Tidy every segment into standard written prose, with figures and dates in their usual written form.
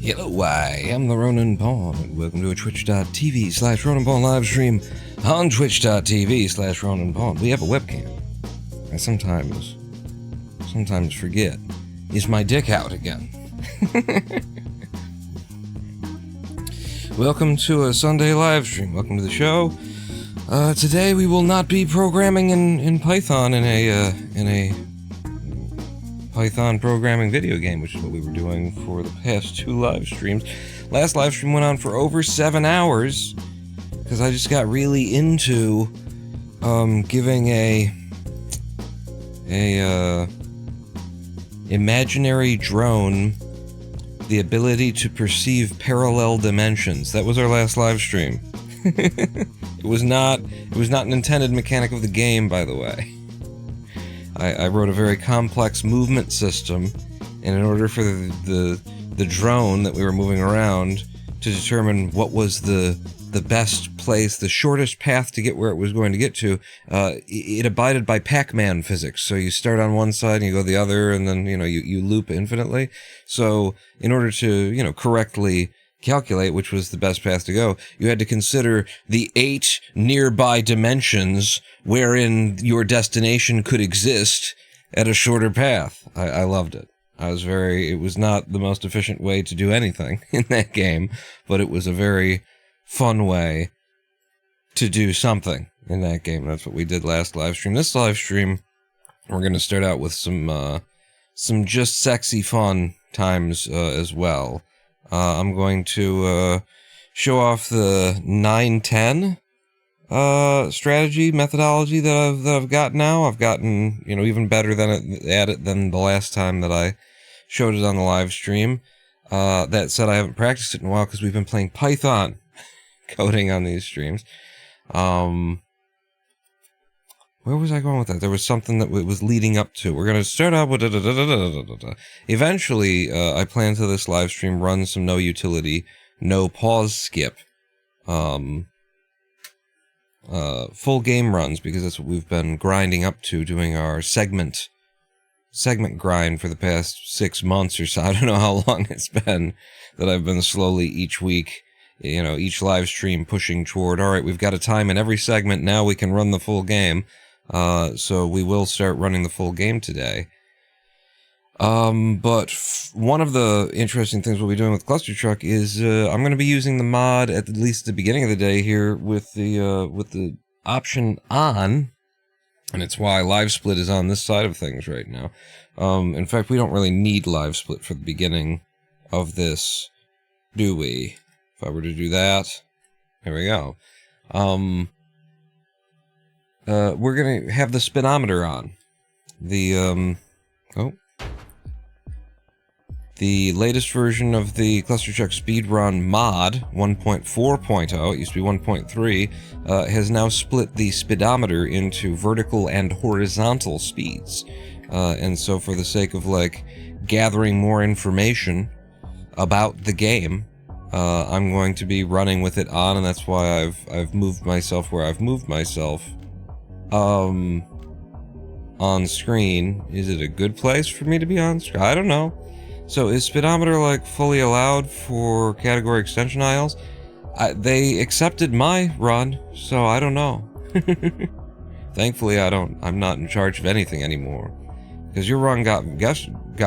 Hello, I am the Ronan Pawn, and welcome to a twitch.tv/Ronan Pawn live stream on twitch.tv/Ronan Pawn. We have a webcam. I sometimes forget. Is my dick out again? Welcome to a Sunday live stream. Welcome to the show. Today we will not be programming in Python in a Python programming video game, which is what we were doing for the past two live streams. Last live stream went on for over 7 hours because I just got really into giving a imaginary drone the ability to perceive parallel dimensions. That was our last live stream. It was not an intended mechanic of the game, by the way. I wrote a very complex movement system, and in order for the drone that we were moving around to determine what was the best place, the shortest path to get where it was going to get to, it abided by Pac-Man physics. So you start on one side and you go the other, and then you loop infinitely. So in order to correctly calculate which was the best path to go, you had to consider the 8 nearby dimensions wherein your destination could exist at a shorter path. I loved it. It was not the most efficient way to do anything in that game, but it was a very fun way to do something in that game. That's what we did last live stream. This live stream, we're going to start out with some just sexy fun times as well. I'm going to show off the 9-10 strategy methodology that I've got now. I've gotten even better at it than the last time that I showed it on the live stream. That said, I haven't practiced it in a while because we've been playing Python coding on these streams. Where was I going with that? There was something that was leading up to. We're going to start out with Eventually, I plan to this live stream run some no utility, no pause skip, full game runs, because that's what we've been grinding up to, doing our segment grind for the past 6 months or so. I don't know how long it's been that I've been slowly each week, each live stream pushing toward, all right, we've got a time in every segment, now we can run the full game. So we will start running the full game today. But one of the interesting things we'll be doing with Clustertruck is I'm going to be using the mod at least the beginning of the day here with the option on, and it's why live split is on this side of things right now. In fact, we don't really need live split for the beginning of this, do we? If I were to do that, here we go. We're going to have the speedometer on. The latest version of the Clustertruck Speedrun mod, 1.4.0, it used to be 1.3, has now split the speedometer into vertical and horizontal speeds. And so for the sake of, gathering more information about the game, I'm going to be running with it on, and that's why I've moved myself where I've moved myself. On screen. Is it a good place for me to be on screen? I don't know. So is speedometer fully allowed for category extension aisles? They accepted my run, so I don't know. Thankfully I'm not in charge of anything anymore. Because your run got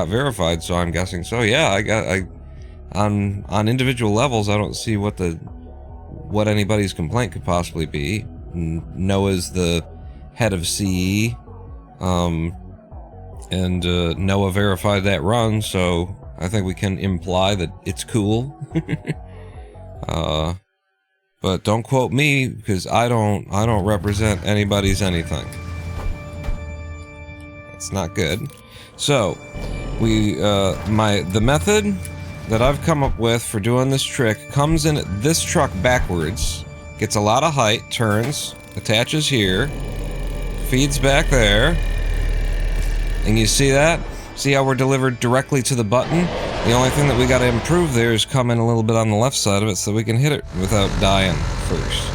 verified, so I'm guessing so. Yeah, on individual levels I don't see what anybody's complaint could possibly be. Noah's the head of CE, and Noah verified that run, so I think we can imply that it's cool. But don't quote me, because I don't represent anybody's anything. That's not good. So the method that I've come up with for doing this trick comes in this truck backwards, gets a lot of height, turns, attaches here, feeds back there, and you see that? See how we're delivered directly to the button? The only thing that we gotta improve there is come in a little bit on the left side of it so we can hit it without dying first.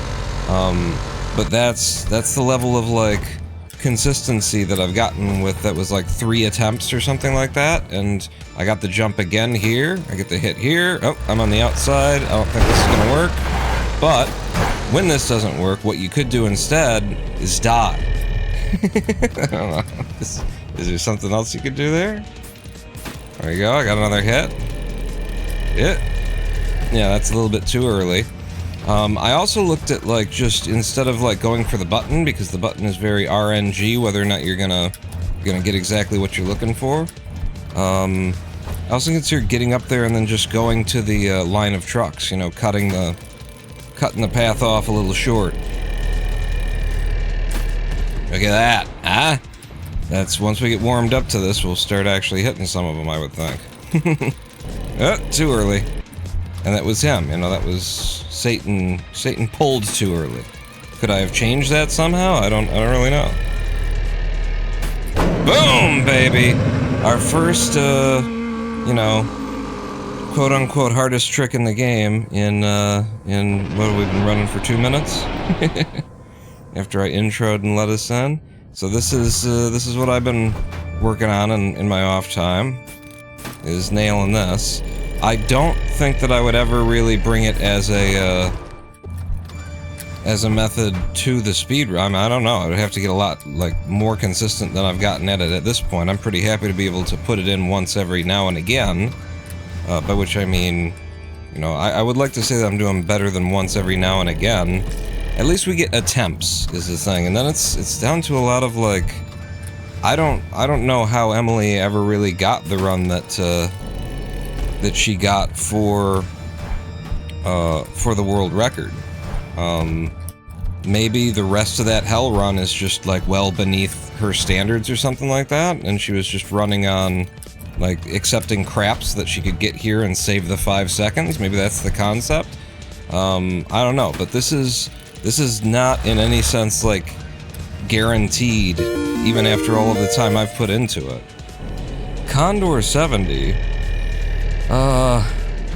But that's the level of consistency that I've gotten with that was like 3 attempts or something like that, and I got the jump again here, I get the hit here, oh, I'm on the outside, I don't think this is gonna work, but when this doesn't work, what you could do instead is die. I don't know, is there something else you could do there? There you go, I got another hit. Yeah, that's a little bit too early. I also looked at, like, just instead of, like, going for the button, because the button is very RNG, whether or not you're gonna get exactly what you're looking for. I also considered getting up there and then just going to the line of trucks, you know, cutting the path off a little short. Look at that, huh? That's, once we get warmed up to this, we'll start actually hitting some of them, I would think. Oh, too early. And that was him, you know, that was Satan pulled too early. Could I have changed that somehow? I don't really know. Boom, baby! Our first, you know, quote-unquote hardest trick in the game in what have we been running for 2 minutes? After I introed and let us in. So this is what I've been working on in my off time, is nailing this. I don't think that I would ever really bring it as a method to the speedrun. I don't know, I would have to get a lot, like, more consistent than I've gotten at it at this point. I'm pretty happy to be able to put it in once every now and again, by which I mean, you know, I would like to say that I'm doing better than once every now and again. At least we get attempts, is the thing, and then it's down to a lot of, like, I don't know how Emily ever really got the run that she got for the world record. Maybe the rest of that hell run is just, like, well beneath her standards or something like that, and she was just running on, like, accepting craps that she could get here and save the 5 seconds. Maybe that's the concept. I don't know, but this is not in any sense, like, guaranteed, even after all of the time I've put into it. Condor70,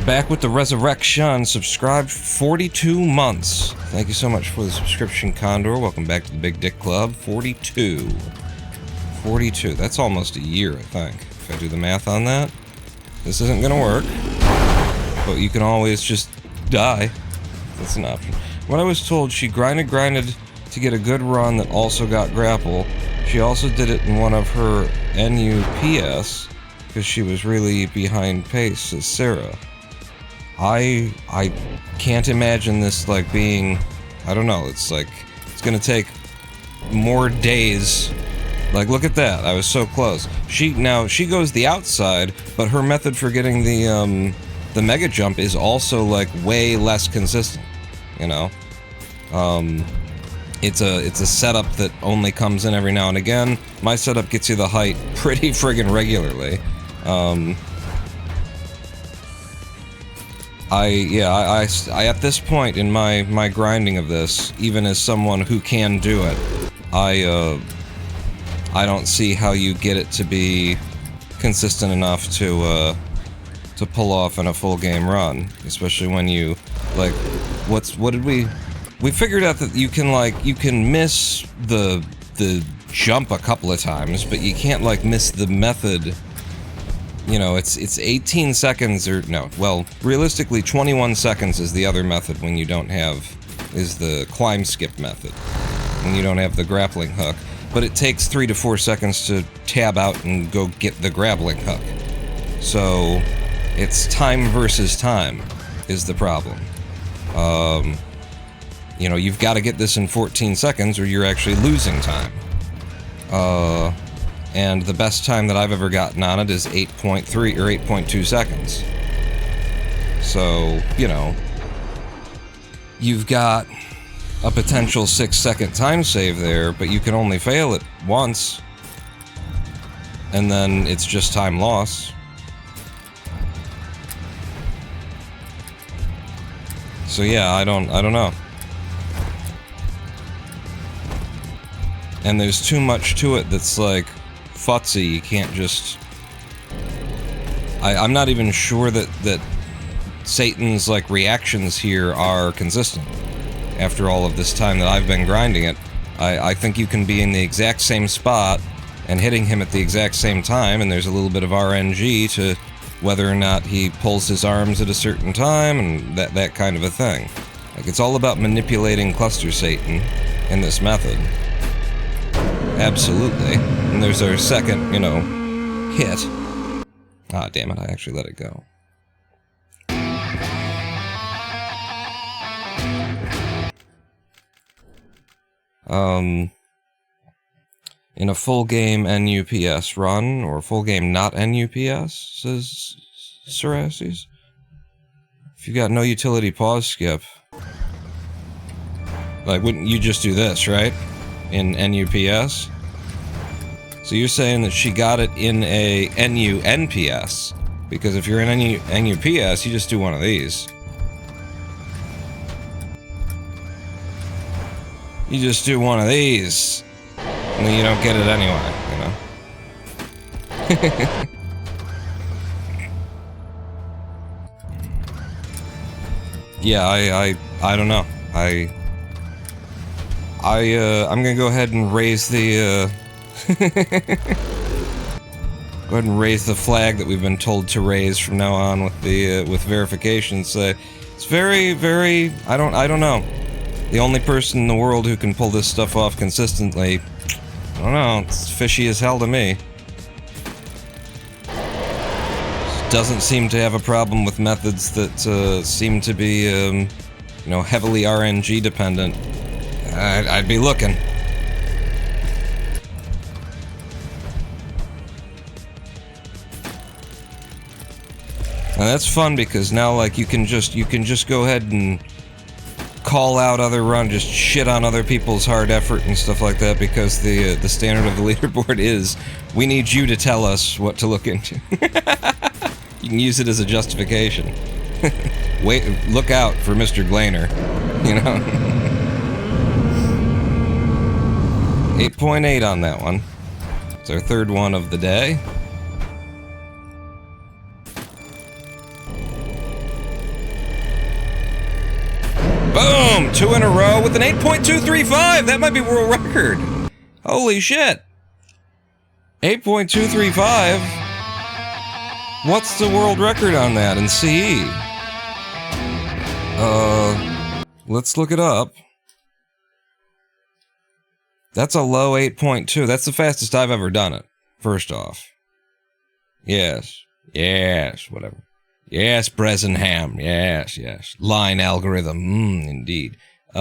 back with the resurrection, subscribed 42 months. Thank you so much for the subscription, Condor. Welcome back to the Big Dick Club. 42. That's almost a year, I think, if I do the math on that. This isn't gonna work, but you can always just die. That's an option. When I was told, she grinded to get a good run that also got grapple. She also did it in one of her NU-PS, because she was really behind pace, says Sarah. I can't imagine this, like, being, I don't know, it's like, it's gonna take more days. Like, look at that, I was so close. She goes the outside, but her method for getting the mega jump is also, like, way less consistent, you know? It's a setup that only comes in every now and again. My setup gets you the height pretty friggin' regularly. I at this point in my grinding of this, even as someone who can do it, I don't see how you get it to be consistent enough to pull off in a full game run, especially when you, like, what did we figured out that you can miss the jump a couple of times, but you can't, like, miss the method. You know, it's 18 seconds, or no, well, realistically 21 seconds is the other method when you don't have, is the climb skip method, when you don't have the grappling hook, but it takes 3 to 4 seconds to tab out and go get the grappling hook. So it's time versus time is the problem. You know, you've got to get this in 14 seconds or you're actually losing time. And the best time that I've ever gotten on it is 8.3 or 8.2 seconds. So, you know, you've got a potential 6-second time save there, but you can only fail it once. And then it's just time loss. So yeah, I don't know. And there's too much to it that's like futzy. You can't just... I'm not even sure that Satan's like reactions here are consistent. After all of this time that I've been grinding it, I think you can be in the exact same spot and hitting him at the exact same time, and there's a little bit of RNG to whether or not he pulls his arms at a certain time, and that kind of a thing. Like, it's all about manipulating Cluster Satan in this method. Absolutely. And there's our second, you know, hit. Ah, damn it, I actually let it go. In a full game NUPS run, or full game not NUPS, says Seraces. If you got no utility pause skip, like, wouldn't you just do this, right? In NUPS? So you're saying that she got it in a NU-NPS, because if you're in NUPS, you just do one of these. You just do one of these, and then you don't get it anyway, you know? Yeah, I don't know. I'm gonna go ahead and raise the, go ahead and raise the flag that we've been told to raise from now on with the, with verifications. It's very, very, I don't know. The only person in the world who can pull this stuff off consistently, I don't know, it's fishy as hell to me. Doesn't seem to have a problem with methods that seem to be, you know, heavily RNG dependent. I'd be looking. And that's fun because now, like, you can just go ahead and call out other runs, just shit on other people's hard effort and stuff like that, because the standard of the leaderboard is, we need you to tell us what to look into. You can use it as a justification. Wait, look out for Mr. Glaner, you know? 8.8 on that one. It's our third one of the day. Boom! 2 in a row with an 8.235! That might be world record! Holy shit! 8.235? What's the world record on that in CE? Let's look it up. That's a low 8.2. That's the fastest I've ever done it, first off. Yes. Yes, whatever. Yes, Bresenham. Yes, yes. Line algorithm. Indeed. We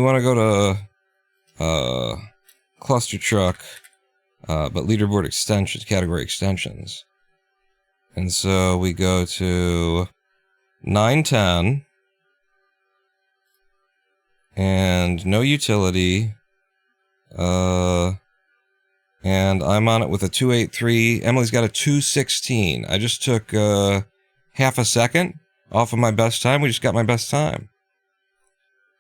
want to go to, Clustertruck, but leaderboard extensions, category extensions. And so we go to 910, and no utility, and I'm on it with a 283. Emily's got a 216. I just took, half a second off of my best time. We just got my best time.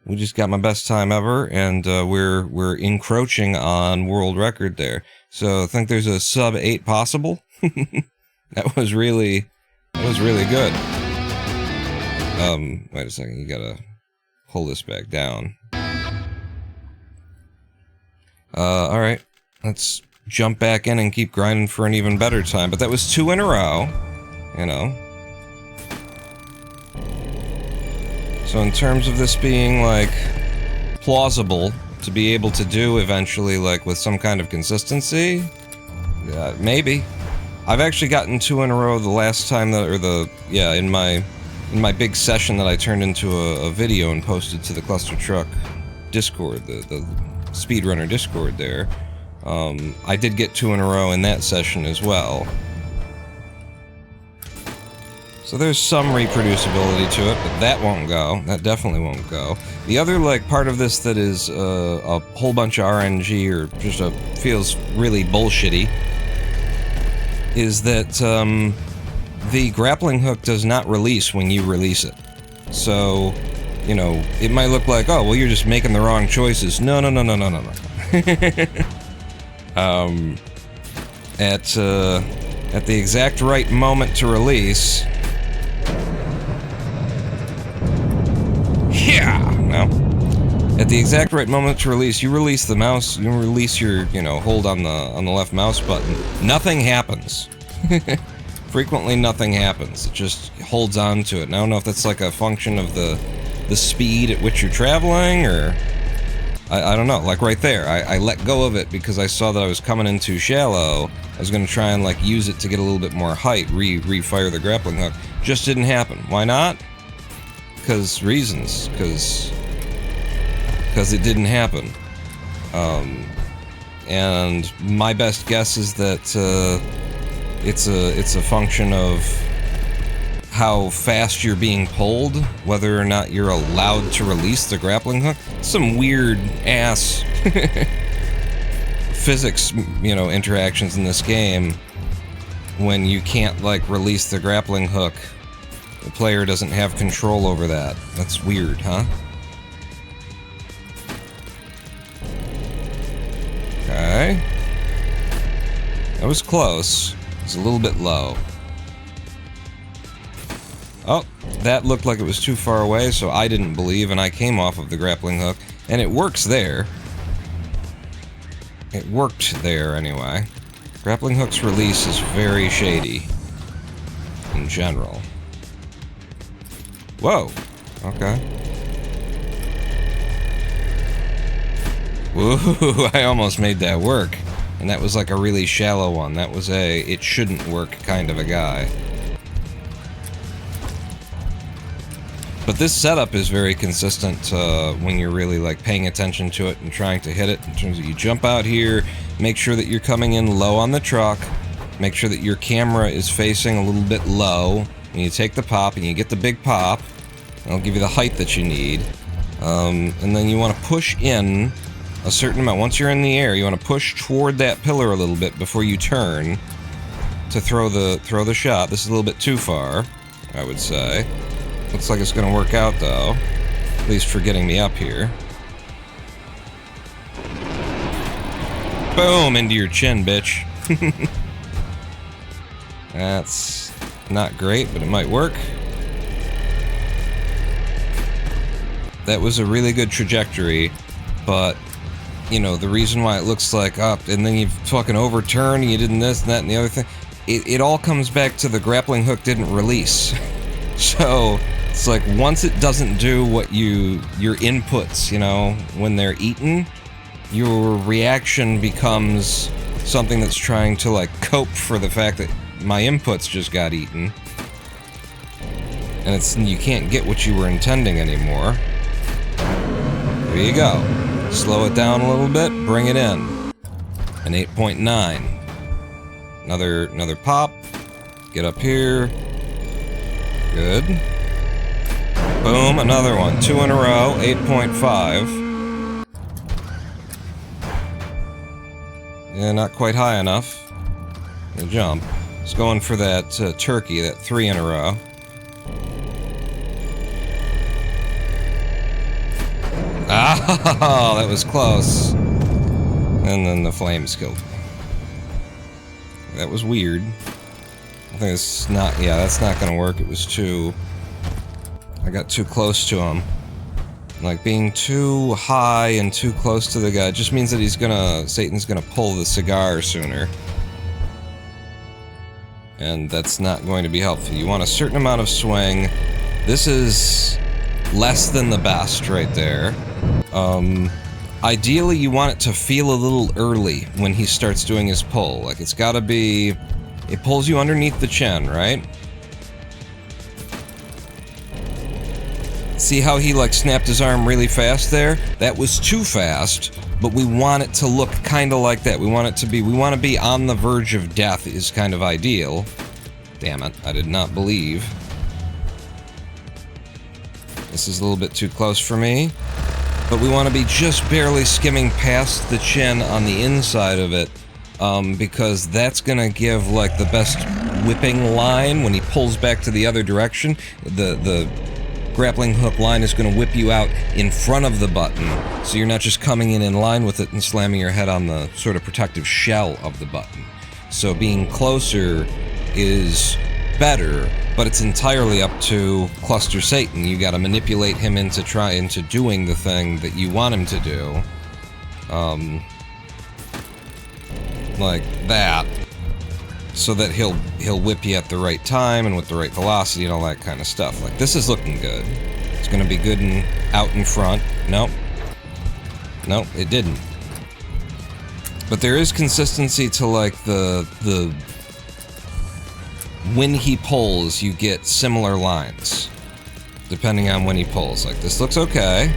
We just got my best time ever, and we're encroaching on world record there. So I think there's a sub 8 possible. That was really good. Wait a second, you gotta pull this back down. Alright. Let's jump back in and keep grinding for an even better time. But that was 2 in a row, you know. So in terms of this being, like, plausible to be able to do eventually, like, with some kind of consistency, maybe. I've actually gotten 2 in a row the last time that, or in my big session that I turned into a video and posted to the Clustertruck Discord, the speedrunner Discord there. I did get 2 in a row in that session as well. So there's some reproducibility to it, but that won't go. That definitely won't go. The other, like, part of this that is a whole bunch of RNG, or just feels really bullshitty, is that the grappling hook does not release when you release it. So, you know, it might look like, oh, well, you're just making the wrong choices. No. At the exact right moment to release. Yeah, no. At the exact right moment to release, you release the mouse, you release your, hold on the left mouse button. Nothing happens. Frequently nothing happens. It just holds on to it. And I don't know if that's like a function of the speed at which you're traveling, or... I don't know, like right there, I let go of it because I saw that I was coming in too shallow. I was gonna try and like use it to get a little bit more height, re-fire the grappling hook. Just didn't happen. Why not? Because reasons. Because it didn't happen. And my best guess is that it's a function of how fast you're being pulled, whether or not you're allowed to release the grappling hook. Some weird ass physics, interactions in this game when you can't like release the grappling hook. The player doesn't have control over that. That's weird, huh? Okay. That was close. It was a little bit low. Oh, that looked like it was too far away, so I didn't believe, and I came off of the grappling hook. And it works there. It worked there, anyway. Grappling hook's release is very shady. In general. Whoa. Okay. Woo, I almost made that work. And that was like a really shallow one. That was a it shouldn't work kind of a guy. But this setup is very consistent when you're really like paying attention to it and trying to hit it. In terms of you jump out here, make sure that you're coming in low on the truck, make sure that your camera is facing a little bit low, and you take the pop and you get the big pop. It'll give you the height that you need. And then you want to push in a certain amount. Once you're in the air, you want to push toward that pillar a little bit before you turn to throw the shot. This is a little bit too far, I would say. Looks like it's gonna work out, though. At least for getting me up here. Boom! Into your chin, bitch. That's not great, but it might work. That was a really good trajectory, but, the reason why it looks like up, and then you fucking overturn, and you did this, and that, and the other thing, it all comes back to the grappling hook didn't release. So... it's like, once it doesn't do what your inputs, when they're eaten, your reaction becomes something that's trying to, like, cope for the fact that my inputs just got eaten. And you can't get what you were intending anymore. There you go. Slow it down a little bit, bring it in. An 8.9. Another pop. Get up here. Good. Boom, another one. 2 in a row, 8.5. Yeah, not quite high enough. The jump. It's going for that turkey, that 3 in a row. Ah, that was close. And then the flames killed me. That was weird. I think it's not, yeah, that's not gonna work. It was too... I got too close to him. Like, being too high and too close to the guy just means that Satan's gonna pull the cigar sooner. And that's not going to be helpful. You want a certain amount of swing. This is less than the best right there. Ideally, you want it to feel a little early when he starts doing his pull. Like, it's gotta be... it pulls you underneath the chin, right? See how he, like, snapped his arm really fast there? That was too fast, but we want it to look kind of like that. We want to be on the verge of death is kind of ideal. Damn it, I did not believe. This is a little bit too close for me. But we want to be just barely skimming past the chin on the inside of it, because that's gonna give, like, the best whipping line when he pulls back to the other direction. The grappling hook line is going to whip you out in front of the button, so you're not just coming in line with it and slamming your head on the sort of protective shell of the button. So being closer is better, but it's entirely up to Cluster Satan. You gotta manipulate him into doing the thing that you want him to do. Like that. So that he'll whip you at the right time and with the right velocity and all that kind of stuff. Like, this is looking good. It's gonna be good and out in front. Nope. Nope, it didn't. But there is consistency to, like, the when he pulls, you get similar lines. Depending on when he pulls. Like, this looks okay.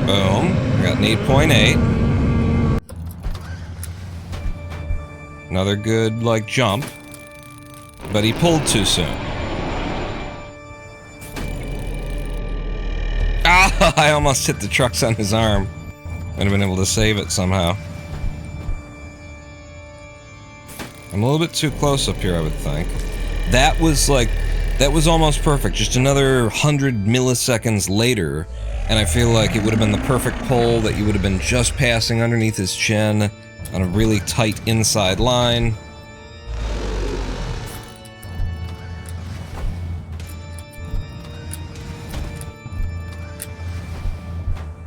Boom. I got an 8.8. Another good, like, jump. But he pulled too soon. Ah! I almost hit the trucks on his arm. Might have been able to save it somehow. I'm a little bit too close up here, I would think. That was, like... That was almost perfect. Just another 100 milliseconds later, and I feel like it would have been the perfect pull that you would have been just passing underneath his chin on a really tight inside line.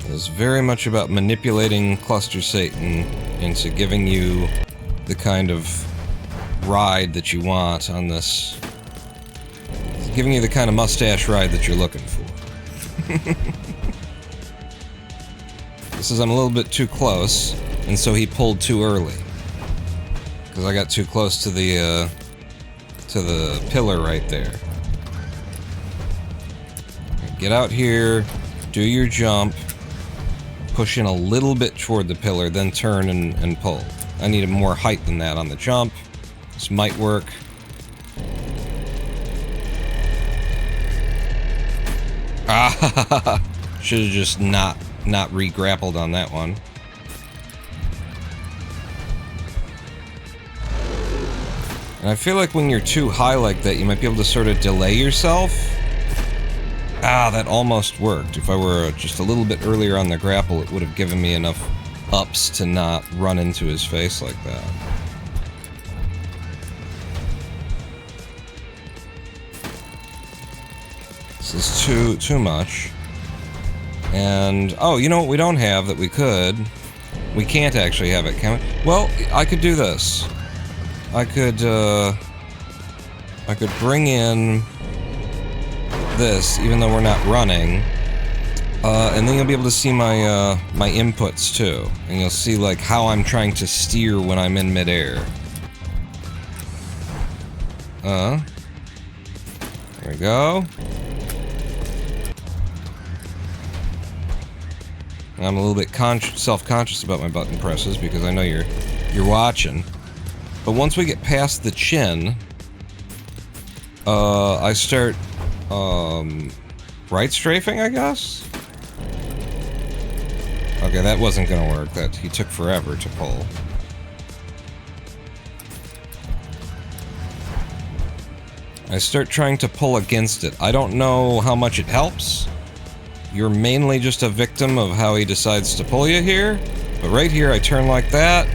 It was very much about manipulating Cluster Satan into giving you the kind of ride that you want on this. It's giving you the kind of mustache ride that you're looking for. This is, I'm a little bit too close, and so he pulled too early. Because I got too close to the pillar right there. Get out here, do your jump, push in a little bit toward the pillar, then turn and pull. I needed more height than that on the jump. This might work. Ah, should have just not re-grappled on that one. And I feel like when you're too high like that, you might be able to sort of delay yourself. Ah, that almost worked. If I were just a little bit earlier on the grapple, it would have given me enough ups to not run into his face like that. This is too much. And, oh, you know what we don't have that we could? We can't actually have it, can we? Well, I could do this. I could bring in this, even though we're not running, and then you'll be able to see my my inputs too, and you'll see like how I'm trying to steer when I'm in midair. There we go. And I'm a little bit self-conscious about my button presses because I know you're watching. But once we get past the chin, I start right strafing, I guess? Okay, that wasn't gonna work. That he took forever to pull. I start trying to pull against it. I don't know how much it helps. You're mainly just a victim of how he decides to pull you here. But right here, I turn like that,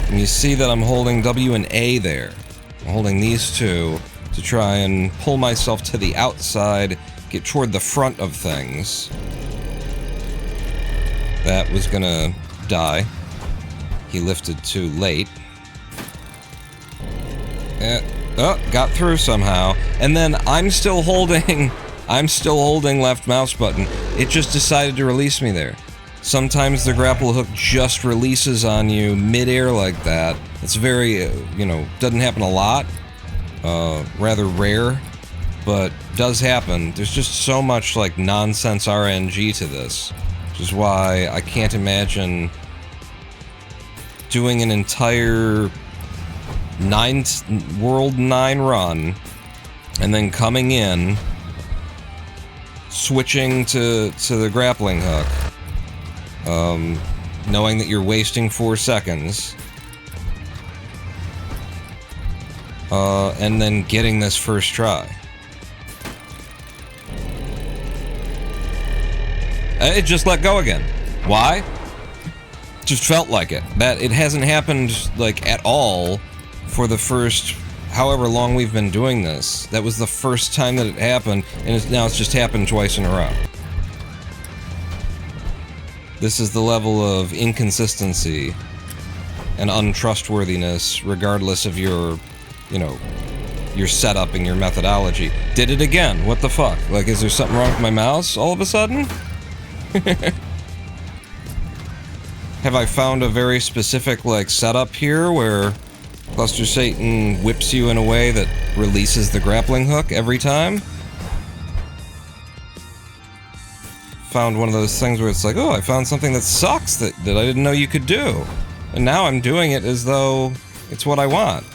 and you see that I'm holding W and A there. I'm holding these two to try and pull myself to the outside, get toward the front of things. That was gonna die. He lifted too late. Oh, got through somehow. And then I'm still holding left mouse button. It just decided to release me there. Sometimes the grapple hook just releases on you mid-air like that. It's very, doesn't happen a lot. Rather rare, but does happen. There's just so much, like, nonsense RNG to this. Which is why I can't imagine doing an entire World 9 run, and then coming in, switching to the grappling hook, knowing that you're wasting 4 seconds, and then getting this first try. It just let go again. Why? Just felt like it. That it hasn't happened, like, at all for the first however long we've been doing this, that was the first time that it happened, and now it's just happened twice in a row. This is the level of inconsistency and untrustworthiness, regardless of your, you know, your setup and your methodology. Did it again. What the fuck? Like, is there something wrong with my mouse all of a sudden? Have I found a very specific, like, setup here where Cluster Satan whips you in a way that releases the grappling hook every time? Found one of those things where it's like, oh, I found something that sucks that I didn't know you could do. And now I'm doing it as though it's what I want.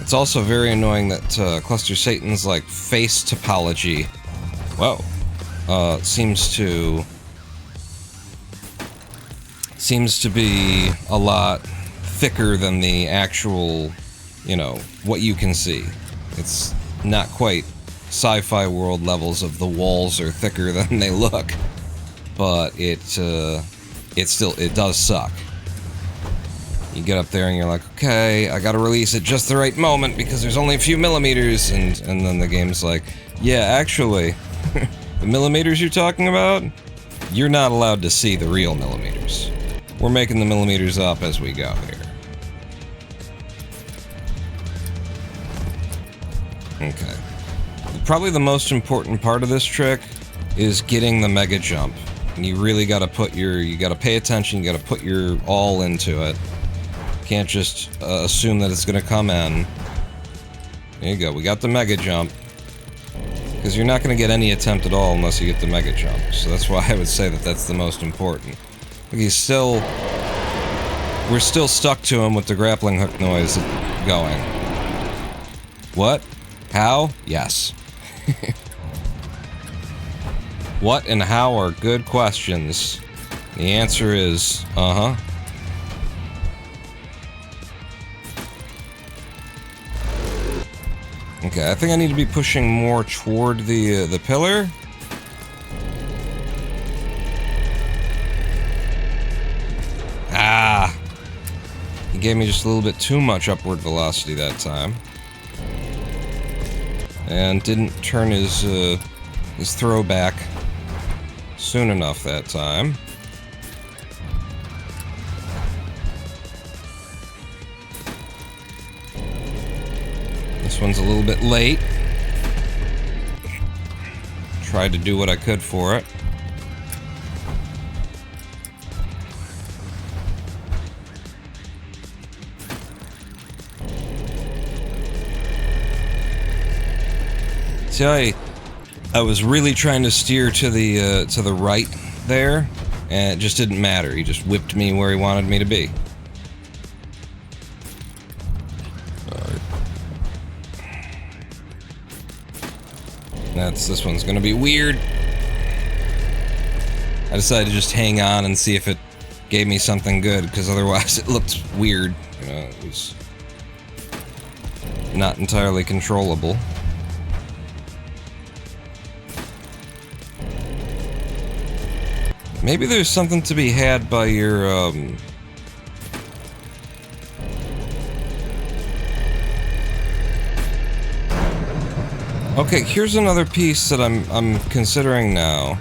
It's also very annoying that Cluster Satan's, like, face topology, whoa, seems to be a lot thicker than the actual, you know, what you can see. It's not quite sci-fi world levels of the walls are thicker than they look, but it does suck. You get up there and you're like, okay, I gotta release it just the right moment because there's only a few millimeters, and then the game's like, yeah, actually, the millimeters you're talking about, you're not allowed to see the real millimeters. We're making the millimeters up as we go here. Okay. Probably the most important part of this trick is getting the mega jump. And you really gotta you gotta pay attention, you gotta put your all into it. Can't just assume that it's gonna come in. There you go, we got the mega jump. Because you're not gonna get any attempt at all unless you get the mega jump. So that's why I would say that that's the most important. We're still stuck to him with the grappling hook noise going. What? How? Yes. What and how are good questions. The answer is, uh-huh. Okay, I think I need to be pushing more toward the pillar. Ah! He gave me just a little bit too much upward velocity that time. And didn't turn his throw back soon enough that time. This one's a little bit late. Tried to do what I could for it. See, I was really trying to steer to the right there, and it just didn't matter. He just whipped me where he wanted me to be. This one's gonna be weird. I decided to just hang on and see if it gave me something good, because otherwise it looked weird. You know, it was not entirely controllable. Maybe there's something to be had by your, Okay, here's another piece that I'm considering now.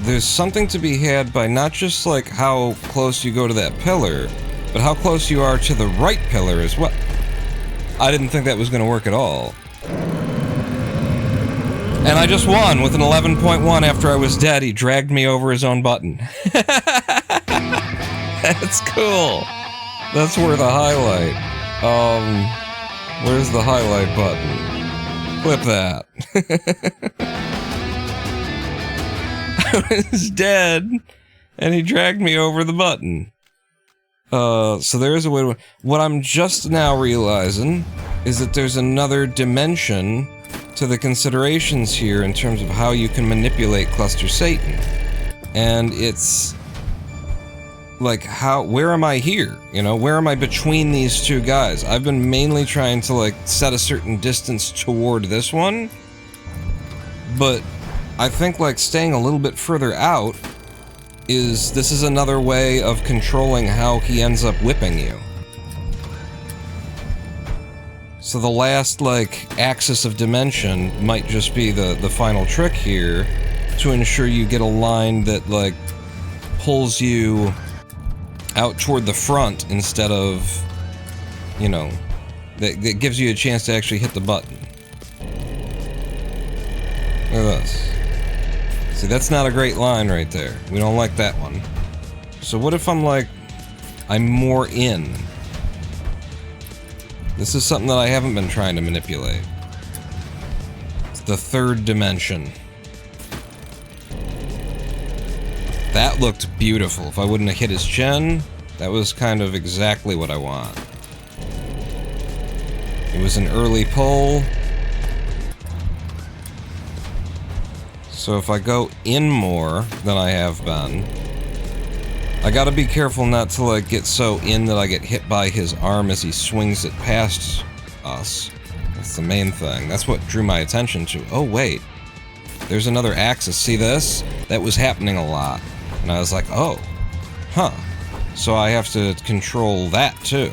There's something to be had by not just, like, how close you go to that pillar, but how close you are to the right pillar as well. I didn't think that was going to work at all. And I just won with an 11.1 after I was dead. He dragged me over his own button. That's cool. That's worth a highlight. Where's the highlight button? Clip that. I was dead, and he dragged me over the button. So there is a way to... What I'm just now realizing is that there's another dimension to the considerations here in terms of how you can manipulate Cluster Satan. And it's... like, where am I here? You know, where am I between these two guys? I've been mainly trying to, like, set a certain distance toward this one. But I think, like, staying a little bit further out is this is another way of controlling how he ends up whipping you. So the last, like, axis of dimension might just be the final trick here to ensure you get a line that, like, pulls you out toward the front instead of, you know, that gives you a chance to actually hit the button. Look at this. See, that's not a great line right there. We don't like that one. So what if I'm, like, I'm more in? This is something that I haven't been trying to manipulate. It's the third dimension. That looked beautiful. If I wouldn't have hit his chin, that was kind of exactly what I want. It was an early pull. So if I go in more than I have been, I gotta be careful not to, like, get so in that I get hit by his arm as he swings it past us. That's the main thing. That's what drew my attention to. Oh, wait. There's another axis. See this? That was happening a lot. And I was like, oh. Huh. So I have to control that, too.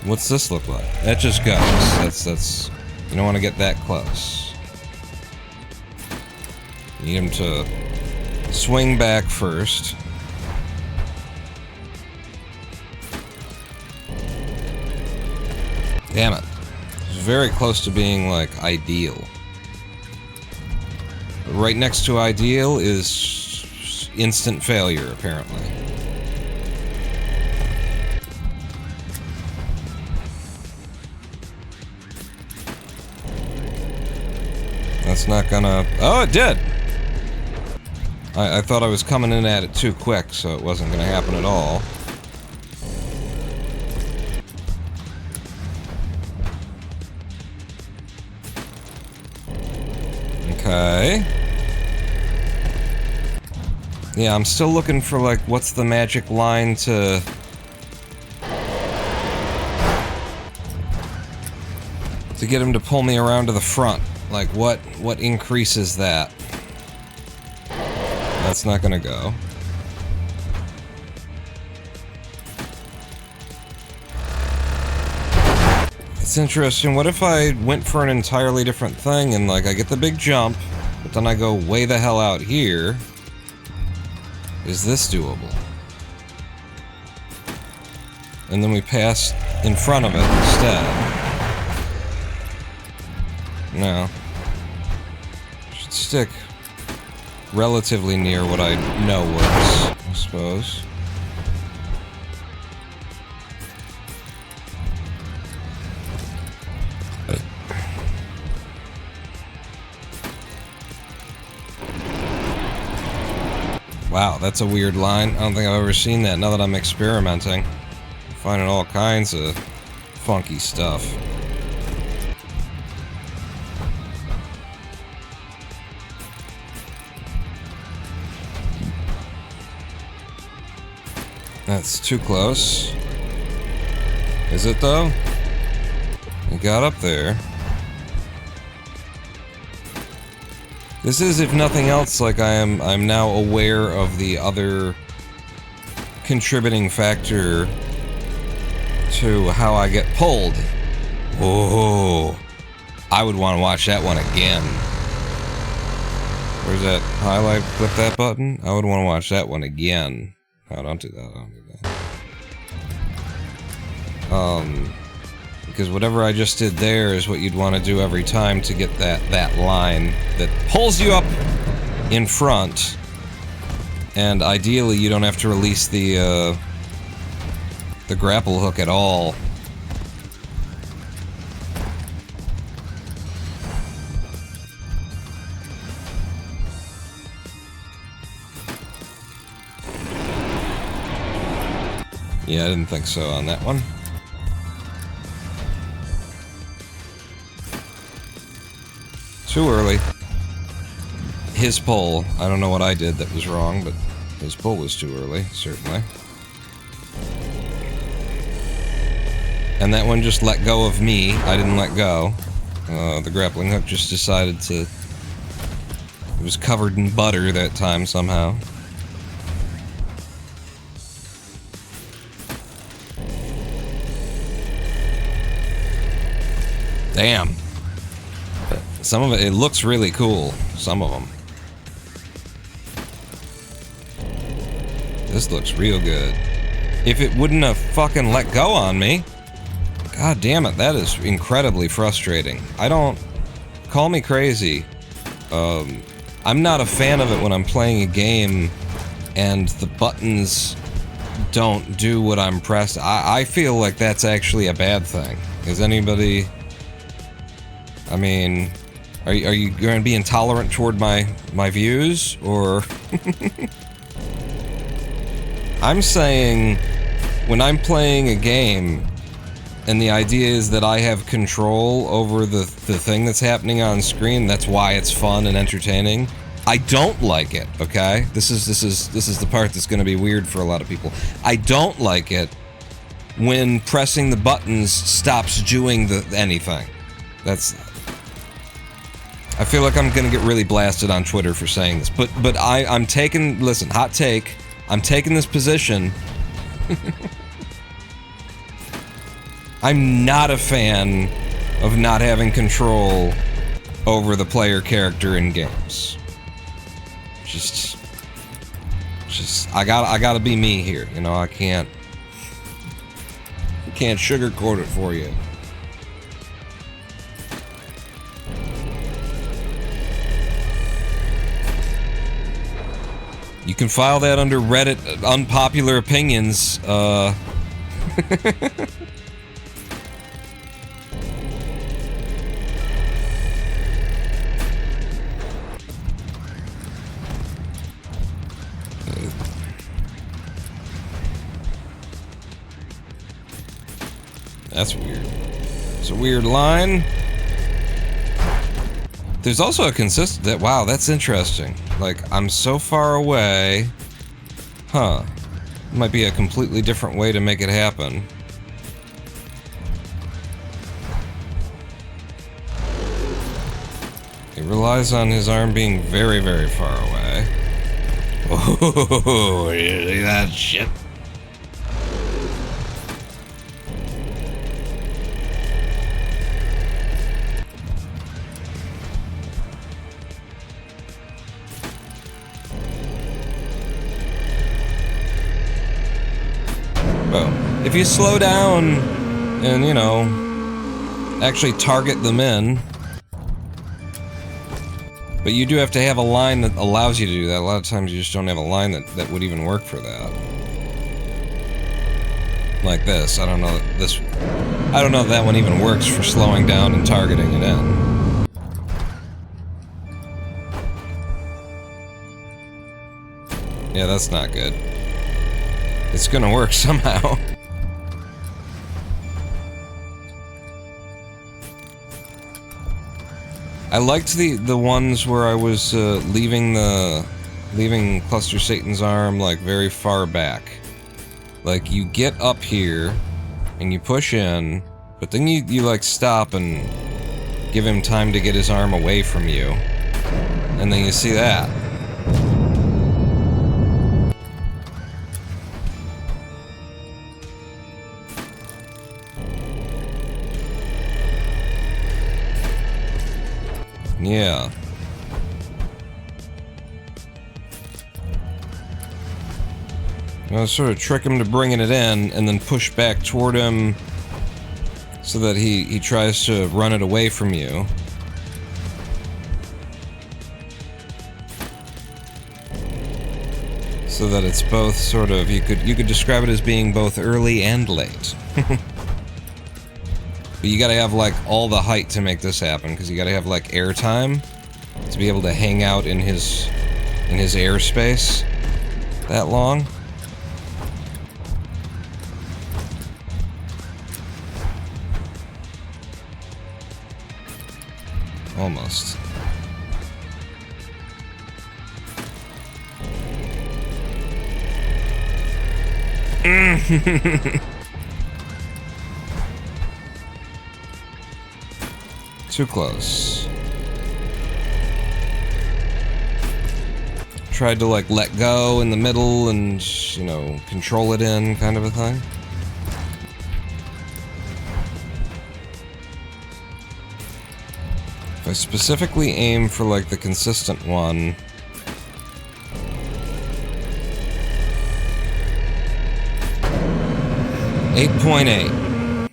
What's this look like? That just goes. That's... You don't want to get that close. You need him to swing back first. Damn it. It's very close to being, like, ideal. But right next to ideal is instant failure, apparently. That's not gonna... Oh, it did! I thought I was coming in at it too quick, so it wasn't gonna happen at all. Okay. Yeah, I'm still looking for, like, what's the magic line to... to get him to pull me around to the front. Like, what increases that? That's not gonna go. It's interesting. What if I went for an entirely different thing and, like, I get the big jump, but then I go way the hell out here? Is this doable? And then we pass in front of it instead. No. Should stick relatively near what I know works, I suppose. Wow, that's a weird line. I don't think I've ever seen that. Now that I'm experimenting, I'm finding all kinds of funky stuff. That's too close. Is it, though? It got up there. This is, if nothing else, like I'm now aware of the other contributing factor to how I get pulled. Oh, I would want to watch that one again. Where's that highlight? Click that button. I would want to watch that one again. Oh, don't do that. Don't do that. Because whatever I just did there is what you'd want to do every time to get that line that pulls you up in front, and ideally you don't have to release the grapple hook at all. Yeah, I didn't think so on that one. Too early. His pull. I don't know what I did that was wrong, but his pull was too early, certainly. And that one just let go of me. I didn't let go. The grappling hook just decided to It was covered in butter that time somehow. Damn. Some of it looks really cool. Some of them. This looks real good. If it wouldn't have fucking let go on me. God damn it, that is incredibly frustrating. I don't... Call me crazy. I'm not a fan of it when I'm playing a game and the buttons don't do what I'm pressed. I feel like that's actually a bad thing. Is anybody... I mean... Are you going to be intolerant toward my views, or... I'm saying, when I'm playing a game, and the idea is that I have control over the thing that's happening on screen, that's why it's fun and entertaining. I don't like it, okay? This is the part that's going to be weird for a lot of people. I don't like it when pressing the buttons stops doing anything. That's... I feel like I'm gonna get really blasted on Twitter for saying this, but I'm taking... Listen, hot take. I'm taking this position. I'm not a fan of not having control over the player character in games. Just I gotta be me here, you know. I can't sugarcoat it for you. You can file that under Reddit unpopular opinions. That's weird. It's a weird line. There's also a consistent that, wow, that's interesting. Like, I'm so far away. Huh. Might be a completely different way to make it happen. It relies on his arm being very, very far away. Oh, you see that shit? If you slow down and, you know, actually target them in, but you do have to have a line that allows you to do that. A lot of times you just don't have a line that would even work for that. Like this. I don't know if that one even works for slowing down and targeting it in. Yeah, that's not good. It's gonna work somehow. I liked the ones where I was leaving Cluster Satan's arm like very far back. Like you get up here and you push in, but then you like stop and give him time to get his arm away from you. And then you see that. Yeah. I'll sort of trick him to bringing it in, and then push back toward him so that he tries to run it away from you. So that it's both sort of, you could describe it as being both early and late. But you gotta have, like, all the height to make this happen, because you gotta have, like, airtime to be able to hang out in his airspace that long. Almost. Too close. tried to, like, let go in the middle and, you know, control it in, kind of a thing. If I specifically aim for, like, the consistent one... 8.8.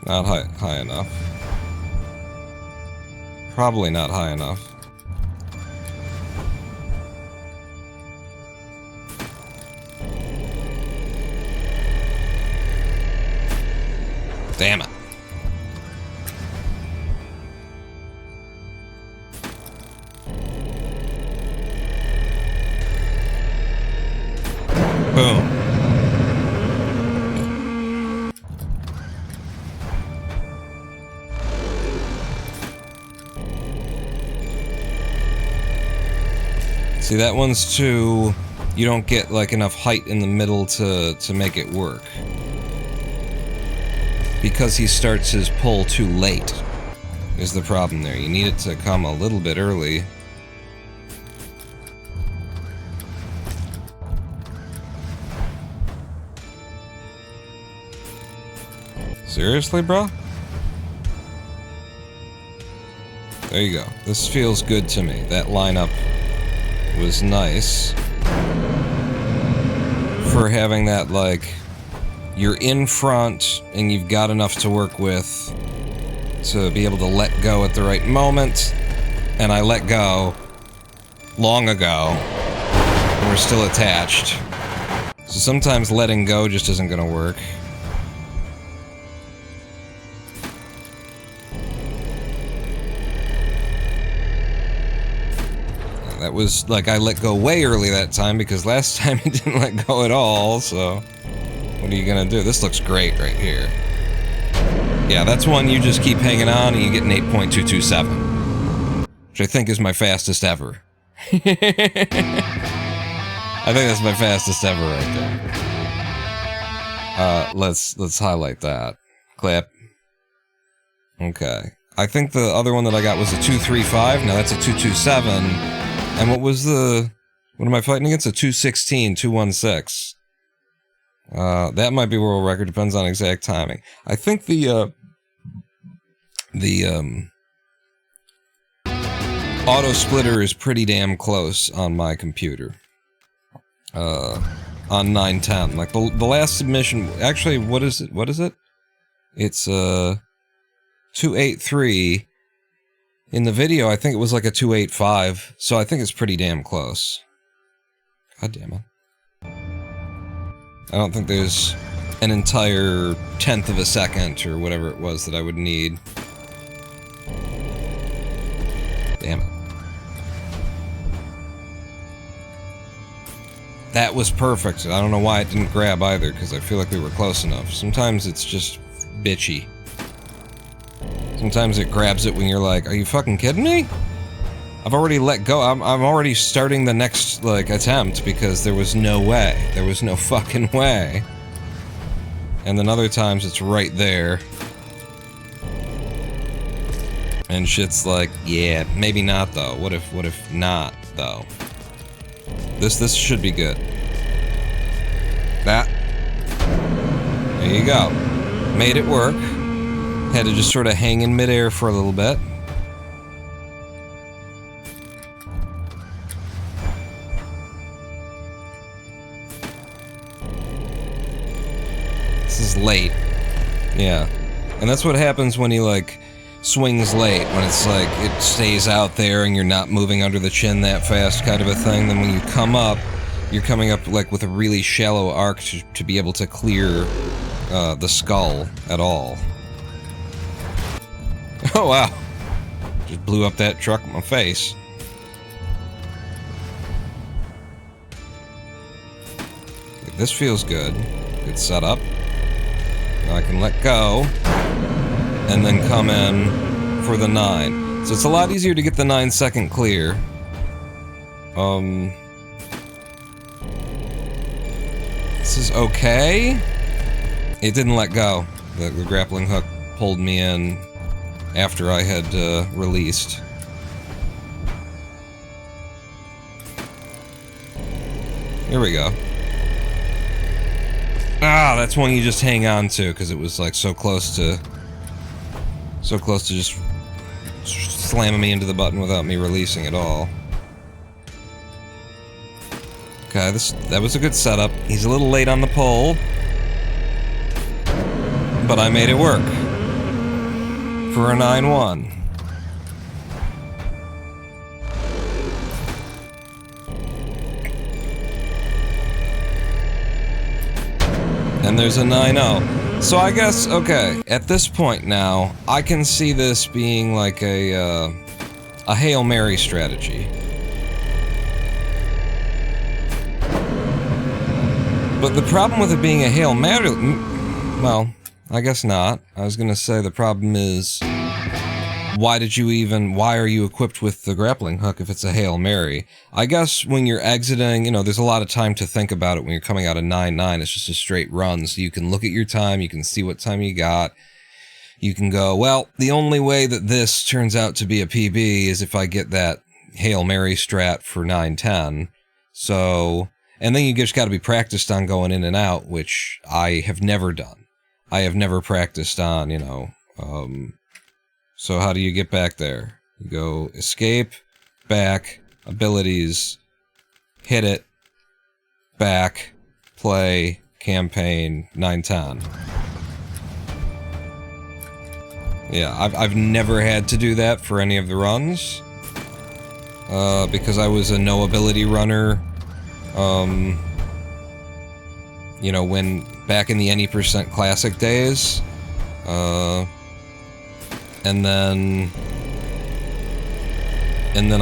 Not high enough. Probably not high enough. Damn it. Boom. See, that one's too... You don't get, like, enough height in the middle to make it work. Because he starts his pull too late, is the problem there. You need it to come a little bit early. Seriously, bro? There you go. This feels good to me. That lineup was nice. For having that, like, you're in front and you've got enough to work with to be able to let go at the right moment. And I let go long ago. And we're still attached. So sometimes letting go just isn't gonna work. That was, like, I let go way early that time, because last time it didn't let go at all, so... What are you gonna do? This looks great right here. Yeah, that's one you just keep hanging on and you get an 8.227. Which I think is my fastest ever. I think that's my fastest ever right there. Let's highlight that. Clip. Okay. I think the other one that I got was a 235, now that's a 227. And what was the... What am I fighting against? A 216, 216. That might be world record, depends on exact timing. I think the auto splitter is pretty damn close on my computer. On 910. Like, the last submission... Actually, what is it? What is it? It's, 283... In the video, I think it was like a 285, so I think it's pretty damn close. God damn it. I don't think there's an entire tenth of a second, or whatever it was, that I would need. Damn it. That was perfect. I don't know why it didn't grab either, because I feel like we were close enough. Sometimes it's just bitchy. Sometimes it grabs it when you're like, are you fucking kidding me? I've already let go. I'm already starting the next, like, attempt because there was no way. There was no fucking way. And then other times it's right there. And shit's like, yeah, maybe not though. What if not though? This should be good. That. There you go. Made it work. Had to just sort of hang in midair for a little bit. This is late. Yeah. And that's what happens when he, like, swings late. When it's like, it stays out there and you're not moving under the chin that fast, kind of a thing. Then when you come up, you're coming up, like, with a really shallow arc to be able to clear the skull at all. Oh, wow. Just blew up that truck in my face. This feels good. Good setup. Now I can let go. And then come in for the 9. So it's a lot easier to get the 9-second clear. This is okay. It didn't let go. The grappling hook pulled me in. after I had released. Here we go. Ah, that's one you just hang on to because it was like so close to just slamming me into the button without me releasing at all. Okay, that was a good setup. He's a little late on the pole, but I made it work for a 9-1. And there's a 9-0. So I guess, okay, at this point now, I can see this being like a Hail Mary strategy. But the problem with it being a Hail Mary... well, I guess not. I was gonna say the problem is... why are you equipped with the grappling hook if it's a Hail Mary? I guess when you're exiting, you know, there's a lot of time to think about it when you're coming out of 9-9. It's just a straight run, so you can look at your time, you can see what time you got. You can go, well, the only way that this turns out to be a PB is if I get that Hail Mary strat for 9-10. So... and then you just gotta be practiced on going in and out, which I have never done. I have never practiced on, you know, so how do you get back there? You go escape, back, abilities, hit it, back, play, campaign, 9-10. Yeah, I've never had to do that for any of the runs, because I was a no ability runner. You know, when back in the NE% Classic days, and then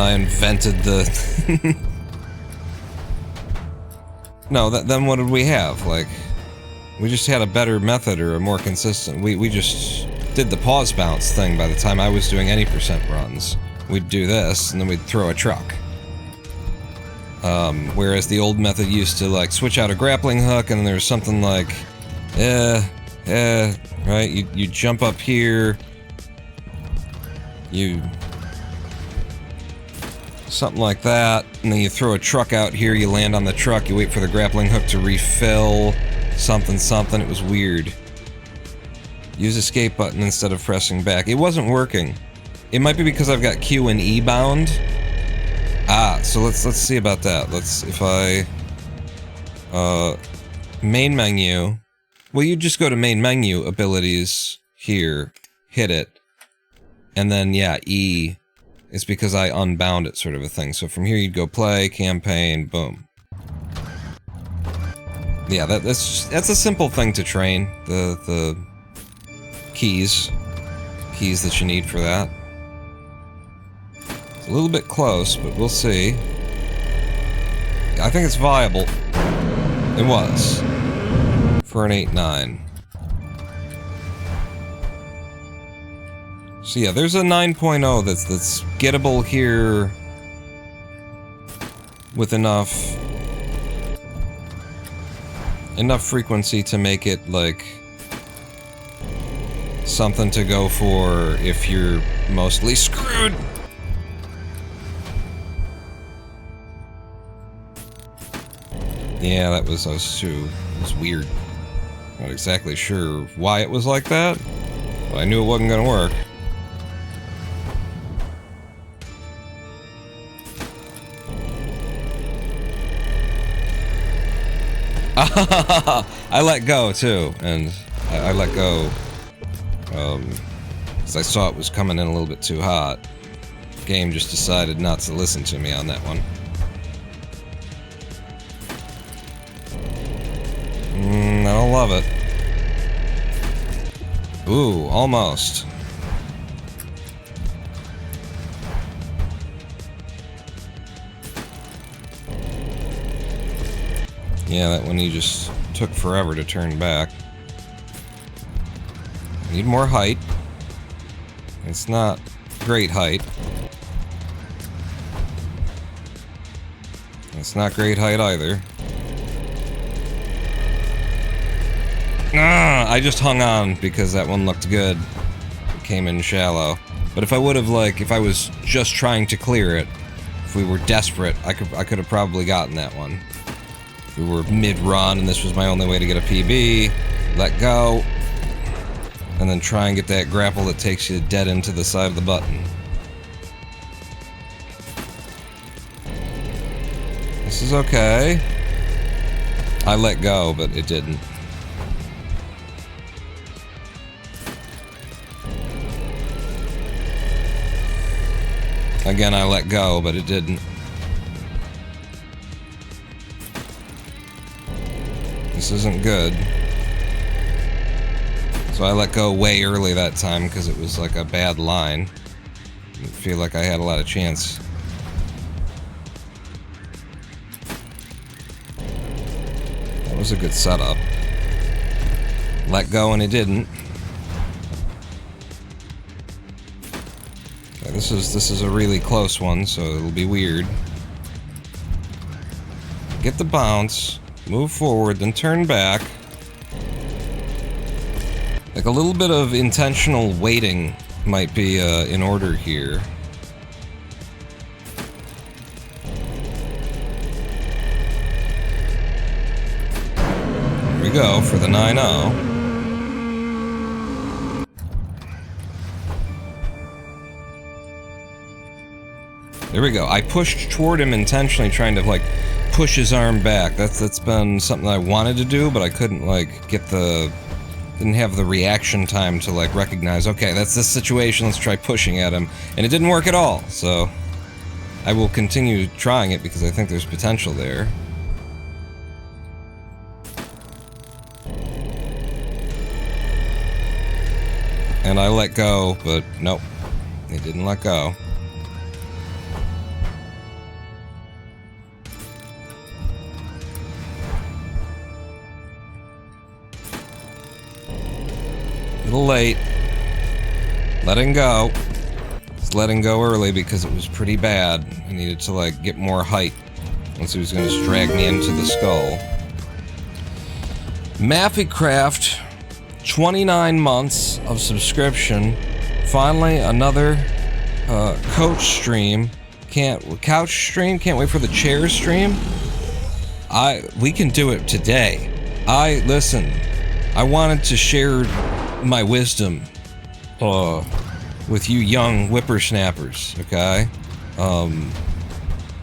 I invented the... no, then what did we have? Like, we just had a better method or a more consistent... We just did the pause bounce thing by the time I was doing NE% runs. We'd do this, and then we'd throw a truck. Whereas the old method used to, like, switch out a grappling hook, and then there's something like... right? You jump up here... something like that, and then you throw a truck out here, you land on the truck, you wait for the grappling hook to refill, something, it was weird. Use escape button instead of pressing back. It wasn't working. It might be because I've got Q and E bound. Ah, so let's see about that. If I... main menu... well, you just go to main menu, abilities, here, hit it, and then, yeah, E... it's because I unbound it, sort of a thing. So from here you'd go play, campaign, boom. Yeah, that's a simple thing to train. The keys that you need for that. It's a little bit close, but we'll see. I think it's viable. It was. For an 8-9. So yeah, there's a 9.0 that's gettable here with enough frequency to make it like something to go for if you're mostly screwed. Yeah, that was weird. Not exactly sure why it was like that, but I knew it wasn't gonna work. I let go too, and I let go because I saw it was coming in a little bit too hot. The game just decided not to listen to me on that one. I don't love it. Ooh, almost. Yeah, that one you just took forever to turn back. Need more height. It's not great height. It's not great height either. Ah, I just hung on because that one looked good. came in shallow. But if I would have, like, if I was just trying to clear it, if we were desperate, I could have probably gotten that one. If we were mid-run and this was my only way to get a PB, let go, and then try and get that grapple that takes you dead into the side of the button. This is okay. I let go, but it didn't. Again, I let go, but it didn't. This isn't good. So I let go way early that time because it was like a bad line. I didn't feel like I had a lot of chance. That was a good setup. Let go and it didn't. Okay, this is a really close one, so it'll be weird. Get the bounce, move forward, then turn back. Like a little bit of intentional waiting might be in order here. Here we go for the 9-0. There we go. I pushed toward him intentionally, trying to like push his arm back. That's been something I wanted to do, but I couldn't like get the... didn't have the reaction time to like recognize, okay, that's this situation, let's try pushing at him. And it didn't work at all, so I will continue trying it because I think there's potential there. And I let go, but nope, it didn't let go. A little late. Letting go. It's letting go early because it was pretty bad. I needed to like get more height once he was going to drag me into the skull. Maffycraft, 29 months of subscription. Finally, another coach stream. Couch stream. Can't wait for the chair stream. We can do it today. Listen. I wanted to share my wisdom with you young whippersnappers, okay?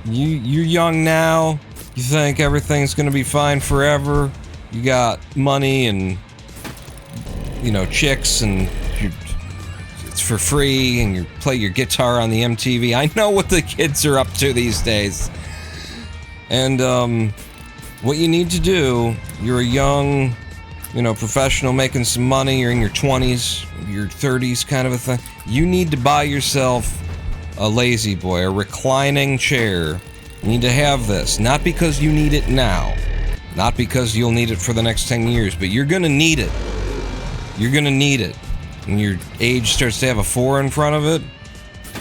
You're young now, you think everything's gonna be fine forever, you got money and, you know, chicks and it's for free and you play your guitar on the MTV. I know what the kids are up to these days. And, what you need to do, you're a young... you know, professional making some money, you're in your 20s, your 30s kind of a thing. You need to buy yourself a lazy boy, a reclining chair. You need to have this, not because you need it now, not because you'll need it for the next 10 years, but you're gonna need it. You're gonna need it. When your age starts to have a 4 in front of it,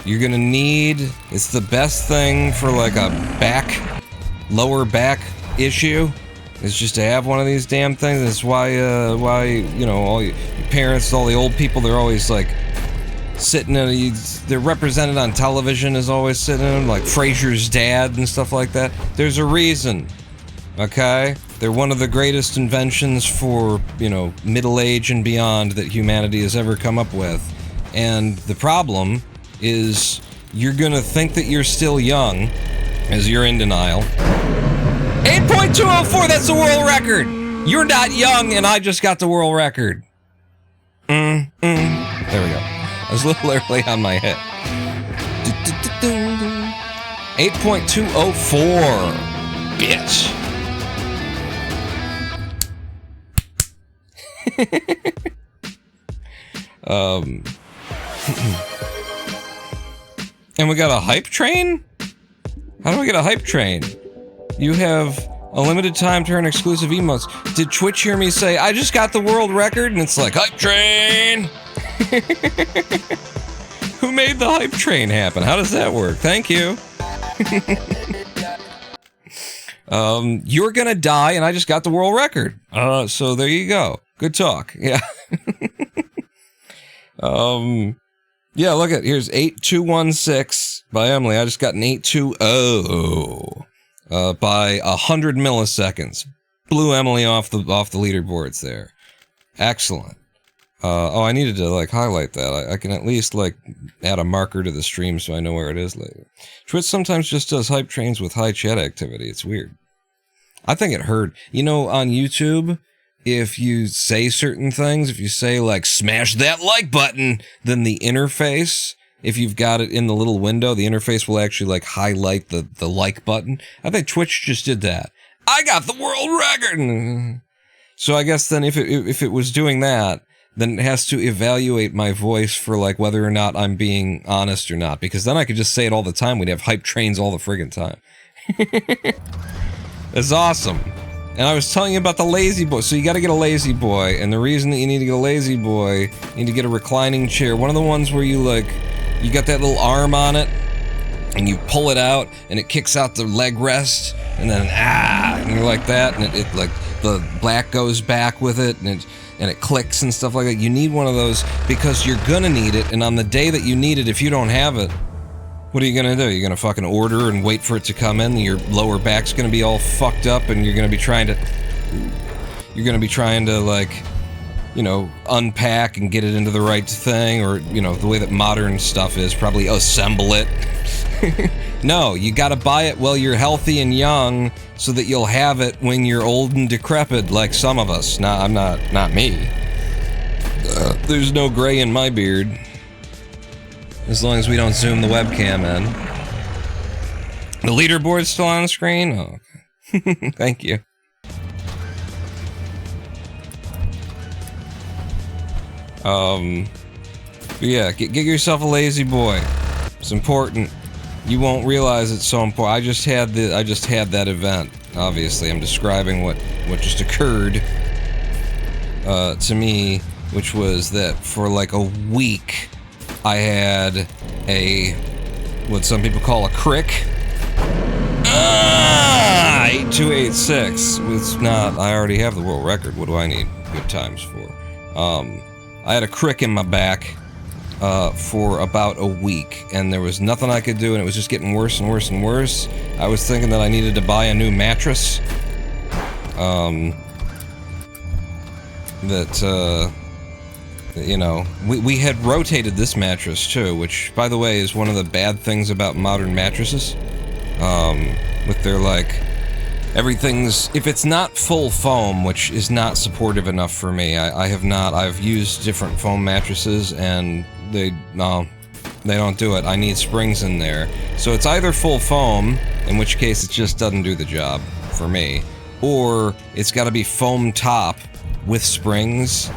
you're gonna need, it's the best thing for like a lower back issue. It's just to have one of these damn things. That's why, you know, all your parents, all the old people, they're always like sitting they're represented on television as always sitting in them, like Frasier's dad and stuff like that. There's a reason, okay? They're one of the greatest inventions for, you know, middle age and beyond that humanity has ever come up with. And the problem is you're gonna think that you're still young as you're in denial. 8.204, that's the world record! You're not young, and I just got the world record. There we go. I was a little early on my hit. 8.204. Bitch. And we got a hype train? How do we get a hype train? You have a limited time to earn exclusive emotes. Did Twitch hear me say, I just got the world record? And it's like, hype train! Who made the hype train happen? How does that work? Thank you. You're gonna die and I just got the world record. So there you go. Good talk. Yeah. Yeah, look at, here's 8216 by Emily. I just got an 820 by 100 milliseconds. Blew Emily off the leaderboards there. Excellent. Oh, I needed to, like, highlight that. I can at least, like, add a marker to the stream so I know where it is later. Twitch sometimes just does hype trains with high chat activity. It's weird. I think it hurt. You know, on YouTube, if you say certain things, if you say, like, smash that like button, then the interface, if you've got it in the little window, the interface will actually, like, highlight the like button. I think Twitch just did that. I got the world record! So I guess then if it was doing that, then it has to evaluate my voice for, like, whether or not I'm being honest or not. Because then I could just say it all the time. We'd have hype trains all the friggin' time. It's awesome. And I was telling you about the Lazy Boy. So you gotta get a Lazy Boy. And the reason that you need to get a Lazy Boy, you need to get a reclining chair. One of the ones where you, like, you got that little arm on it, and you pull it out, and it kicks out the leg rest, and then, and you're like that, and it like, the black goes back with it, and it clicks and stuff like that. You need one of those because you're gonna need it, and on the day that you need it, if you don't have it, what are you gonna do? You're gonna fucking order and wait for it to come in, and your lower back's gonna be all fucked up, and you're gonna be trying to, like, you know, unpack and get it into the right thing, or, you know, the way that modern stuff is, probably assemble it. No, you gotta buy it while you're healthy and young, so that you'll have it when you're old and decrepit, like some of us. Nah, I'm not me. There's no gray in my beard. As long as we don't zoom the webcam in. The leaderboard's still on the screen? Oh, okay. Thank you. Yeah, get yourself a Lazy Boy. It's important. You won't realize it's so important. I just had that event. Obviously, I'm describing what just occurred to me, which was that for like a week, I had what some people call a crick. 8286. It's not. I already have the world record. What do I need good times for? I had a crick in my back for about a week, and there was nothing I could do, and it was just getting worse and worse and worse. I was thinking that I needed to buy a new mattress. You know, we had rotated this mattress too, which, by the way, is one of the bad things about modern mattresses. With their, like, everything's, if it's not full foam, which is not supportive enough for me. I've used different foam mattresses, and they don't do it. I need springs in there. So it's either full foam, in which case it just doesn't do the job for me, or it's gotta be foam top with springs.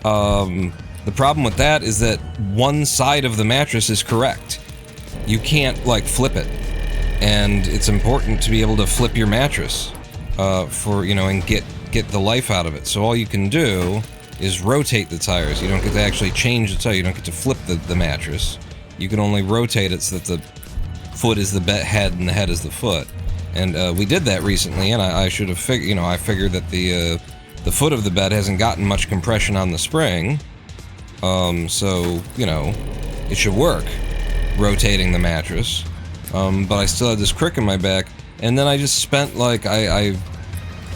The problem with that is that one side of the mattress is correct. You can't, like, flip it. And it's important to be able to flip your mattress, for, you know, and get the life out of it. So all you can do is rotate the tires. You don't get to actually change the tire. You don't get to flip the mattress. You can only rotate it so that the foot is the head and the head is the foot. And we did that recently, and I should have figured, you know, I figured that the foot of the bed hasn't gotten much compression on the spring. So, you know, it should work, rotating the mattress. But I still had this crick in my back, and then I just spent, like, I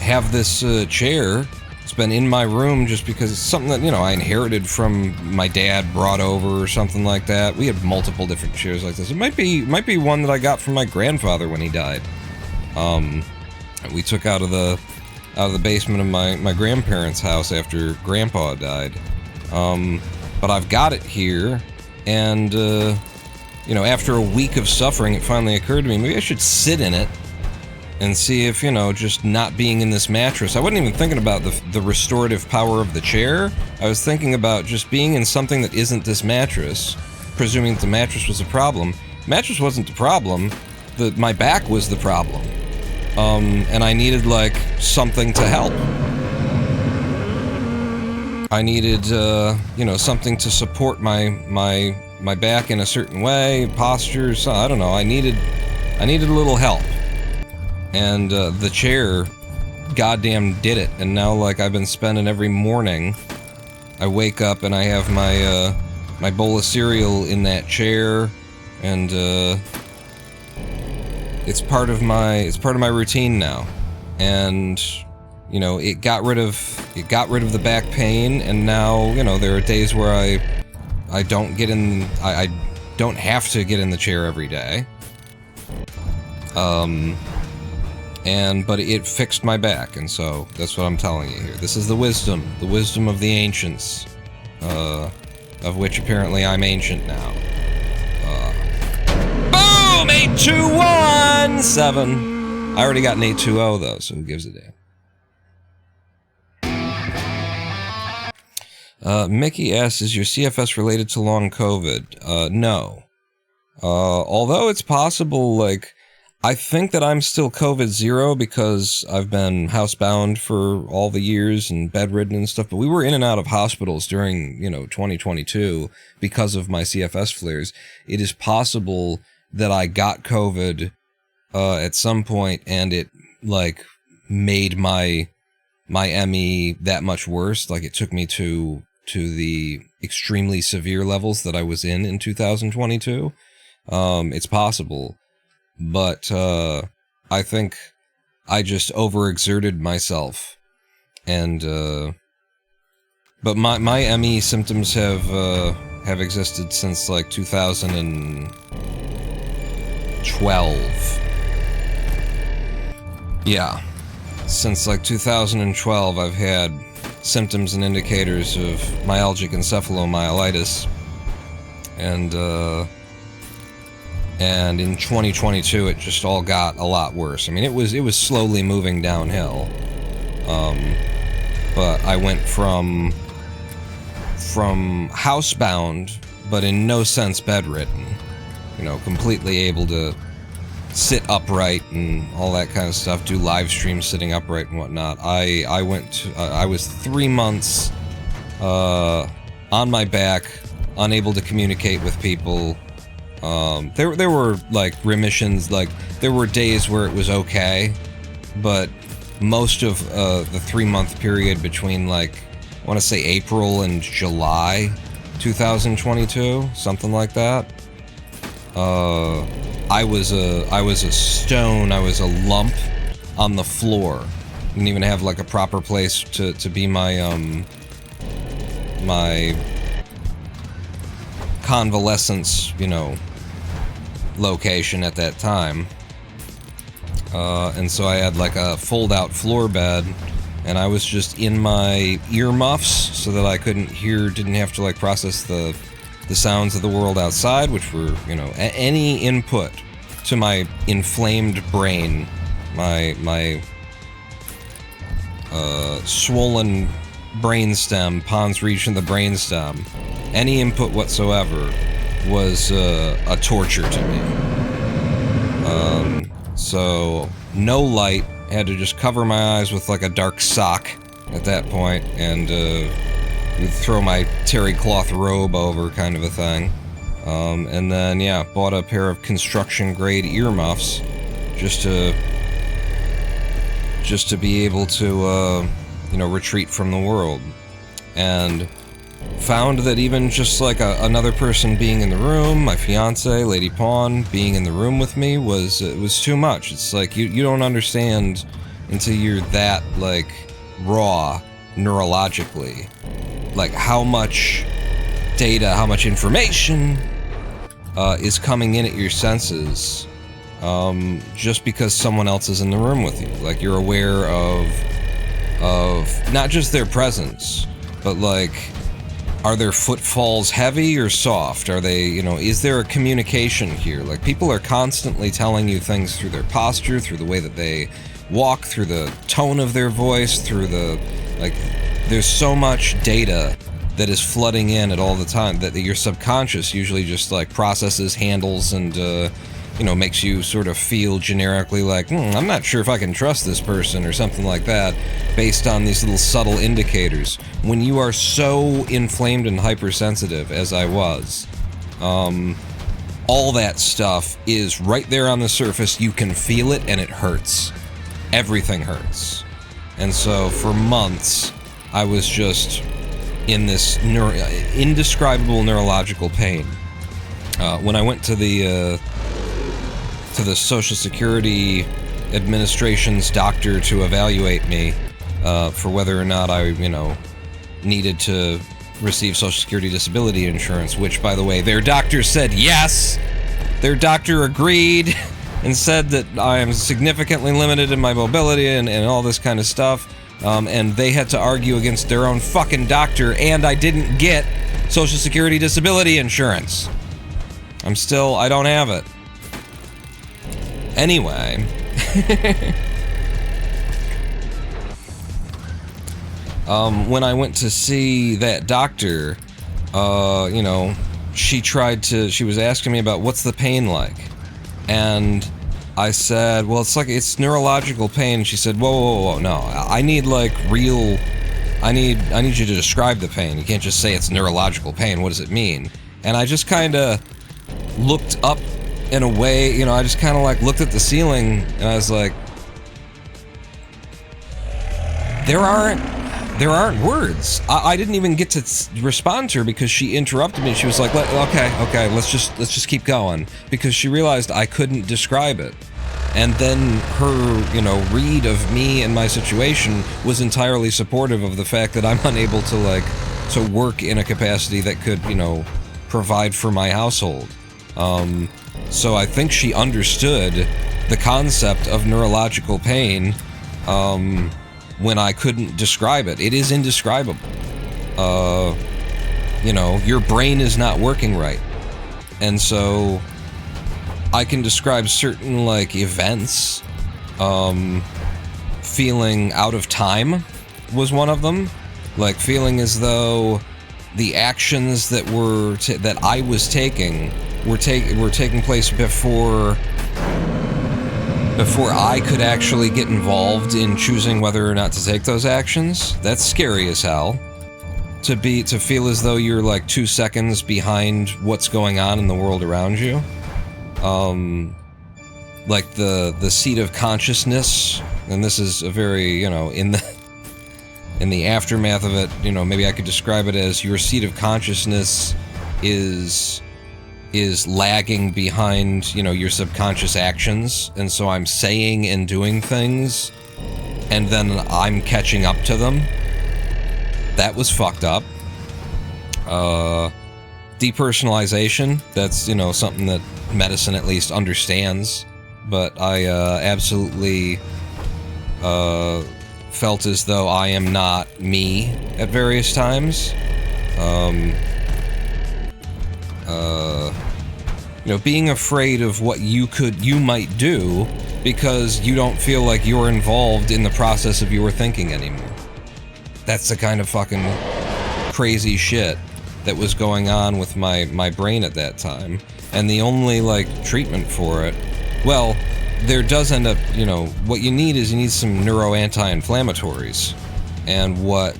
have this chair. It's been in my room just because it's something that, you know, I inherited from my dad, brought over or something like that. We had multiple different chairs like this. It might be one that I got from my grandfather when he died. We took out of the basement of my grandparents' house after Grandpa died. But I've got it here, and you know, after a week of suffering, it finally occurred to me, maybe I should sit in it and see if, you know, just not being in this mattress. I wasn't even thinking about the restorative power of the chair. I was thinking about just being in something that isn't this mattress, presuming that the mattress was a problem. The mattress wasn't the problem. My back was the problem. And I needed, like, something to help. I needed, you know, something to support my back in a certain way, posture, so I don't know. I needed a little help. And the chair goddamn did it. And now, like, I've been spending every morning, I wake up and I have my bowl of cereal in that chair, and it's part of my routine now. And you know, it got rid of the back pain, and now, you know, there are days where I don't get in, I don't have to get in the chair every day. But it fixed my back, and so that's what I'm telling you here. This is the wisdom of the ancients, of which apparently I'm ancient now. Boom! 8-2-1-7. I already got an 8-2-0 though, so who gives a damn? Mickey asks, is your CFS related to long COVID? No. Although it's possible, like, I think that I'm still COVID-0 because I've been housebound for all the years and bedridden and stuff, but we were in and out of hospitals during, you know, 2022 because of my CFS flares. It is possible that I got COVID, at some point, and it, like, made my ME that much worse. Like, it took me to the extremely severe levels that I was in 2022. It's possible. But, I think I just overexerted myself. And, but my ME symptoms have existed since, like, 2012. Yeah. Since, like, 2012, I've had symptoms and indicators of myalgic encephalomyelitis. And in 2022, it just all got a lot worse. I mean, it was slowly moving downhill. But I went from housebound, but in no sense bedridden. You know, completely able to sit upright and all that kind of stuff, do live streams sitting upright and whatnot. I was 3 months on my back, unable to communicate with people. There were, like, remissions, like, there were days where it was okay, but most of the 3-month period between, like, I want to say April and July 2022, something like that, I was a stone, I was a lump on the floor. Didn't even have, like, a proper place to be my, my convalescence, you know, location at that time. And so I had, like, a fold-out floor bed, and I was just in my earmuffs so that I didn't have to, like, process the sounds of the world outside, which were, you know, any input to my inflamed brain, my swollen brainstem, pons region of the brainstem, any input whatsoever was a torture to me. So no light, had to just cover my eyes with, like, a dark sock at that point, and throw my terry cloth robe over, kind of a thing. And then, yeah, bought a pair of construction grade earmuffs just to be able to, you know, retreat from the world. And found that even just, like, another person being in the room, my fiance, Lady Pawn, being in the room with me was too much. It's like, you don't understand until you're that, like, raw neurologically, like, how much data, how much information is coming in at your senses, just because someone else is in the room with you. Like, you're aware of not just their presence, but, like, are their footfalls heavy or soft? Are they, you know, is there a communication here? Like, people are constantly telling you things through their posture, through the way that they walk, through the tone of their voice, through the, like, there's so much data that is flooding in at all the time that your subconscious usually just, like, processes, handles, and, you know, makes you sort of feel generically like, I'm not sure if I can trust this person or something like that, based on these little subtle indicators. When you are so inflamed and hypersensitive, as I was, all that stuff is right there on the surface. You can feel it, and it hurts. Everything hurts. And so for months, I was just in this indescribable neurological pain. When I went to the Social Security Administration's doctor to evaluate me for whether or not I, needed to receive Social Security disability insurance, which, by the way, their doctor said yes. Their doctor agreed and said that I am significantly limited in my mobility and all this kind of stuff. And they had to argue against their own fucking doctor, and I didn't get Social Security disability insurance. I don't have it. Anyway. When I went to see that doctor, she was asking me about what's the pain like. And I said, well, it's neurological pain. She said, whoa, no, I need I need you to describe the pain. You can't just say it's neurological pain. What does it mean? And I just kind of looked up in a way, I just kind of looked at the ceiling and I was like, there aren't words. I didn't even get to respond to her because she interrupted me. She was like, okay, let's just keep going, because she realized I couldn't describe it. And then her, read of me and my situation was entirely supportive of the fact that I'm unable to work in a capacity that could, provide for my household. So I think she understood the concept of neurological pain, when I couldn't describe it. It is indescribable. Your brain is not working right. And so I can describe certain events. Feeling out of time was one of them. Feeling as though the actions that I was taking were taking place before I could actually get involved in choosing whether or not to take those actions. That's scary as hell. To feel as though you're 2 seconds behind what's going on in the world around you. The seat of consciousness, and this is a very, in the aftermath of it, maybe I could describe it as your seat of consciousness is lagging behind, your subconscious actions, and so I'm saying and doing things, and then I'm catching up to them. That was fucked up. Depersonalization, that's, something that medicine at least understands, but I absolutely felt as though I am not me at various times. Being afraid of what you might do because you don't feel like you're involved in the process of your thinking anymore. That's the kind of fucking crazy shit that was going on with my brain at that time. And the only, treatment for it, well, there does end up, what you need some neuro-anti-inflammatories.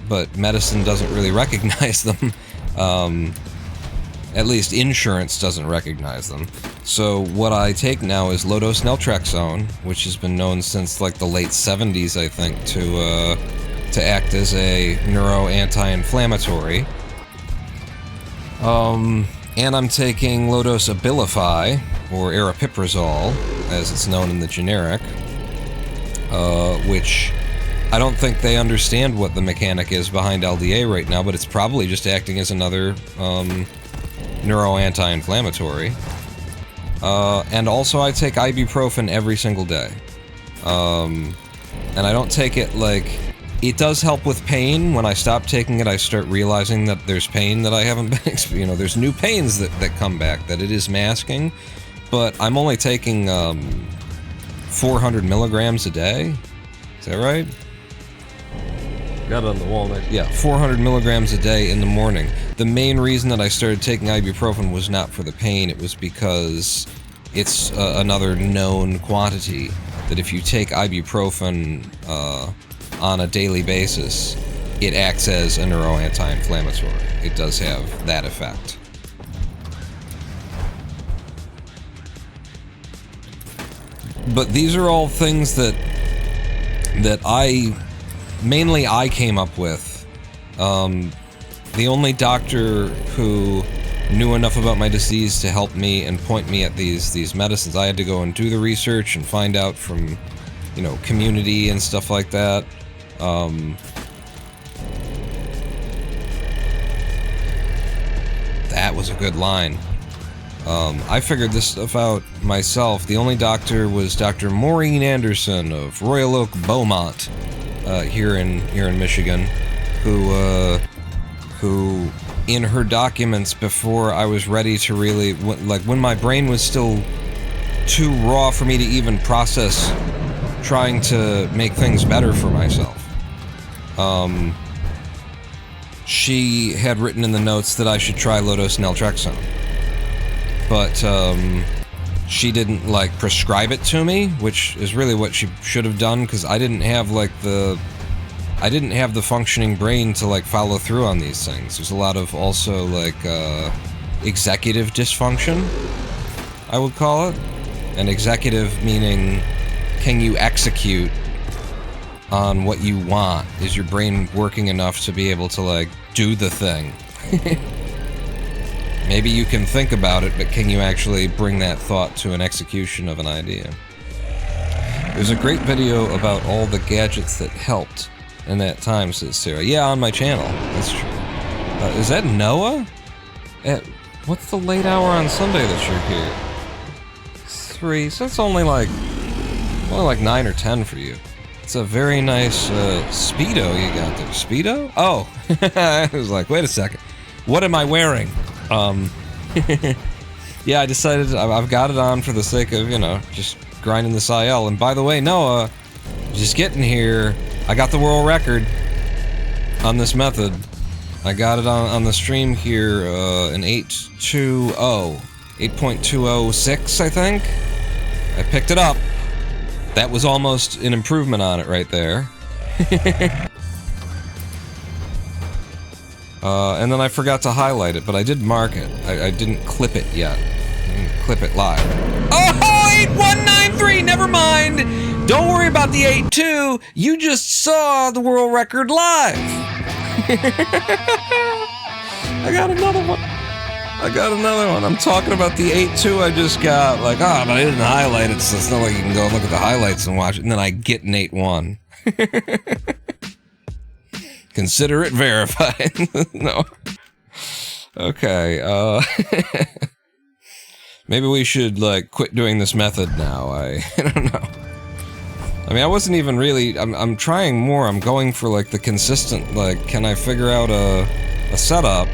But medicine doesn't really recognize them. At least insurance doesn't recognize them. So what I take now is low-dose naltrexone, which has been known since the late 70s, I think, to act as a neuro-anti-inflammatory. And I'm taking low-dose Abilify, or aripiprazole, as it's known in the generic, which I don't think they understand what the mechanic is behind LDA right now, but it's probably just acting as another neuro-anti-inflammatory. And also I take ibuprofen every single day. And I don't take it it does help with pain. When I stop taking it, I start realizing that there's pain that I haven't been there's new pains that come back that it is masking. But I'm only taking 400 milligrams a day. Is that right? Got it on the wall next. Yeah, 400 milligrams a day in the morning. The main reason that I started taking ibuprofen was not for the pain, it was because it's another known quantity that if you take ibuprofen on a daily basis, it acts as a neuro-anti-inflammatory. It does have that effect. But these are all things that I came up with. the only doctor who knew enough about my disease to help me and point me at these medicines. I had to go and do the research and find out from, you know, community and stuff like that. That was a good line. I figured this stuff out myself. The only doctor was Dr. Maureen Anderson of Royal Oak, Beaumont, here in Michigan, who in her documents before I was ready to really, like when my brain was still too raw for me to even process trying to make things better for myself. She had written in the notes that I should try low-dose naltrexone. But, she didn't, like, prescribe it to me, which is really what she should have done, because I didn't have, like, the functioning brain to, like, follow through on these things. There's a lot of, also, like, executive dysfunction, I would call it. And executive meaning, can you execute on what you want? Is your brain working enough to be able to, like, do the thing? Maybe you can think about it, but can you actually bring that thought to an execution of an idea? There's a great video about all the gadgets that helped in that time, says Sarah. Yeah, on my channel. That's true. Is that Noah? What's the late hour on Sunday that you're here? 3, so it's only like 9 or 10 for you. It's a very nice Speedo you got there. Speedo? Oh, I was like, wait a second. What am I wearing? Yeah, I decided I've got it on for the sake of, you know, just grinding this IL. And by the way, Noah, just getting here, I got the world record on this method. I got it on the stream here, in 8.206, I think. I picked it up. That was almost an improvement on it right there. And then I forgot to highlight it, but I did mark it. I didn't clip it yet. I didn't clip it live. Oh, 8193! Never mind! Don't worry about the 82! You just saw the world record live! I got another one. I'm talking about the 8.2 I just got. Like, but I didn't highlight it, so it's not like you can go look at the highlights and watch it. And then I get an 8.1. Consider it verified. No. Okay, maybe we should, like, quit doing this method now. I don't know. I mean, I wasn't even really... I'm trying more. I'm going for, like, the consistent... Like, can I figure out a setup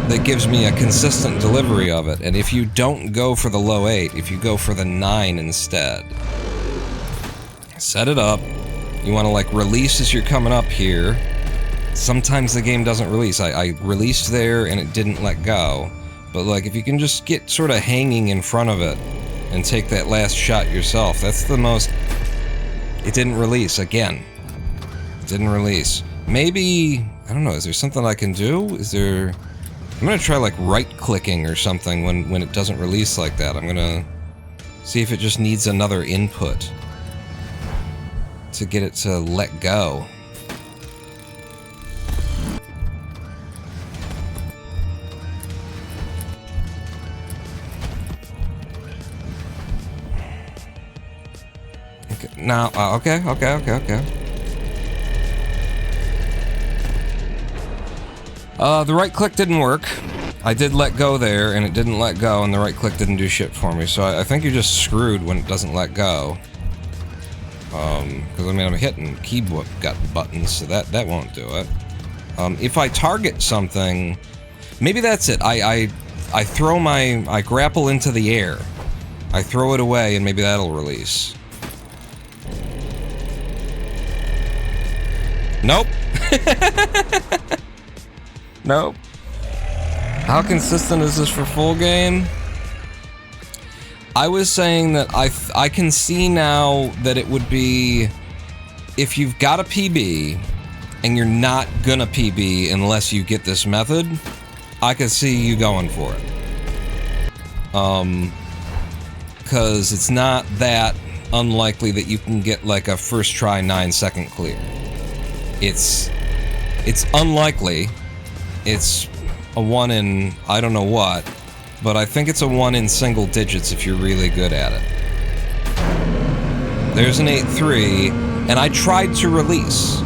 that gives me a consistent delivery of it? And if you don't go for the low 8, if you go for the 9 instead, set it up. You want to, like, release as you're coming up here. Sometimes the game doesn't release. I released there and it didn't let go. But, like, if you can just get sort of hanging in front of it and take that last shot yourself, that's the most... It didn't release, again. It didn't release. Maybe... I don't know, is there something I can do? Is there... I'm gonna try, like, right-clicking or something when it doesn't release like that. I'm gonna see if it just needs another input to get it to let go. Okay, now, okay. The right click didn't work. I did let go there, and it didn't let go, and the right click didn't do shit for me, so I think you're just screwed when it doesn't let go. Because, I mean, I'm hitting keyboard buttons, so that won't do it. If I target something, maybe that's it. I throw I grapple into the air. I throw it away, and maybe that'll release. Nope. Nope. How consistent is this for full game? I was saying that I can see now that it would be, if you've got a PB and you're not gonna PB unless you get this method, I could see you going for it. Because it's not that unlikely that you can get like a first try 9-second clear. It's unlikely, it's a 1 in I don't know what, but I think it's a 1 in single digits if you're really good at it. There's an 8-3, and I tried to release.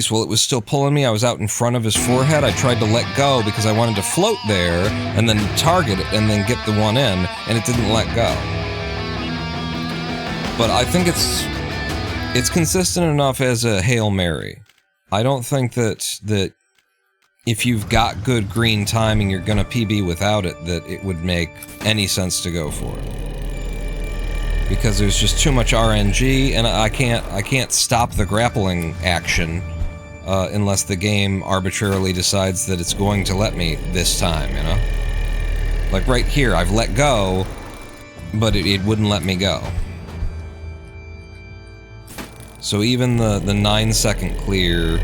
Well, it was still pulling me. I was out in front of his forehead. I tried to let go because I wanted to float there and then target it and then get the 1 in, and it didn't let go. But I think it's consistent enough as a Hail Mary. I don't think that if you've got good green timing, you're gonna PB without it, that it would make any sense to go for it. Because there's just too much RNG, and I can't stop the grappling action unless the game arbitrarily decides that it's going to let me this time, you know? Like right here, I've let go, but it wouldn't let me go. So even the 9-second clear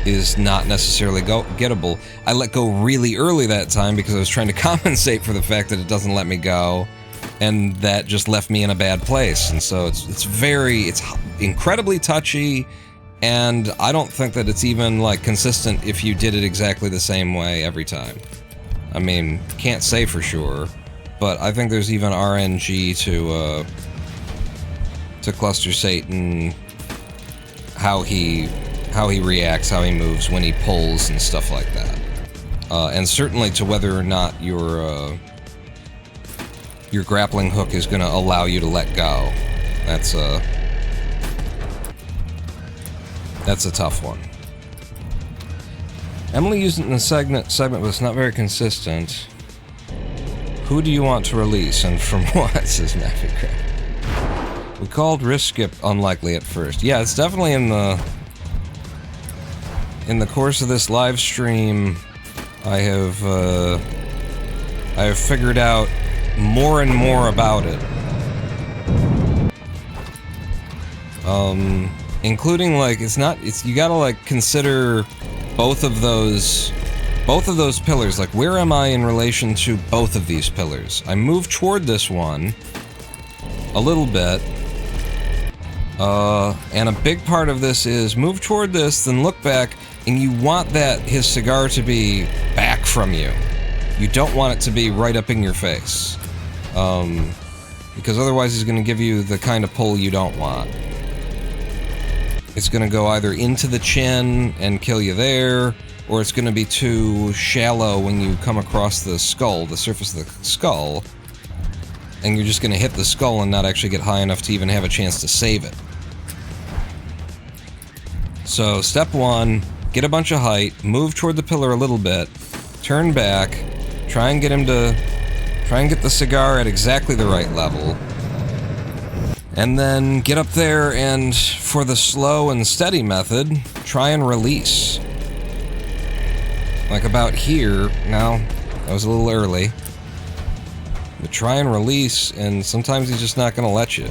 is not necessarily gettable. I let go really early that time because I was trying to compensate for the fact that it doesn't let me go. And that just left me in a bad place, and so it's incredibly touchy, and I don't think that it's even like consistent if you did it exactly the same way every time. I mean, can't say for sure, but I think there's even RNG to Cluster Satan, how he reacts, how he moves when he pulls and stuff like that, and certainly to whether or not your grappling hook is going to allow you to let go. That's a tough one. Emily used it in the segment, but it's not very consistent. Who do you want to release and from what, says Nappycraft. We called Risk Skip unlikely at first. Yeah, it's definitely in the course of this live stream, I have figured out more and more about it. Including like you gotta like consider both of those pillars. Like, where am I in relation to both of these pillars? I move toward this one a little bit, and a big part of this is move toward this, then look back, and you want his cigar to be back from you. You don't want it to be right up in your face. Because otherwise he's going to give you the kind of pull you don't want. It's going to go either into the chin and kill you there, or it's going to be too shallow when you come across the skull, the surface of the skull, and you're just going to hit the skull and not actually get high enough to even have a chance to save it. So, step 1, get a bunch of height, move toward the pillar a little bit, turn back, try and get the cigar at exactly the right level, and then get up there and, for the slow and steady method, try and release. Like about here. Now, that was a little early. But try and release, and sometimes he's just not going to let you.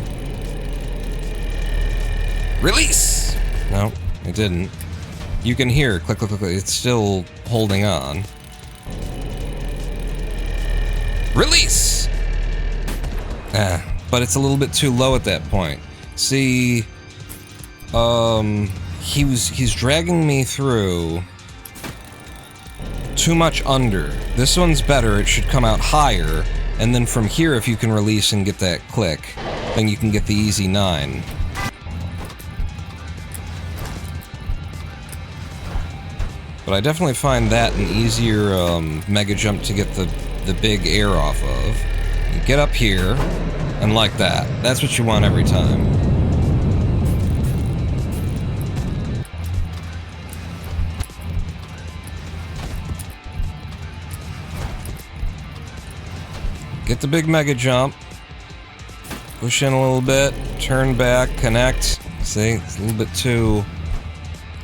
Release! No, it didn't. You can hear, click, click, click, click, it's still holding on. Release! But it's a little bit too low at that point. See, he's dragging me through too much under. This one's better, it should come out higher, and then from here, if you can release and get that click, then you can get the easy 9. But I definitely find that an easier mega jump to get the big air off of. You get up here, and like that. That's what you want every time. Get the big mega jump. Push in a little bit, turn back, connect. See, it's a little bit too...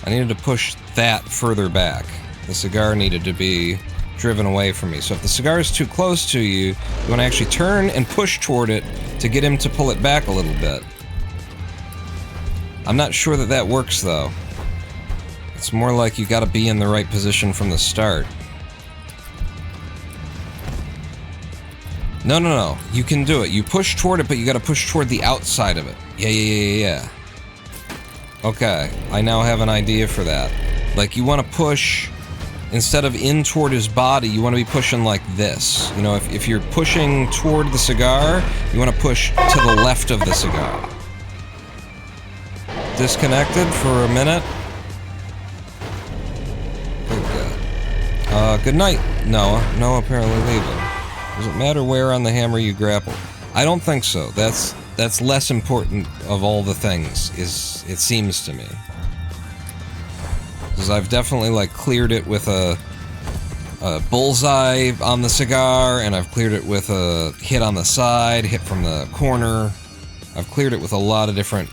I needed to push that further back. The cigar needed to be driven away from me. So if the cigar is too close to you, you want to actually turn and push toward it to get him to pull it back a little bit. I'm not sure that works, though. It's more like you gotta be in the right position from the start. No. You can do it. You push toward it, but you gotta push toward the outside of it. Yeah. Okay, I now have an idea for that. Like, you want to push instead of in toward his body, you want to be pushing like this. You know, if you're pushing toward the cigar, you want to push to the left of the cigar. Disconnected for a minute. Oh god. Good night, Noah. Noah apparently leaving. Does it matter where on the hammer you grapple? I don't think so. That's less important of all the things, it seems to me. Because I've definitely, like, cleared it with a bullseye on the cigar, and I've cleared it with a hit on the side, hit from the corner. I've cleared it with a lot of different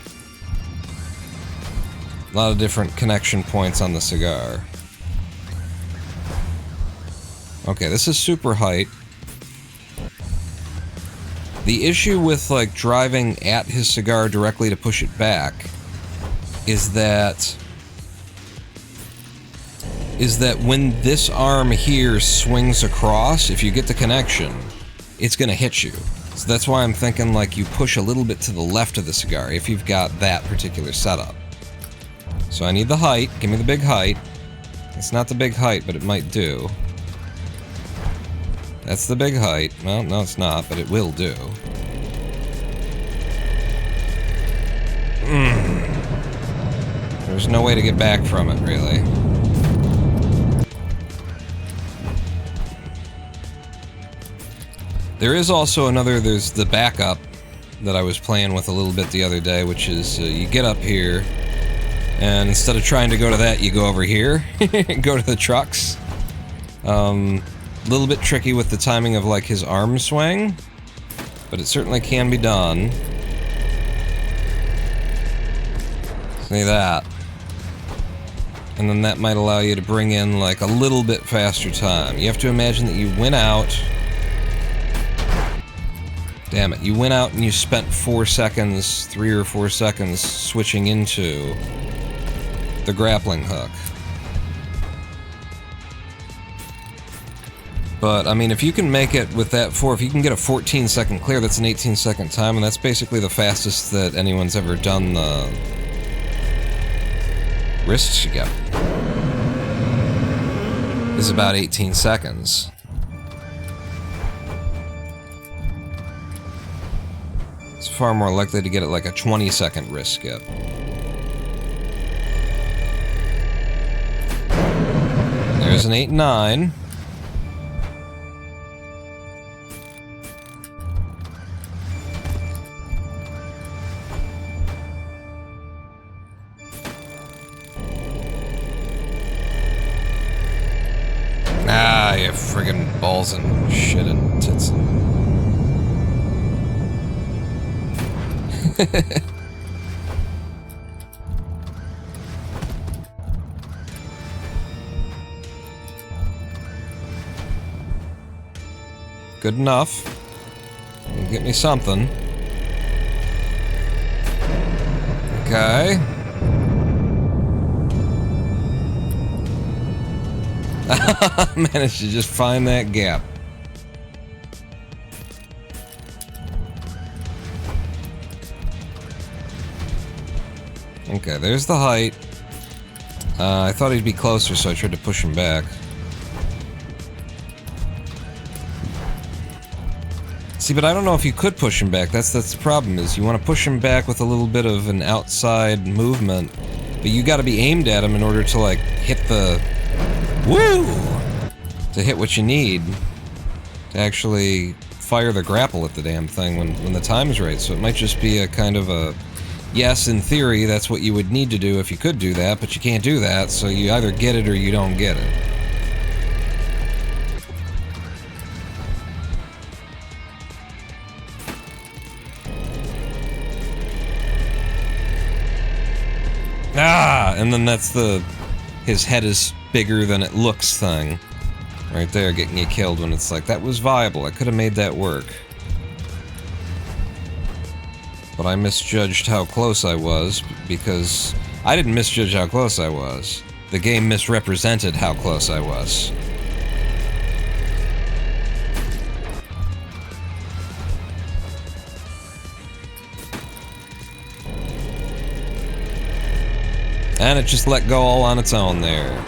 connection points on the cigar. Okay, this is super height. The issue with, like, driving at his cigar directly to push it back is that when this arm here swings across, if you get the connection, it's gonna hit you. So that's why I'm thinking, like, you push a little bit to the left of the cigar if you've got that particular setup. So I need the height. Give me the big height. It's not the big height, but it might do. That's the big height. Well, no, it's not, but it will do. There's no way to get back from it, really. There is also there's the backup that I was playing with a little bit the other day, which is you get up here, and instead of trying to go to that, you go over here, go to the trucks. A little bit tricky with the timing of, like, his arm swing, but it certainly can be done. See that. And then that might allow you to bring in, like, a little bit faster time. You have to imagine that you went out. Damn it, you went out and you spent 4 seconds, 3 or 4 seconds, switching into the grappling hook. But, I mean, if you can make it with that if you can get a 14-second clear, that's an 18-second time, and that's basically the fastest that anyone's ever done the wrist skip. Is about 18 seconds. It's far more likely to get it like a 20-second wrist skip. There's an 8-9. Ah, you friggin' balls and shit and tits. Good enough. Get me something. Okay. Managed to just find that gap. Okay, there's the height. I thought he'd be closer, so I tried to push him back. See, but I don't know if you could push him back. That's the problem, is you want to push him back with a little bit of an outside movement, but you got to be aimed at him in order to, like, hit the... Woo! To hit what you need to actually fire the grapple at the damn thing when the time's right. So it might just be a kind of a... Yes, in theory, that's what you would need to do if you could do that, but you can't do that, so you either get it or you don't get it. Ah! And then that's the... his head is bigger than it looks thing. Right there, getting you killed when it's like, that was viable, I could have made that work. But I misjudged how close I was, because I didn't misjudge how close I was. The game misrepresented how close I was. And it just let go all on its own there.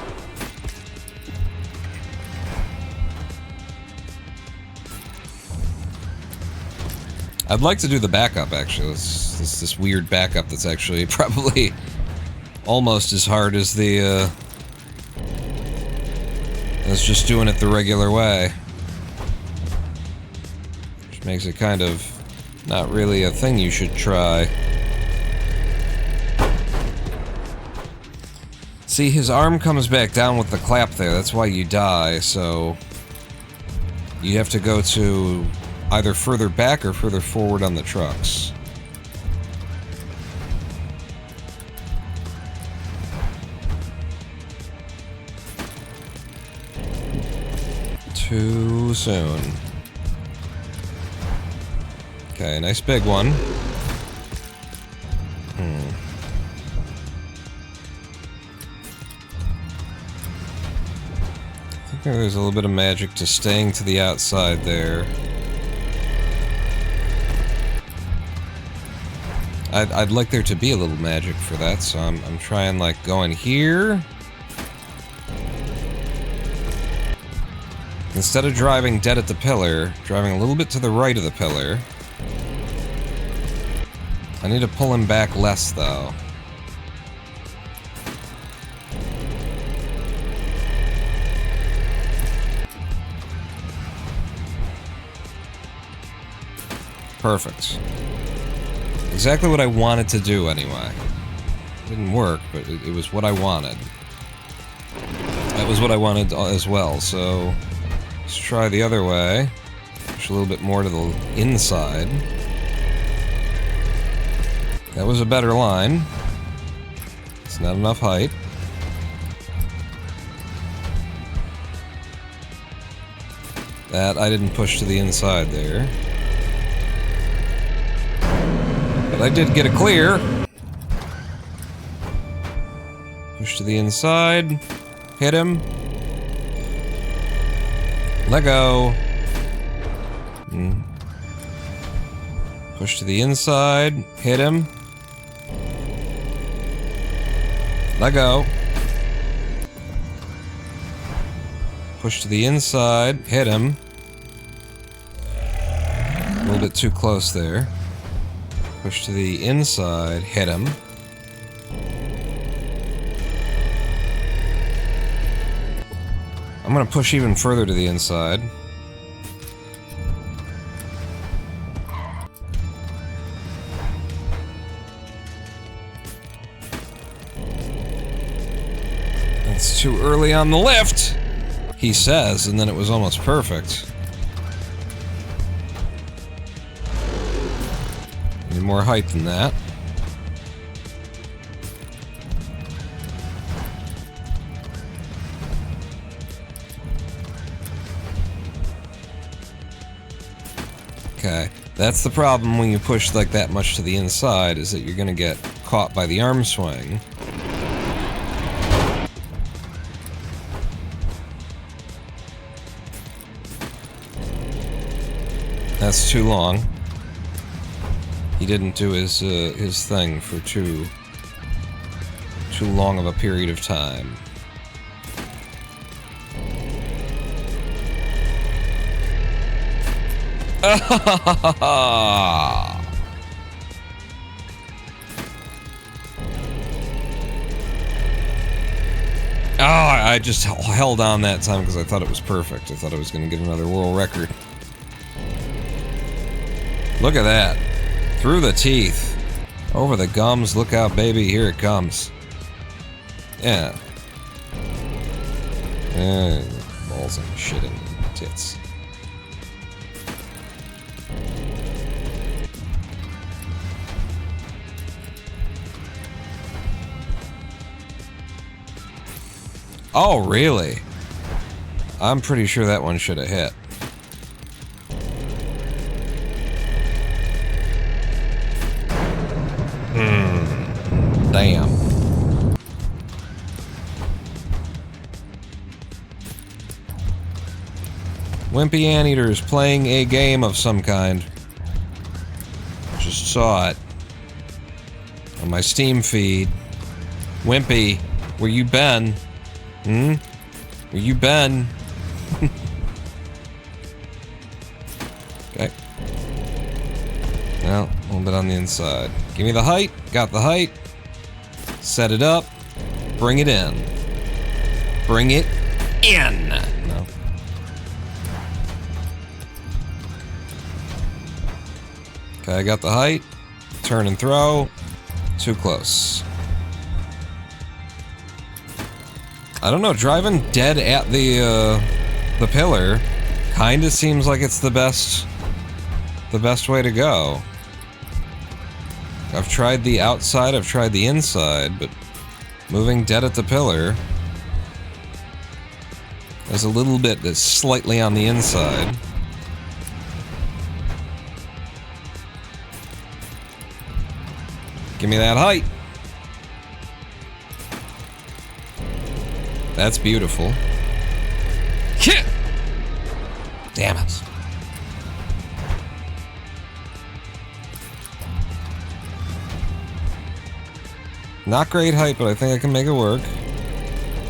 I'd like to do the backup, actually. This weird backup that's actually probably almost as hard as the, as just doing it the regular way. Which makes it kind of not really a thing you should try. See, his arm comes back down with the clap there. That's why you die, so you have to go to either further back or further forward on the trucks. Too soon. Okay, nice big one. I think there's a little bit of magic to staying to the outside there. I'd like there to be a little magic for that, so I'm trying, like, going here. Instead of driving dead at the pillar, driving a little bit to the right of the pillar. I need to pull him back less, though. Perfect. Exactly what I wanted to do, anyway. It didn't work, but it was what I wanted. That was what I wanted as well, so let's try the other way. Push a little bit more to the inside. That was a better line. It's not enough height. That I didn't push to the inside there. But I did get a clear. Push to the inside. Hit him. Let go. Push to the inside. Hit him. Let go. Push to the inside. Hit him. A little bit too close there. Push to the inside. Hit him. I'm gonna push even further to the inside. It's too early on the lift, he says, and then it was almost perfect. Need more height than that. Okay, that's the problem when you push like that much to the inside, is that you're gonna get caught by the arm swing. That's too long. He didn't do his thing for too long of a period of time. Oh, I just held on that time because I thought it was perfect. I thought I was going to get another world record. Look at that. Through the teeth. Over the gums. Look out, baby. Here it comes. Yeah. Balls and shit and tits. Oh, really? I'm pretty sure that one should have hit. Damn. Wimpy Anteater is playing a game of some kind. Just saw it on my Steam feed. Wimpy, where you been? Where you been? Okay. Well, a little bit on the inside. Give me the height. Got the height. Set it up. Bring it in. Bring it in. No. Okay, I got the height. Turn and throw. Too close. I don't know, driving dead at the pillar kinda seems like it's the best way to go. I've tried the outside, I've tried the inside, but moving dead at the pillar, there's a little bit that's slightly on the inside. Give me that height. That's beautiful. Damn it. Not great height, but I think I can make it work.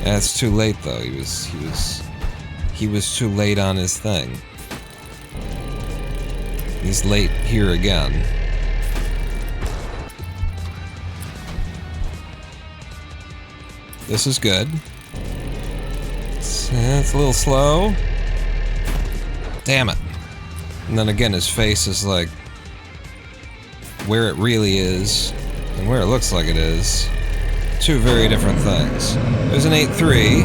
Yeah, it's too late though. He was too late on his thing. He's late here again. This is good. It's a little slow. Damn it. And then again, his face is like where it really is and where it looks like it is. Two very different things. There's an 8-3.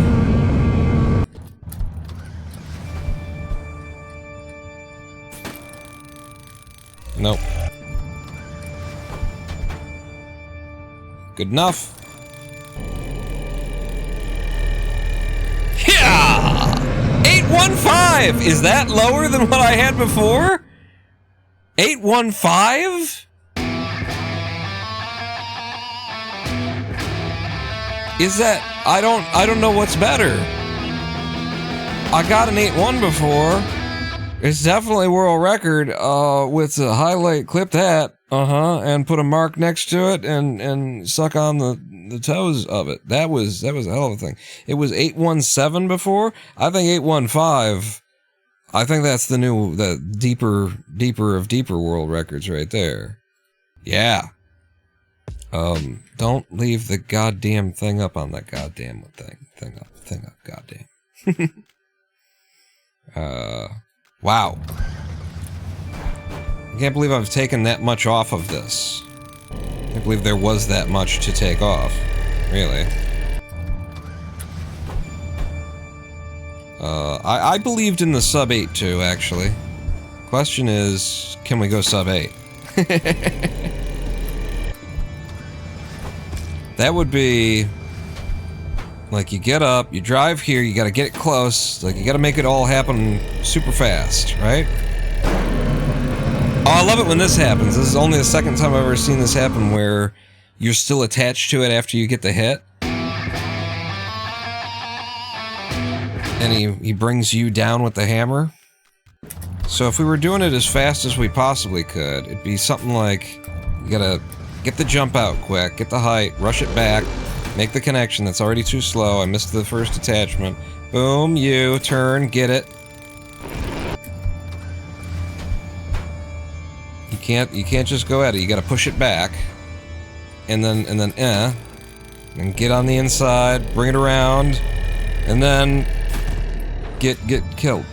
Nope. Good enough. Yeah! 815! Is that lower than what I had before? 815? Is that... I don't know what's better. I got an 8-1 before. It's definitely world record, with a highlight clip that, and put a mark next to it and suck on the toes of it. That was a hell of a thing. It was 817 before. I think 815. I think that's the deeper of deeper world records right there. Yeah. Don't leave the goddamn thing up on that goddamn thing up, goddamn. Wow. I can't believe I've taken that much off of this. I can't believe there was that much to take off. Really. I believed in the sub 8 too, actually. Question is, can we go sub 8? That would be... like, you get up, you drive here, you gotta get it close, like, you gotta make it all happen super fast, right? Oh, I love it when this happens. This is only the second time I've ever seen this happen where you're still attached to it after you get the hit. And he brings you down with the hammer. So if we were doing it as fast as we possibly could, it'd be something like, you gotta get the jump out quick, get the height, rush it back, make the connection that's already too slow, I missed the first attachment. Boom, you, turn, get it. You can't just go at it, you gotta push it back. And then and get on the inside, bring it around, and then get killed.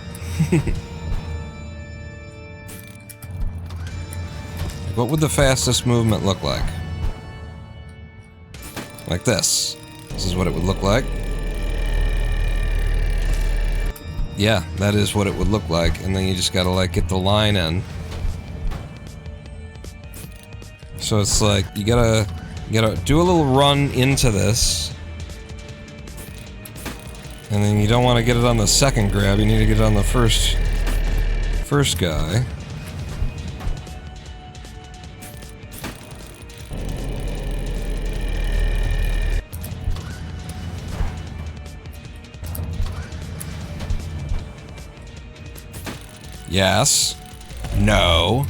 What would the fastest movement look like? Like this. This is what it would look like. Yeah, that is what it would look like, and then you just gotta, like, get the line in. So it's like, you gotta do a little run into this. And then you don't want to get it on the second grab, you need to get it on the first guy. Yes. No.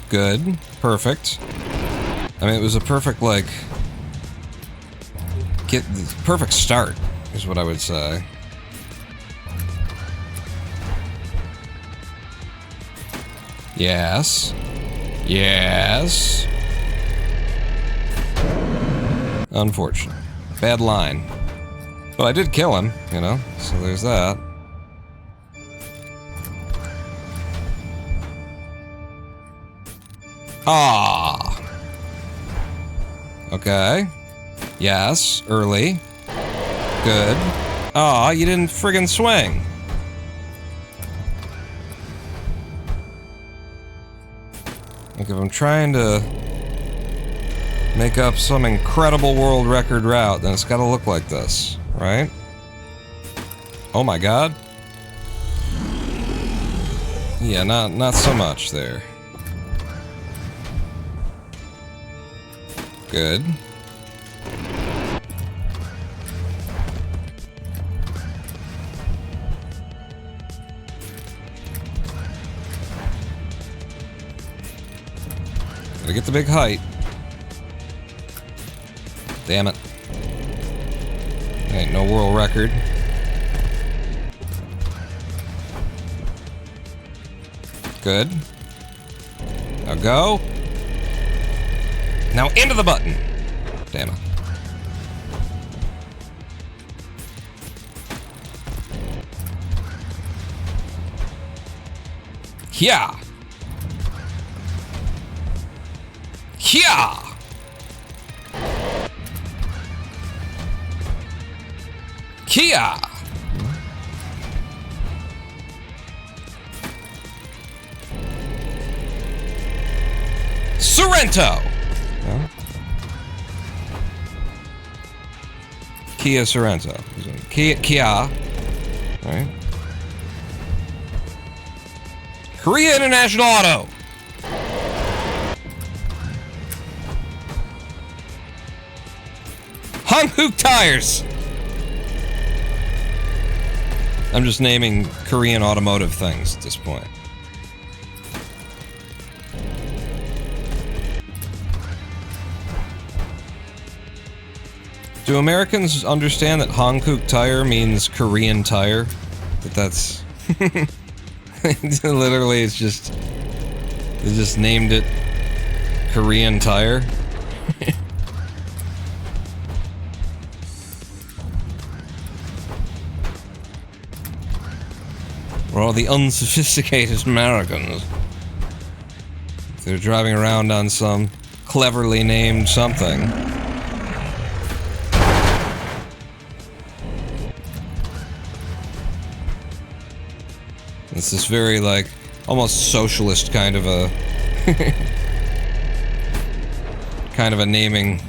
Good. Perfect. I mean, it was a perfect, like... perfect start, is what I would say. Yes. Yes. Unfortunate. Bad line. But I did kill him, you know, so there's that. Ah. Okay. Yes, early. Good. Aw, you didn't friggin' swing. Like if I'm trying to make up some incredible world record route, then it's gotta look like this, right? Oh my god. Yeah, not so much there. Good. Gotta get the big height. Damn it. Ain't no world record. Good. Now go. Now into the button. Damn it. Yeah. Yeah. Kia. Sorrento. No? Kia Sorrento. Kia. All right. Korea International Auto. Hankook Tires. I'm just naming Korean automotive things at this point. Do Americans understand that Hankook Tire means Korean tire? That's... Literally, it's just... They just named it Korean Tire. For all the unsophisticated Americans. They're driving around on some cleverly named something. It's this very, like, almost socialist kind of a... kind of a naming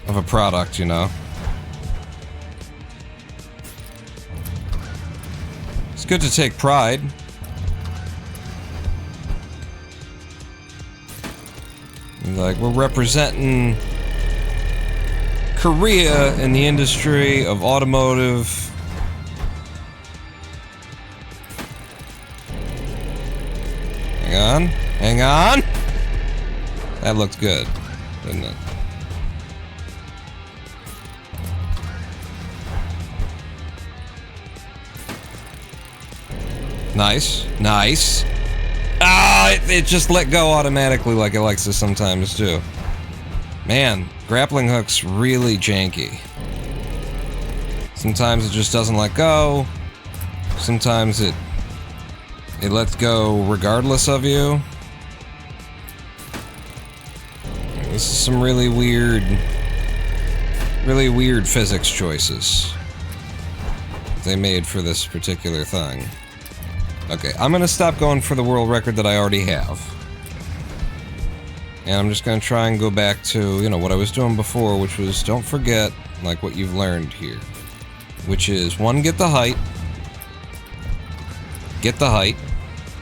of a product, you know? It's good to take pride. Like, we're representing Korea in the industry of automotive. Hang on. Hang on! That looked good, didn't it? Nice. Nice. Ah, it just let go automatically like it likes to sometimes do. Man, grappling hook's really janky. Sometimes it just doesn't let go. Sometimes it lets go regardless of you. This is some really weird physics choices they made for this particular thing. Okay, I'm gonna stop going for the world record that I already have. And I'm just gonna try and go back to, you know, what I was doing before, which was, don't forget, like, what you've learned here. Which is, 1, get the height. Get the height.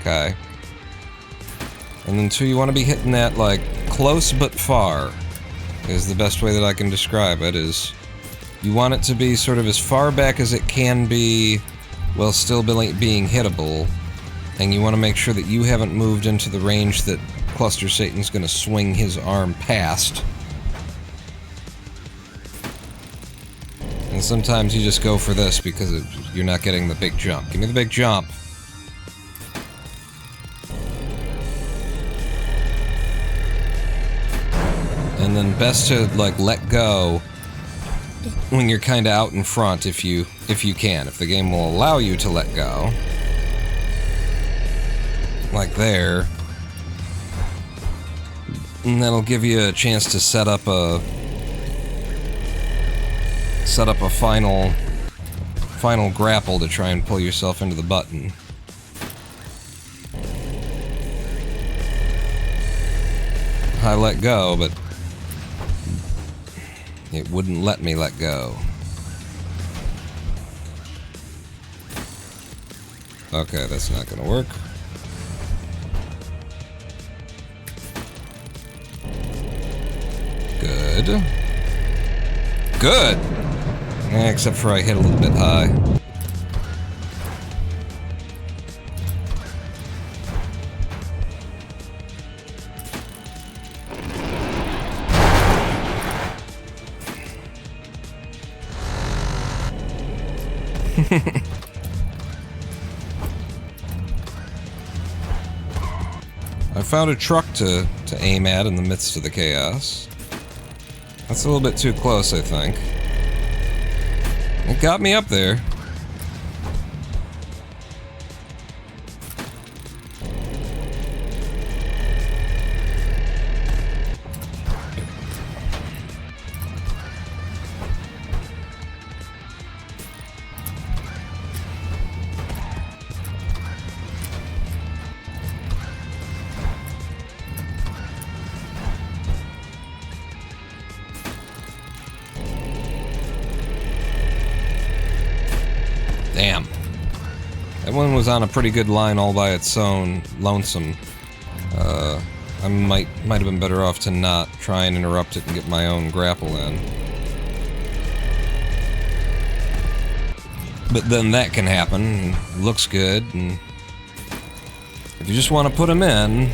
Okay. And then 2, you want to be hitting that, like, close but far, is the best way that I can describe it, is you want it to be sort of as far back as it can be while still being hittable, and you want to make sure that you haven't moved into the range that Cluster Satan's going to swing his arm past. And sometimes you just go for this because you're not getting the big jump. Give me the big jump. and then best to like let go when you're kind of out in front if you can. If the game will allow you to let go, like there, and that'll give you a chance to set up a final grapple to try and pull yourself into the button. I let go, but it wouldn't let me let go. Okay, that's not gonna work. Good. Good! Except for I hit a little bit high. I found a truck to aim at in the midst of the chaos. That's a little bit too close, I think. It got me up there. Damn. That one was on a pretty good line all by its own, lonesome. I might have been better off to not try and interrupt it and get my own grapple in. But then that can happen, and looks good, and if you just want to put them in,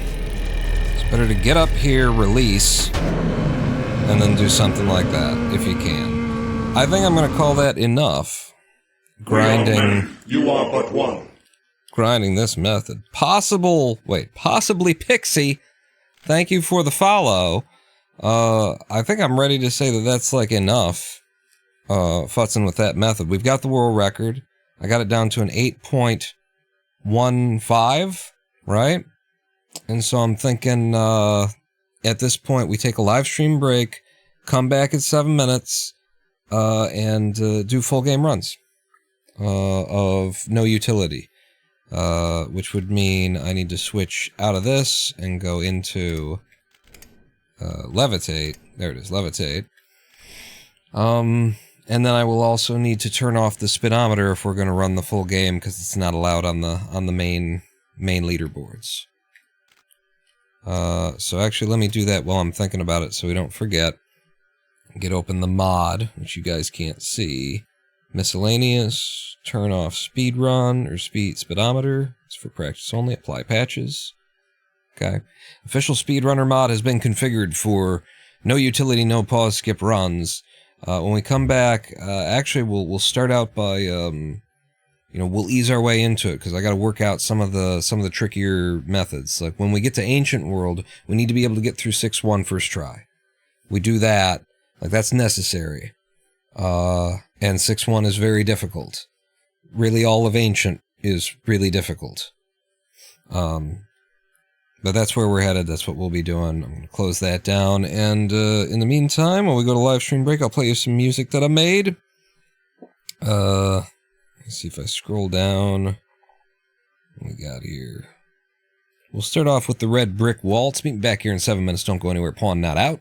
it's better to get up here, release, and then do something like that, if you can. I think I'm going to call that enough. Grinding. You are but one. Grinding this method. Possibly Pixie. Thank you for the follow. I think I'm ready to say that that's like enough. Futzing with that method. We've got the world record. I got it down to an 8.15, right? And so I'm thinking, at this point, we take a live stream break, come back at 7 minutes, and do full game runs. Of no utility, which would mean I need to switch out of this and go into levitate. There it is, levitate. And then I will also need to turn off the speedometer if we're going to run the full game, because it's not allowed on the main leaderboards. So actually, let me do that while I'm thinking about it, so we don't forget. Get open the mod, which you guys can't see. Miscellaneous, turn off speedrun or speedometer. It's for practice only. Apply patches. Okay. Official speedrunner mod has been configured for no utility, no pause, skip runs. When we come back, actually we'll start out by we'll ease our way into it, because I got to work out some of the trickier methods. Like when we get to Ancient World, we need to be able to get through 6-1 first try. We do that, like that's necessary. And 6-1 is very difficult. Really, all of Ancient is really difficult. But that's where we're headed. That's what we'll be doing. I'm going to close that down. And in the meantime, while we go to live stream break, I'll play you some music that I made. Let's see if I scroll down. What we got here? We'll start off with the Red Brick Waltz. Meet me back here in 7 minutes. Don't go anywhere. Pawn not out.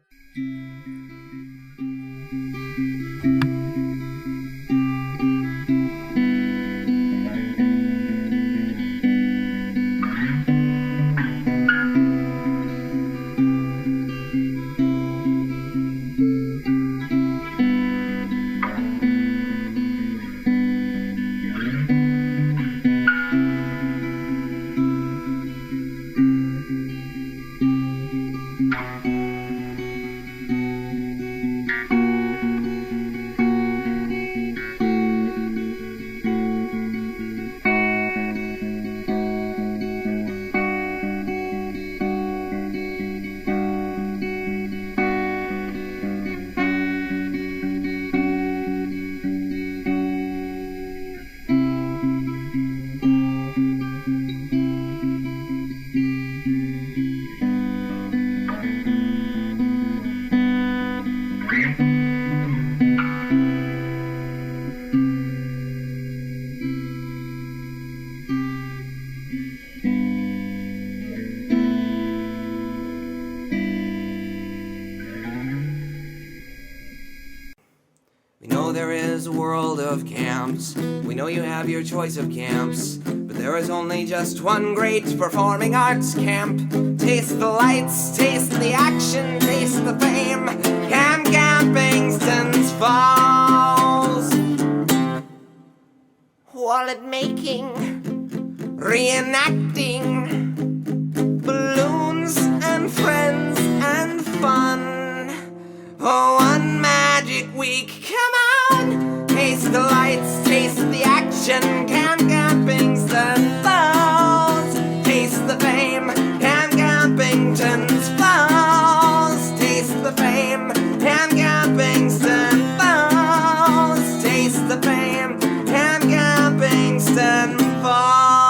there is a world of camps. We know you have your choice of camps, but there is only just one great performing arts camp. Taste the lights, taste the action, taste the fame. Camp Gampingston's Falls. Wallet making, reenacting, balloons and friends and fun. Oh, one magic week, come on! Taste the lights, taste the action, Camp Gampingston Falls. Taste the fame, Camp Gampingston's Falls. Taste the fame, Camp Gampingston Falls. Taste the fame, Camp Gampingston Falls.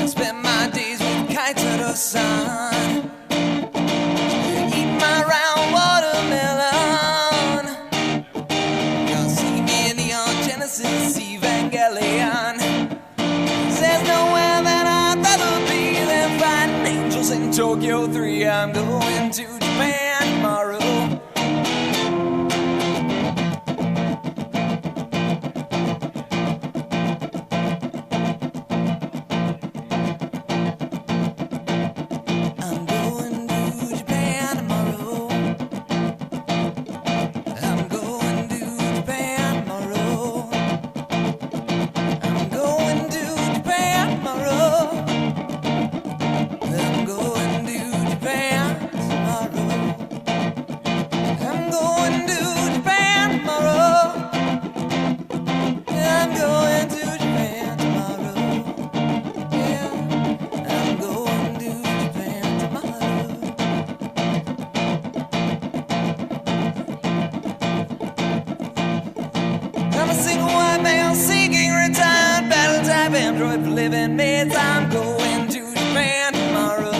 Spend my days with kites at the sun. Eat my round watermelon. You'll see me in Neon Genesis Evangelion. There's nowhere that I'd rather be than fighting angels in Tokyo 3. I'm going to Japan tomorrow. I'm a single white male seeking retired battle type android for living mates. I'm going to Japan tomorrow.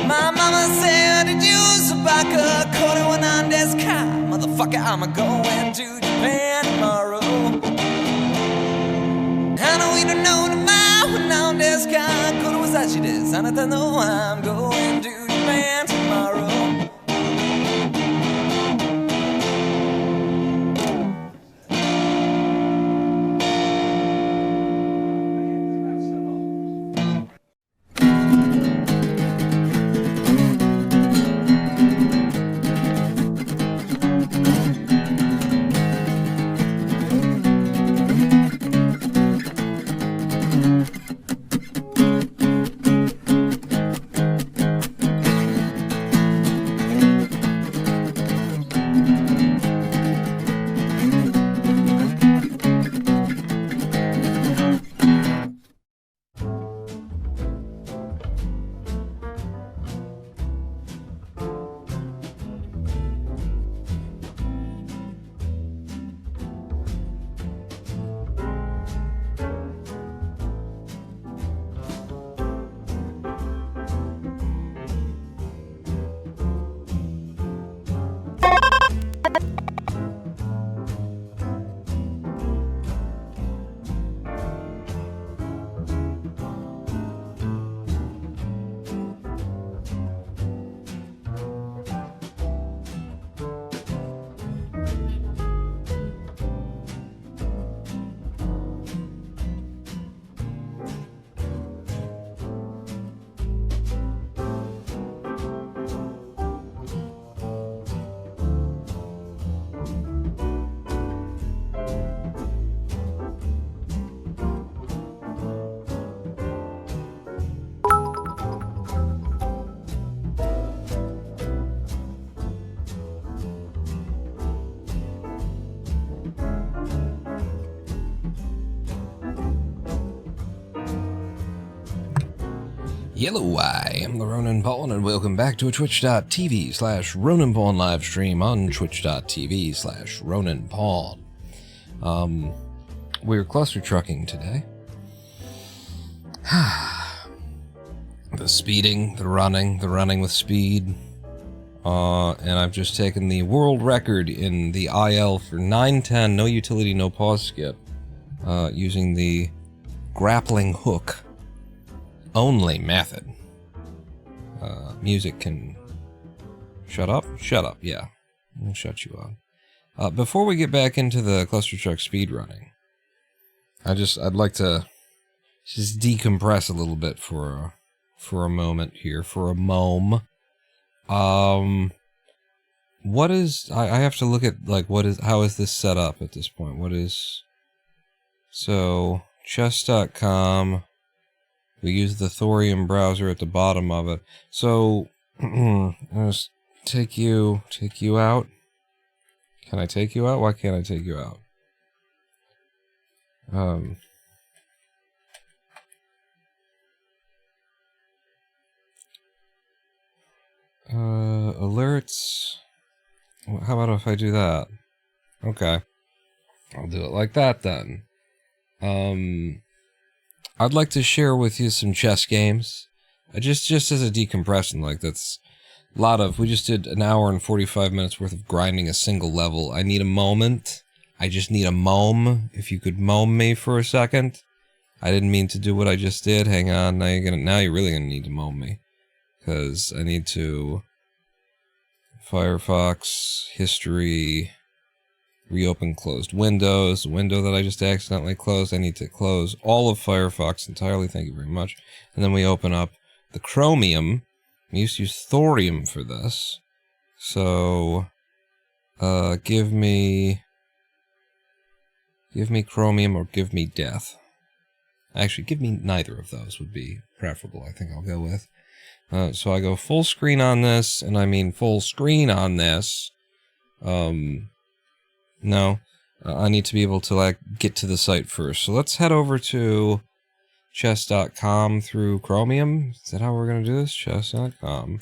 My mama said, did you Sabaka Koto Wanandes Ka? Motherfucker, I'm going to Japan tomorrow. I know we don't know tomorrow Wanandes Ka Koto Wasashi des. Anata no, I'm going to Japan tomorrow. Yellow, I am the Ronan Paul, and welcome back to a twitch.tv/Ronan Paul live stream on twitch.tv/Ronan Paul. We're cluster trucking today. The speeding, the running with speed. And I've just taken the world record in the IL for 9:10, no utility, no pause skip, using the grappling hook only method. Music can... Shut up? Shut up, yeah. I'll shut you up. Before we get back into the Clustertruck speedrunning, I'd like to just decompress a little bit for a moment here, for a mome. What is... I have to look at, like, how is this set up at this point? What is... So, chess.com... We use the Thorium browser at the bottom of it. So, I'll just take you out. Can I take you out? Why can't I take you out? Alerts. How about if I do that? Okay. I'll do it like that then. I'd like to share with you some chess games. Just as a decompression, like that's a lot of... We just did an hour and 45 minutes worth of grinding a single level. I need a moment. I just need a mome. If you could mome me for a second. I didn't mean to do what I just did. Hang on. Now you're really gonna need to mome me. Because I need to... Firefox, history... Reopen closed windows. The window that I just accidentally closed, I need to close all of Firefox entirely. Thank you very much. And then we open up the Chromium. We used to use Thorium for this. So, give me Chromium or give me death. Actually, give me neither of those would be preferable. I think I'll go with. So I go full screen on this, and I mean full screen on this. No, I need to be able to, like, get to the site first. So let's head over to chess.com through Chromium. Is that how we're going to do this? Chess.com.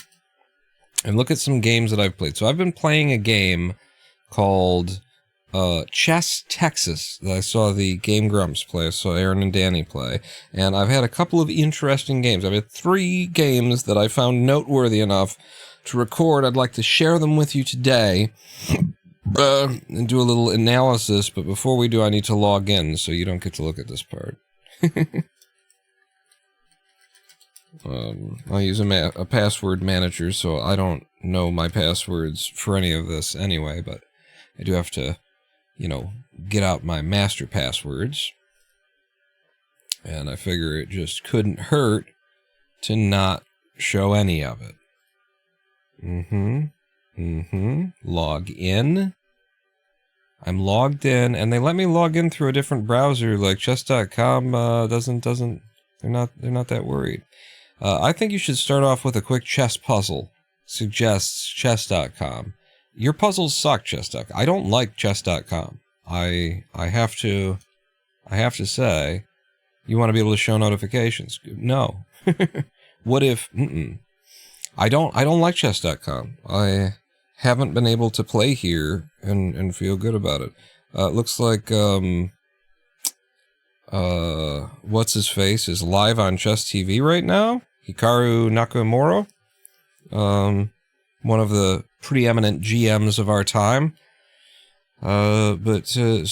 And look at some games that I've played. So I've been playing a game called Chess Texas that I saw the Game Grumps play. I saw Aaron and Danny play. And I've had a couple of interesting games. I've had 3 games that I found noteworthy enough to record. I'd like to share them with you today. And do a little analysis, but before we do, I need to log in, so you don't get to look at this part. I'll use a password manager, so I don't know my passwords for any of this anyway, but I do have to, get out my master passwords. And I figure it just couldn't hurt to not show any of it. Log in. I'm logged in, and they let me log in through a different browser. Like chess.com they're not that worried. I think you should start off with a quick chess puzzle. Suggests chess.com. Your puzzles suck, chess.com. I don't like chess.com. I have to say, you want to be able to show notifications. No. What if I don't like chess.com. I haven't been able to play here and feel good about it. It looks like what's his face is live on Chess TV right now. Hikaru Nakamura, one of the preeminent GMs of our time. So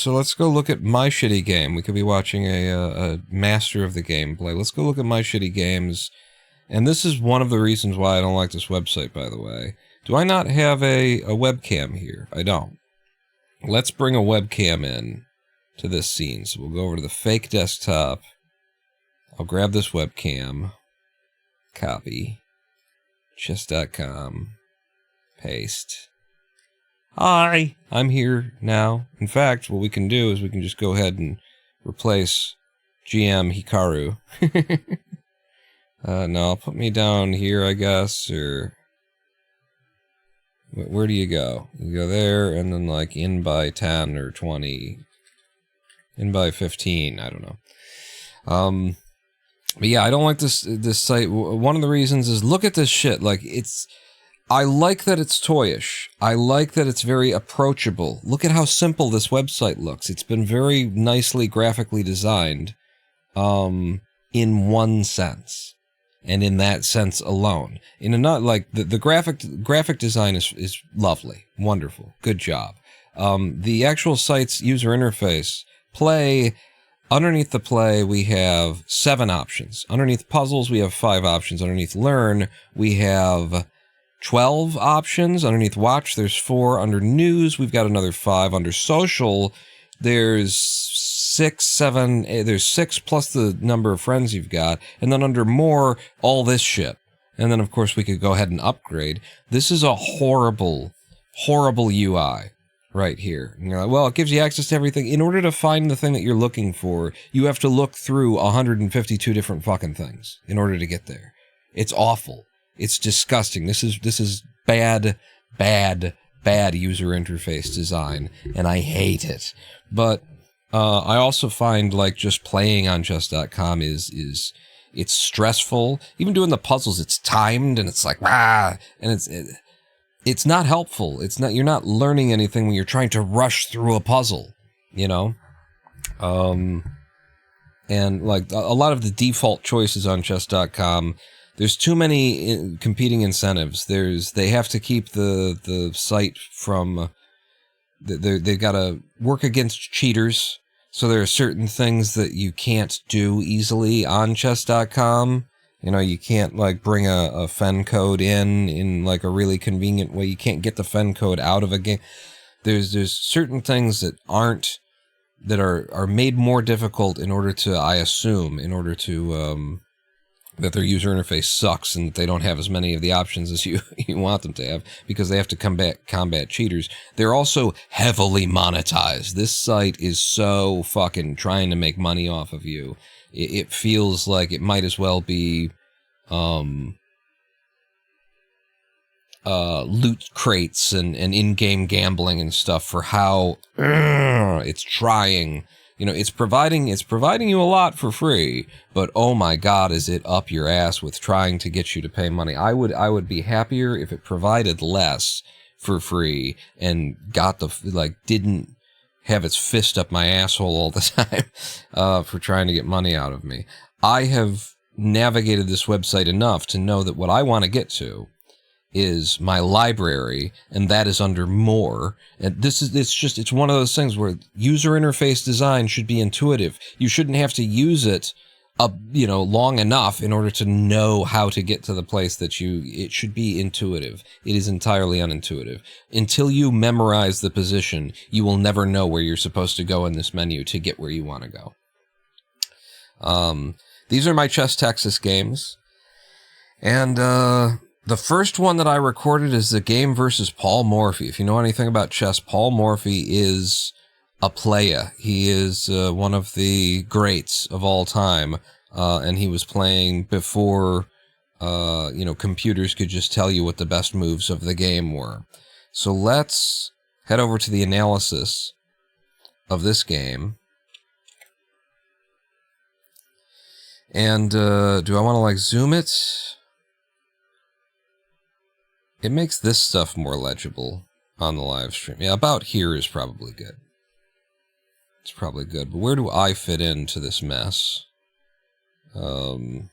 let's go look at my shitty game. We could be watching a master of the game play. Let's go look at my shitty games. And this is one of the reasons why I don't like this website, by the way. Do I not have a webcam here? I don't. Let's bring a webcam in to this scene. So we'll go over to the fake desktop. I'll grab this webcam. Copy. Chess.com. Paste. Hi! I'm here now. In fact, what we can do is we can just go ahead and replace GM Hikaru. No, put me down here, I guess, or... Where do you go? You go there, and then, like, in by 10 or 20. In by 15, I don't know. But yeah, I don't like this site. One of the reasons is, look at this shit. Like, I like that it's toyish. I like that it's very approachable. Look at how simple this website looks. It's been very nicely graphically designed, in one sense, and in that sense alone. In a not like the graphic design is lovely, wonderful, good job. The actual site's user interface, play. Underneath the play, we have 7 options. Underneath puzzles, we have 5 options. Underneath learn, we have 12 options. Underneath watch, there's 4. Under news, we've got another 5. Under social, there's 6 plus the number of friends you've got. And then under more, all this shit. And then, of course, we could go ahead and upgrade. This is a horrible, horrible UI right here. And you're like, well, it gives you access to everything. In order to find the thing that you're looking for, you have to look through 152 different fucking things in order to get there. It's awful. It's disgusting. This is bad user interface design, and I hate it. But I also find, like, just playing on chess.com is it's stressful. Even doing the puzzles, it's timed, and it's like, and it's not helpful. You're not learning anything when you're trying to rush through a puzzle, you know? And like a lot of the default choices on chess.com, there's too many competing incentives. They have to keep the site from, they've got to work against cheaters. So there are certain things that you can't do easily on chess.com. You know, you can't, like, bring a fen code in like a really convenient way. You can't get the fen code out of a game. There's certain things that are made more difficult in order to, I assume, that their user interface sucks and they don't have as many of the options as you want them to have, because they have to combat cheaters. They're also heavily monetized. This site is so fucking trying to make money off of you. It feels like it might as well be loot crates and in-game gambling and stuff for how it's trying. You know, it's providing you a lot for free, but oh my God, is it up your ass with trying to get you to pay money. I would be happier if it provided less for free and didn't have its fist up my asshole all the time for trying to get money out of me. I have navigated this website enough to know that what I want to get to is my library, and that is under more. And it's one of those things where user interface design should be intuitive. You shouldn't have to use it long enough in order to know how to get to the place it should be intuitive. It is entirely unintuitive. Until you memorize the position, you will never know where you're supposed to go in this menu to get where you want to go. These are my Chess Texas games. And, the first one that I recorded is the game versus Paul Morphy. If you know anything about chess, Paul Morphy is a playa. He is one of the greats of all time, and he was playing before computers could just tell you what the best moves of the game were. So let's head over to the analysis of this game. And do I want to zoom it? It makes this stuff more legible on the live stream. Yeah, about here is probably good. It's probably good. But where do I fit into this mess? I mean,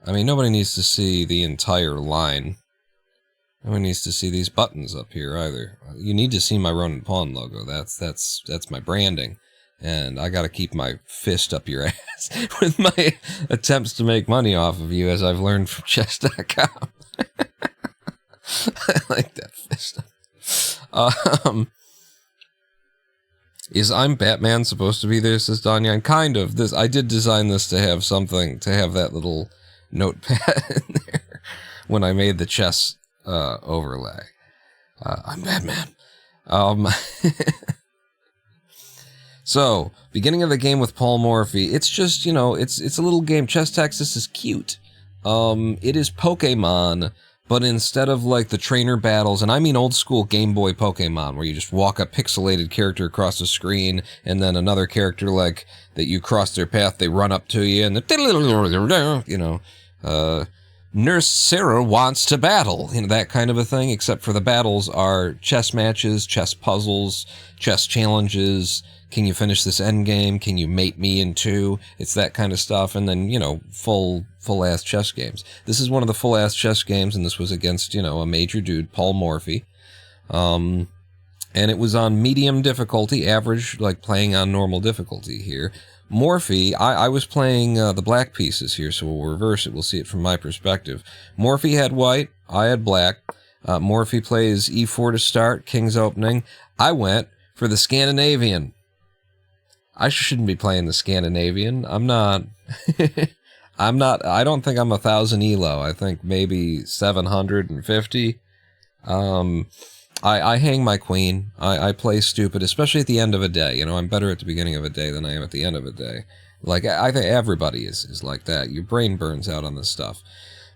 nobody needs to see the entire line. Nobody needs to see these buttons up here either. You need to see my Ronin Pawn logo. That's my branding. And I gotta keep my fist up your ass with my attempts to make money off of you, as I've learned from chess.com. I like that fist. Is I'm Batman supposed to be there, says Danyan? Kind of. I did design this to have that little notepad in there when I made the chess overlay. I'm Batman. So, beginning of the game with Paul Morphy. It's just, it's a little game. Chess Texas is cute. It is Pokemon, but instead of like the trainer battles, and I mean old school Game Boy Pokemon, where you just walk a pixelated character across the screen, and then another character like that you cross their path, they run up to you, and Nurse Sarah wants to battle, that kind of a thing, except for the battles are chess matches, chess puzzles, chess challenges. Can you finish this end game? Can you mate me in two? It's that kind of stuff. And then, full-ass chess games. This is one of the full-ass chess games, and this was against, a major dude, Paul Morphy. And it was on medium difficulty, average, like playing on normal difficulty here. Morphy, I was playing the black pieces here, so we'll reverse it. We'll see it from my perspective. Morphy had white, I had black. Morphy plays e4 to start, king's opening. I went for the Scandinavian. I shouldn't be playing the Scandinavian. I'm not. I don't think I'm 1,000 elo. I think maybe 750. I hang my queen. I play stupid, especially at the end of a day. I'm better at the beginning of a day than I am at the end of a day. Like, I think everybody is like that. Your brain burns out on this stuff.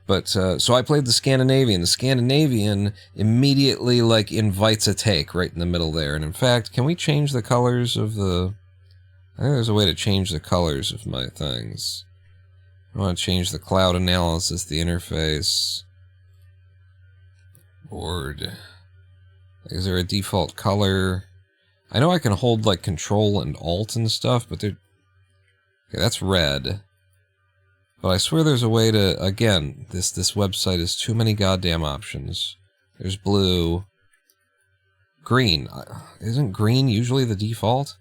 But, so I played the Scandinavian. The Scandinavian immediately, invites a take right in the middle there. And in fact, can we change the colors of the... I think there's a way to change the colors of my things. I want to change the cloud analysis, the interface. Board. Is there a default color? I know I can hold Control and Alt and stuff, but they're... Okay, that's red. But I swear there's a way to... Again, this website is too many goddamn options. There's blue. Green. Isn't green usually the default?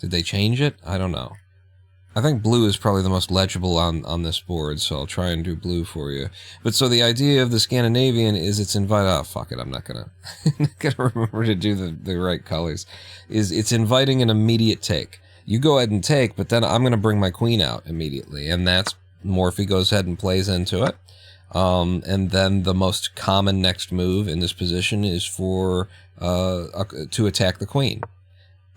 Did they change it? I don't know. I think blue is probably the most legible on this board, so I'll try and do blue for you. But so the idea of the Scandinavian is it's oh, fuck it, I'm not gonna remember to do the right colors. It's inviting an immediate take. You go ahead and take, but then I'm gonna bring my queen out immediately, and that's Morphy goes ahead and plays into it. And then the most common next move in this position is for to attack the queen.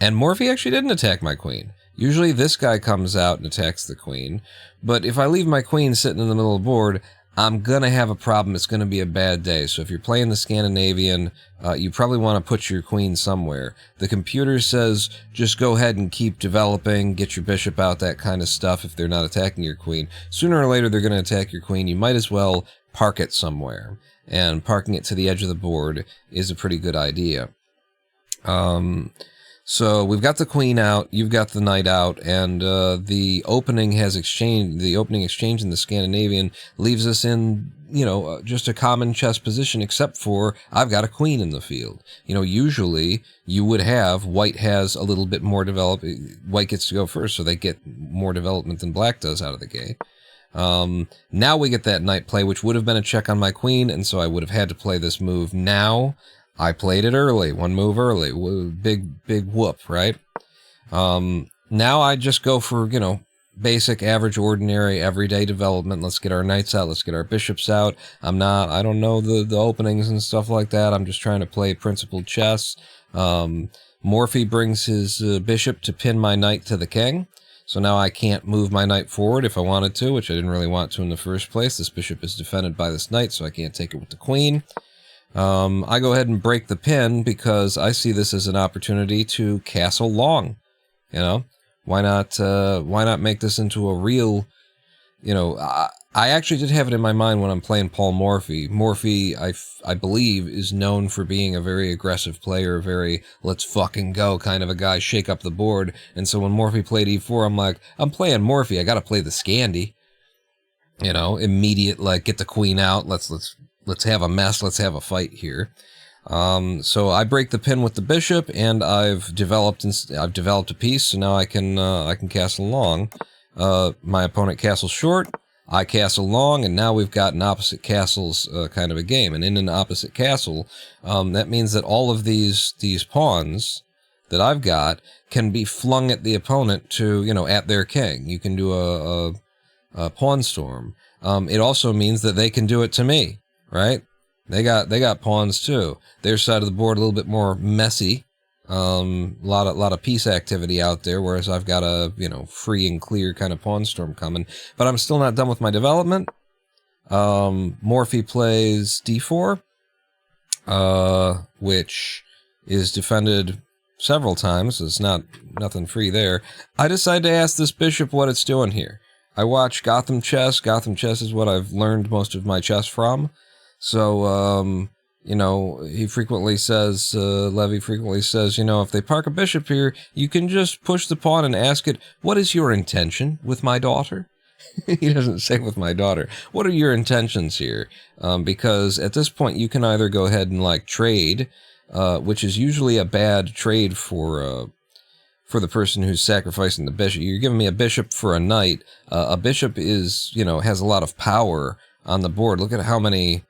And Morphy actually didn't attack my queen. Usually this guy comes out and attacks the queen, but if I leave my queen sitting in the middle of the board, I'm going to have a problem. It's going to be a bad day. So if you're playing the Scandinavian, you probably want to put your queen somewhere. The computer says just go ahead and keep developing, get your bishop out, that kind of stuff if they're not attacking your queen. Sooner or later they're going to attack your queen. You might as well park it somewhere. And parking it to the edge of the board is a pretty good idea. So we've got the queen out, you've got the knight out, and the opening exchange in the Scandinavian leaves us in, just a common chess position, except for I've got a queen in the field. Usually you would have white has a little bit more white gets to go first, so they get more development than black does out of the gate. Now we get that knight play, which would have been a check on my queen, and so I would have had to play this move now. I played it early, one move early, big whoop, right? Now I just go for, basic, average, ordinary, everyday development. Let's get our knights out, let's get our bishops out. I don't know the openings and stuff like that. I'm just trying to play principled chess. Morphy brings his bishop to pin my knight to the king. So now I can't move my knight forward if I wanted to, which I didn't really want to in the first place. This bishop is defended by this knight, so I can't take it with the queen. I go ahead and break the pin because I see this as an opportunity to castle long. Why not make this into a real, I actually did have it in my mind when I'm playing Paul Morphy. Morphy, I believe, is known for being a very aggressive player, very let's fucking go kind of a guy, shake up the board. And so when Morphy played e4, I'm like, I'm playing Morphy, I gotta play the Scandi. Immediate, get the queen out, let's have a mess, let's have a fight here. So I break the pin with the bishop, and I've developed a piece, so now I can castle long. My opponent castles short, I castle long, and now we've got an opposite castles kind of a game. And in an opposite castle, that means that all of these pawns that I've got can be flung at the opponent to, at their king. You can do a pawn storm. It also means that they can do it to me. Right? They got pawns too. Their side of the board a little bit more messy. Lot of piece activity out there, whereas I've got a free and clear kind of pawn storm coming. But I'm still not done with my development. Morphe plays d4, which is defended several times. It's nothing free there. I decided to ask this bishop what it's doing here. I watch Gotham Chess. Gotham Chess is what I've learned most of my chess from. So, you know, he frequently says, Levy frequently says, you know, if they park a bishop here, you can just push the pawn and ask it, what is your intention with my daughter? He doesn't say with my daughter. What are your intentions here? Because at this point, you can either go ahead and, like, trade, which is usually a bad trade for the person who's sacrificing the bishop. You're giving me a bishop for a knight. A bishop is, you know, has a lot of power on the board. Look at how many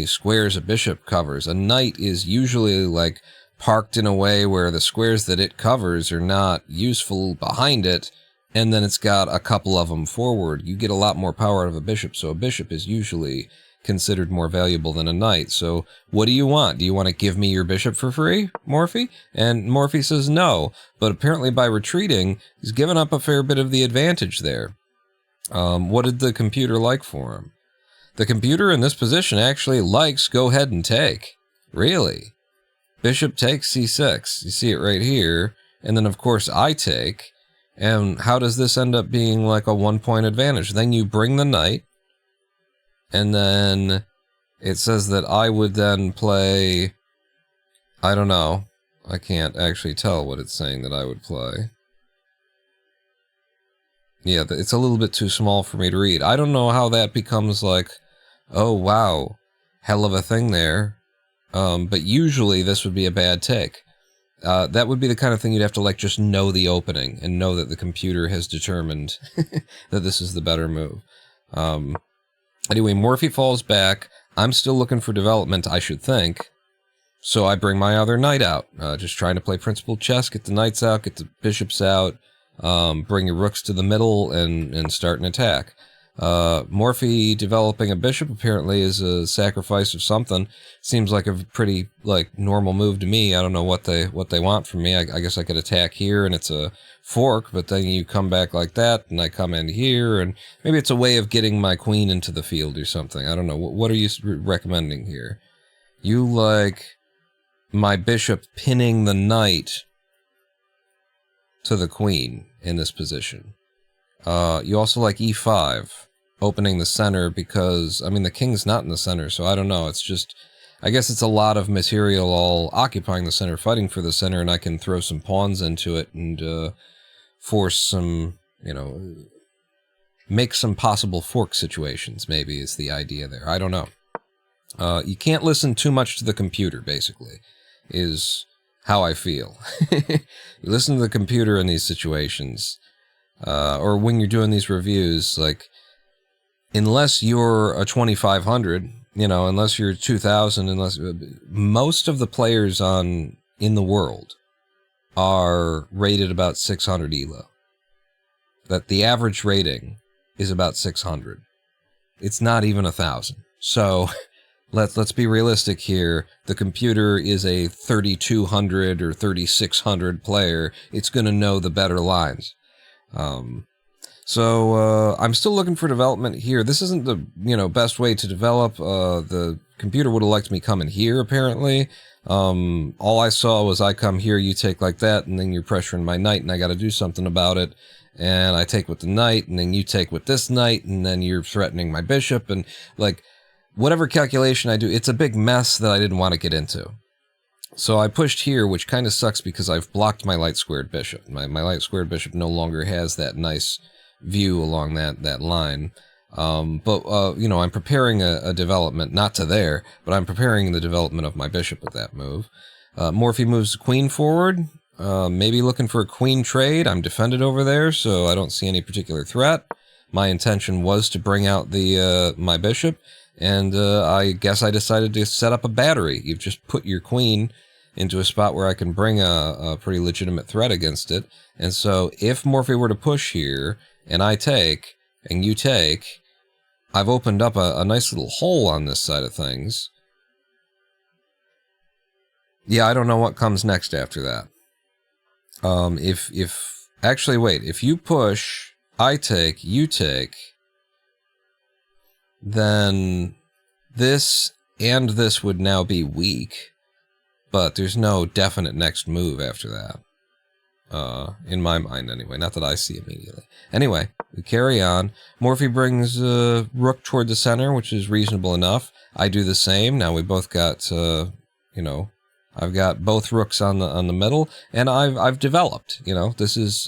squares a bishop covers. A knight is usually, like, parked in a way where the squares that it covers are not useful behind it, and then it's got a couple of them forward. You get a lot more power out of a bishop, so a bishop is usually considered more valuable than a knight. So what do you want? Do you want to give me your bishop for free, Morphe? And Morphe says no, but apparently by retreating, he's given up a fair bit of the advantage there. What did the computer like for him? The computer in this position actually likes go ahead and take. Really? Bishop takes c6. You see it right here. And then, of course, I take. And how does this end up being like a 1-point advantage? Then you bring the knight. And then it says that I would then play... I don't know. I can't actually tell what it's saying that I would play. Yeah, it's a little bit too small for me to read. I don't know how that becomes like... Oh, wow, hell of a thing there. But usually this would be a bad take. That would be the kind of thing you'd have to, like, just know the opening and know that the computer has determined that this is the better move. Anyway, Morphe falls back. I'm still looking for development, I should think. So I bring my other knight out. Just trying to play principled chess, get the knights out, get the bishops out, bring your rooks to the middle, and start an attack. Morphe developing a bishop apparently is a sacrifice of something. Seems like a pretty, like, normal move to me. I don't know what they want from me. I guess I could attack here and it's a fork, but then you come back like that and I come in here, and maybe it's a way of getting my queen into the field or something. I don't know. What are you recommending here? You like my bishop pinning the knight to the queen in this position. You also like e5, opening the center because, I mean, the king's not in the center, so I don't know. It's just, I guess it's a lot of material all occupying the center, fighting for the center, and I can throw some pawns into it and force some, you know, make some possible fork situations, maybe, is the idea there. I don't know. You can't listen too much to the computer, basically, is how I feel. You listen to the computer in these situations, or when you're doing these reviews, like, unless you're a 2500, you know, unless you're 2000, unless most of the players in the world are rated about 600 elo. That the average rating is about 600. It's not even 1000. So let's be realistic here. The computer is a 3200 or 3600 player. It's going to know the better lines. So I'm still looking for development here. This isn't the, you know, best way to develop. The computer would have liked me coming here, apparently. All I saw was I come here, you take like that, and then you're pressuring my knight, and I got to do something about it. And I take with the knight, and then you take with this knight, and then you're threatening my bishop, and, like, whatever calculation I do, it's a big mess that I didn't want to get into. So I pushed here, which kind of sucks because I've blocked my light-squared bishop. My light-squared bishop no longer has that nice view along that line. But you know, I'm preparing a development, not to there, but I'm preparing the development of my bishop with that move. Morphe moves the queen forward, maybe looking for a queen trade. I'm defended over there, so I don't see any particular threat. My intention was to bring out my bishop, and I guess I decided to set up a battery. You've just put your queen into a spot where I can bring a pretty legitimate threat against it. And so if Morphe were to push here, and I take, and you take, I've opened up a nice little hole on this side of things. Yeah, I don't know what comes next after that. Actually, wait, if you push, I take, you take, then this and this would now be weak, but there's no definite next move after that. In my mind, anyway. Not that I see immediately. Anyway, we carry on. Morphe brings rook toward the center, which is reasonable enough. I do the same. Now we both got, you know, I've got both rooks on the middle, and I've developed. You know,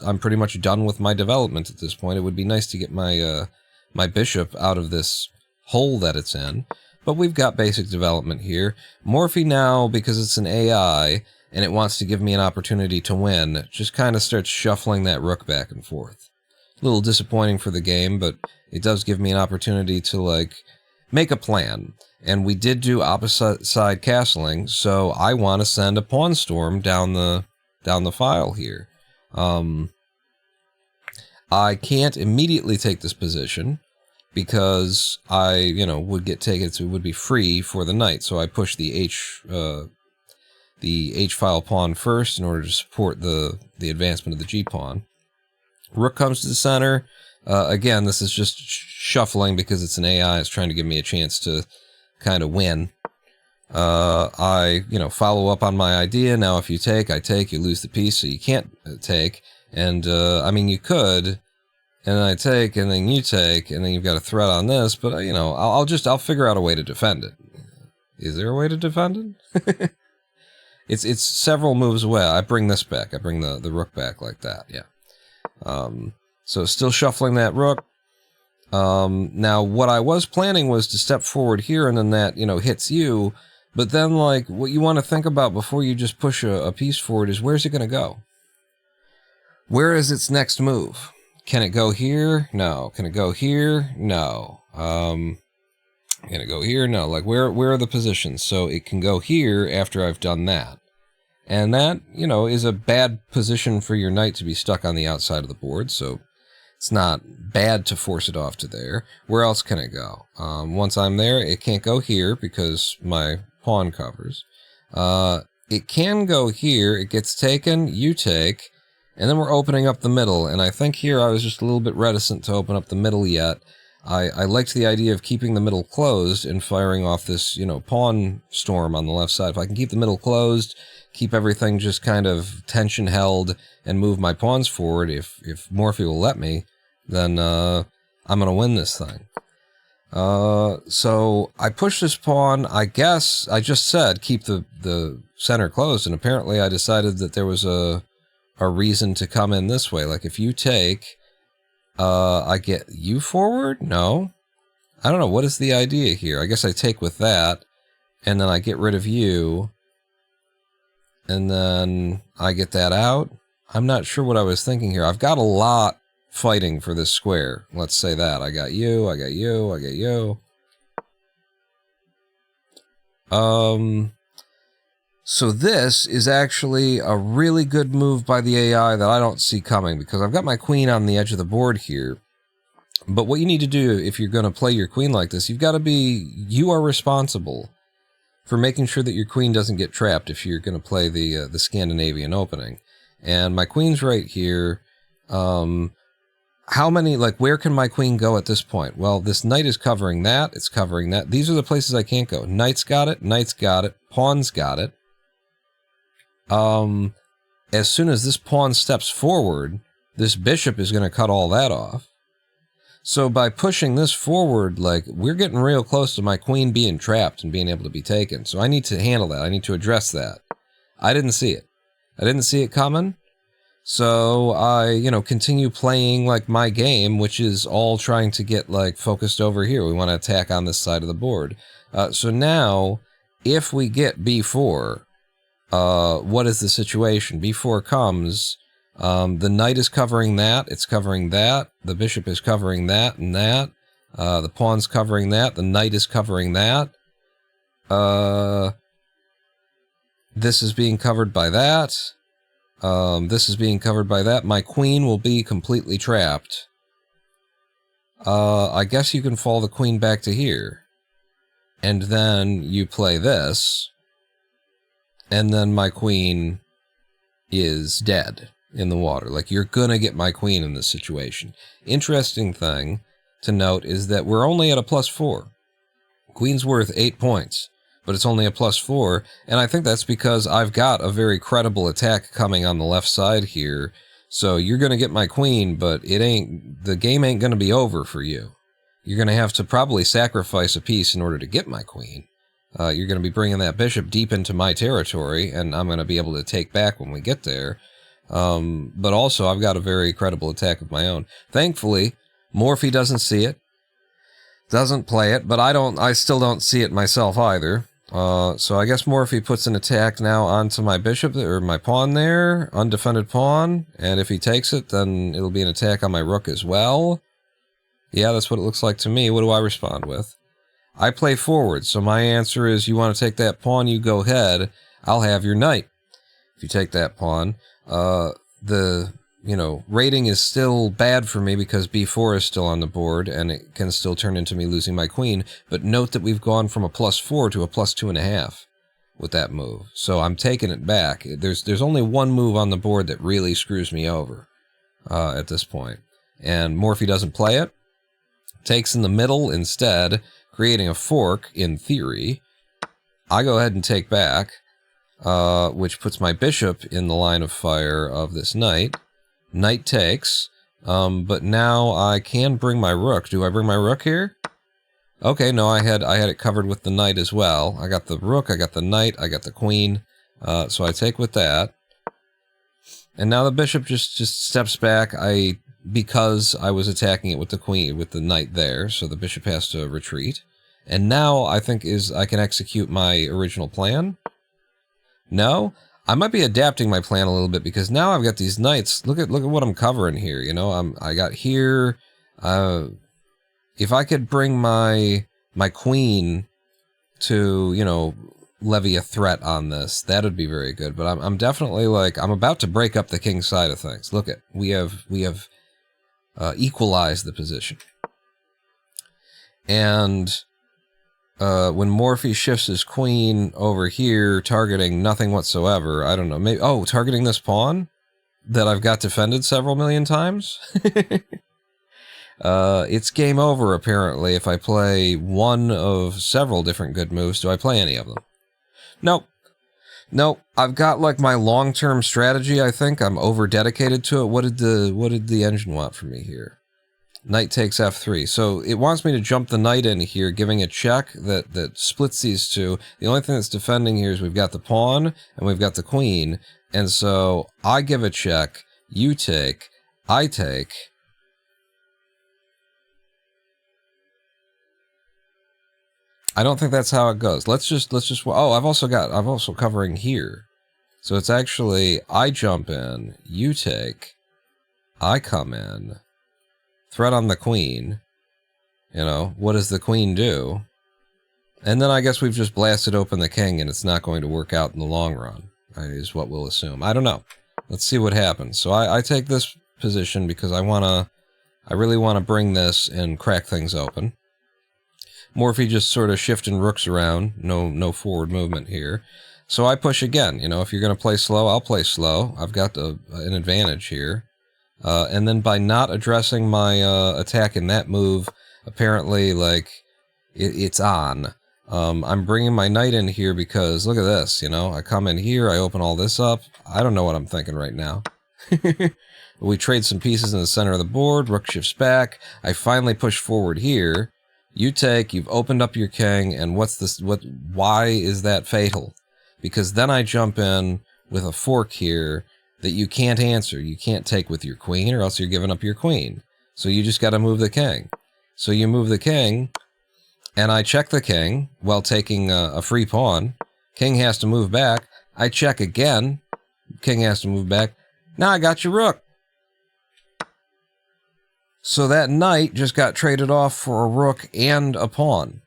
I'm pretty much done with my development at this point. It would be nice to get my my bishop out of this hole that it's in, but we've got basic development here. Morphe now, because it's an AI, and it wants to give me an opportunity to win, just kind of starts shuffling that rook back and forth. A little disappointing for the game, but it does give me an opportunity to, like, make a plan. And we did do opposite side castling, so I want to send a pawn storm down the file here. I can't immediately take this position because I, you know, would get taken, so it would be free for the knight. So I push the H-file pawn first in order to support the advancement of the G-pawn. Rook comes to the center. Again, this is just shuffling because it's an AI. It's trying to give me a chance to kind of win. I, you know, follow up on my idea. Now, if you take, I take, you lose the piece, so you can't take. And, I mean, you could, and then I take, and then you take, and then you've got a threat on this, but, you know, I'll figure out a way to defend it. Is there a way to defend it? It's several moves away. I bring this back. I bring the rook back like that, yeah. So still shuffling that rook. Now, what I was planning was to step forward here, and then that, you know, hits you. But then, like, what you want to think about before you just push a piece forward is, where's it going to go? Where is its next move? Can it go here? No. Can it go here? No. Can it go here? No. Like, where are the positions? So it can go here after I've done that. And that, you know, is a bad position for your knight to be stuck on the outside of the board, so it's not bad to force it off to there. Where else can it go? Once I'm there, it can't go here because my pawn covers. It can go here. It gets taken, you take, and then we're opening up the middle. And I think here I was just a little bit reticent to open up the middle yet. I liked the idea of keeping the middle closed and firing off this, you know, pawn storm on the left side. If I can keep the middle closed, keep everything just kind of tension held, and move my pawns forward, if Morphe will let me, then I'm going to win this thing. So I push this pawn. I guess I just said keep the center closed, and apparently I decided that there was a reason to come in this way. Like, if you take, I get you forward? No. I don't know. What is the idea here? I guess I take with that, and then I get rid of you, and then I get that out. I'm not sure what I was thinking here. I've got a lot fighting for this square. Let's say that. I got you, I got you, I got you. So this is actually a really good move by the AI that I don't see coming, because I've got my queen on the edge of the board here. But what you need to do if you're going to play your queen like this, you are responsible for making sure that your queen doesn't get trapped if you're going to play the Scandinavian opening. And my queen's right here. How many, like, where can my queen go at this point? Well, this knight is covering that. It's covering that. These are the places I can't go. Knight's got it. Knight's got it. Pawn's got it. As soon as this pawn steps forward, this bishop is going to cut all that off. So by pushing this forward, like, we're getting real close to my queen being trapped and being able to be taken. So I need to handle that. I need to address that. I didn't see it. I didn't see it coming. So I, you know, continue playing, like, my game, which is all trying to get, like, focused over here. We want to attack on this side of the board. So now, if we get b4, what is the situation? b4 comes, the knight is covering that, it's covering that, the bishop is covering that and that, the pawn's covering that, the knight is covering that, this is being covered by that, this is being covered by that. My queen will be completely trapped. I guess you can fall the queen back to here, and then you play this, and then my queen is dead in the water. Like, you're gonna get my queen in this situation. Interesting thing to note is that we're only at a +4. Queen's worth 8 points, but it's only a +4, and I think that's because I've got a very credible attack coming on the left side here. So you're going to get my queen, but the game ain't going to be over for you. You're going to have to probably sacrifice a piece in order to get my queen. You're going to be bringing that bishop deep into my territory, and I'm going to be able to take back when we get there. But also, I've got a very credible attack of my own. Thankfully, Morphy doesn't see it, doesn't play it, but I still don't see it myself either. So I guess Morphy puts an attack now onto my bishop, or my pawn there, undefended pawn, and if he takes it, then it'll be an attack on my rook as well. Yeah, that's what it looks like to me. What do I respond with? I play forward, so my answer is, you want to take that pawn, you go ahead, I'll have your knight. If you take that pawn, the rating is still bad for me because b4 is still on the board, and it can still turn into me losing my queen, but note that we've gone from a +4 to a +2.5 with that move, so I'm taking it back. There's only one move on the board that really screws me over at this point, and Morphy doesn't play it, takes in the middle instead, creating a fork, in theory. I go ahead and take back, which puts my bishop in the line of fire of this knight. Knight takes, but now I can bring my rook. Do I bring my rook here? Okay, no, I had it covered with the knight as well. I got the rook, I got the knight, I got the queen, so I take with that. And now the bishop just steps back, because I was attacking it with the queen, with the knight there, so the bishop has to retreat. And now I think I can execute my original plan. No? I might be adapting my plan a little bit, because now I've got these knights. Look at what I'm covering here. I got here. If I could bring my queen to levy a threat on this, that would be very good. But I'm definitely I'm about to break up the king's side of things. Look at we have equalized the position, and when Morphy shifts his queen over here, targeting nothing whatsoever, I don't know, maybe, targeting this pawn that I've got defended several million times? It's game over, apparently, if I play one of several different good moves. Do I play any of them? Nope. I've got, my long-term strategy, I think. I'm over-dedicated to it. What did the engine want from me here? Knight takes f3. So it wants me to jump the knight in here, giving a check that splits these two. The only thing that's defending here is we've got the pawn and we've got the queen. And so I give a check, you take, I take. I don't think that's how it goes. Let's just I'm also covering here. So it's actually I jump in, you take, I come in. Threat on the queen. What does the queen do? And then I guess we've just blasted open the king, and it's not going to work out in the long run, is what we'll assume. I don't know. Let's see what happens. So I take this position because I really want to bring this and crack things open. Morphy just sort of shifting rooks around. No forward movement here. So I push again. If you're going to play slow, I'll play slow. I've got an advantage here. And then by not addressing my attack in that move, apparently, it's on. I'm bringing my knight in here because, look at this, I come in here, I open all this up. I don't know what I'm thinking right now. We trade some pieces in the center of the board, rook shifts back, I finally push forward here. You take, you've opened up your king, and why is that fatal? Because then I jump in with a fork here that you can't answer. You can't take with your queen, or else you're giving up your queen. So you just got to move the king. So you move the king, and I check the king while taking a free pawn. King has to move back. I check again. King has to move back. Now I got your rook. So that knight just got traded off for a rook and a pawn.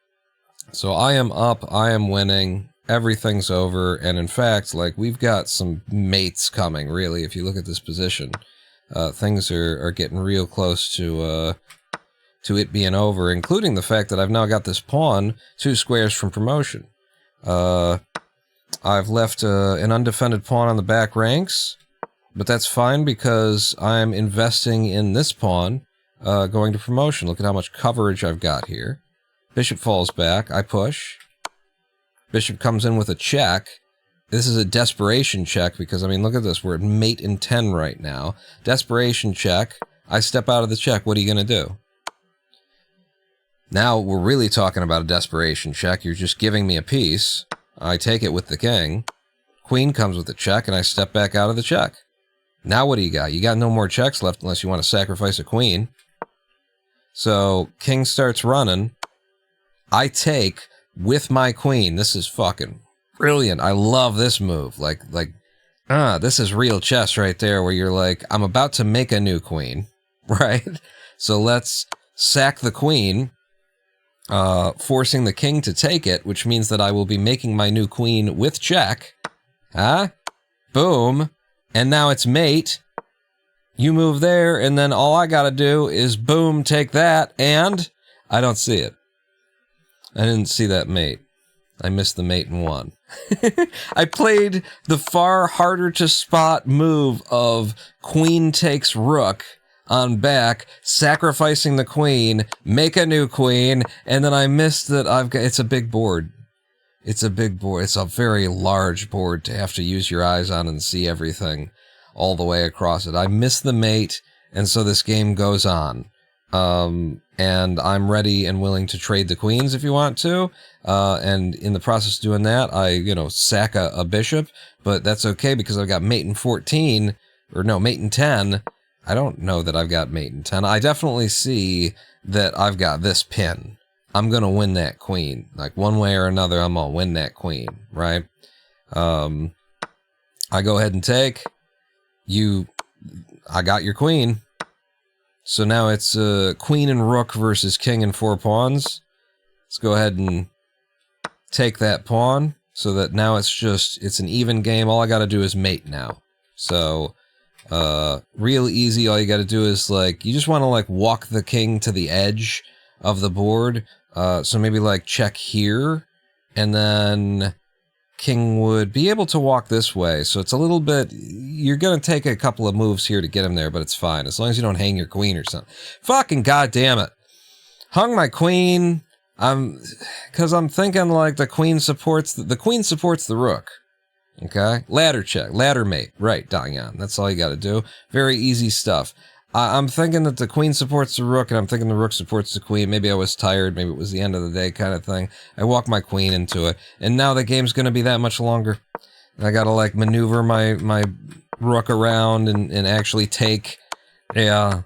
So I am up, I am winning, everything's over, and in fact, we've got some mates coming, really, if you look at this position. Things are getting real close to it being over, including the fact that I've now got this pawn 2 squares from promotion. I've left an undefended pawn on the back ranks, but that's fine because I'm investing in this pawn going to promotion. Look at how much coverage I've got here. Bishop falls back. I push. Bishop comes in with a check. This is a desperation check because, I mean, look at this. We're at mate in 10 right now. Desperation check. I step out of the check. What are you going to do? Now we're really talking about a desperation check. You're just giving me a piece. I take it with the king. Queen comes with the check, and I step back out of the check. Now what do you got? You got no more checks left unless you want to sacrifice a queen. So king starts running. I take with my queen. This is fucking brilliant. I love this move. This is real chess right there where you're like, I'm about to make a new queen, right? So let's sack the queen, forcing the king to take it, which means that I will be making my new queen with check. Boom. And now it's mate. You move there, and then all I gotta do is boom, take that, and I don't see it. I didn't see that mate. I missed the mate in 1. I played the far harder to spot move of queen takes rook on back, sacrificing the queen, make a new queen, and then I missed that it's a big board. It's a big board. It's a very large board to have to use your eyes on and see everything all the way across it. I missed the mate, and so this game goes on. And I'm ready and willing to trade the queens if you want to. And in the process of doing that, I, sack a bishop, but that's okay because I've got mate in 14, or no, mate in 10. I don't know that I've got mate in 10. I definitely see that I've got this pin. I'm going to win that queen. Like, one way or another, I'm going to win that queen, right? I go ahead and take. I got your queen. So now it's queen and rook versus king and 4 pawns. Let's go ahead and take that pawn so that now it's an even game. All I got to do is mate now. So, real easy. All you got to do is, you just want to, walk the king to the edge of the board. So maybe, check here, and then king would be able to walk this way. So it's a little bit, you're going to take a couple of moves here to get him there, but it's fine. As long as you don't hang your queen or something. Fucking goddamn it. Hung my queen. Because I'm thinking, the queen supports the rook. Okay? Ladder check. Ladder mate. Right, Dangyan. That's all you got to do. Very easy stuff. I'm thinking that the queen supports the rook, and I'm thinking the rook supports the queen. Maybe I was tired. Maybe it was the end of the day kind of thing. I walk my queen into it, and now the game's going to be that much longer. I got to, maneuver my rook around and actually take. Yeah.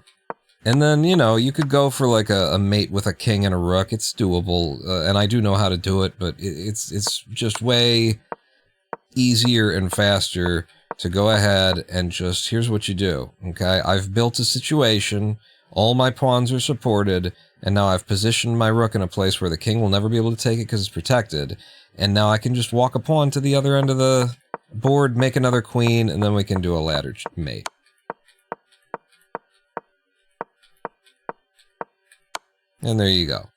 And then, you could go for, a mate with a king and a rook. It's doable, and I do know how to do it, but it's just way easier and faster to go ahead and just, here's what you do, okay? I've built a situation, all my pawns are supported, and now I've positioned my rook in a place where the king will never be able to take it because it's protected, and now I can just walk a pawn to the other end of the board, make another queen, and then we can do a ladder mate. And there you go.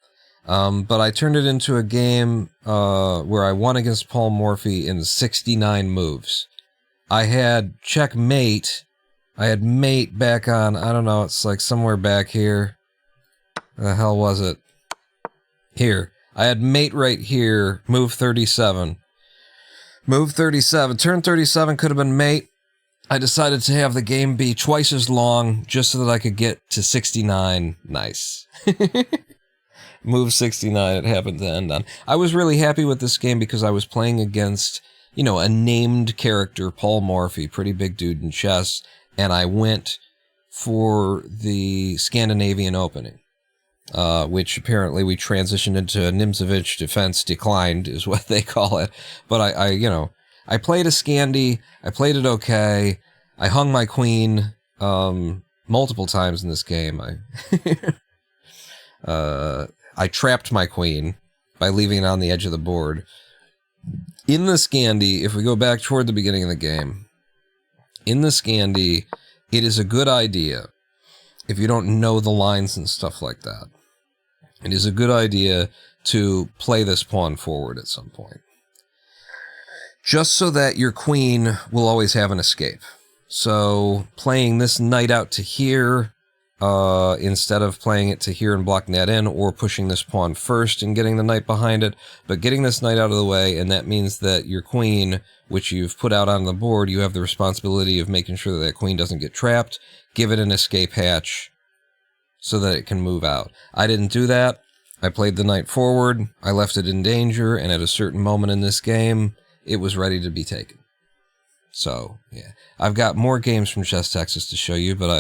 But I turned it into a game where I won against Paul Morphy in 69 moves. I had checkmate. I had mate back on, I don't know, it's somewhere back here. The hell was it? Here. I had mate right here, move 37. Move 37. Turn 37 could have been mate. I decided to have the game be twice as long just so that I could get to 69. Nice. Move 69, it happened to end on. I was really happy with this game because I was playing against, a named character, Paul Morphy, pretty big dude in chess, and I went for the Scandinavian opening, which apparently we transitioned into a Nimzovich defense declined, is what they call it. But I played a Scandi, I played it okay, I hung my queen multiple times in this game. I trapped my queen by leaving it on the edge of the board. In the Scandi, if we go back toward the beginning of the game, in the Scandi, it is a good idea, if you don't know the lines and stuff like that, it is a good idea to play this pawn forward at some point. Just so that your queen will always have an escape. So playing this knight out to here, instead of playing it to here and blocking that in, or pushing this pawn first and getting the knight behind it, but getting this knight out of the way, and that means that your queen, which you've put out on the board, you have the responsibility of making sure that that queen doesn't get trapped, give it an escape hatch so that it can move out. I didn't do that. I played the knight forward, I left it in danger, and at a certain moment in this game, it was ready to be taken. So, yeah. I've got more games from Chess Texas to show you, but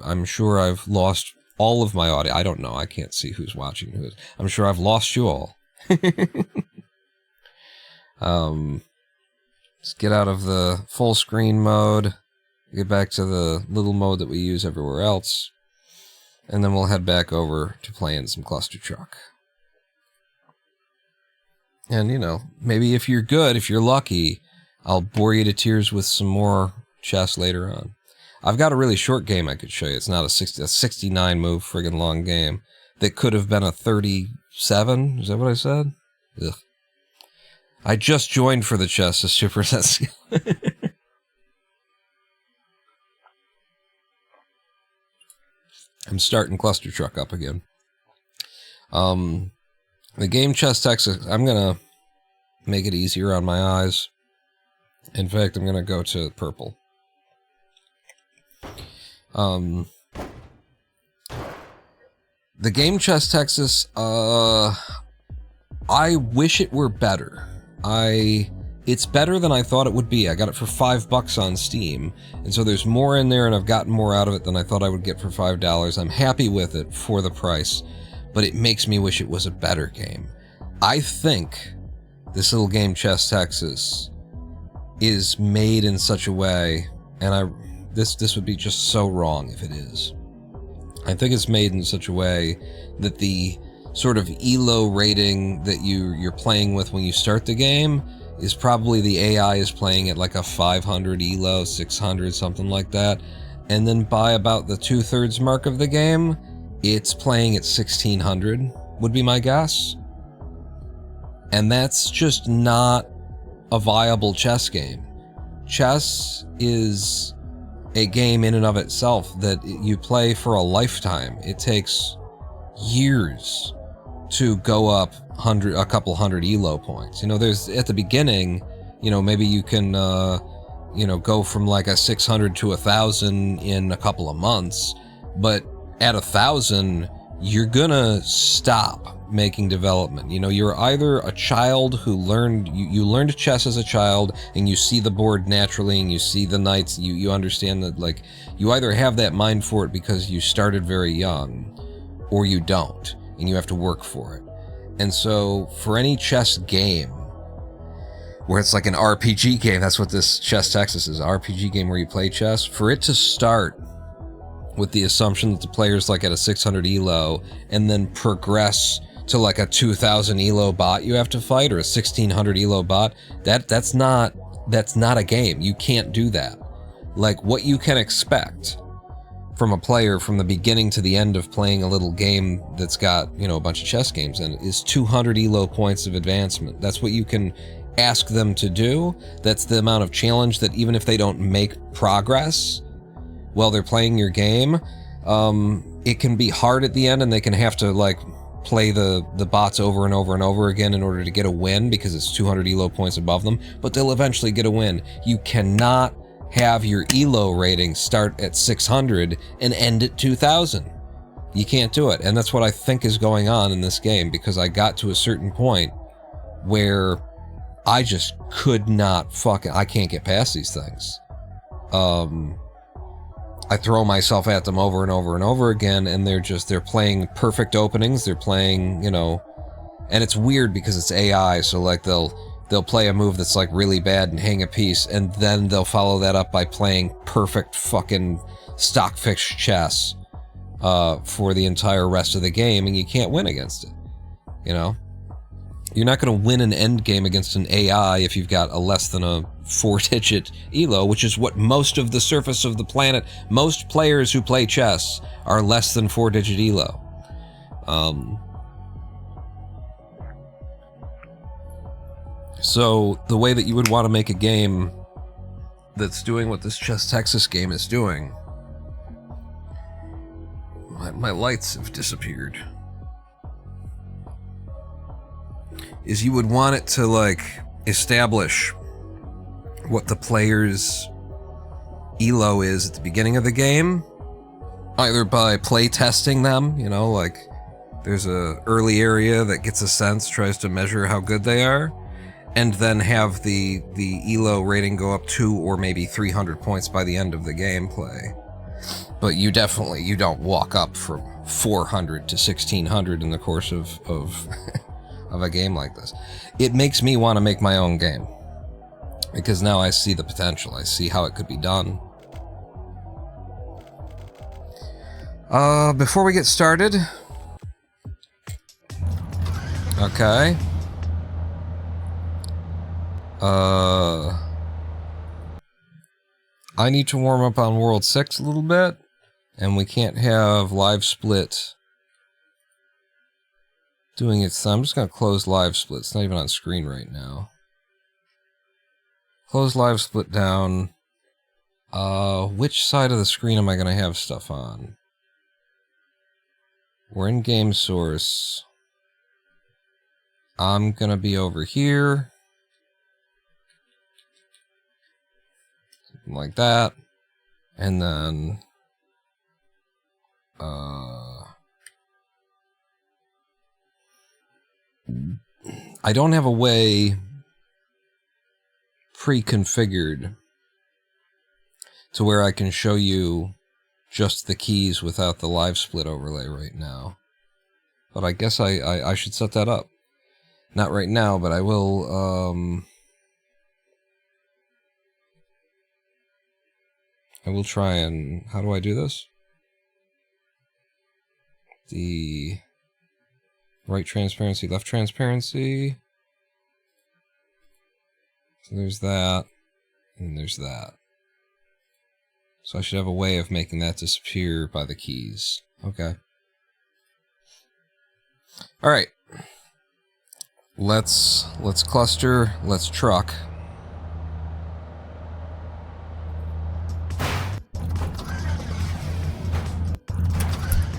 I'm sure I've lost all of my audio. I don't know. I can't see who's watching who is. I'm sure I've lost you all. Let's get out of the full screen mode, get back to the little mode that we use everywhere else, and then we'll head back over to playing some Clustertruck. And, you know, maybe if you're good, if you're lucky, I'll bore you to tears with some more chess later on. I've got a really short game I could show you. It's not a 69 move friggin' long game that could have been a 37. Is that what I said? Ugh. I just joined for the chess, as Super says. I'm starting Clustertruck up again. The game Chess Texas, I'm going to make it easier on my eyes. In fact, I'm going to go to purple. The game Chess Texas, I wish it were better. It's better than I thought it would be. I got it for $5 on Steam, and so there's more in there, and I've gotten more out of it than I thought I would get for $5. I'm happy with it for the price, but it makes me wish it was a better game. I think this little game Chess Texas is made in such a way, and this would be just so wrong if it is. I think it's made in such a way that the sort of ELO rating that you're playing with when you start the game is probably the AI is playing at like a 500 ELO, 600, something like that. And then by about the 2/3 mark of the game, it's playing at 1600, would be my guess. And that's just not a viable chess game. Chess is a game in and of itself that you play for a lifetime. It takes years to go up a couple hundred ELO points. You know, there's at the beginning, you know, maybe you can, you know, go from like a 600 to 1,000 in a couple of months, but at 1,000, you're gonna stop making development. You know, you're either a child who learned, you learned chess as a child, and you see the board naturally, and you see the knights, you understand that, like, you either have that mind for it because you started very young, or you don't, and you have to work for it. And so, for any chess game, where it's like an RPG game, that's what this Chess Texas is, an RPG game where you play chess, for it to start with the assumption that the player's like at a 600 ELO, and then progress to like a 2,000 ELO bot you have to fight, or a 1,600 ELO bot, that's not a game. You can't do that. Like, what you can expect from a player from the beginning to the end of playing a little game that's got, you know, a bunch of chess games in it, is 200 ELO points of advancement. That's what you can ask them to do. That's the amount of challenge that even if they don't make progress while they're playing your game, it can be hard at the end, and they can have to, like, play the bots over and over and over again in order to get a win because it's 200 ELO points above them, but they'll eventually get a win. You cannot have your ELO rating start at 600 and end at 2,000. You can't do it, and that's what I think is going on in this game, because I got to a certain point where I just could not I can't get past these things. I throw myself at them over and over and over again, and they're playing perfect openings, they're playing, you know, and it's weird because it's AI, so like they'll play a move that's like really bad and hang a piece, and then they'll follow that up by playing perfect fucking stockfish chess for the entire rest of the game, and you can't win against it, you know? You're not going to win an end game against an AI if you've got a less than a 4-digit ELO, which is what most of the surface of the planet, most players who play chess are less than 4-digit ELO. So the way that you would want to make a game that's doing what this Chess Texas game is doing my lights have disappeared. Is you would want it to, like, establish what the player's elo is at the beginning of the game, either by play testing them, you know, like there's a early area that gets a sense, tries to measure how good they are, and then have the elo rating go up 2 or maybe 300 points by the end of the gameplay. But you don't walk up from 400 to 1600 in the course of of a game like this. It makes me want to make my own game, because now I see the potential. I see how it could be done. Before we get started, okay. I need to warm up on World 6 a little bit, and we can't have live split doing its thing. I'm just going to close live split. It's not even on screen right now. Close live split down. Which side of the screen am I going to have stuff on? We're in game source. I'm going to be over here. Something like that. And then I don't have a way pre-configured to where I can show you just the keys without the live split overlay right now. But I guess I should set that up. Not right now, but I will try and... How do I do this? The right transparency, left transparency. So there's that, and there's that. So I should have a way of making that disappear by the keys. Okay. Alright. Let's cluster, let's truck.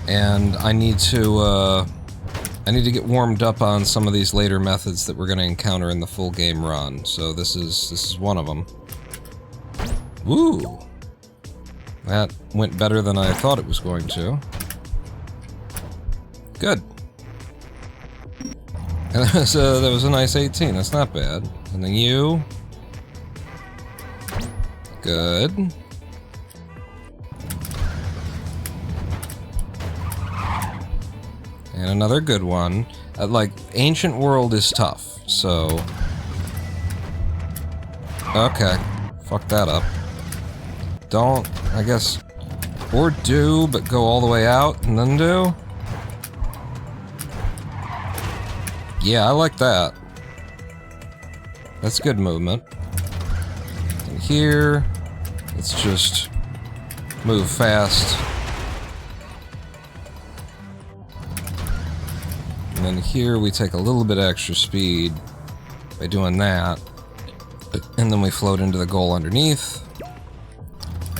And I need to get warmed up on some of these later methods that we're going to encounter in the full game run. So this is one of them. Woo! That went better than I thought it was going to. Good. And that was a nice 18. That's not bad. And then you. Good. And another good one. Like, Ancient World is tough, so... Okay. Fuck that up. Don't, I guess... Or do, but go all the way out, and then do? Yeah, I like that. That's good movement. And here... Let's just... move fast. And then here we take a little bit extra speed by doing that. And then we float into the goal underneath.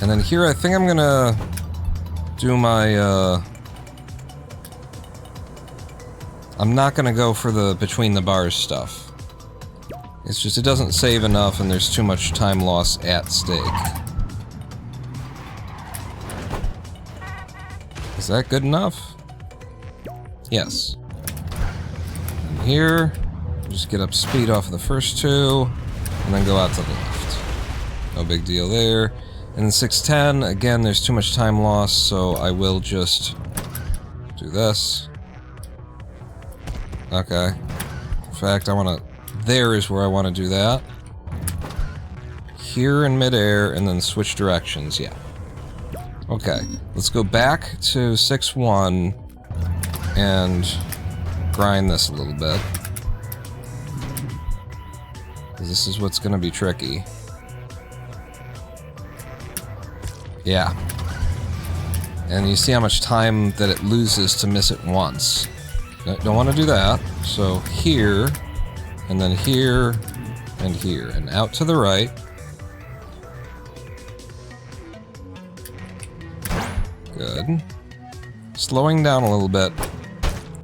And then here I think I'm gonna do my, I'm not gonna go for the between the bars stuff. It's just it doesn't save enough and there's too much time loss at stake. Is that good enough? Yes. And here, just get up speed off of the first two, and then go out to the left. No big deal there. And then 610, again, there's too much time loss, so I will just do this. Okay. In fact, I want to... There is where I want to do that. Here in midair, and then switch directions, yeah. Okay, let's go back to 6-1 and grind this a little bit. Because this is what's going to be tricky. Yeah. And you see how much time that it loses to miss it once. Don't want to do that. So here, and then here, and here, and out to the right. Good. Slowing down a little bit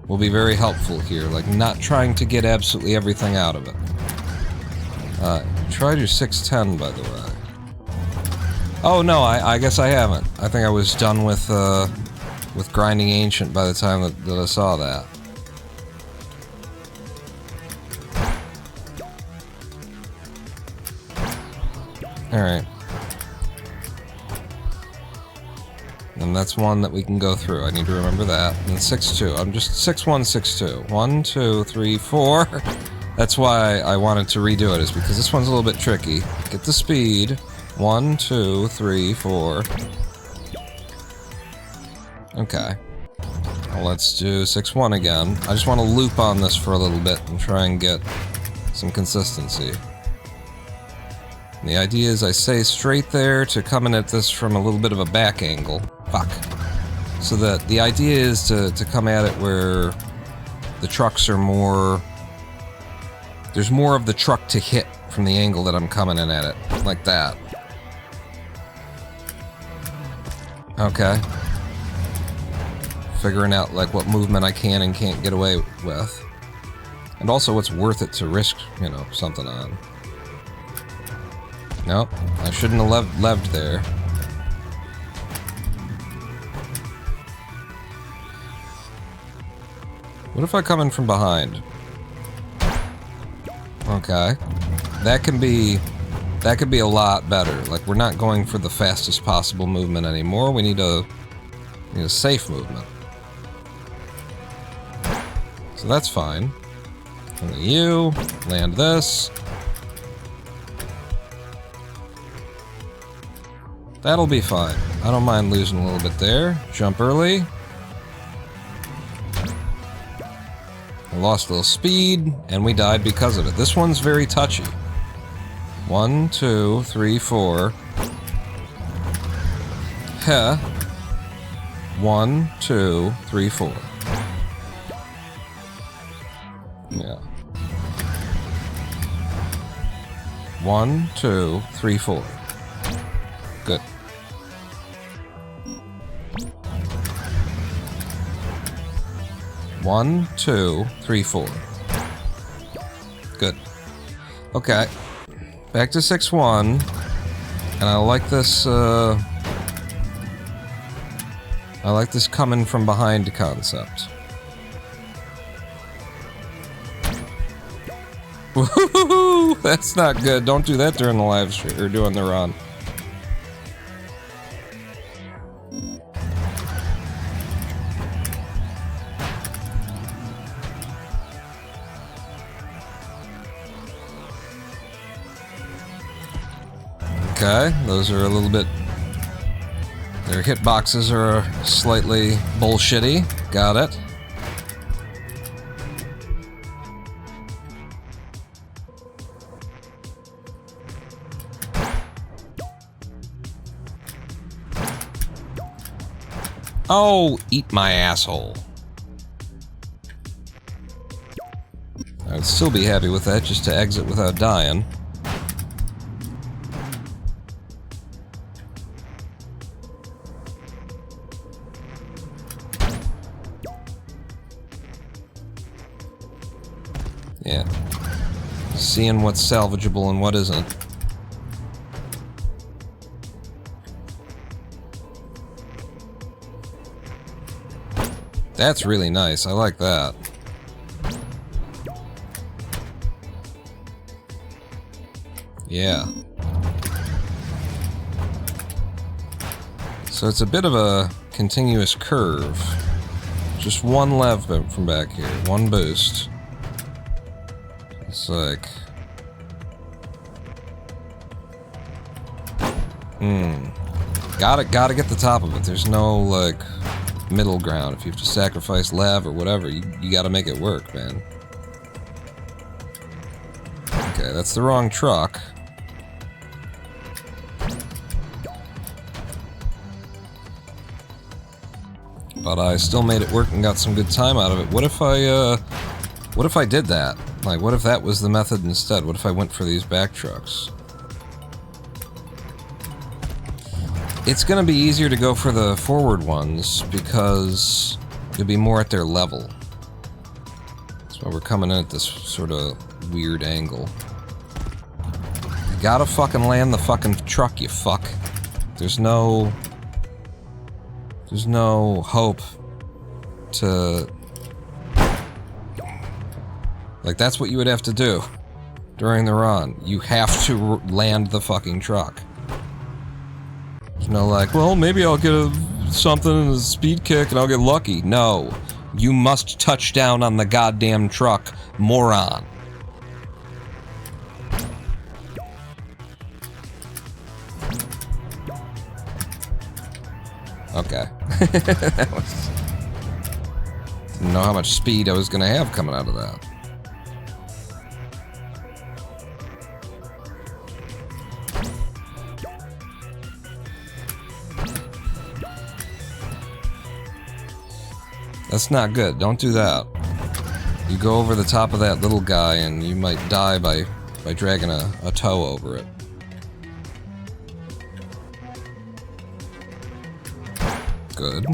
will be very helpful here, like not trying to get absolutely everything out of it. Tried your 610, by the way. Oh no, I guess I haven't. I think I was done with grinding Ancient by the time that I saw that. Alright. And that's one that we can go through. I need to remember that. And 6-2. I'm just 6-1, 6-2. 1, 2, 3, 4. That's why I wanted to redo it, is because this one's a little bit tricky. Get the speed. 1, 2, 3, 4. Okay. Well, let's do 6-1 again. I just want to loop on this for a little bit and try and get some consistency. And the idea is I stay straight there to come in at this from a little bit of a back angle. Fuck. So that the idea is to come at it where the trucks are more... There's more of the truck to hit from the angle that I'm coming in at it. Like that. Okay. Figuring out, like, what movement I can and can't get away with. And also what's worth it to risk, you know, something on. Nope. I shouldn't have leved there. What if I come in from behind? Okay. That could be a lot better. Like, we're not going for the fastest possible movement anymore. We need a safe movement. So that's fine. You land this. That'll be fine. I don't mind losing a little bit there. Jump early. I lost a little speed, and we died because of it. This one's very touchy. 1, 2, 3, 4. Heh. 1, 2, 3, 4. Yeah. 1, 2, 3, 4. Good. One, 2, 3, 4. Good. Okay. Back to 6-1. And I like this, I like this coming from behind concept. Woohoo! That's not good. Don't do that during the live stream, or doing the run. Okay, those are a little bit... Their hitboxes are slightly bullshitty. Got it. Oh, eat my asshole. I would still be happy with that, just to exit without dying. Yeah. Seeing what's salvageable and what isn't. That's really nice. I like that. Yeah. So it's a bit of a continuous curve. Just one lev from back here. One boost. It's like... Gotta get the top of it. There's no, like, middle ground. If you have to sacrifice lev or whatever, you gotta make it work, man. Okay, that's the wrong truck. But I still made it work and got some good time out of it. What if I did that? Like, what if that was the method instead? What if I went for these back trucks? It's gonna be easier to go for the forward ones because you'll be more at their level. That's why we're coming in at this sort of weird angle. You gotta fucking land the fucking truck, you fuck. There's no hope to... Like, that's what you would have to do during the run. You have to land the fucking truck. There's no like, well, maybe I'll get something in a speed kick and I'll get lucky. No. You must touch down on the goddamn truck, moron. Okay. That was... Didn't know how much speed I was gonna have coming out of that. That's not good. Don't do that. You go over the top of that little guy and you might die by dragging a toe over it. Good.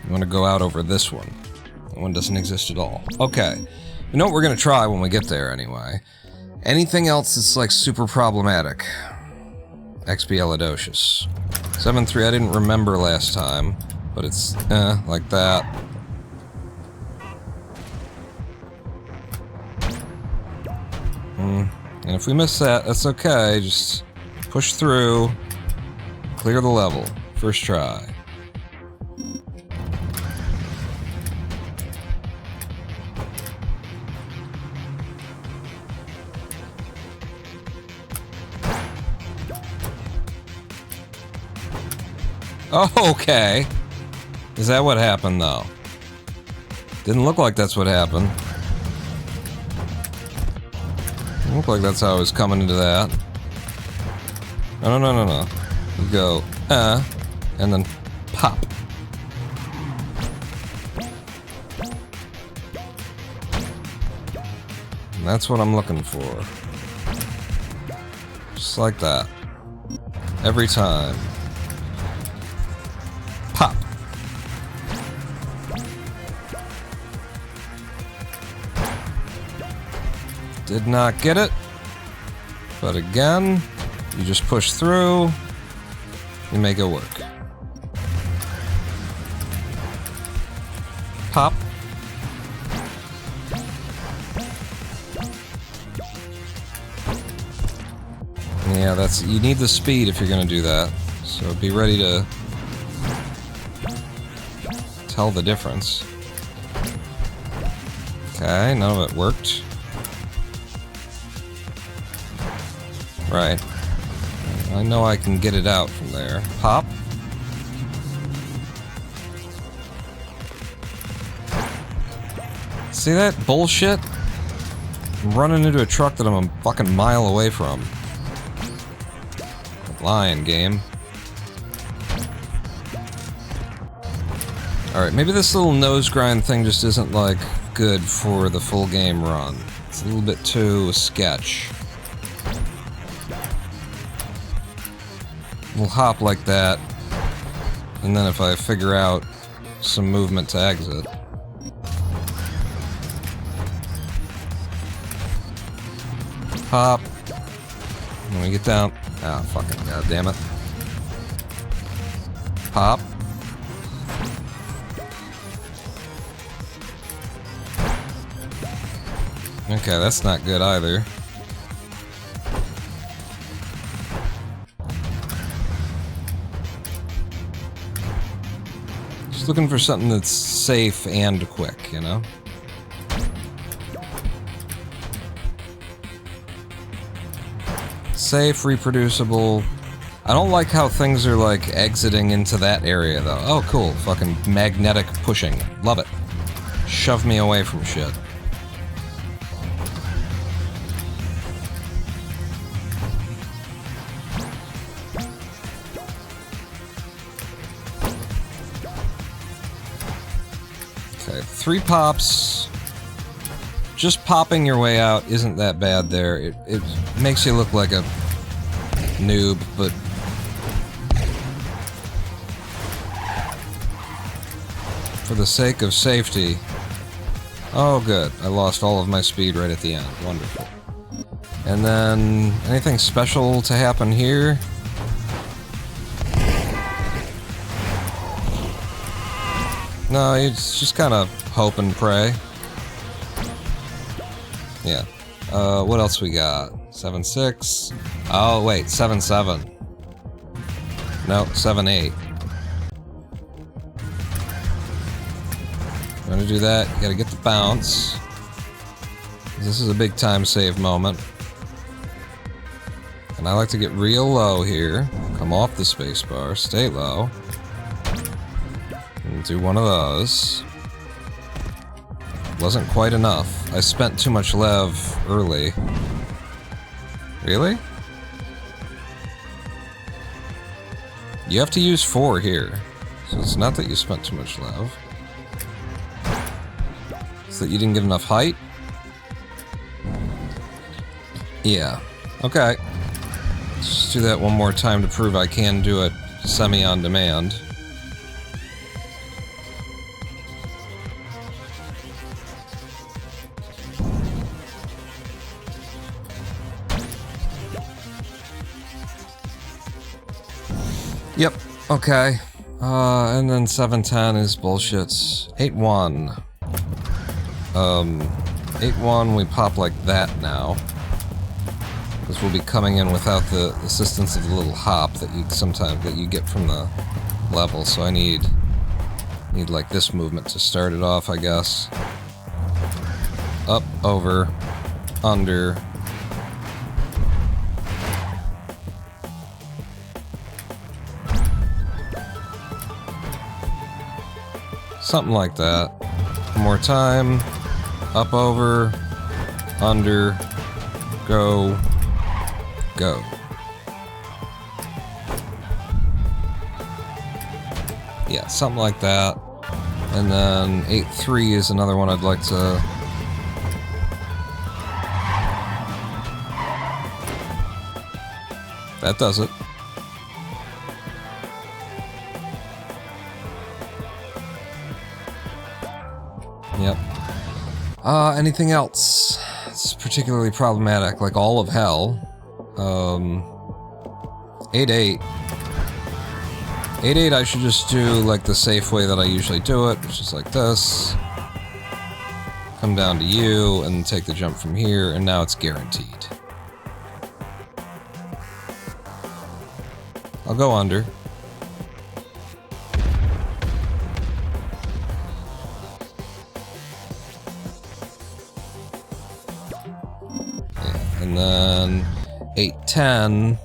You want to go out over this one. That one doesn't exist at all. Okay. You know what we're going to try when we get there anyway. Anything else that's like super problematic. Expialidocious. 7-3 I didn't remember last time, but it's like that. And if we miss that, that's okay. Just push through, clear the level. First try. Oh, okay. Is that what happened, though? Didn't look like that's what happened. Didn't look like that's how I was coming into that. No. You go, and then pop. And that's what I'm looking for. Just like that. Every time. Pop. Did not get it. But again, you just push through. You make it work. Pop. Yeah, that's, you need the speed if you're gonna do that. So be ready to tell the difference. Okay, none of it worked. Right. I know I can get it out from there. Pop. See that bullshit? I'm running into a truck that I'm a fucking mile away from. Lying game. Alright, maybe this little nose grind thing just isn't, like, good for the full game run. It's a little bit too sketch. We'll hop like that, and then if I figure out some movement to exit. Pop. When we get down. Ah, fucking goddammit. Pop. Okay, that's not good either. Just looking for something that's safe and quick, you know? Safe, reproducible. I don't like how things are, like, exiting into that area, though. Oh, cool. Fucking magnetic pushing. Love it. Shove me away from shit. Okay, 3 pops. just popping your way out isn't that bad there. It makes you look like a noob, but for the sake of safety... Oh, good. I lost all of my speed right at the end. Wonderful. And then, anything special to happen here? No, it's just kind of hope and pray. Yeah. What else we got? 7-6. Oh, wait, 7-7. No, 7-8. I'm gonna do that. You gotta get the bounce. This is a big time save moment. And I like to get real low here. Come off the spacebar, stay low. And do one of those. Wasn't quite enough. I spent too much lev early. Really? You have to use 4 here. So it's not that you spent too much lev. It's that you didn't get enough height? Yeah. Okay. Let's just do that one more time to prove I can do it semi-on demand. Yep, okay. And then 7-10 is bullshit. 8-1. 8-1, we pop like that now. Because we'll be coming in without the assistance of the little hop that you get from the level, so I need like this movement to start it off, I guess. Up, over, under. Something like that. One more time. Up, over, under, go, go. Yeah, something like that. And then 8-3 is another one I'd like to... That does it. Yep. Anything else? It's particularly problematic, like all of hell. 8-8. 8-8 I should just do like the safe way that I usually do it, which is like this. Come down to you, and take the jump from here, and now it's guaranteed. I'll go under. And then 8-10.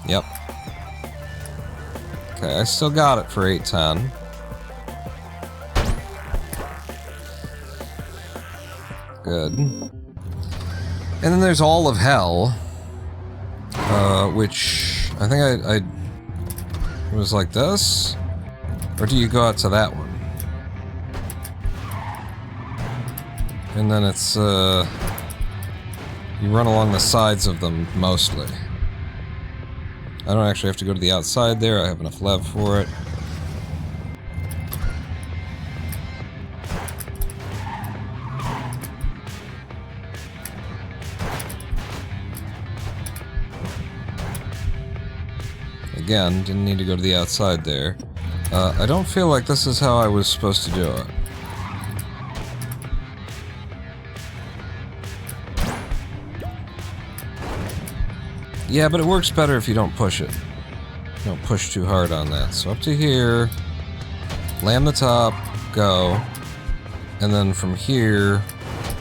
Yep. Okay, I still got it for 8-10. Good. And then there's all of hell, which I think I it was like this? Or do you go out to that one? And then it's, you run along the sides of them, mostly. I don't actually have to go to the outside there, I have enough lev for it. Again, didn't need to go to the outside there. I don't feel like this is how I was supposed to do it. Yeah, but it works better if you don't push it. Don't push too hard on that. So up to here, land the top, go, and then from here,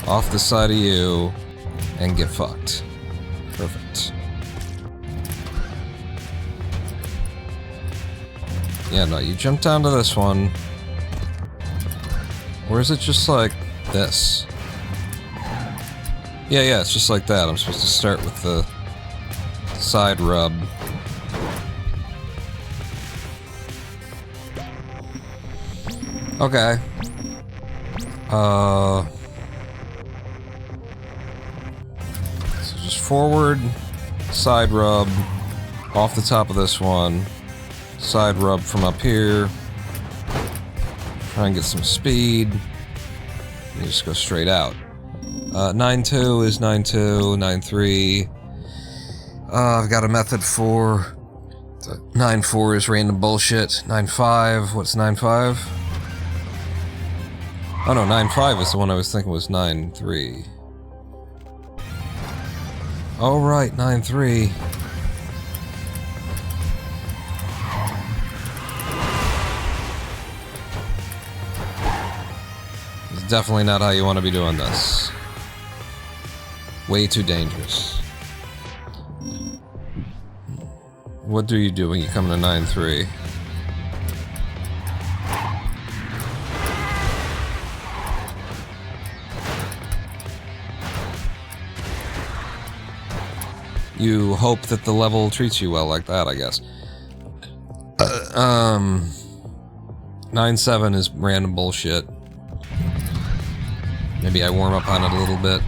off the side of you, and get fucked. Perfect. Yeah, no, you jump down to this one. Or is it just like this? Yeah, it's just like that. I'm supposed to start with the side rub. Okay. So just forward, side rub, off the top of this one, side rub from up here. Try and get some speed. You just go straight out. 9.2 is 9.2, 9.3. I've got a method for 9.4 is random bullshit. 9.5, what's 9.5? Oh no, 9.5 is the one I was thinking was 9.3. Oh right, 9.3. It's definitely not how you want to be doing this. Way too dangerous. What do you do when you come to 9.3? You hope that the level treats you well like that, I guess. 9.7 is random bullshit. Maybe I warm up on it a little bit.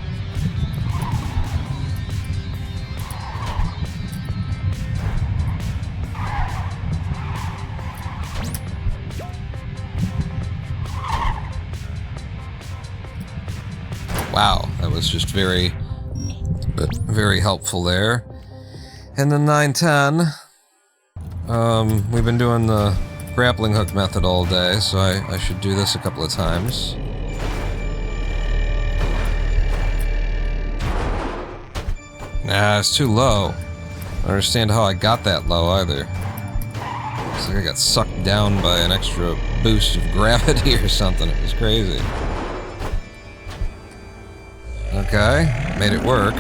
Wow, that was just very helpful there. And then 9.10, we've been doing the grappling hook method all day, so I should do this a couple of times. Nah, it's too low. I don't understand how I got that low either. It's like I got sucked down by an extra boost of gravity or something. It was crazy. Okay, made it work.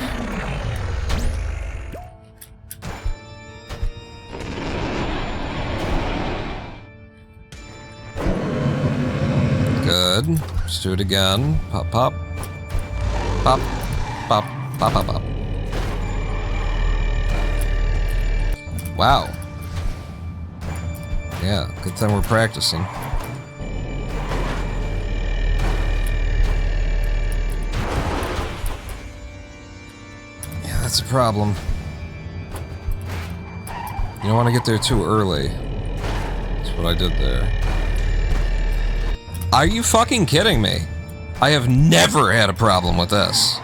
Good. Let's do it again. Pop, pop. Pop, pop, pop, pop, pop. Wow. Yeah, good thing we're practicing. Yeah, that's a problem. You don't want to get there too early. That's what I did there. Are you fucking kidding me? I have never had a problem with this.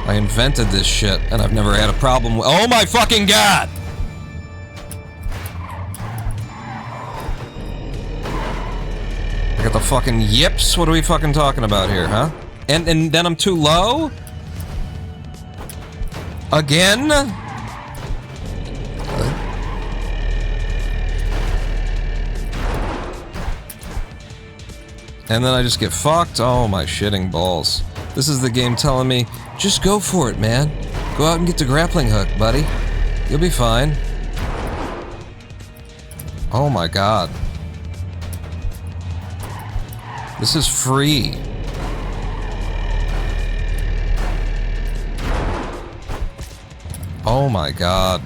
I invented this shit, and I've never had a problem with— oh my fucking god! I got the fucking yips? What are we fucking talking about here, huh? And then I'm too low? Again? And then I just get fucked? Oh my shitting balls. This is the game telling me, just go for it, man. Go out and get the grappling hook, buddy. You'll be fine. Oh my god. This is free. Oh my god.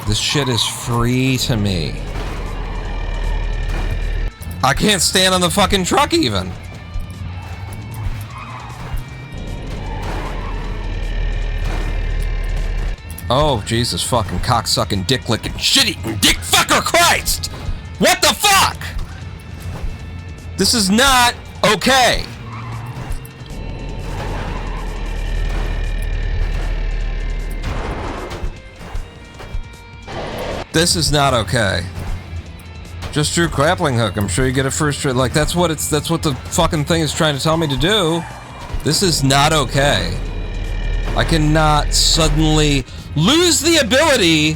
This shit is free to me. I can't stand on the fucking truck even. Oh, Jesus fucking cocksucking, dick-licking, shit-eating, dick-fucker Christ! What the fuck? This is not okay. This is not okay. Just drew grappling hook. I'm sure you get a first try. Like, that's what the fucking thing is trying to tell me to do. This is not okay. I cannot suddenly lose the ability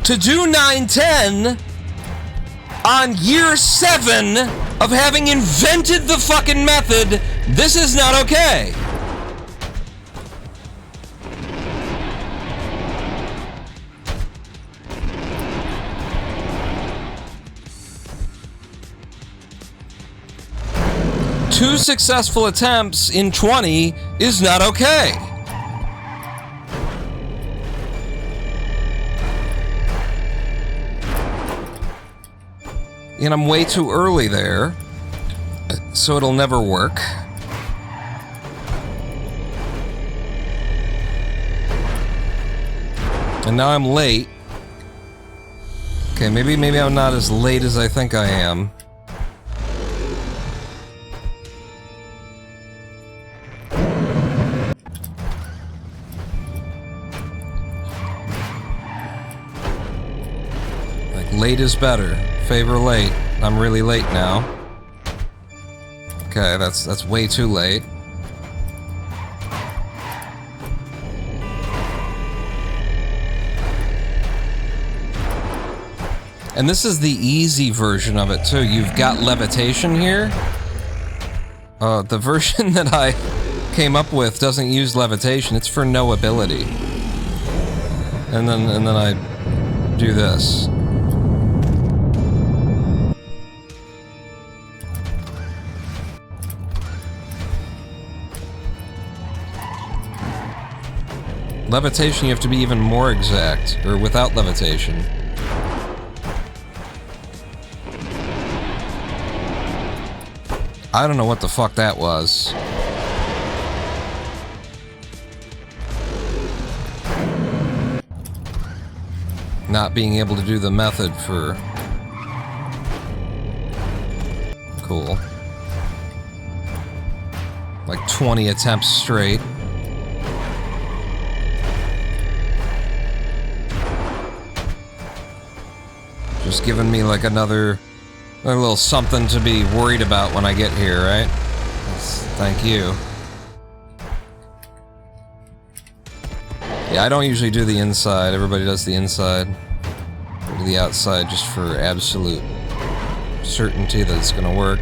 to do 9-10 on year 7 of having invented the fucking method. This is not okay. Two successful attempts in 20 is not okay. And I'm way too early there, so it'll never work. And now I'm late. Okay, maybe I'm not as late as I think I am. Like, late is better. Favor late. I'm really late now. Okay, that's way too late. And this is the easy version of it, too. You've got levitation here. The version that I came up with doesn't use levitation. It's for no ability. And then I do this. Levitation, you have to be even more exact, or without levitation. I don't know what the fuck that was. Not being able to do the method for... Cool. Like 20 attempts straight. Just giving me like another little something to be worried about when I get here, right? Thank you. Yeah, I don't usually do the inside. Everybody does the inside. Go to the outside just for absolute certainty that it's gonna work.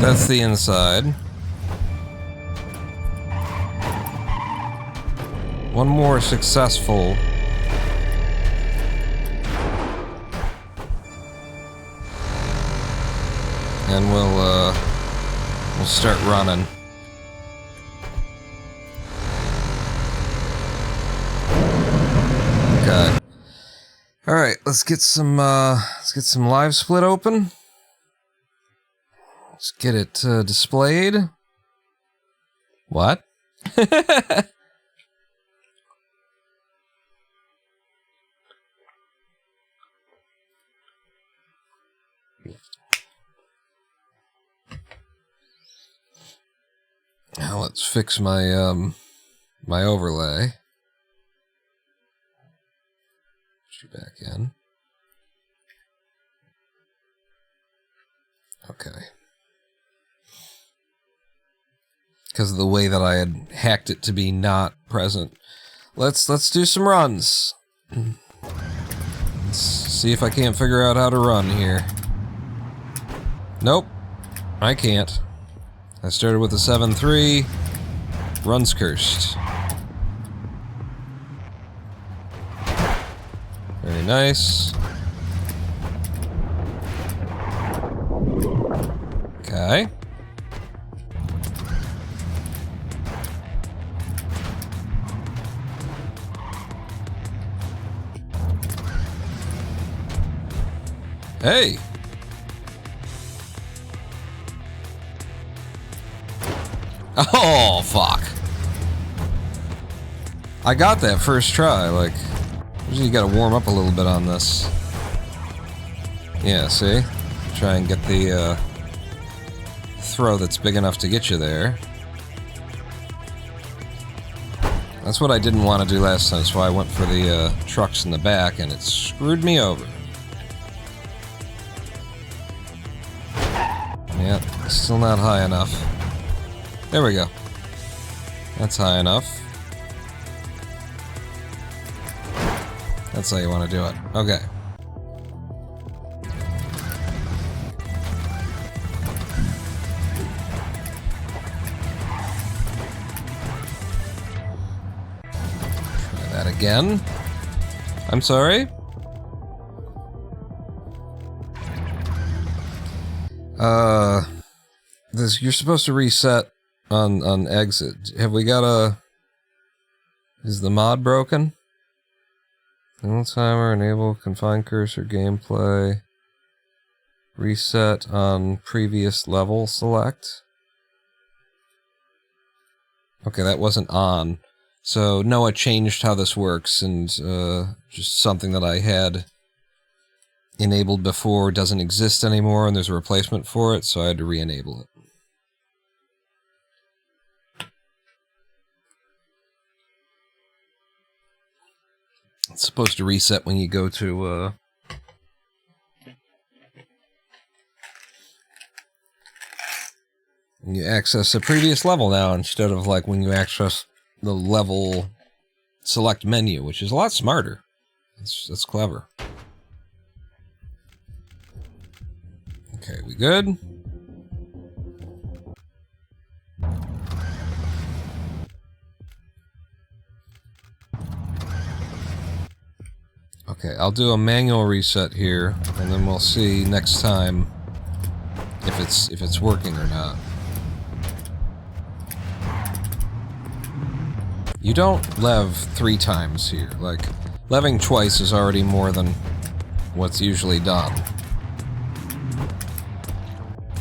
That's the inside. One more successful. And we'll start running. Okay. All right, let's get some live split open. Let's get it displayed. What? Now let's fix my my overlay. Put you back in. Okay. Because of the way that I had hacked it to be not present. Let's do some runs. Let's see if I can't figure out how to run here. Nope, I can't. I started with a 7-3. Run's cursed. Very nice. Okay. Hey! Oh, fuck. I got that first try, like... Usually you gotta warm up a little bit on this. Yeah, see? Try and get the, throw that's big enough to get you there. That's what I didn't want to do last time, so I went for the, trucks in the back, and it screwed me over. Yep, still not high enough. There we go. That's high enough. That's how you want to do it. Okay. Try that again. I'm sorry? You're supposed to reset on exit. Have we got a... Is the mod broken? Enable timer, enable confined cursor gameplay. Reset on previous level select. Okay, that wasn't on. So Noah changed how this works, and just something that I had enabled before doesn't exist anymore, and there's a replacement for it, so I had to re-enable it. It's supposed to reset when you go to, when you access a previous level now, instead of like when you access the level select menu, which is a lot smarter. That's clever. Okay, we good? Okay, I'll do a manual reset here, and then we'll see next time if it's working or not. You don't lev 3 times here. Like, leving twice is already more than what's usually done.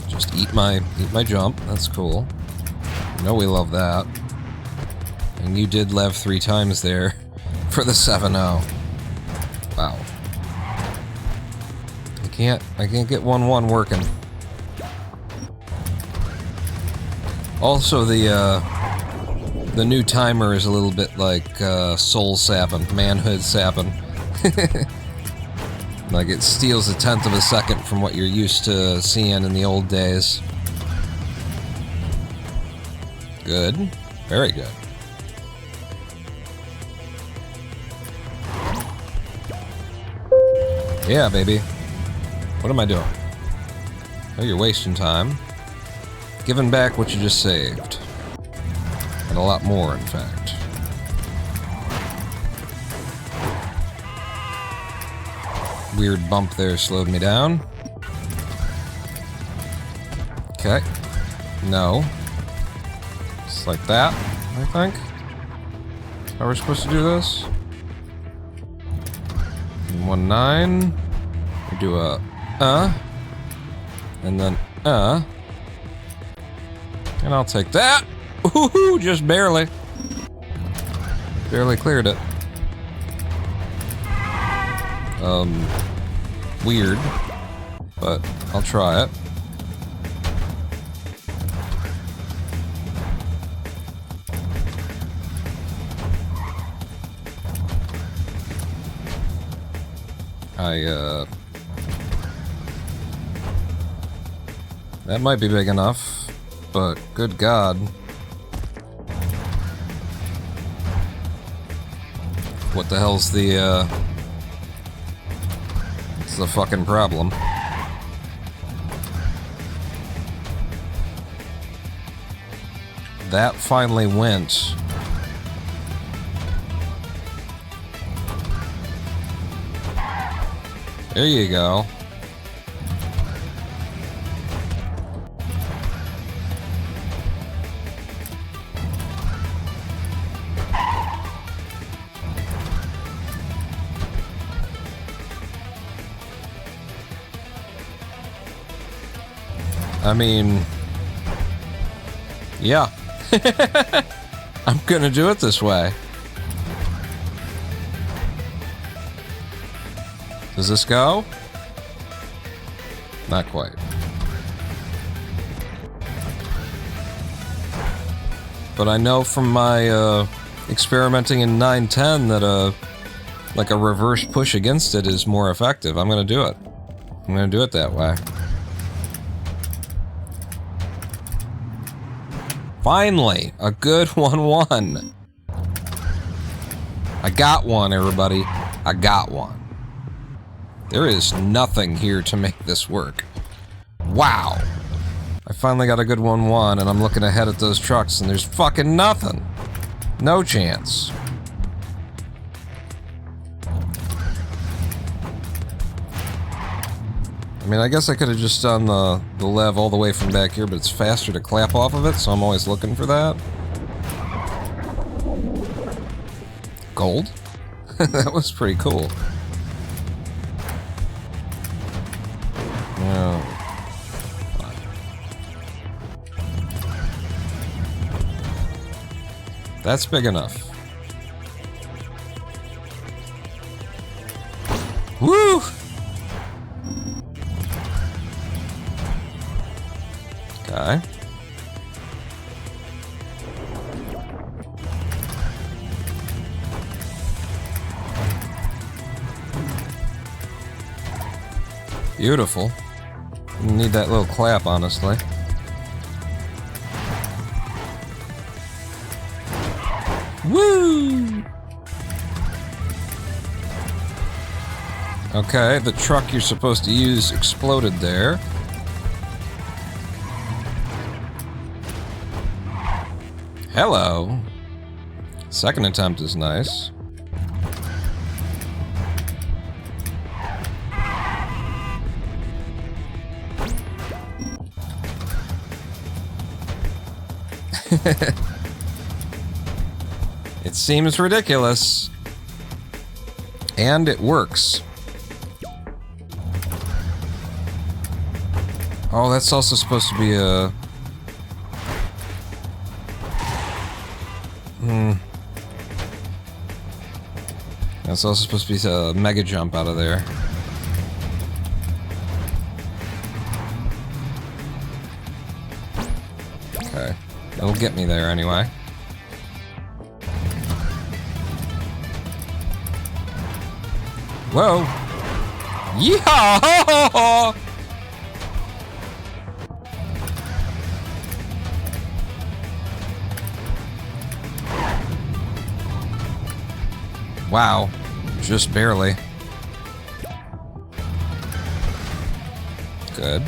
Just eat my jump. That's cool. You know we love that. And you did lev 3 times there for the 7-0. Wow. I can't get 1-1 working. Also, the new timer is a little bit like soul sapping, manhood sapping. Like it steals 1/10 of a second from what you're used to seeing in the old days. Good. Very good. Yeah, baby. What am I doing? Oh, you're wasting time. Giving back what you just saved. And a lot more, in fact. Weird bump there slowed me down. Okay. No. Just like that, I think. How are we supposed to do this? 1-9. We do a and then and I'll take that. Ooh, just barely. Barely cleared it. Weird, but I'll try it. That might be big enough, but good God. What the hell's what's the fucking problem? That finally went. There you go. I mean, yeah. I'm gonna do it this way. Does this go? Not quite. But I know from my experimenting in 910 that like a reverse push against it is more effective. I'm gonna do it. I'm gonna do it that way. Finally, a good 1-1. I got one, everybody. I got one. There is nothing here to make this work. Wow. I finally got a good 1-1, and I'm looking ahead at those trucks, and there's fucking nothing. No chance. mean, I guess I could have just done the lev all the way from back here, but it's faster to clap off of it, so I'm always looking for that. Gold? That was pretty cool. Yeah. That's big enough. Woo! Okay. Beautiful. Need that little clap, honestly. Woo! Okay, the truck you're supposed to use exploded there. Hello. Second attempt is nice. It seems ridiculous. And it works. Oh, that's also supposed to be a... That's also supposed to be a mega jump out of there. Okay. It'll get me there anyway. Whoa! Yeehaw! Wow. Just barely. Good.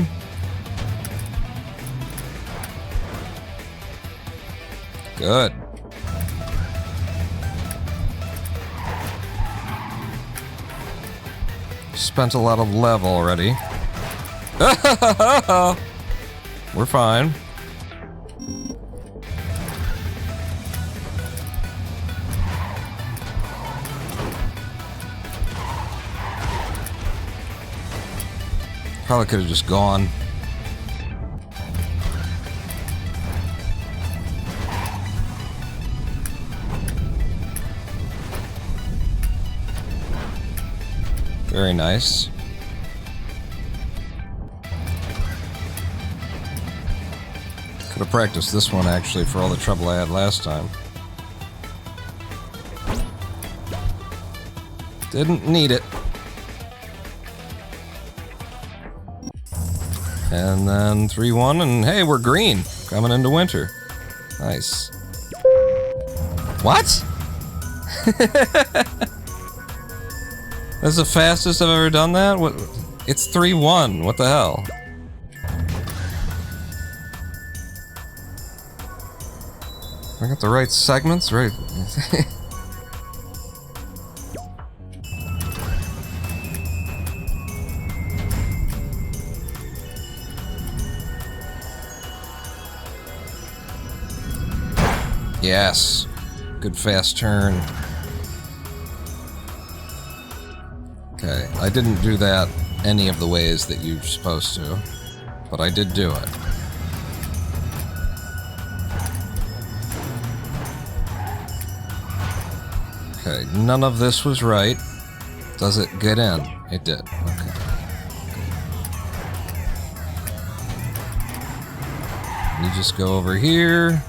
Good. Spent a lot of lev already. We're fine. Probably could have just gone. Very nice. Could have practiced this one actually for all the trouble I had last time. Didn't need it. And then 3-1, and hey, we're green. Coming into winter. Nice. What? That's the fastest I've ever done that? What? It's 3-1. What the hell? I got the right segments, right? Yes. Good fast turn. Okay, I didn't do that any of the ways that you're supposed to, but I did do it. Okay, none of this was right. Does it get in? It did. Okay. You just go over here.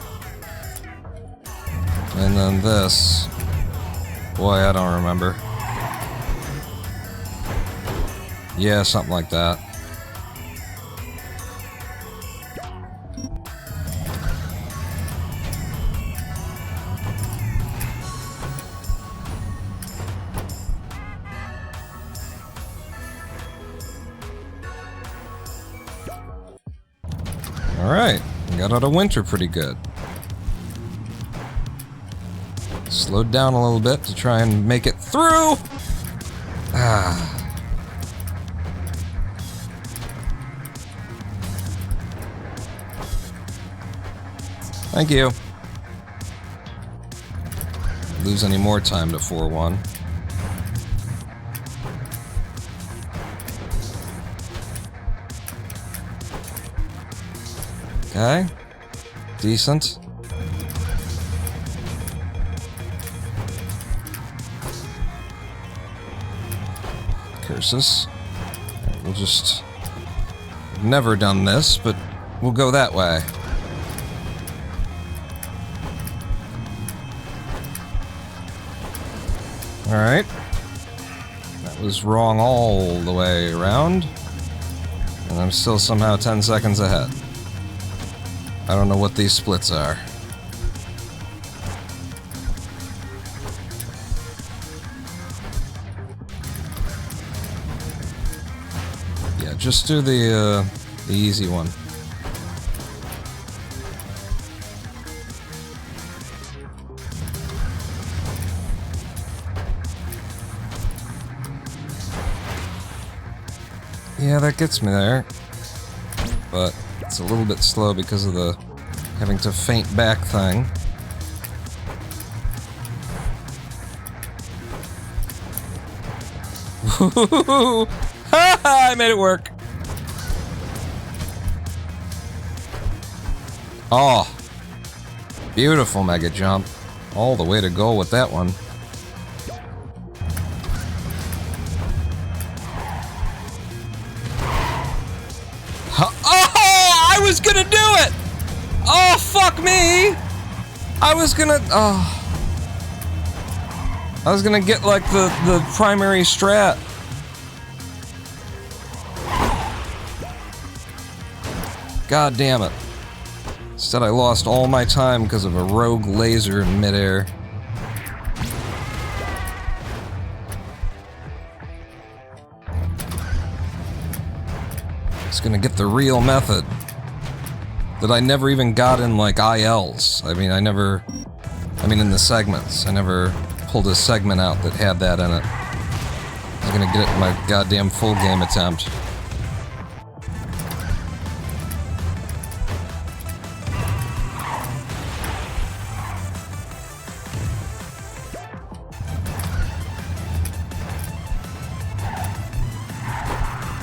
And then this. Boy, I don't remember. Yeah, something like that. Alright, got out of winter pretty good. Slowed down a little bit to try and make it through! Ah. Thank you. Lose any more time to 4-1. Okay. Decent. Curses. We'll just... Never done this, but we'll go that way. Alright. That was wrong all the way around. And I'm still somehow 10 seconds ahead. I don't know what these splits are. Yeah, just do the easy one. Yeah, that gets me there. But it's a little bit slow because of the having to feint back thing. Woohoo! Ha ha! I made it work. Oh, beautiful mega jump. All the way to go with that one. Oh, I was gonna do it! Oh, fuck me! I was gonna get like the primary strat. God damn it. Instead I lost all my time because of a rogue laser in midair. It's gonna get the real method that I never even got in like ILs. I mean in the segments. I never pulled a segment out that had that in it. I was gonna get it in my goddamn full game attempt.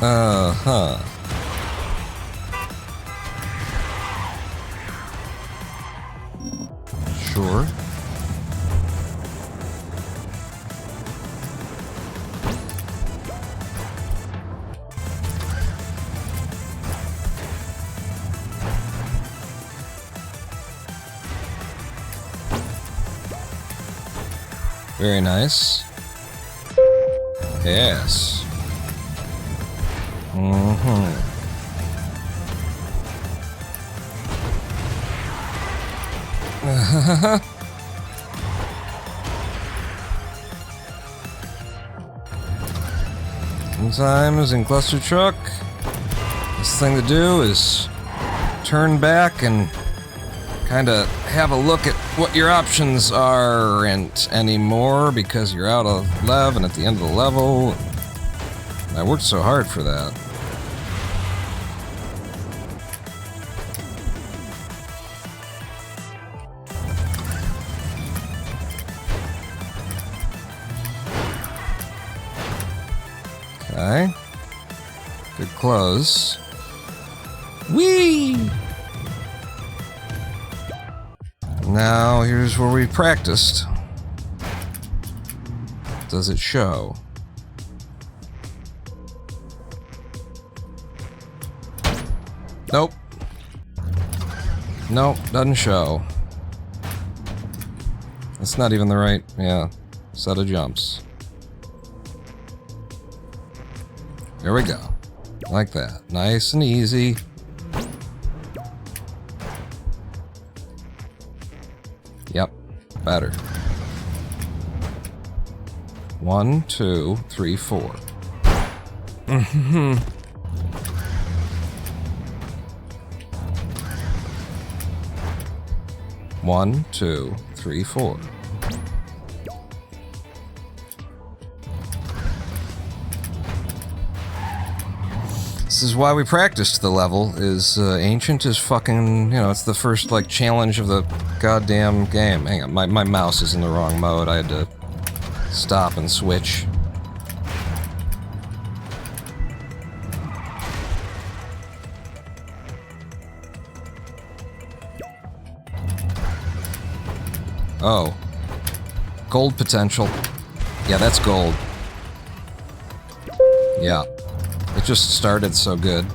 Uh-huh. Sure. Very nice. Yes. Sometimes in Clustertruck, this thing to do is turn back and kind of have a look at what your options aren't anymore because you're out of lev and at the end of the level. I worked so hard for that. Okay. Good close. Whee! Now, here's where we practiced. Does it show? Nope. Nope, doesn't show. That's not even the right, set of jumps. There we go. Like that. Nice and easy. Yep. Better. 1, 2, 3, 4. One, 2, 3, 4. This is why we practiced the level, is Ancient is fucking, you know, it's the first, like, challenge of the goddamn game. Hang on, my mouse is in the wrong mode. I had to stop and switch. Oh. Gold potential. Yeah, that's gold. Yeah. It just started so good.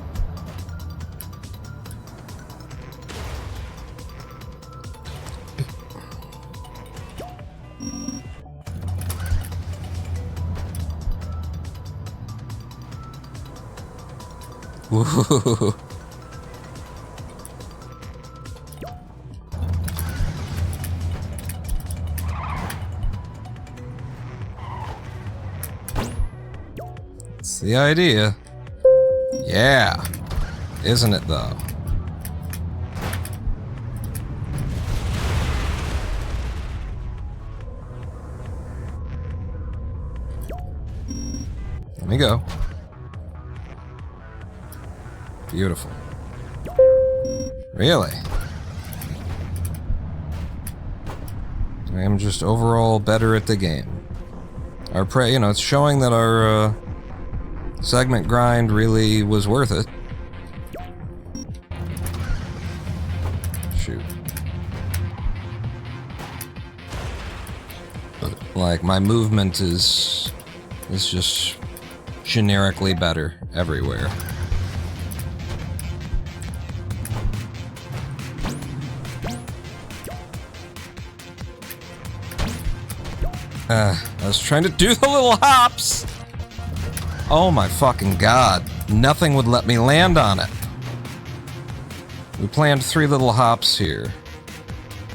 Woohoo. That's the idea. Yeah. Isn't it, though? Let me go. Beautiful. Really? I am just overall better at the game. You know, it's showing that our, segment grind really was worth it. Shoot. Like, my movement is just generically better everywhere. I was trying to do the little hops! Oh my fucking god. Nothing would let me land on it. We planned 3 little hops here.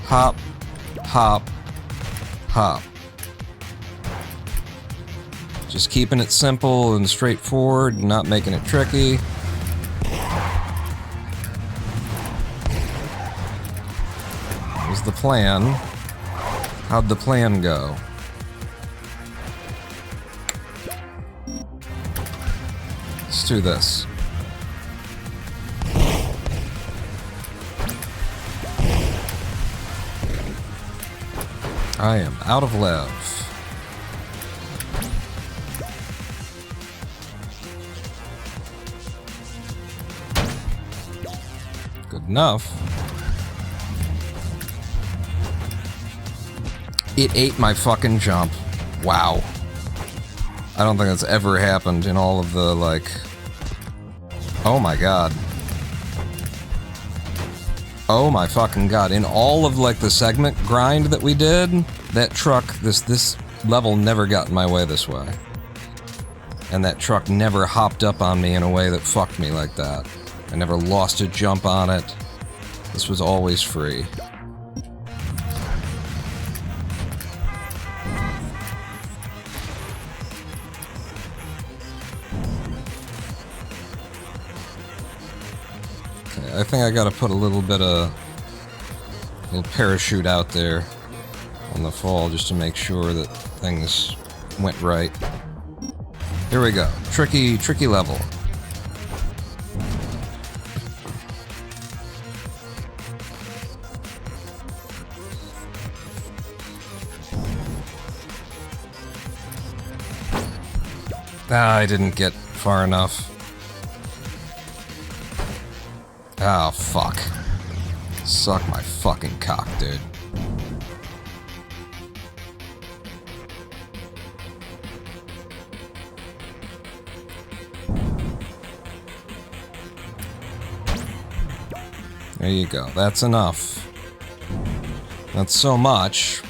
Hop, hop, hop. Just keeping it simple and straightforward, not making it tricky. That was the plan. How'd the plan go? Let's do this. I am out of lev. Good enough. It ate my fucking jump. Wow. I don't think that's ever happened in all of the, like... Oh my god. Oh my fucking god. In all of, like, the segment grind that we did, that truck, this level never got in my way this way. And that truck never hopped up on me in a way that fucked me like that. I never lost a jump on it. This was always free. I think I gotta put a little parachute out there on the fall just to make sure that things went right. Here we go. Tricky level. Ah, I didn't get far enough. Oh, fuck. Suck my fucking cock, dude. There you go. That's enough. That's so much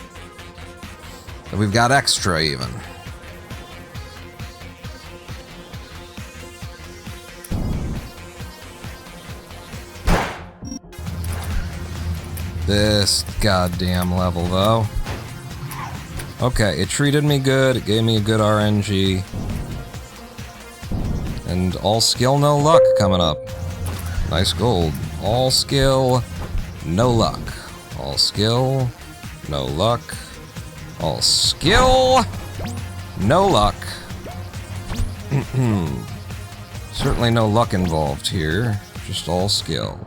that we've got extra, even. This goddamn level, though. Okay, it treated me good, it gave me a good RNG. And all skill, no luck coming up. Nice gold. All skill, no luck. All skill, no luck. All skill, no luck. Certainly no luck involved here, just all skill.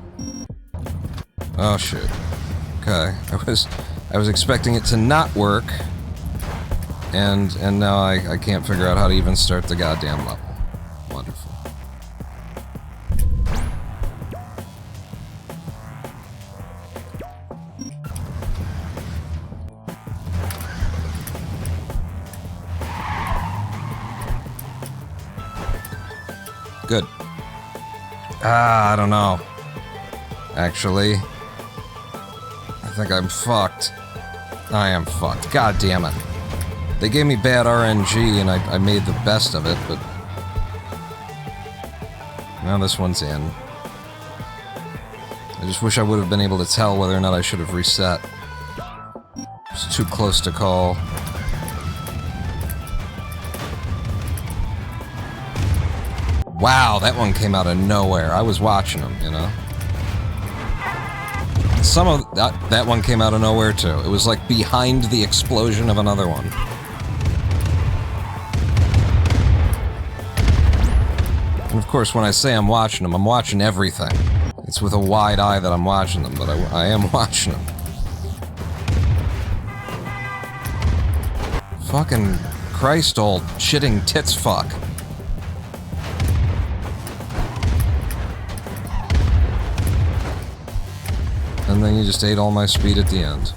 Oh shit. Okay, I was expecting it to not work, and now I can't figure out how to even start the goddamn level. Wonderful. Good. I don't know. Actually, I think I'm fucked. I am fucked. God damn it. They gave me bad RNG and I made the best of it, but now this one's in. I just wish I would have been able to tell whether or not I should have reset. It's too close to call. Wow, that one came out of nowhere. I was watching them, you know. Some of that one came out of nowhere too. It was like behind the explosion of another one. And of course, when I say I'm watching them, I'm watching everything. It's with a wide eye that I'm watching them, but I am watching them. Fucking Christ, old shitting tits fuck. And then you just ate all my speed at the end.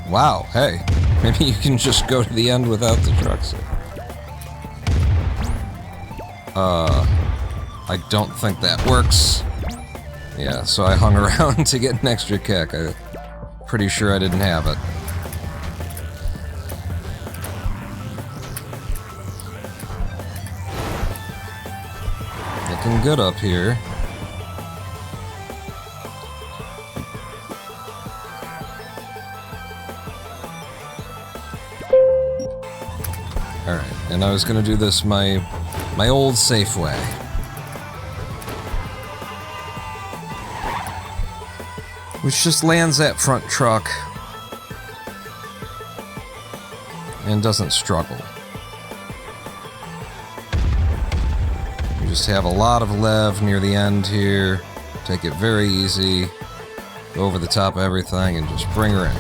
Wow, hey. Maybe you can just go to the end without the trucks. I don't think that works. Yeah, so I hung around to get an extra kick. I'm pretty sure I didn't have it. Looking good up here. Alright, and I was gonna do this my old safe way. Which just lands that front truck and doesn't struggle. You just have a lot of lev near the end here, take it very easy, go over the top of everything and just bring her in.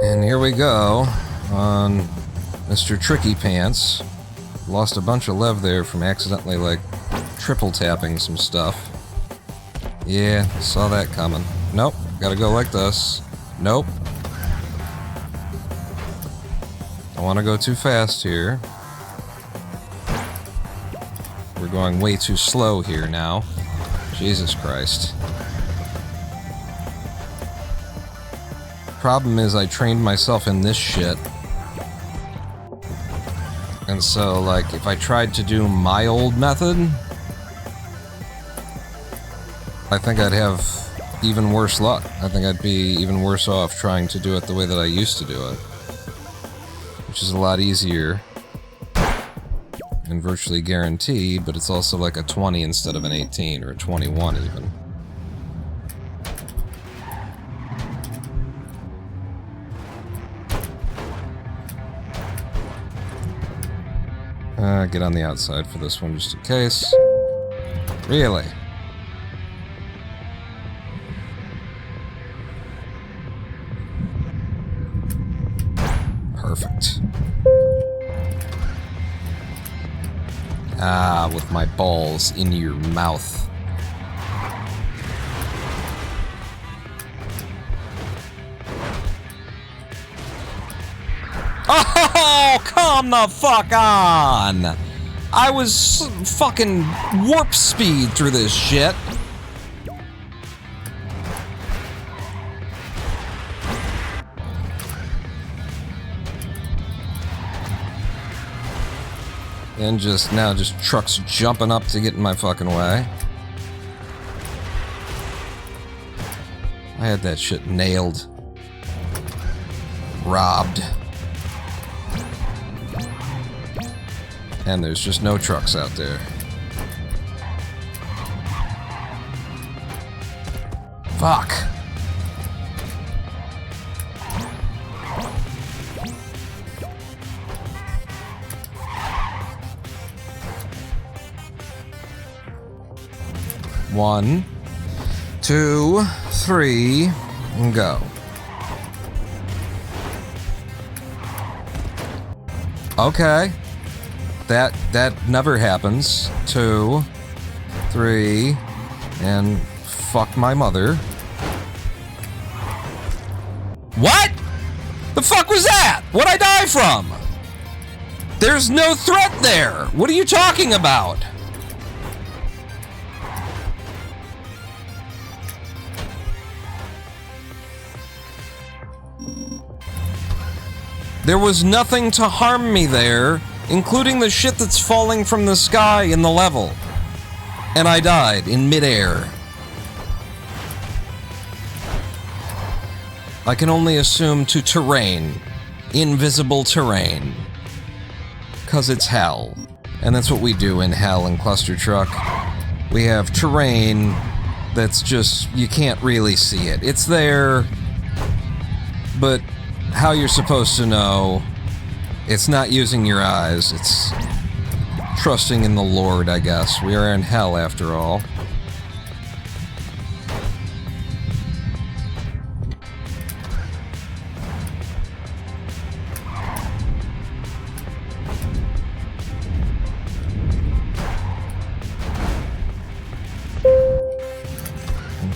And here we go on Mr. Tricky Pants. Lost a bunch of lev there from accidentally, like, triple tapping some stuff. Yeah, saw that coming. Nope, gotta go like this. Nope. Don't want to go too fast here. We're going way too slow here now. Jesus Christ. Problem is, I trained myself in this shit. And so, like, if I tried to do my old method, I think I'd have even worse luck. I think I'd be even worse off trying to do it the way that I used to do it. Which is a lot easier. And virtually guaranteed, but it's also like a 20 instead of an 18, or a 21 even. Get on the outside for this one just in case. Really? Perfect. Ah, with my balls in your mouth. Oh, come the fuck on! I was fucking warp speed through this shit. And just trucks jumping up to get in my fucking way. I had that shit nailed. Robbed. And there's just no trucks out there. Fuck. One, two, three, and go. Okay. That never happens. 2, 3, and fuck my mother. What? The fuck was that? What'd I die from? There's no threat there. What are you talking about? There was nothing to harm me there, including the shit that's falling from the sky in the level. And I died in midair. I can only assume to terrain. Invisible terrain. 'Cause it's hell. And that's what we do in hell in Clustertruck. We have terrain that's just, you can't really see it. It's there, but how you're supposed to know, it's not using your eyes, it's trusting in the Lord, I guess. We are in hell after all.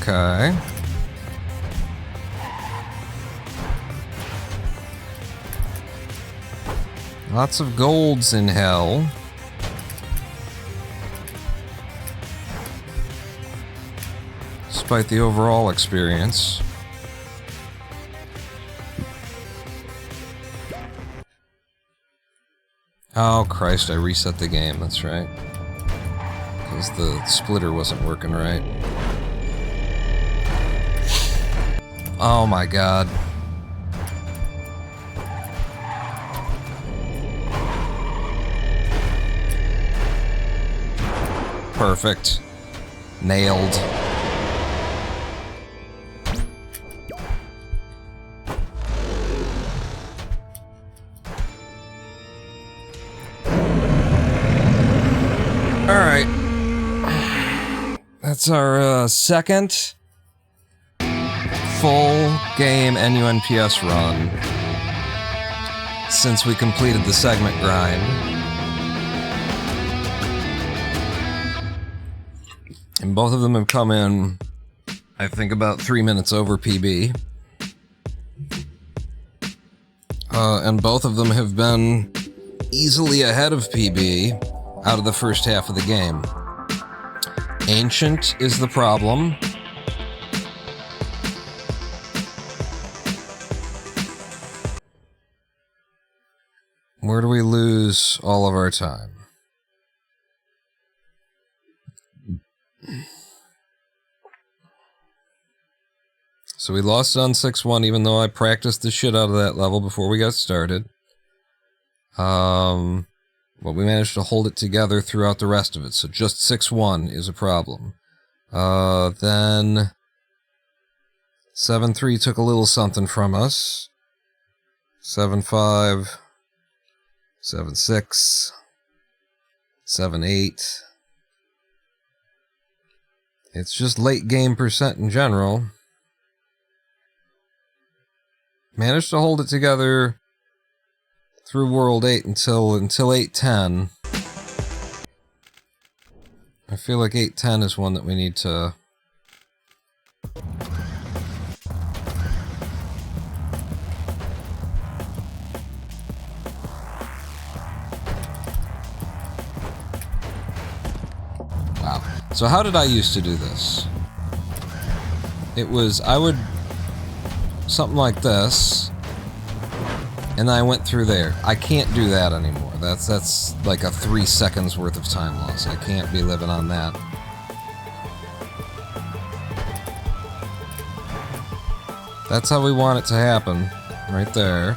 Okay. Lots of golds in hell. Despite the overall experience. Oh Christ, I reset the game, that's right. Because the splitter wasn't working right. Oh my god. Perfect. Nailed. Alright. That's our second full game NU-NPS run since we completed the segment grind. And both of them have come in, I think, about 3 minutes over PB. And both of them have been easily ahead of PB out of the first half of the game. Ancient is the problem. Where do we lose all of our time? So we lost on 6-1, even though I practiced the shit out of that level before we got started. But we managed to hold it together throughout the rest of it, so just 6-1 is a problem. Then 7-3 took a little something from us. 7-5, 7-6, 7-8. It's just late game percent in general. Managed to hold it together through World 8 until 8-10. I feel like 8-10 is one that we need to... Wow. So how did I used to do this? It was, I would... something like this, and then I went through there. I can't do that anymore. That's like a 3 seconds worth of time loss. I can't be living on that. That's how we want it to happen, right there.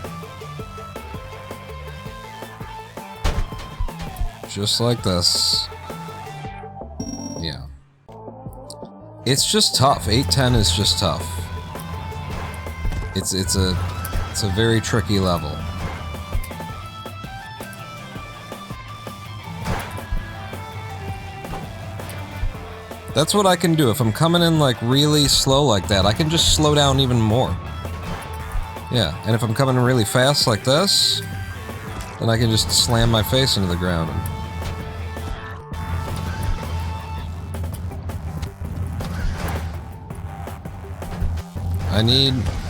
Just like this. Yeah. It's just tough. 810 is just tough. It's a very tricky level. That's what I can do. If I'm coming in like really slow like that, I can just slow down even more. Yeah, and if I'm coming in really fast like this, then I can just slam my face into the ground.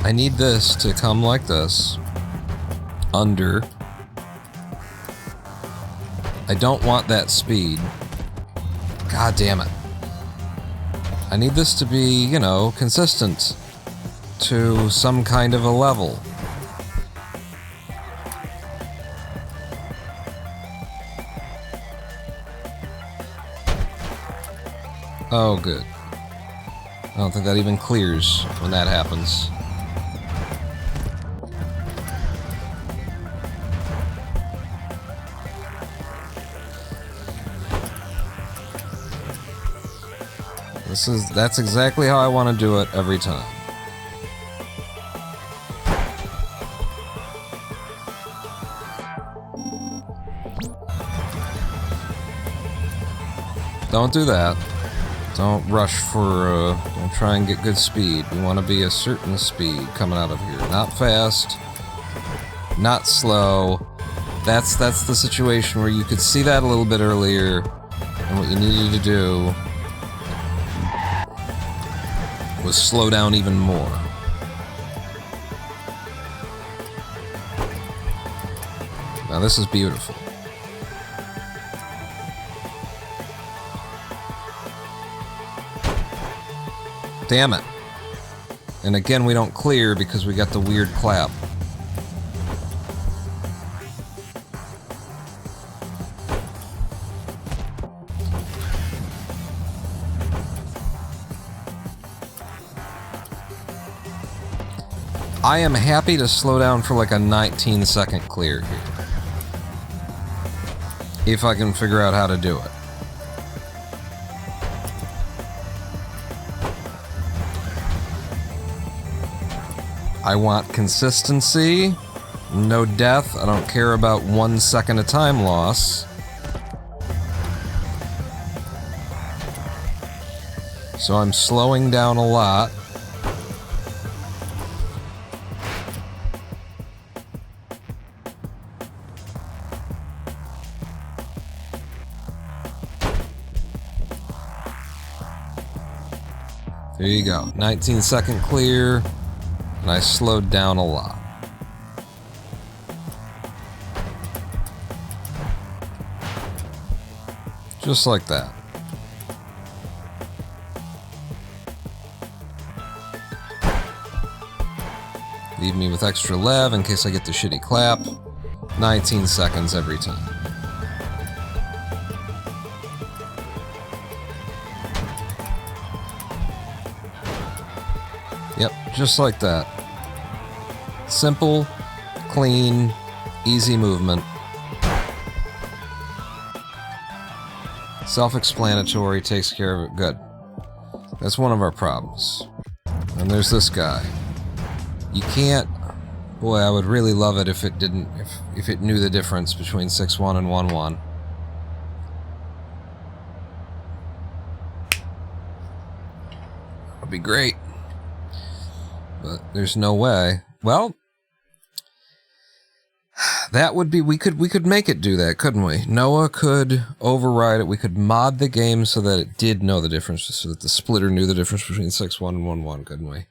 I need this to come like this. Under. I don't want that speed. God damn it. I need this to be, you know, consistent to some kind of a level. Oh, good. I don't think that even clears when that happens. That's exactly how I want to do it every time. Don't do that. Don't rush for, don't try and get good speed. We want to be a certain speed coming out of here. Not fast, not slow. That's the situation where you could see that a little bit earlier, and what you needed to do was slow down even more. Now this is beautiful. Damn it. And again, we don't clear because we got the weird clap. I am happy to slow down for like a 19-second clear here. If I can figure out how to do it. I want consistency, no death. I don't care about 1 second of time loss. So I'm slowing down a lot. There you go, 19-second clear. And I slowed down a lot. Just like that. Leave me with extra lev in case I get the shitty clap. 19 seconds every time. Yep, just like that. Simple, clean, easy movement. Self-explanatory, takes care of it. Good. That's one of our problems. And there's this guy. You can't... Boy, I would really love it if it didn't... If it knew the difference between 6-1 and 1-1. That'd be great. But there's no way. Well, that would be... We could make it do that, couldn't we? Noah could override it. We could mod the game so that it did know the difference, so that the splitter knew the difference between 6-1 and 1-1, couldn't we?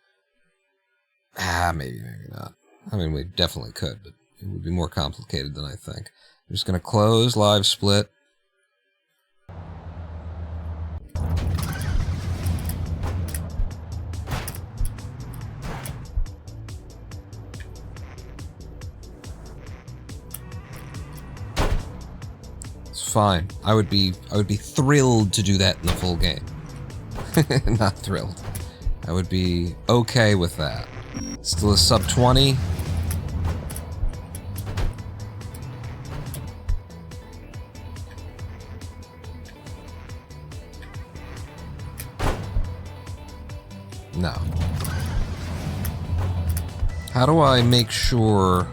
Maybe not. I mean, we definitely could, but it would be more complicated than I think. I'm just going to close live split. Fine. I would be thrilled to do that in the full game. Not thrilled. I would be okay with that. Still a sub 20. How do I make sure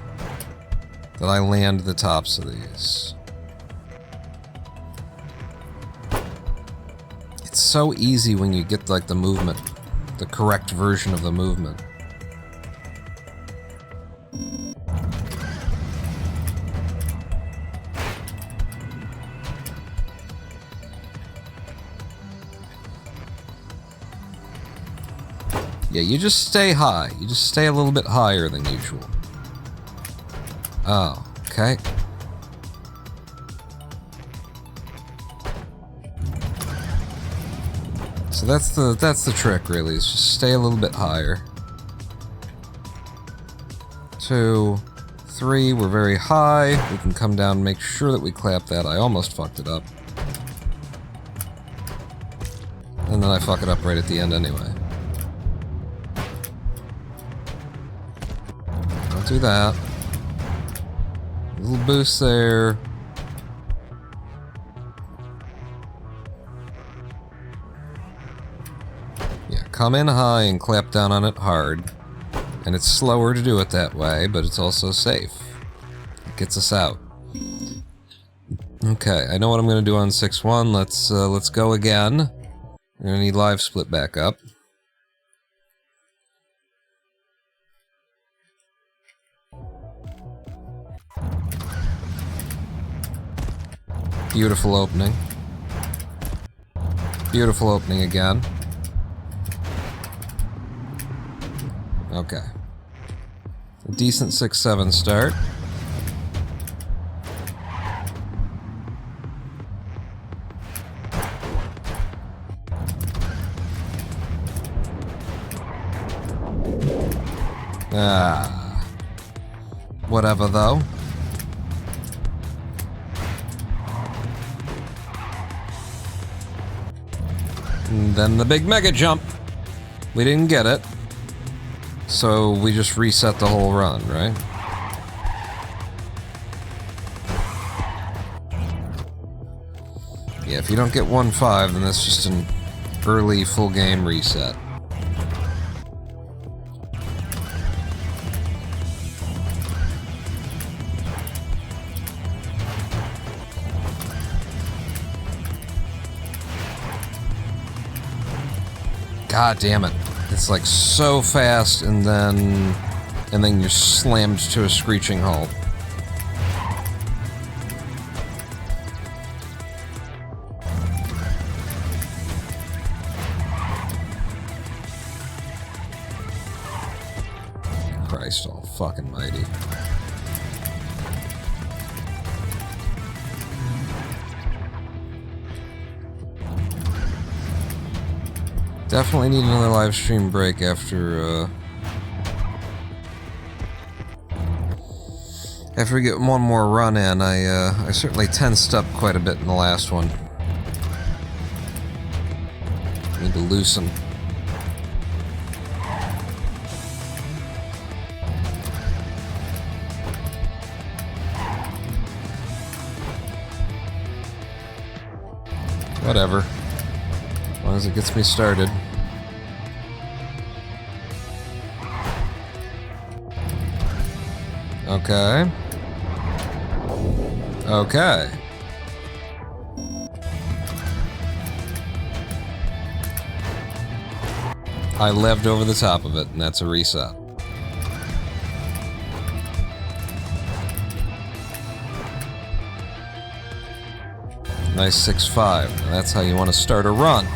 that I land the tops of these? It's so easy when you get, like, the movement, the correct version of the movement. Yeah, you just stay high. You just stay a little bit higher than usual. Oh, okay. So that's the trick, really, is just stay a little bit higher. 2, 3, we're very high. We can come down and make sure that we clap that. I almost fucked it up. And then I fuck it up right at the end anyway. Don't do that. A little boost there. Yeah, come in high and clap down on it hard. And it's slower to do it that way, but it's also safe. It gets us out. Okay, I know what I'm gonna do on 6-1. Let's go again. We're gonna need live split back up. Beautiful opening. Beautiful opening again. Okay. A decent 6-7 start. Ah. Whatever, though. And then the big mega jump. We didn't get it. So we just reset the whole run, right? Yeah, if you don't get 1-5, then that's just an early full game reset. God damn it. It's like so fast and then you're slammed to a screeching halt. Christ all fucking mighty. Definitely need another live stream break after we get one more run in. I certainly tensed up quite a bit in the last one. Need to loosen. Whatever. As long as it gets me started. Okay. Okay. I leved over the top of it, and that's a reset. Nice 6-5. That's how you want to start a run.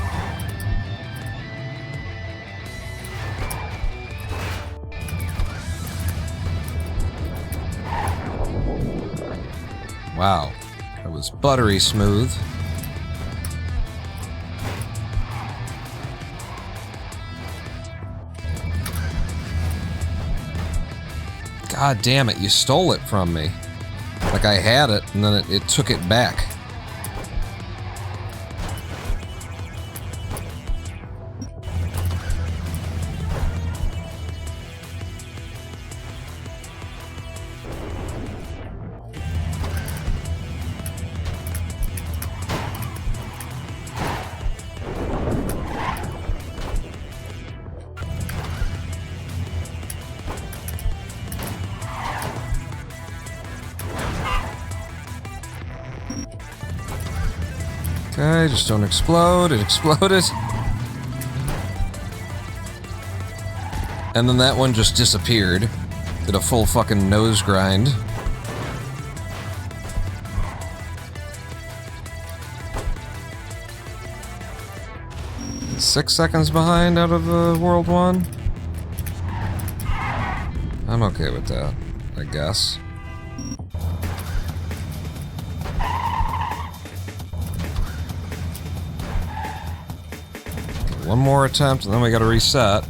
Wow, that was buttery smooth. God damn it, you stole it from me. Like I had it, and then it took it back. Okay, just don't explode. It exploded. And then that one just disappeared. Did a full fucking nose grind. It's 6 seconds behind out of World 1. I'm okay with that, I guess. Okay, one more attempt, and then we gotta reset.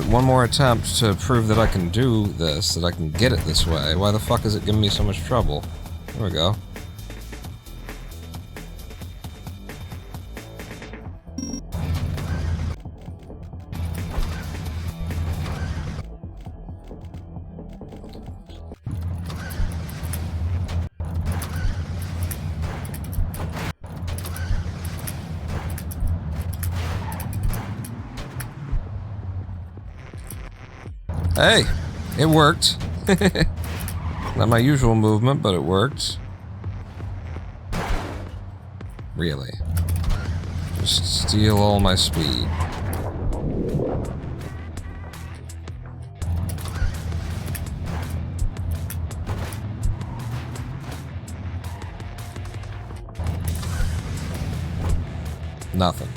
One more attempt to prove that I can do this, that I can get it this way. Why the fuck is it giving me so much trouble? There we go. Hey, it worked. Not my usual movement, but it worked. Really. Just steal all my speed. Nothing.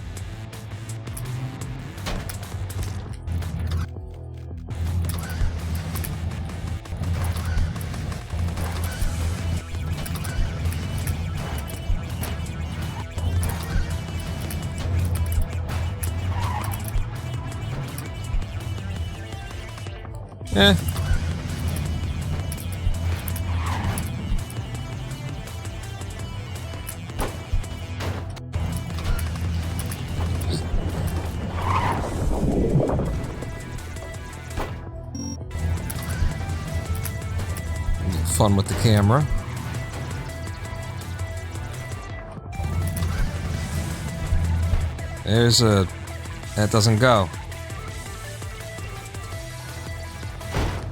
Eh. Fun with the camera. There's a... That doesn't go.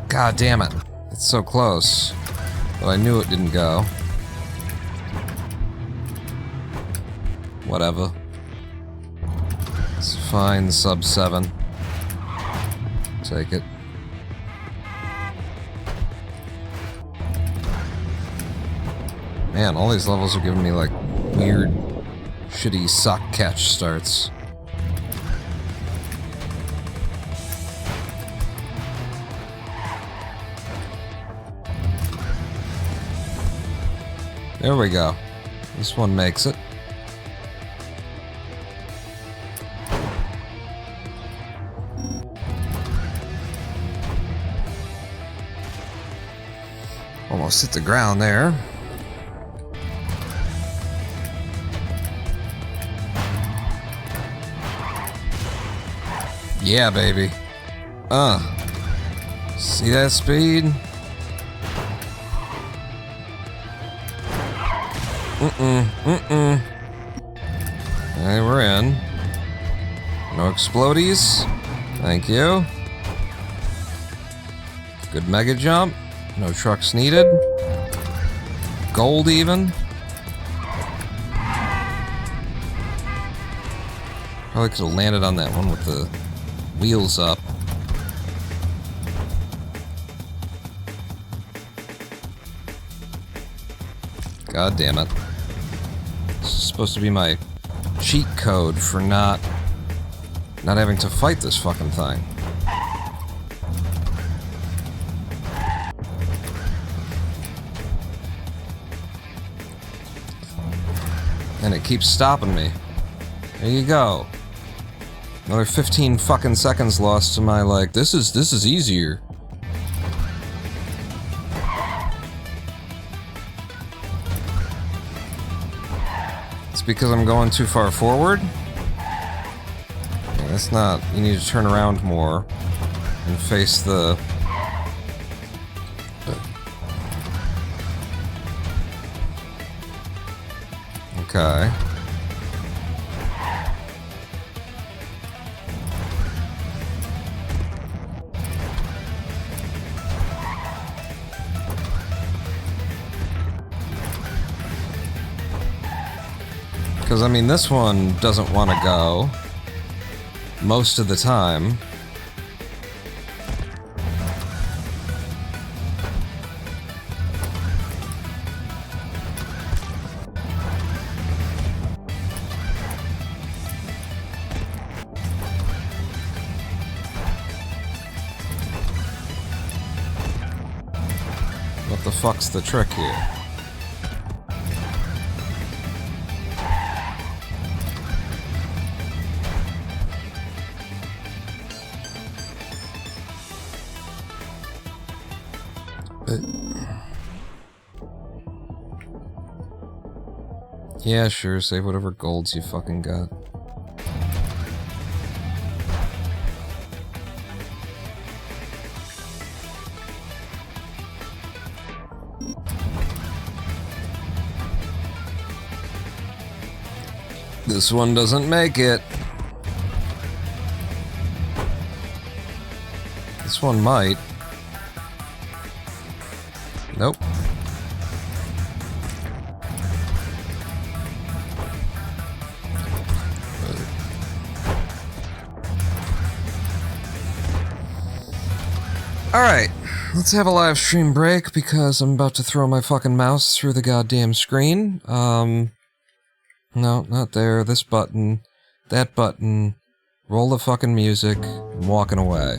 God damn it. It's so close. But I knew it didn't go. Whatever. It's fine, sub 7. Take it. Man, all these levels are giving me like weird, shitty sock catch starts. There we go. This one makes it. Almost hit the ground there. Yeah, baby. See that speed? Alright, we're in. No explodies. Thank you. Good mega jump. No trucks needed. Gold even. Probably could have landed on that one with the wheels up. God damn it. This is supposed to be my cheat code for not having to fight this fucking thing. And it keeps stopping me. There you go. Another 15 fucking seconds lost to my, like, this is easier. It's because I'm going too far forward? Yeah, that's not... You need to turn around more and face the... Okay. Because, I mean, this one doesn't want to go most of the time. What the fuck's the trick here? Yeah, sure, save whatever golds you fucking got. This one doesn't make it. This one might. Nope. Alright, let's have a live stream break because I'm about to throw my fucking mouse through the goddamn screen. No, not there. This button. That button. Roll the fucking music. I'm walking away.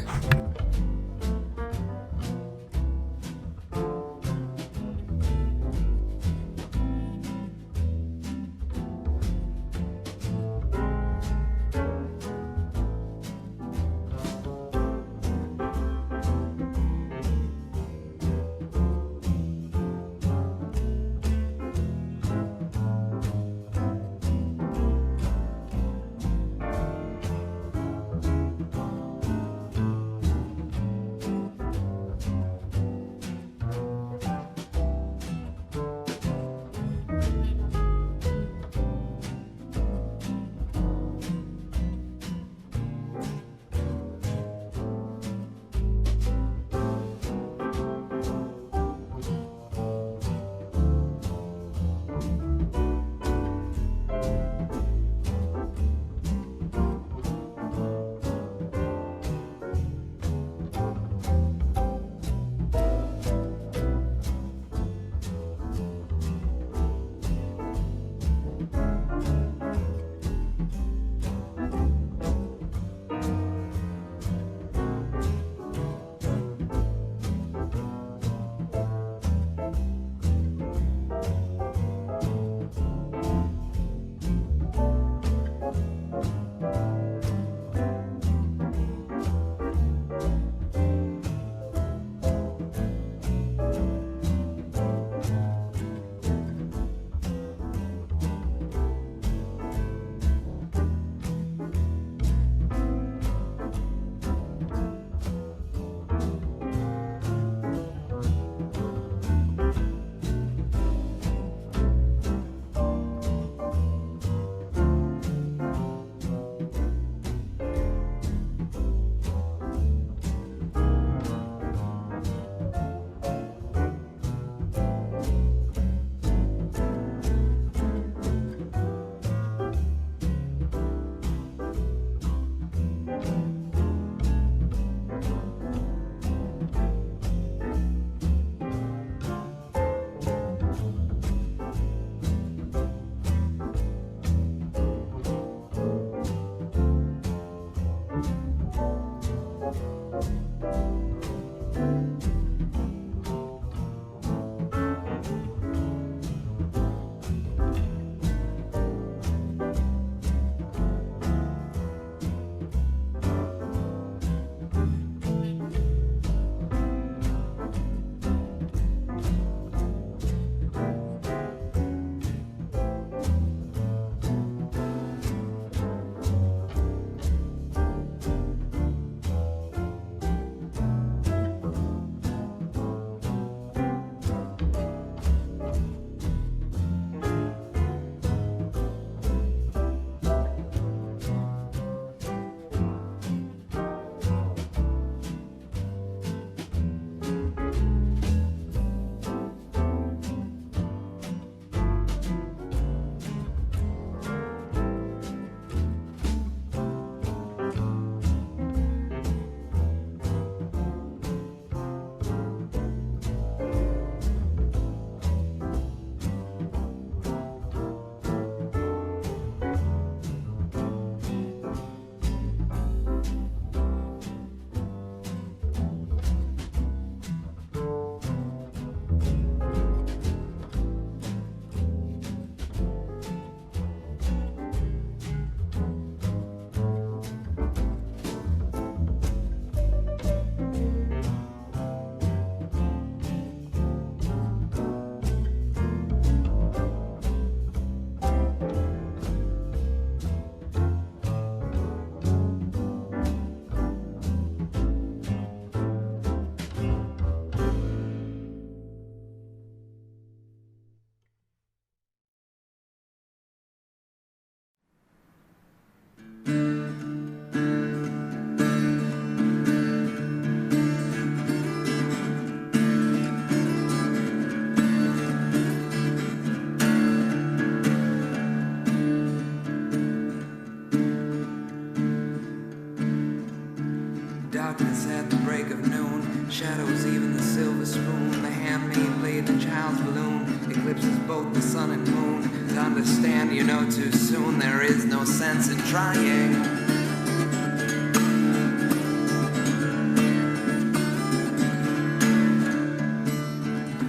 bounce balloon eclipses both the sun and moon. To understand, you know too soon, there is no sense in trying.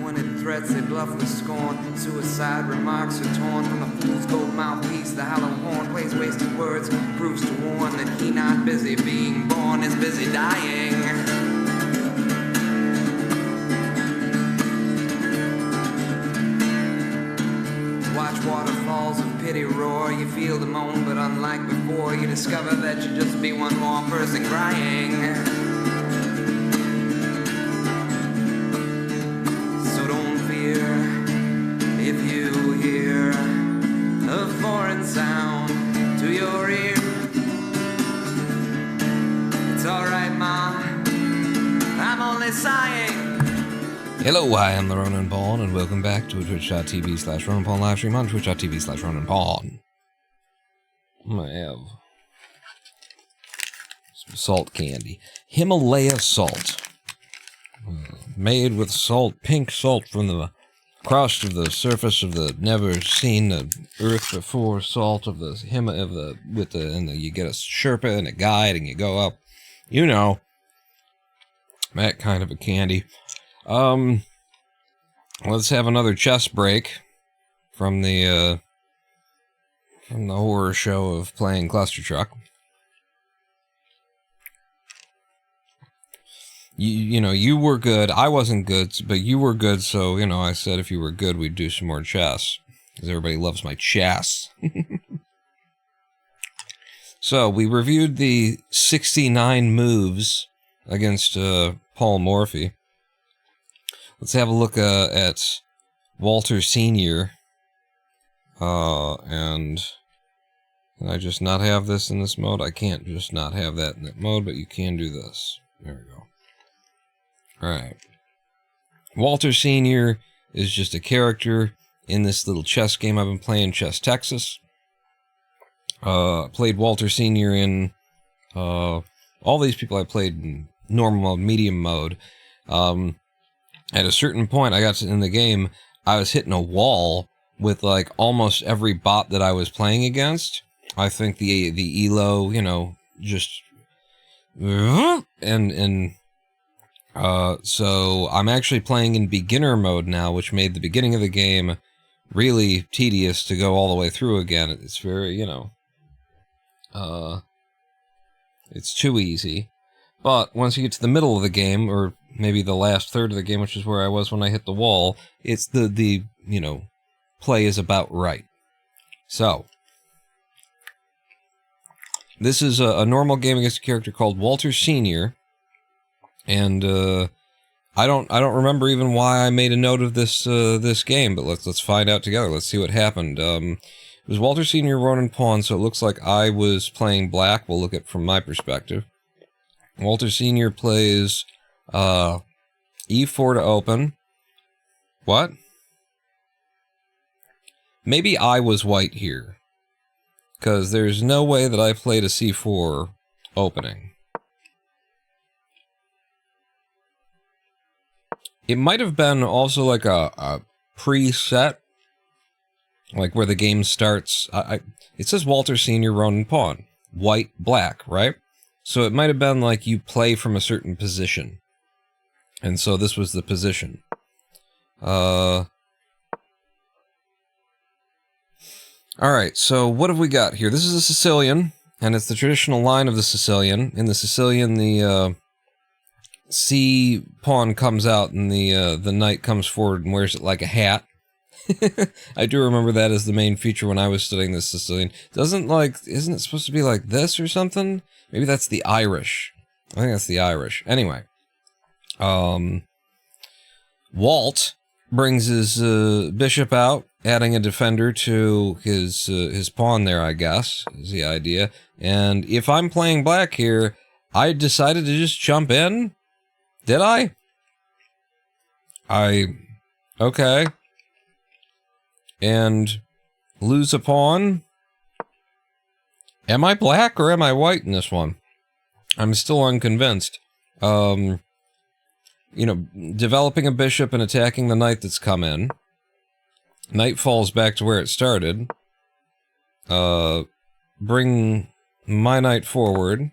Pointed threats, they bluff with scorn. Suicide remarks are torn from the fool's gold mouthpiece. The hollow horn plays wasted words, proves to warn that he not busy being born is busy dying. Watch waterfalls of pity roar. You feel the moan, but unlike before, you discover that you just be one more person crying. So don't fear if you hear a foreign sound to your ear. It's alright, Ma, I'm only sighing. Hello, I am the Ronan Pawn, and welcome back to a twitch.tv/Ronan Pawn livestream on twitch.tv/Ronan Pawn. I'm gonna have some salt candy. Himalaya salt. Made with salt, pink salt from the crust of the surface of the never seen earth before salt of the you get a Sherpa and a guide and you go up. You know. That kind of a candy. Let's have another chess break from the horror show of playing Clustertruck. You know, you were good. I wasn't good, but you were good, so, you know, I said if you were good, we'd do some more chess. Because everybody loves my chess. So, we reviewed the 69 moves against Paul Morphy. Let's have a look at Walter Sr. And can I just not have this in this mode? I can't just not have that in that mode, but you can do this. There we go. Alright. Walter Sr. is just a character in this little chess game I've been playing, Chess Texas. Played Walter Sr. in all these people I played in normal mode, medium mode. At a certain point I got in the game, I was hitting a wall with like almost every bot that I was playing against. I think the ELO, you know, just so I'm actually playing in beginner mode now, which made the beginning of the game really tedious to go all the way through again. It's very, you know, it's too easy. But once you get to the middle of the game, or maybe the last third of the game, which is where I was when I hit the wall, it's the you know, play is about right. So, this is a normal game against a character called Walter Sr., and I don't remember even why I made a note of this this game, but let's find out together. Let's see what happened. It was Walter Sr. Ronan Pawn, so it looks like I was playing black. We'll look at it from my perspective. Walter Sr. plays E4 to open. What? Maybe I was white here, because there's no way that I played a C4 opening. It might have been also like a preset, like where the game starts. It says Walter Sr. Ronan Pawn, white, black, right? So it might have been like you play from a certain position. And so this was the position. Alright, so what have we got here? This is a Sicilian, and it's the traditional line of the Sicilian. In the Sicilian, the C pawn comes out, and the knight comes forward and wears it like a hat. I do remember that as the main feature when I was studying the Sicilian. Isn't it supposed to be like this or something? Maybe that's the Irish. I think that's the Irish. Anyway. Walt brings his bishop out, adding a defender to his pawn there, I guess, is the idea. And if I'm playing black here, I decided to just jump in. Did I? Okay. And lose a pawn? Am I black or am I white in this one? I'm still unconvinced. you know, developing a bishop and attacking the knight that's come in. Knight falls back to where it started. Bring my knight forward.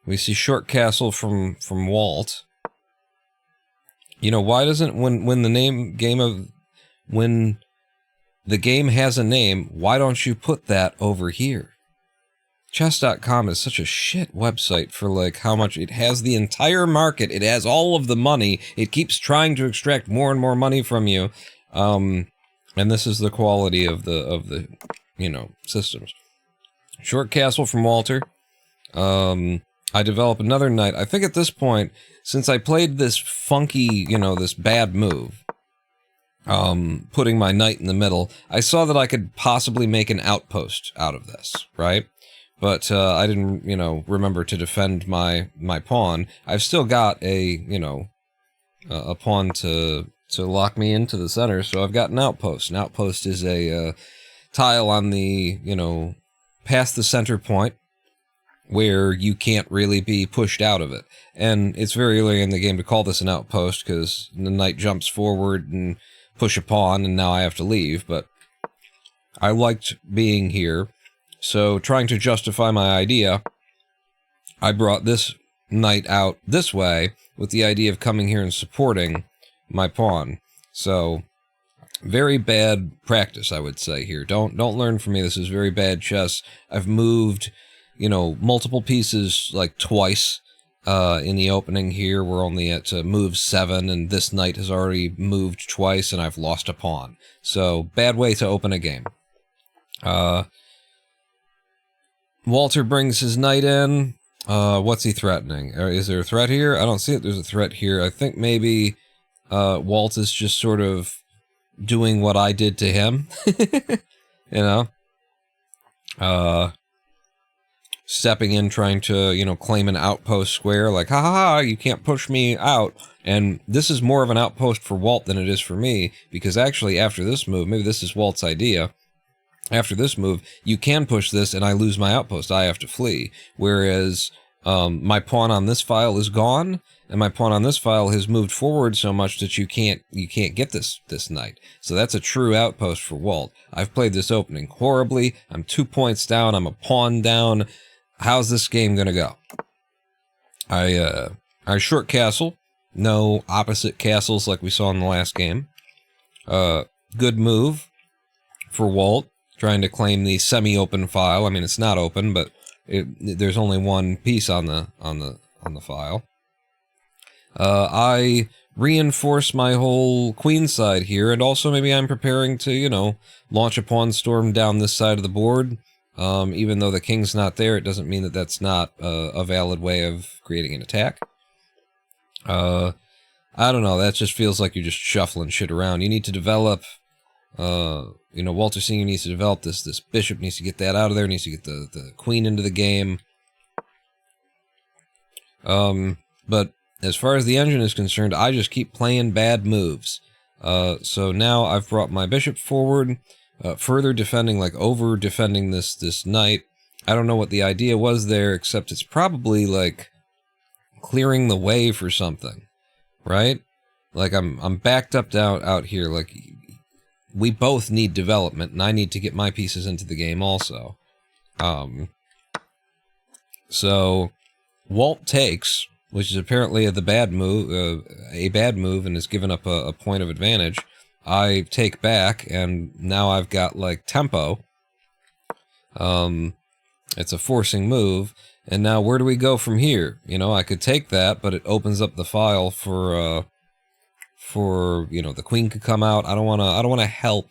We see short castle from Walt. You know, why doesn't when the game has a name, why don't you put that over here? Chess.com is such a shit website for, like, how much it has the entire market. It has all of the money. It keeps trying to extract more and more money from you. And this is the quality of the you know, systems. Short castle from Walter. I develop another knight. I think at this point, since I played this funky, you know, this bad move, putting my knight in the middle, I saw that I could possibly make an outpost out of this, right? But I didn't, you know, remember to defend my pawn. I've still got a, you know, a pawn to lock me into the center, so I've got an outpost. An outpost is a tile on the, you know, past the center point, where you can't really be pushed out of it. And it's very early in the game to call this an outpost, because the knight jumps forward and push a pawn, and now I have to leave, but I liked being here. So, trying to justify my idea, I brought this knight out this way with the idea of coming here and supporting my pawn. So, very bad practice, I would say here. Don't learn from me. This is very bad chess. I've moved, you know, multiple pieces like twice in the opening here. We're only at move 7, and this knight has already moved twice, and I've lost a pawn. So, bad way to open a game. Walter brings his knight in. What's he threatening? Is there a threat here? I don't see it. There's a threat here. I think maybe Walt is just sort of doing what I did to him. You know? Stepping in, trying to, you know, claim an outpost square, like, ha ha ha, you can't push me out. And this is more of an outpost for Walt than it is for me, because actually after this move, maybe this is Walt's idea, after this move, you can push this and I lose my outpost. I have to flee. Whereas my pawn on this file is gone, and my pawn on this file has moved forward so much that you can't get this knight. So that's a true outpost for Walt. I've played this opening horribly. I'm 2 points down. I'm a pawn down. How's this game gonna go? I short castle. No opposite castles like we saw in the last game. Good move for Walt, trying to claim the semi-open file. I mean, it's not open, but there's only one piece on the file. I reinforce my whole queen side here, and also maybe I'm preparing to, you know, launch a pawn storm down this side of the board. Even though the king's not there, it doesn't mean that that's not a valid way of creating an attack. I don't know, that just feels like you're just shuffling shit around. You need to develop, you know, Walter Sr. needs to develop this bishop, needs to get that out of there, needs to get the queen into the game. But as far as the engine is concerned, I just keep playing bad moves. So now I've brought my bishop forward, further defending, like over-defending this knight. I don't know what the idea was there, except it's probably, like, clearing the way for something, right? Like, I'm backed up out here, like, we both need development, and I need to get my pieces into the game also. So, Walt takes, which is apparently a bad move, and has given up a point of advantage. I take back, and now I've got, like, tempo. It's a forcing move, and now where do we go from here? You know, I could take that, but it opens up the file for you know, the queen could come out. I don't want to help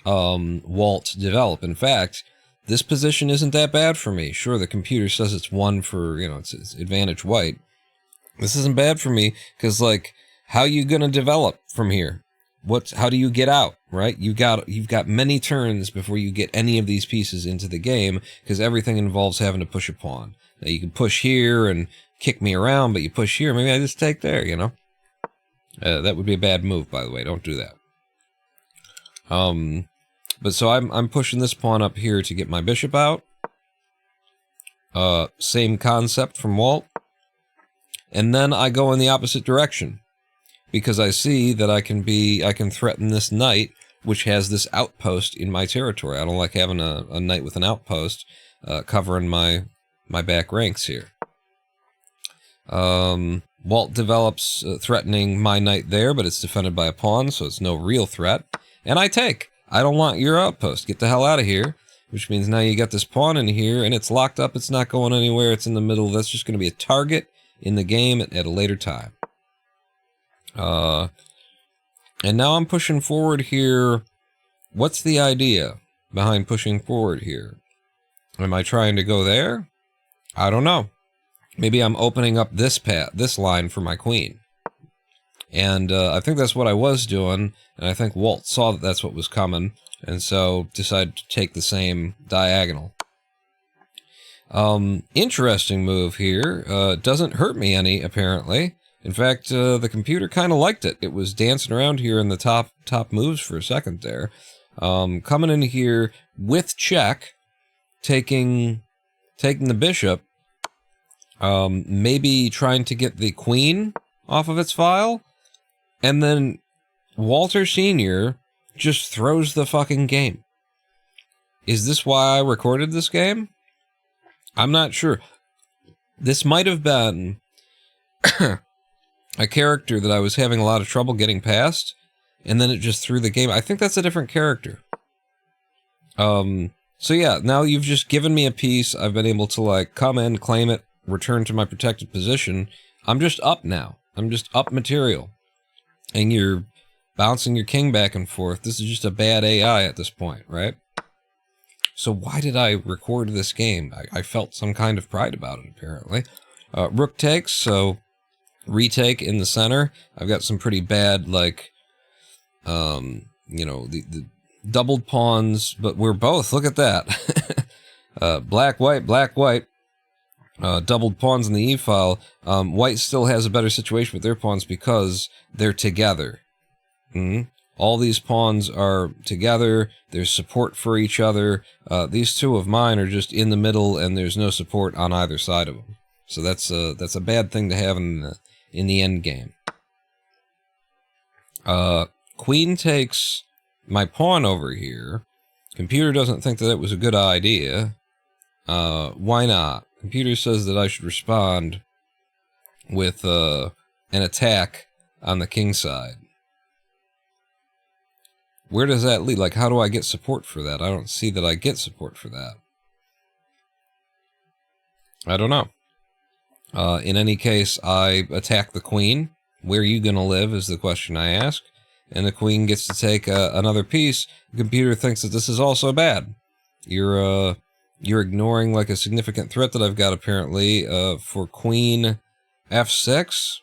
Walt develop. In fact, this position isn't that bad for me. Sure, the computer says it's one for, you know, it's advantage white. This isn't bad for me, because, like, how you gonna develop from here? How do you get out, right? You've got many turns before you get any of these pieces into the game, because everything involves having to push a pawn. Now, you can push here and kick me around, but you push here, maybe I just take there, you know? That would be a bad move, by the way. Don't do that. But so I'm pushing this pawn up here to get my bishop out. Same concept from Walt. And then I go in the opposite direction. because I see that I can threaten this knight, which has this outpost in my territory. I don't like having a knight with an outpost covering my back ranks here. Walt develops threatening my knight there, but it's defended by a pawn, so it's no real threat. And I take. I don't want your outpost. Get the hell out of here. Which means now you got this pawn in here, and it's locked up. It's not going anywhere. It's in the middle. That's just going to be a target in the game at a later time. And now I'm pushing forward here. What's the idea behind pushing forward here? Am I trying to go there? I don't know. Maybe I'm opening up this line for my queen. And I think that's what I was doing, and I think Walt saw that that's what was coming, and so decided to take the same diagonal. Interesting move here. Doesn't hurt me any, apparently. In fact, the computer kind of liked it. It was dancing around here in the top moves for a second there. Coming in here with check, taking the bishop, maybe trying to get the queen off of its file, and then Walter Sr. just throws the fucking game. Is this why I recorded this game? I'm not sure. This might have been a character that I was having a lot of trouble getting past, and then it just threw the game. I think that's a different character. So yeah, now you've just given me a piece. I've been able to, like, come in, claim it, return to my protected position. I'm just up now. I'm just up material. And you're bouncing your king back and forth. This is just a bad AI at this point, right? So why did I record this game? I felt some kind of pride about it, apparently. Rook takes, so retake in the center. I've got some pretty bad, like, you know, the doubled pawns, but we're both, look at that. Black, white, doubled pawns in the e-file. White still has a better situation with their pawns because they're together. All these pawns are together. There's support for each other. These two of mine are just in the middle, and there's no support on either side of them. So that's a bad thing to have in the end game. Queen takes my pawn over here. Computer doesn't think that it was a good idea. Why not? Computer says that I should respond with an attack on the king side. Where does that lead? Like, how do I get support for that? I don't see that I get support for that. I don't know. In any case, I attack the queen. Where are you going to live is the question I ask. And the queen gets to take another piece. The computer thinks that this is also bad. You're ignoring, like, a significant threat that I've got, apparently, for queen f6.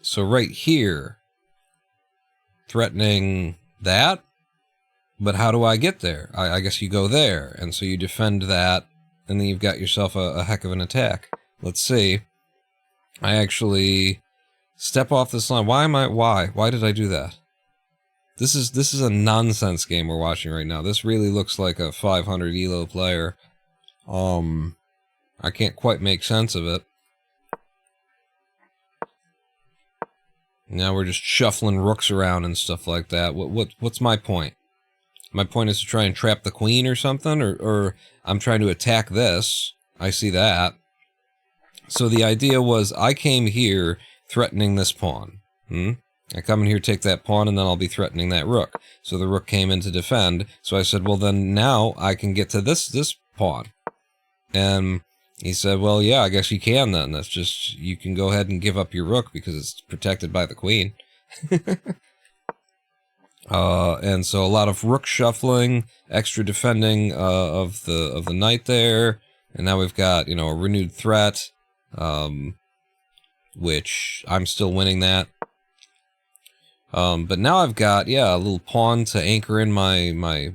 So right here, threatening that. But how do I get there? I guess you go there. And so you defend that, and then you've got yourself a heck of an attack. Let's see. I actually step off this line. Why did I do that? This is a nonsense game we're watching right now. This really looks like a 500 elo player. I can't quite make sense of it. Now we're just shuffling rooks around and stuff like that. What's my point? My point is to try and trap the queen or something, or I'm trying to attack this. I see that. So the idea was I came here threatening this pawn. I come in here, take that pawn, and then I'll be threatening that rook. So the rook came in to defend. So I said, well, then now I can get to this pawn. And he said, well, yeah, I guess you can then. That's just, you can go ahead and give up your rook because it's protected by the queen. And so a lot of rook shuffling, extra defending of the knight there. And now we've got, you know, a renewed threat, which I'm still winning that. But now I've got, yeah, a little pawn to anchor in my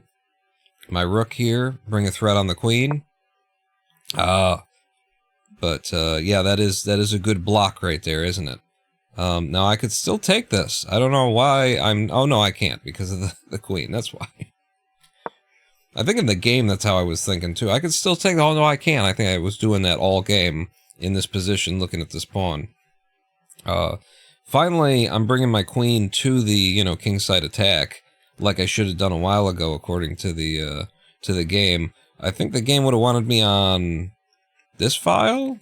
rook here, bring a threat on the queen. But yeah, that is a good block right there, isn't it? Now I could still take this. I don't know why oh no, I can't because of the queen. That's why. I think in the game that's how I was thinking too. I could still take, oh no, I can't. I think I was doing that all game in this position looking at this pawn. Finally, I'm bringing my queen to the, you know, kingside attack, like I should have done a while ago, according to the game. I think the game would have wanted me on this file?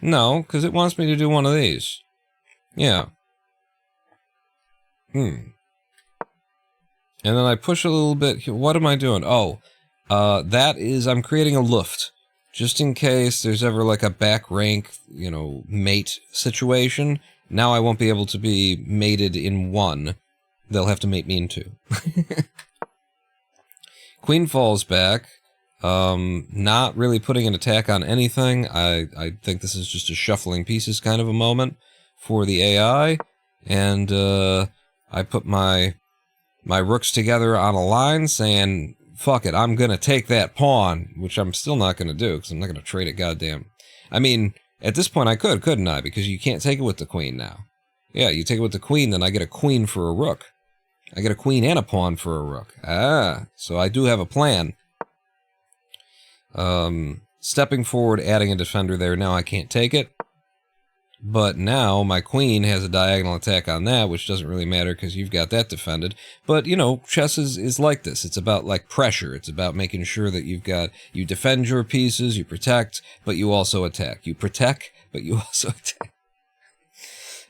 No, because it wants me to do one of these. Yeah. And then I push a little bit. What am I doing? Oh, that is, I'm creating a luft. Just in case there's ever like a back rank, you know, mate situation. Now I won't be able to be mated in one. They'll have to mate me in two. Queen falls back. Not really putting an attack on anything. I think this is just a shuffling pieces kind of a moment for the AI. And I put my rooks together on a line saying, fuck it, I'm gonna take that pawn, which I'm still not gonna do, because I'm not gonna trade it goddamn. I mean, at this point I could, couldn't I? Because you can't take it with the queen now. Yeah, you take it with the queen, then I get a queen for a rook. I get a queen and a pawn for a rook. Ah, so I do have a plan. Stepping forward, adding a defender there, now I can't take it. But now my queen has a diagonal attack on that, which doesn't really matter because you've got that defended. But, you know, chess is like this. It's about, like, pressure. It's about making sure that you defend your pieces, you protect, but you also attack. You protect, but you also attack.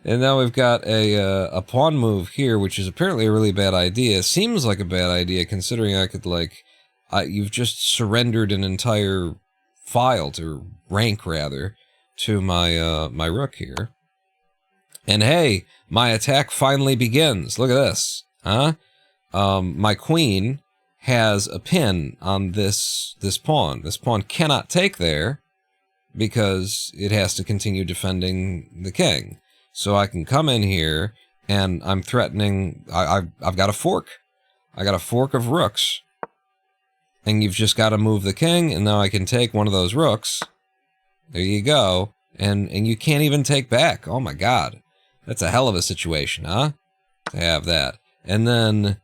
And now we've got a pawn move here, which is apparently a really bad idea. Seems like a bad idea, considering I could, like... you've just surrendered an entire file, to rank, rather, to my my rook here. And hey, my attack finally begins. Look at this. Huh? My queen has a pin on this pawn. This pawn cannot take there because it has to continue defending the king. So I can come in here and I'm threatening... I've got a fork. I got a fork of rooks. And you've just got to move the king, and now I can take one of those rooks. There you go. And you can't even take back. Oh my god. That's a hell of a situation, huh? To have that. And then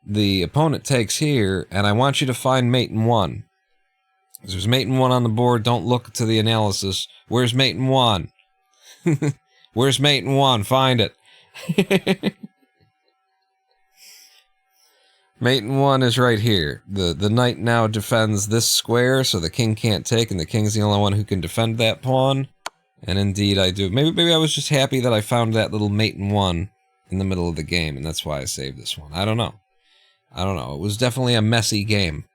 the opponent takes here, and I want you to find mate in one. There's mate in one on the board. Don't look to the analysis. Where's mate in one? Where's mate in one? Find it. Mate in one is right here. The knight now defends this square, so the king can't take, and the king's the only one who can defend that pawn. And indeed I do. Maybe I was just happy that I found that little mate in one in the middle of the game, and that's why I saved this one. I don't know. I don't know. It was definitely a messy game.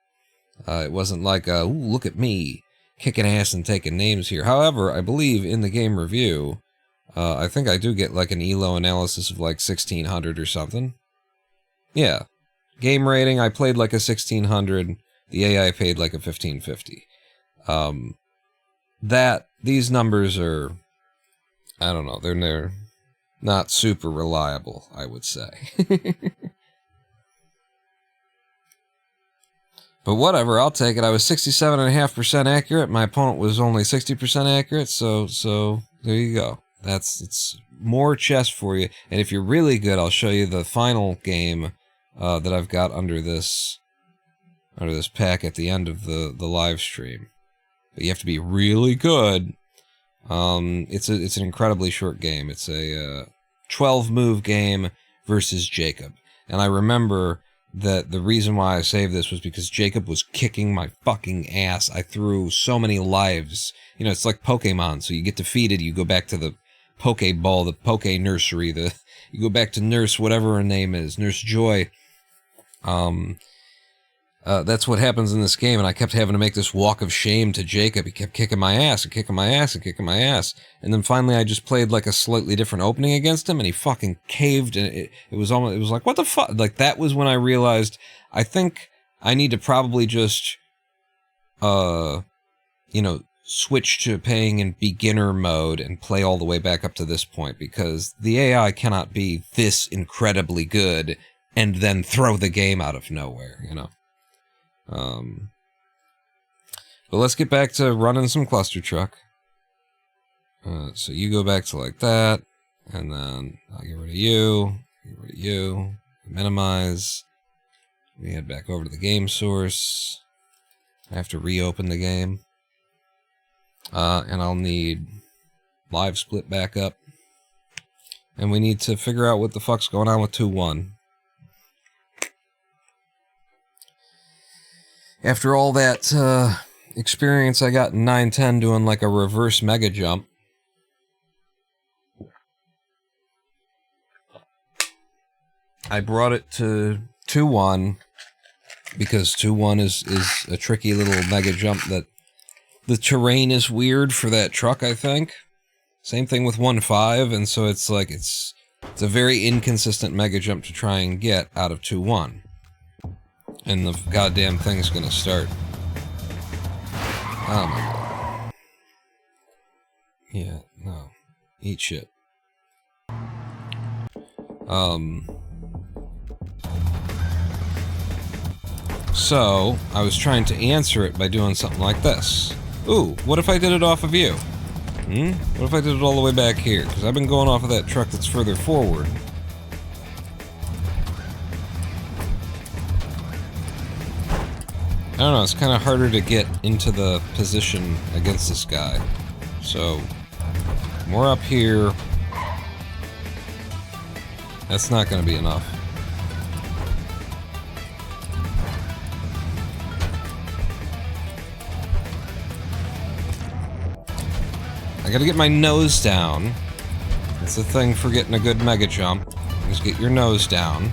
It wasn't like, ooh, look at me, kicking ass and taking names here. However, I believe in the game review, I think I do get like an ELO analysis of like 1600 or something. Yeah. Game rating, I played like a 1600. The AI paid like a 1550. These numbers are, I don't know, they're not super reliable, I would say. But whatever, I'll take it. I was 67.5% accurate. My opponent was only 60% accurate, so there you go. It's more chess for you. And if you're really good, I'll show you the final game that I've got under this pack at the end of the live stream. But you have to be really good. It's an incredibly short game. It's a 12-move game versus Jacob. And I remember that the reason why I saved this was because Jacob was kicking my fucking ass. I threw so many lives. You know, it's like Pokemon. So you get defeated, you go back to the Pokeball, the Poke Nursery, you go back to Nurse whatever her name is, Nurse Joy. That's what happens in this game, and I kept having to make this walk of shame to Jacob. He kept kicking my ass and kicking my ass and kicking my ass. And then finally I just played like a slightly different opening against him, and he fucking caved, and it was like, what the fuck? Like, that was when I realized, I think I need to probably just, switch to playing in beginner mode and play all the way back up to this point, because the AI cannot be this incredibly good and then throw the game out of nowhere, you know? But let's get back to running some Clustertruck. So you go back to like that, and then I'll get rid of you, minimize. We head back over to the game source. I have to reopen the game. And I'll need live split back up. And we need to figure out what the fuck's going on with 2-1. After all that experience I got in 9-10 doing like a reverse mega jump, I brought it to 2-1 because 2-1 is a tricky little mega jump that the terrain is weird for that truck, I think. Same thing with 1-5, and so it's like it's a very inconsistent mega jump to try and get out of 2-1. And the goddamn thing's gonna start. Oh my god. Yeah, no. Eat shit. So, I was trying to answer it by doing something like this. Ooh, what if I did it off of you? What if I did it all the way back here? Because I've been going off of that truck that's further forward. I don't know, it's kind of harder to get into the position against this guy. So, more up here. That's not going to be enough. I gotta get my nose down. That's the thing for getting a good mega jump. Just get your nose down.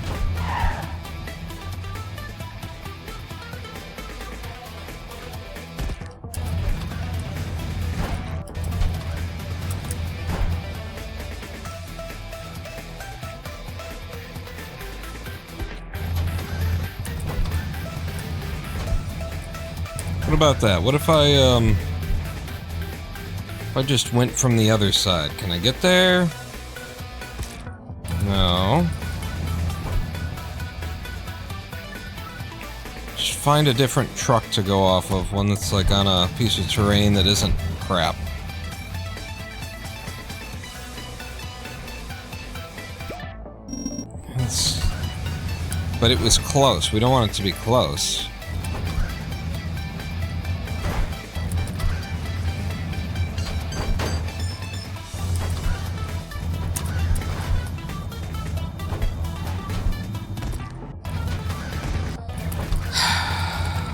What about that? What if I just went from the other side? Can I get there? No. Just find a different truck to go off of. One that's like on a piece of terrain that isn't crap. But it was close. We don't want it to be close.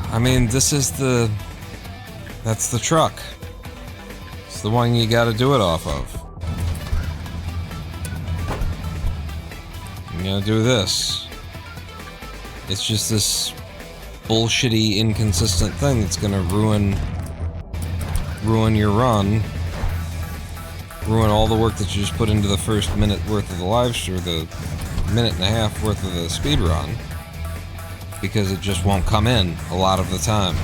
I mean, this is that's the truck. It's the one you gotta do it off of. You gotta do this. It's just this bullshitty, inconsistent thing that's gonna ruin your run. Ruin all the work that you just put into the first minute worth of the live stream, or the minute and a half worth of the speed run. Because it just won't come in a lot of the time.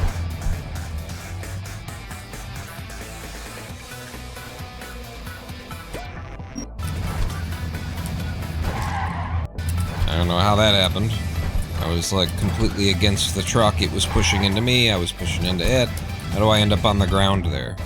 I don't know how that happened. I was like completely against the truck. It was pushing into me, I was pushing into it. How do I end up on the ground there?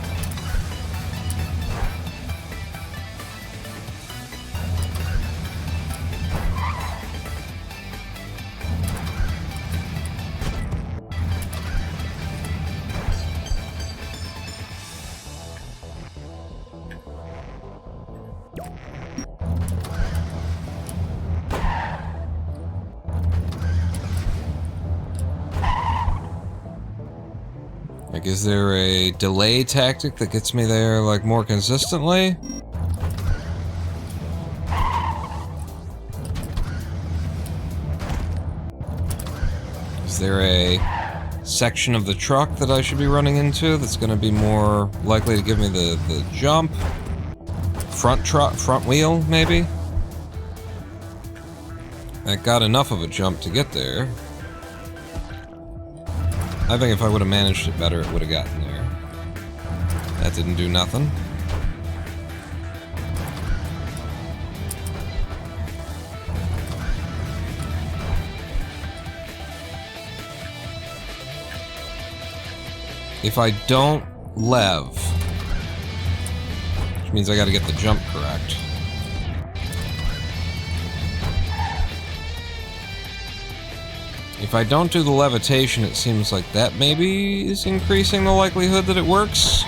Like, is there a delay tactic that gets me there, like, more consistently? Is there a section of the truck that I should be running into that's gonna be more likely to give me the jump? Front wheel, maybe? That got enough of a jump to get there. I think if I would have managed it better, it would have gotten there. That didn't do nothing. If I don't lev, which means I gotta get the jump correct. If I don't do the levitation, it seems like that maybe is increasing the likelihood that it works.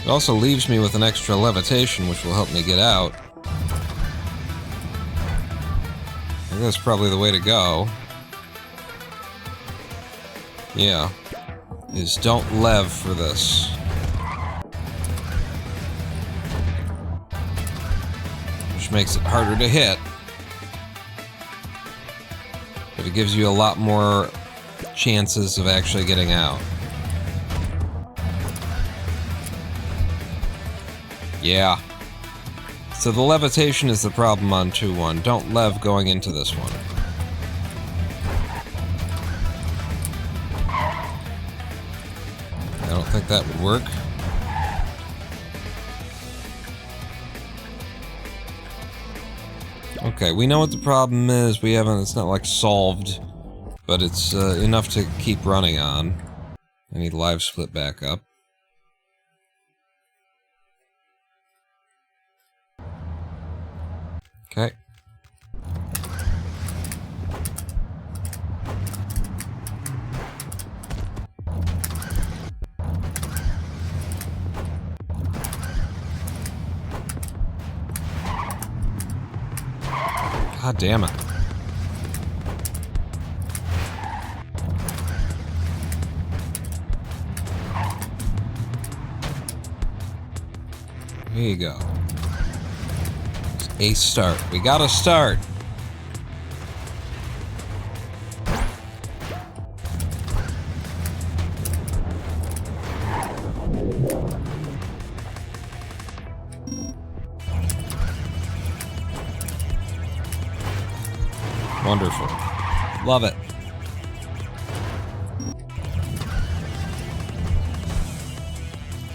It also leaves me with an extra levitation, which will help me get out. think that's probably the way to go. Yeah. Is don't lev for this. Which makes it harder to hit. But it gives you a lot more chances of actually getting out. Yeah. So the levitation is the problem on 2-1. Don't lev going into this one. I don't think that would work. Okay, we know what the problem is. We haven't, it's not like solved, but it's enough to keep running on. I need live split back up. Okay. God damn it. Here you go. A start. We gotta start. Wonderful. Love it.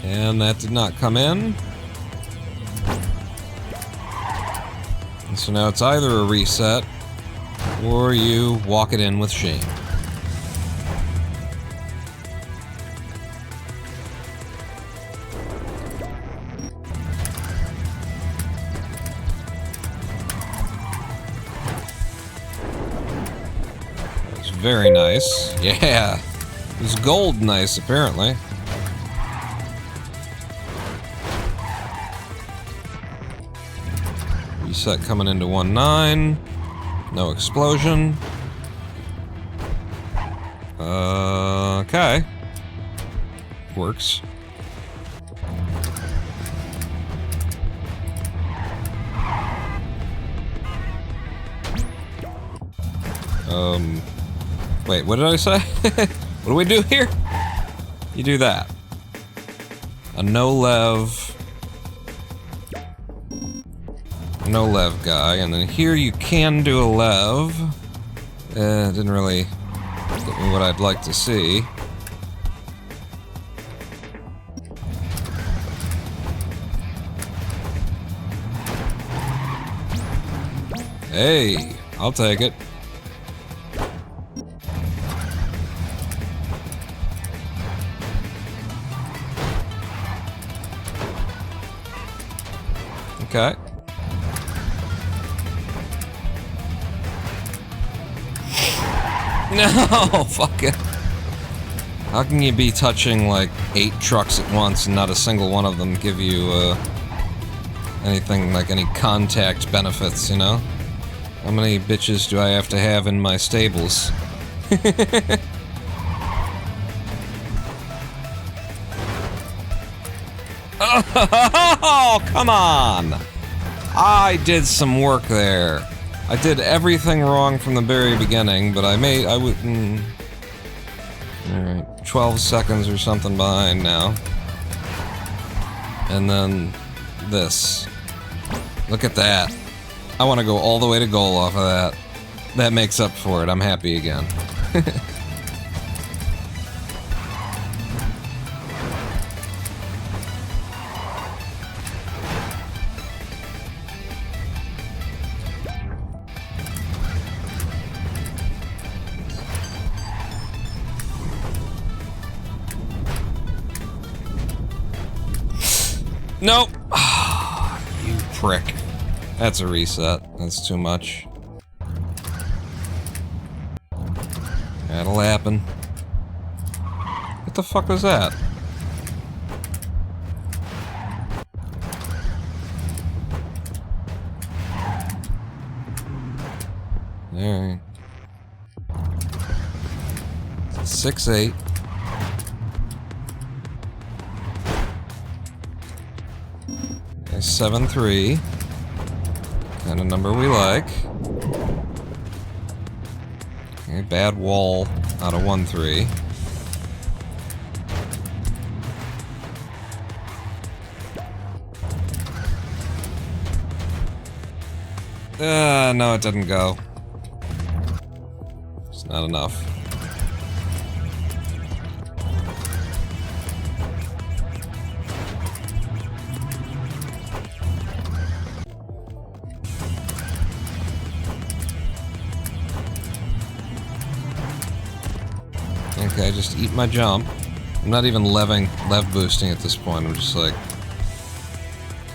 And that did not come in. And so now it's either a reset, or you walk it in with shame. It's very nice. Yeah. It was gold nice, apparently. Reset coming into 1-9. No explosion. Okay. Works. Wait, what did I say? What do we do here? You do that. A no-lev guy, and then here you can do a lev. Didn't really get me what I'd like to see. Hey, I'll take it. Okay. No, fuck it. How can you be touching like 8 trucks at once and not a single one of them give you anything like any contact benefits, you know? How many bitches do I have to have in my stables? Oh, come on! I did some work there. I did everything wrong from the very beginning, but I would... Alright, 12 seconds or something behind now. And then... this. Look at that. I want to go all the way to goal off of that. That makes up for it. I'm happy again. Nope. You prick. That's a reset. That's too much. That'll happen. What the fuck was that? Alright. 6-8. Okay, 7-3. Kind of number we like. Okay, bad wall out of 1-3. No, it didn't go. It's not enough. Okay, just eat my jump. I'm not even lev boosting at this point. I'm just like,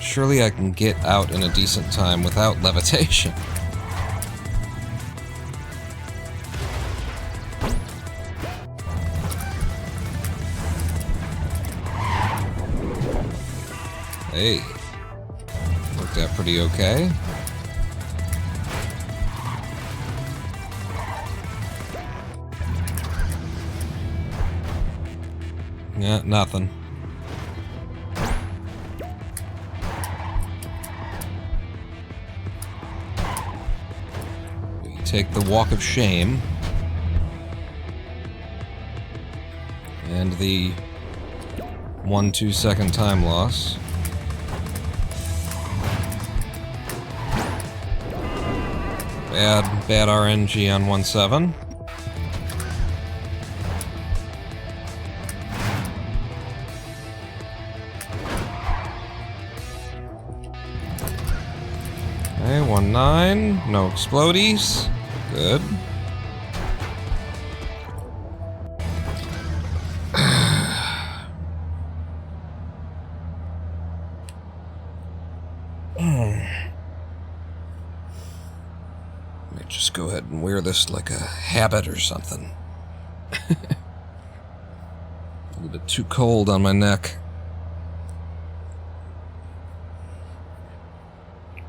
surely I can get out in a decent time without levitation. Hey, worked out pretty okay. Yeah, nothing. You take the walk of shame. And the 1-2 second time loss. Bad RNG on 1-7. Okay, 1-9. No explodies. Good. Just go ahead and wear this like a habit or something. A little bit too cold on my neck.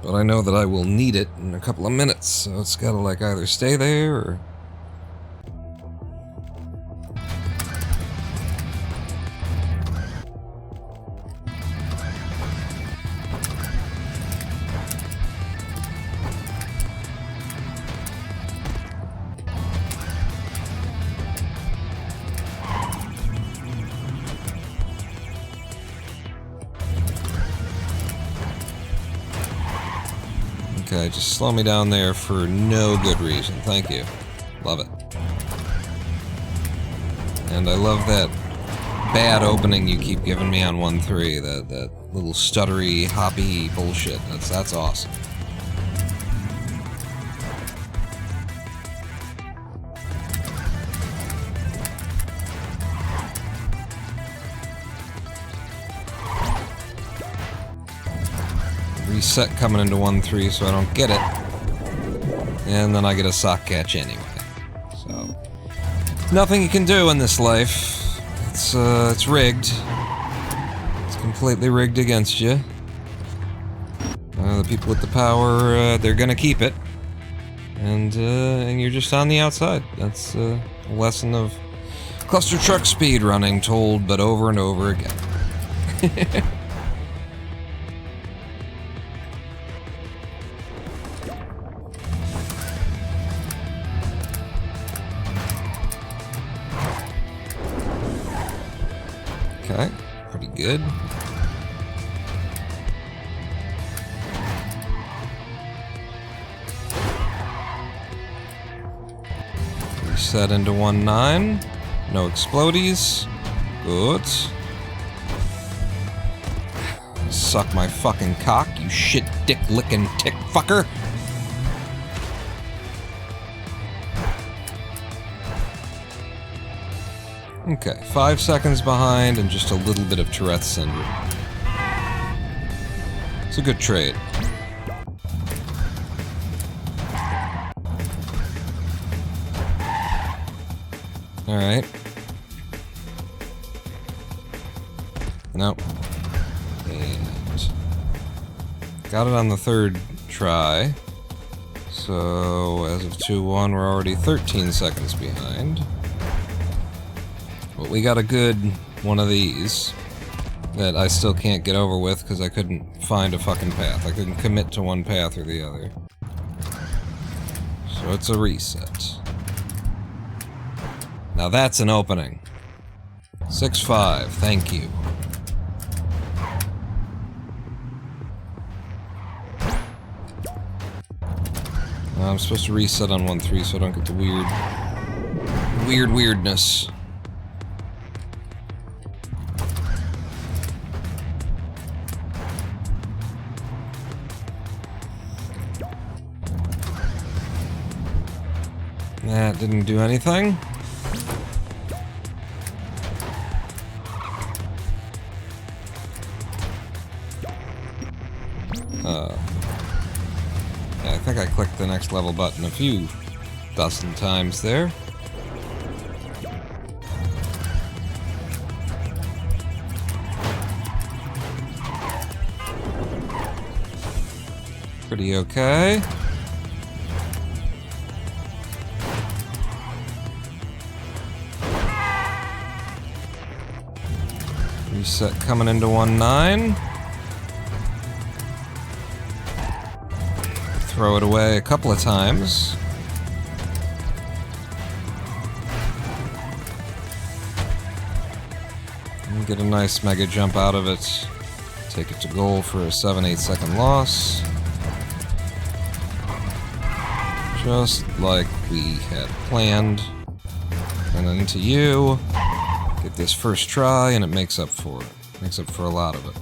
But I know that I will need it in a couple of minutes, so it's gotta like either stay there or... Okay, just slow me down there for no good reason. Thank you. Love it. And I love that bad opening you keep giving me on 1-3. That little stuttery, hoppy bullshit. That's awesome. Reset coming into 1-3 so I don't get it. And then I get a sock catch anyway. So, nothing you can do in this life. It's rigged. It's completely rigged against you. The people with the power, they're gonna keep it. And you're just on the outside. That's a lesson of Clustertruck Speedrunning told, but over and over again. Okay, pretty good. Reset into 1-9. No explodies. Good. Suck my fucking cock, you shit dick licking tick fucker. Okay, 5 seconds behind and just a little bit of Tourette's syndrome. It's a good trade. Alright. Nope. And got it on the third try. So So, as of 2-1, we're already 13 seconds behind. But we got a good one of these that I still can't get over with because I couldn't find a fucking path. I couldn't commit to one path or the other. So it's a reset. Now that's an opening. 6-5, thank you. I'm supposed to reset on 1-3 so I don't get the weirdness. That didn't do anything. Yeah, I think I clicked the next level button a few dozen times there. Pretty okay. Reset coming into 1-9. Throw it away a couple of times. And get a nice mega jump out of it. Take it to goal for a 7-8 second loss. Just like we had planned. And then into you. Get this first try, and it makes up for it. Makes up for a lot of it.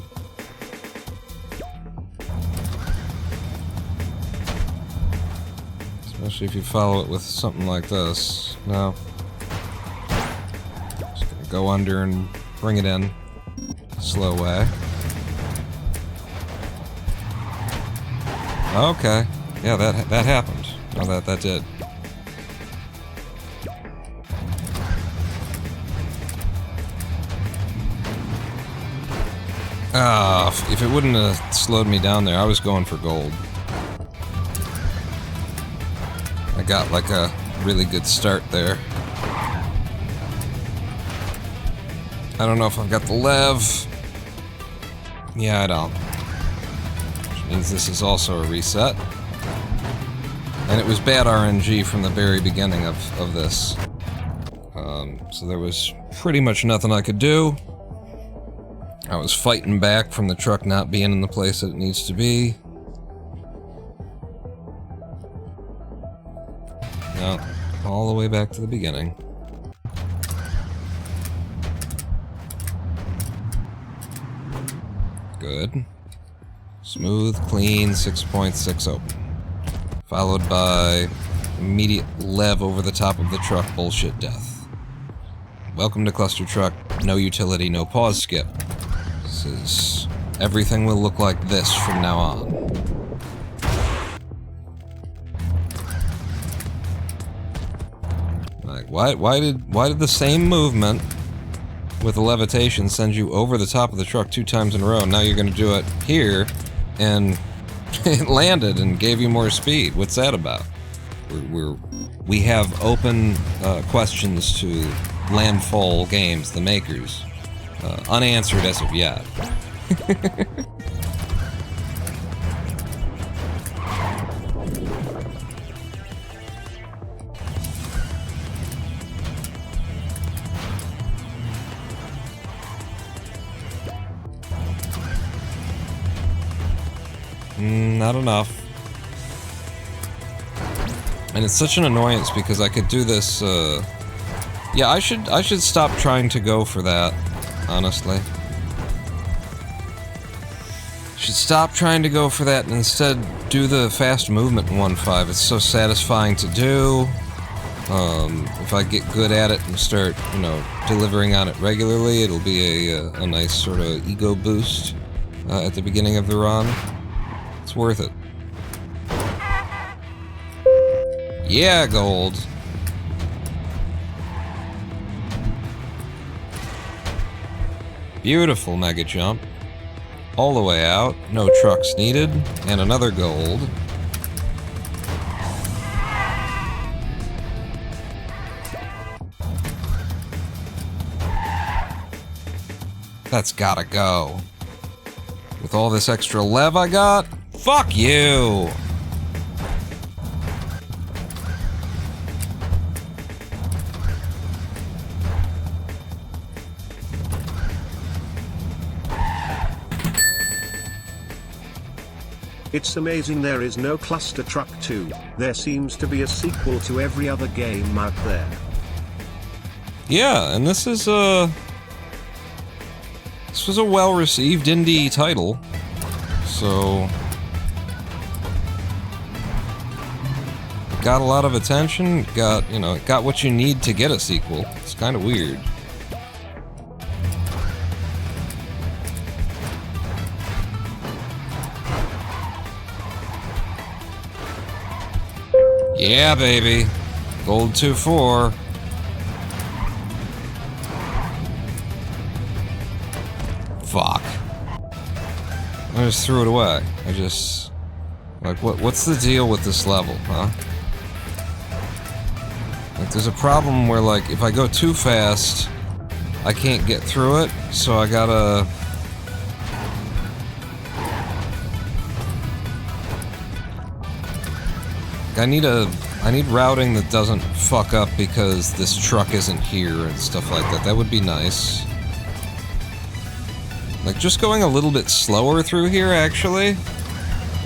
Especially if you follow it with something like this. No. Just gonna go under and bring it in. Slow way. Okay. Yeah, that happened. Oh, that did. If it wouldn't have slowed me down there, I was going for gold. I got like a really good start there. I don't know if I've got the lev. Yeah, I don't. Which means this is also a reset. And it was bad RNG from the very beginning of this. So there was pretty much nothing I could do. I was fighting back from the truck not being in the place that it needs to be. No, all the way back to the beginning. Good. Smooth, clean, 6.6 open. Followed by immediate lev over the top of the truck bullshit death. Welcome to Clustertruck. No utility, no pause skip. This is... everything will look like this from now on. Like, why did the same movement with the levitation send you over the top of the truck 2 times in a row? Now you're gonna do it here, and it landed and gave you more speed. What's that about? We have open questions to Landfall Games, the makers. Unanswered as of yet. Not enough. And it's such an annoyance because I could do this, yeah, I should stop trying to go for that, honestly. Should stop trying to go for that and instead do the fast movement in 1.5. It's so satisfying to do. If I get good at it and start, you know, delivering on it regularly, it'll be a nice sort of ego boost at the beginning of the run. It's worth it. Yeah, gold. Beautiful mega jump. All the way out. No trucks needed. And another gold. That's gotta go. With all this extra lev I got? Fuck you! It's amazing there is no Clustertruck 2. There seems to be a sequel to every other game out there. Yeah, and this is a... This was a well-received indie title, so... It got a lot of attention, got, you know, it got what you need to get a sequel. It's kind of weird. Yeah, baby. Gold 2-4. Fuck. I just threw it away. I just... Like, what's the deal with this level, huh? Like, there's a problem where, like, if I go too fast, I can't get through it, so I gotta... I need routing that doesn't fuck up because this truck isn't here and stuff like that. That would be nice. Like, just going a little bit slower through here, actually,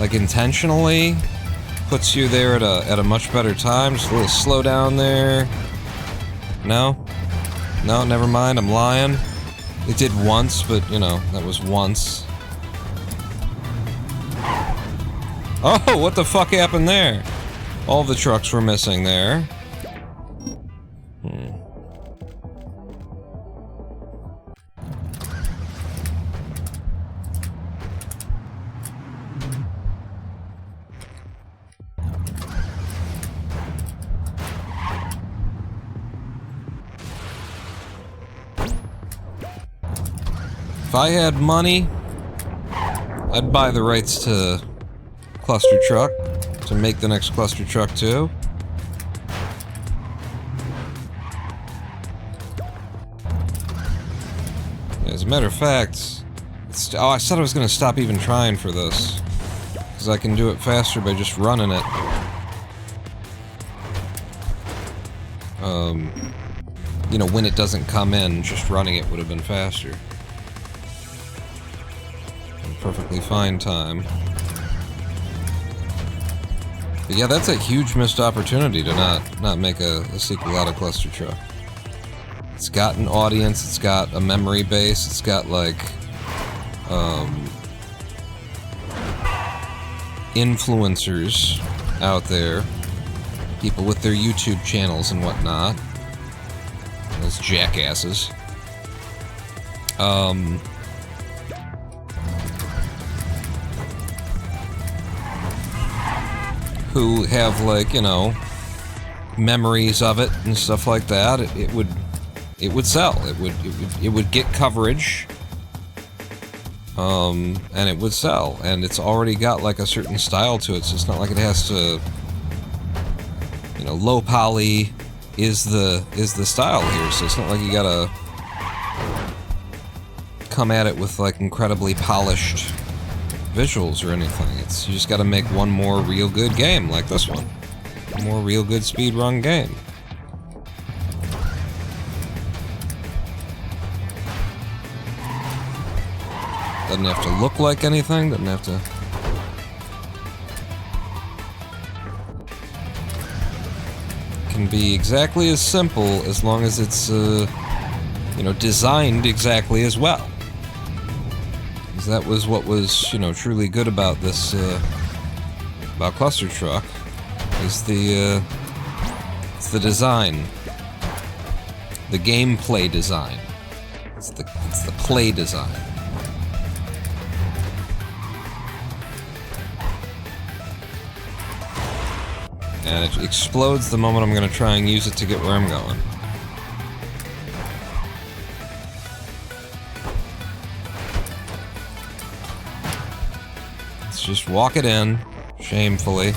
like, intentionally, puts you there at a much better time. Just a little slow down there. No? No, never mind, I'm lying. It did once, but, you know, that was once. Oh, what the fuck happened there? All the trucks were missing there. If I had money, I'd buy the rights to Clustertruck. To make the next Clustertruck 2. As a matter of fact, oh, I said I was going to stop even trying for this. Because I can do it faster by just running it. You know, when it doesn't come in, just running it would have been faster. Perfectly fine time. But yeah, that's a huge missed opportunity to not make a sequel out of Clustertruck. It's got an audience, it's got a memory base, it's got, like, influencers out there. People with their YouTube channels and whatnot. Those jackasses. Who have, like, you know, memories of it and stuff like that. It would sell. It would get coverage. And it would sell. And it's already got, like, a certain style to it, so it's not like it has to, you know, low poly is the style here, so it's not like you gotta come at it with, like, incredibly polished visuals or anything. You just gotta make one more real good game like this one. A more real good speedrun game. Doesn't have to look like anything, doesn't have to... Can be exactly as simple as long as it's, you know, designed exactly as well. That was what was, you know, truly good about this, about Clustertruck, is it's the design. The gameplay design. It's the play design. And it explodes the moment I'm gonna try and use it to get where I'm going. Just walk it in, shamefully.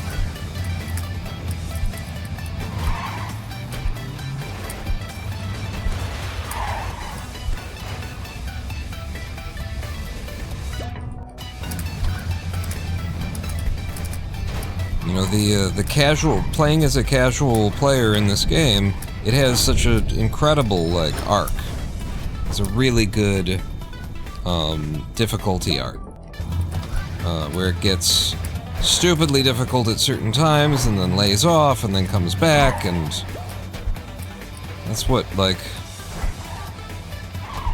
the casual playing as a casual player in this game, it has such an incredible like arc. It's a really good difficulty arc, where it gets stupidly difficult at certain times and then lays off and then comes back, and that's what like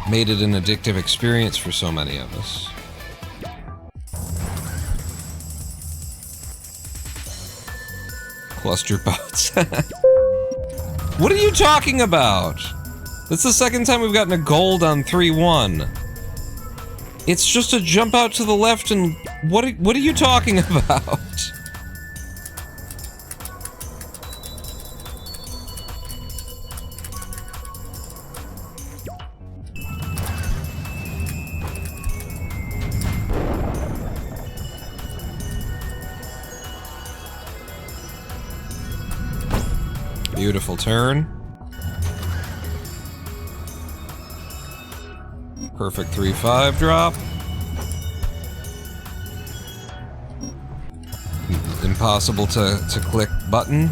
made it an addictive experience for so many of us. Cluster boats. What are you talking about? That's the second time we've gotten a gold on 3-1. It's just a jump out to the left and what are you talking about? Beautiful turn. Perfect 3-5 drop. Impossible to click button.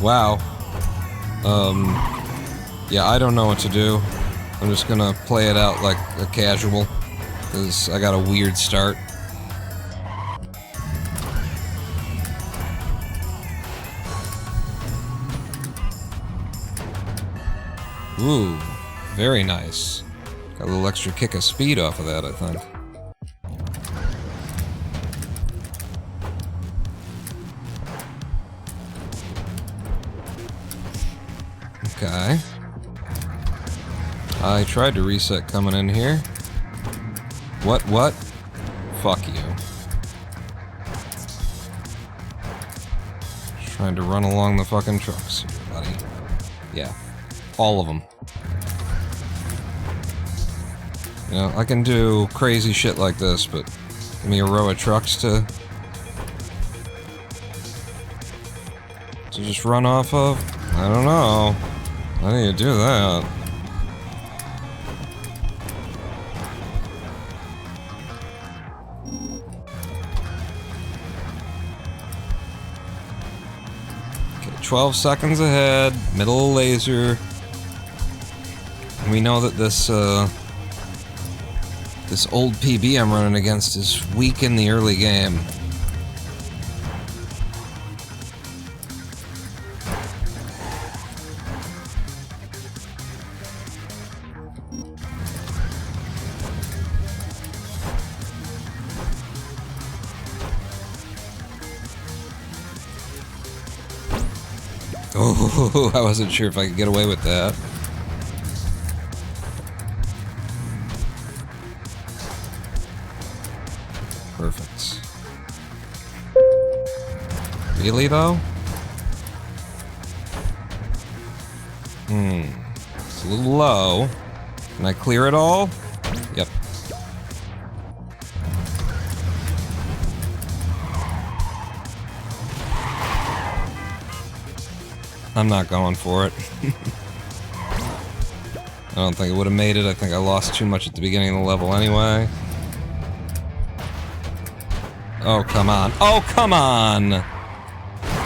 Wow. Yeah, I don't know what to do. I'm just gonna play it out like a casual, because I got a weird start. Ooh, very nice. Got a little extra kick of speed off of that, I think. Okay. I tried to reset coming in here. What? Fuck you. Just trying to run along the fucking trucks here, buddy. Yeah. All of them. You know, I can do crazy shit like this, but give me a row of trucks to just run off of? I don't know. How do you do that? Okay, 12 seconds ahead, middle of laser. And we know that this this old PB I'm running against is weak in the early game. Oh, I wasn't sure if I could get away with that. Perfect. Really, though? It's a little low. Can I clear it all? Yep. I'm not going for it. I don't think it would have made it. I think I lost too much at the beginning of the level anyway. Oh, come on. Oh, come on!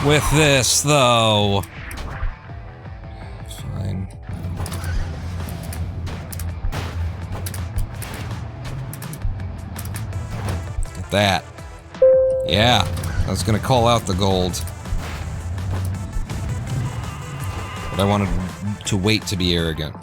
With this, though. Fine. Get that. Yeah. I was gonna call out the gold. But I wanted to wait to be arrogant.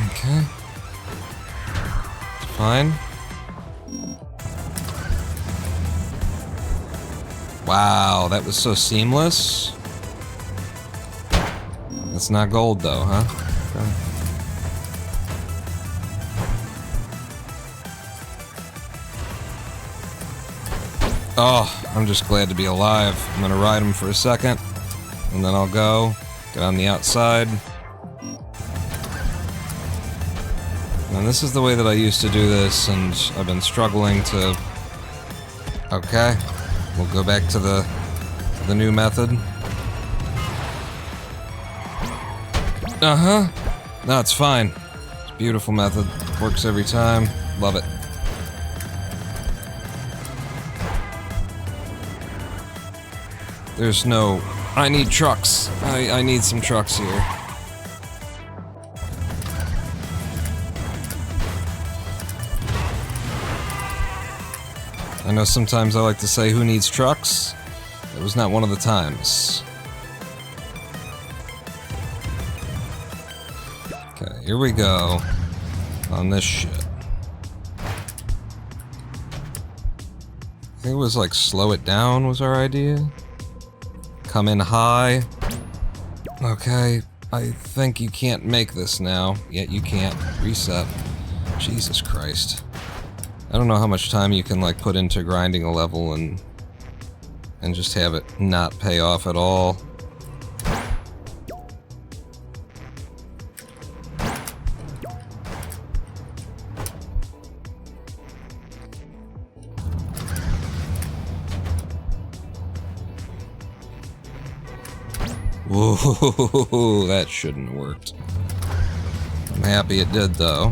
Okay. Fine. Wow, that was so seamless. That's not gold, though, huh? Okay. Oh, I'm just glad to be alive. I'm gonna ride him for a second, and then I'll go. Get on the outside. And this is the way that I used to do this, and I've been struggling to... Okay. We'll go back to the new method. Uh-huh. No, it's fine. It's a beautiful method. Works every time. Love it. There's no... I need trucks. I need some trucks here. I know sometimes I like to say who needs trucks. It was not one of the times. Okay, here we go. On this shit. I think it was like slow it down was our idea. Come in high. Okay, I think you can't make this now. Yet you can't. Reset. Jesus Christ. I don't know how much time you can like put into grinding a level and just have it not pay off at all. Whoa, that shouldn't have worked. I'm happy it did though.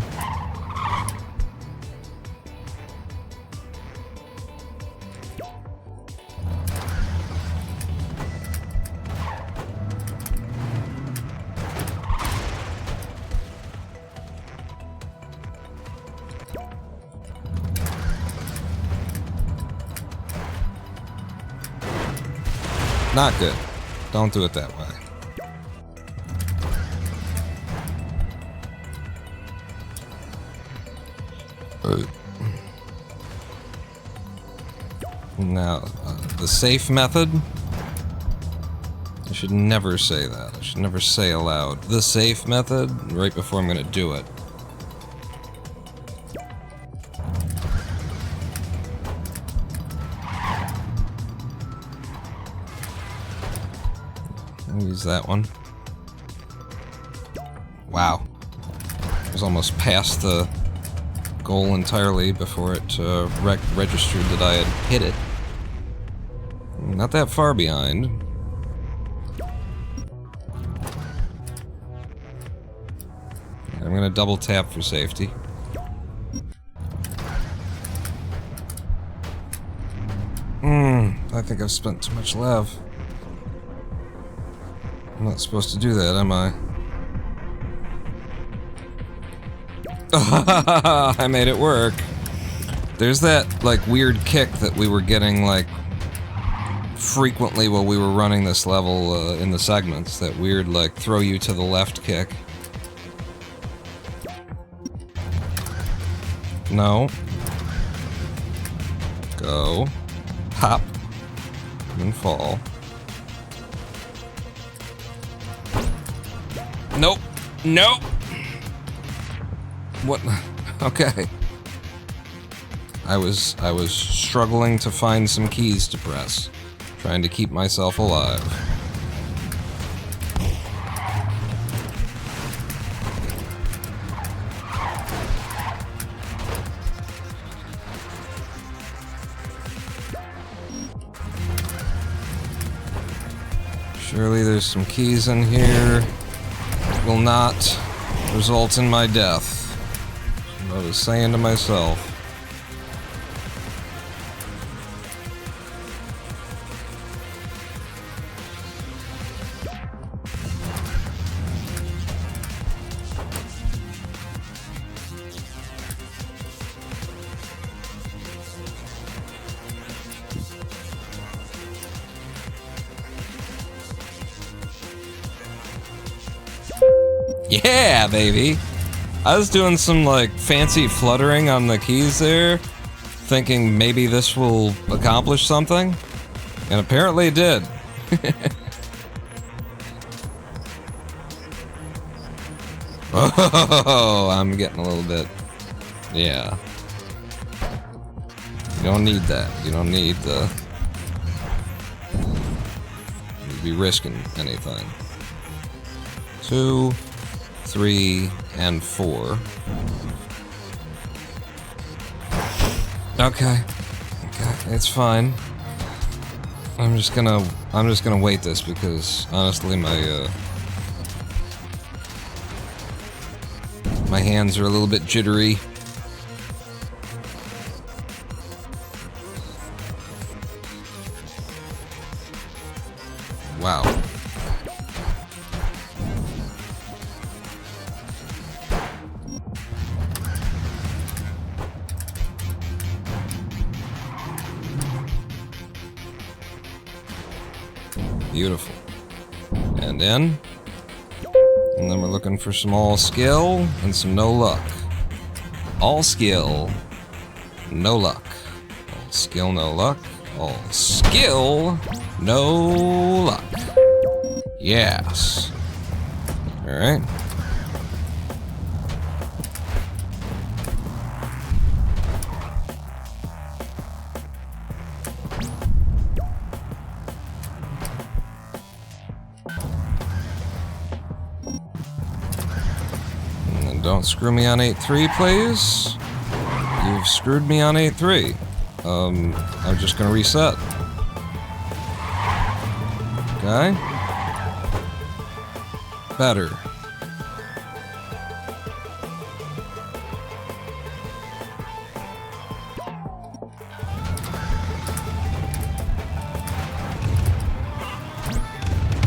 Not good. Don't do it that way. Now, the safe method? I should never say that. I should never say aloud. The safe method, right before I'm gonna do it. I'll use that one. Wow. I was almost past the goal entirely before it registered that I had hit it. Not that far behind. I'm gonna double tap for safety. I think I've spent too much lav. I'm not supposed to do that, am I? I made it work. There's that, like, weird kick that we were getting, like, frequently while we were running this level in the segments. That weird, like, throw you to the left kick. No. Go. Hop. And fall. Nope. Nope. What? Okay. I was struggling to find some keys to press, trying to keep myself alive. Surely there's some keys in here. Will not result in my death. I was saying to myself. Yeah, baby! I was doing some, like, fancy fluttering on the keys there, thinking maybe this will accomplish something, and apparently it did. Oh, I'm getting a little bit... yeah. You don't need that. You don't need the... You'd be risking anything. 2, 3, and 4. Okay. Okay, it's fine. I'm just gonna wait this because honestly my hands are a little bit jittery. Wow. Beautiful. And in. And then we're looking for some all skill and some no luck. All skill, no luck. All skill, no luck. All skill, no luck. Yes. Alright. Don't screw me on 8-3, please. You've screwed me on 8-3. I'm just gonna reset. Okay. Better.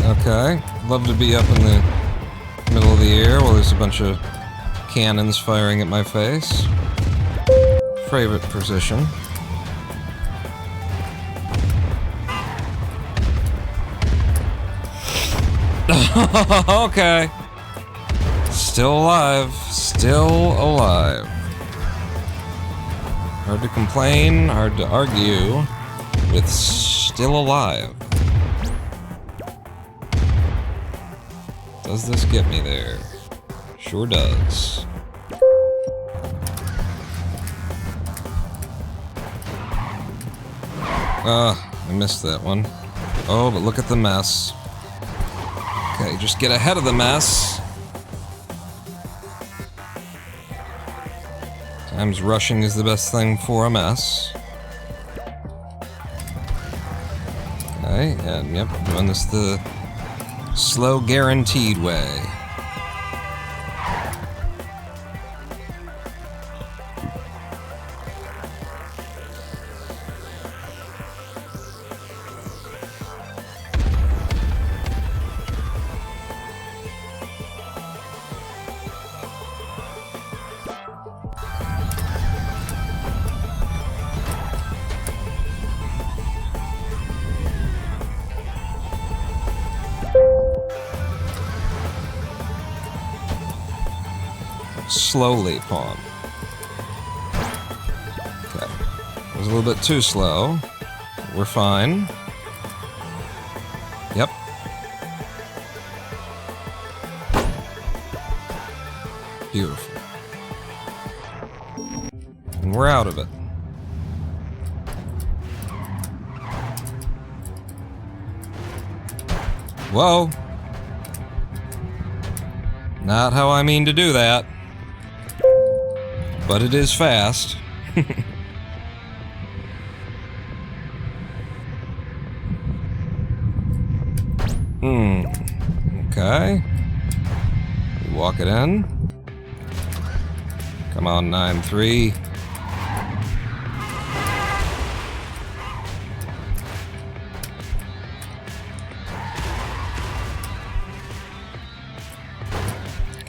Okay. Love to be up in the middle of the air while there's a bunch of cannons firing at my face. Favorite position. Okay. Still alive. Still alive. Hard to complain, hard to argue with still alive. Does this get me there? Sure does. I missed that one. Oh, but look at the mess. Okay, just get ahead of the mess. Sometimes rushing is the best thing for a mess. Okay, and yep, doing this the slow, guaranteed way. Slowly, pawn. Okay. It was a little bit too slow. We're fine. Yep. Beautiful. And we're out of it. Whoa. Not how I mean to do that. But it is fast. Okay. Walk it in. Come on, 9-3.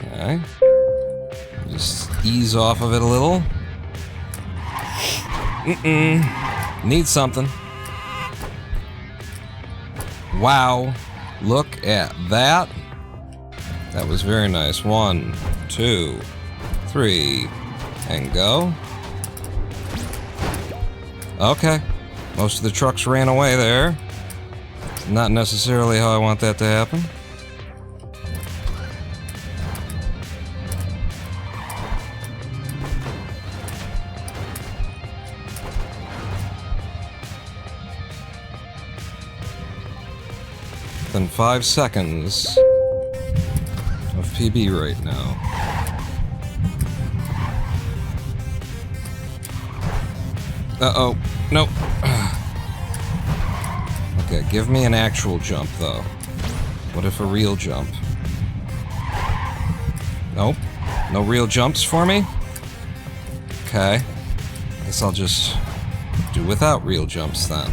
Okay. Just ease off of it a little. Need something. Wow. Look at that. That was very nice. 1, 2, 3, and go. Okay. Most of the trucks ran away there. Not necessarily how I want that to happen. than 5 seconds of PB right now. Uh-oh. Nope. Okay, give me an actual jump, though. What if a real jump? Nope. No real jumps for me? Okay. Guess I'll just do without real jumps, then.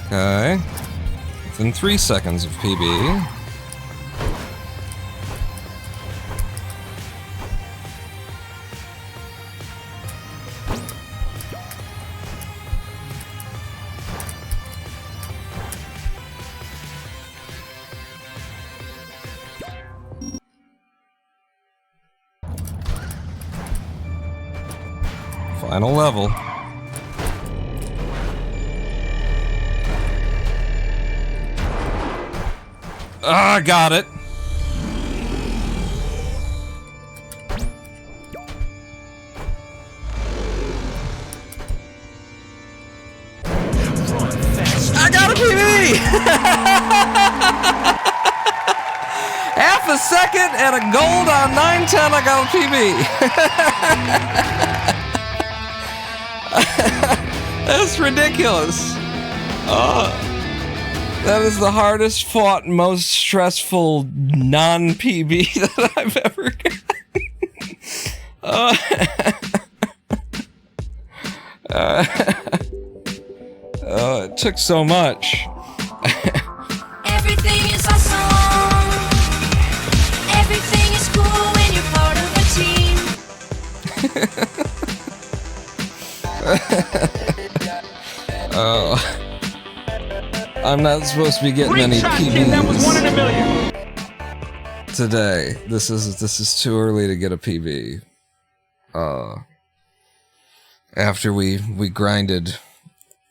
Okay. Within 3 seconds of PB. Final level. Ah, got it. I got a PB! Half a second and a gold on 910, I got a PB. That's ridiculous. That is the hardest fought, most stressful non-PB that I've ever gotten. It took so much. Everything is awesome. Everything is cool when you're part of a team. I'm not supposed to be getting any PBs. That was 1 in a million. Today. This is too early to get a PB. After we grinded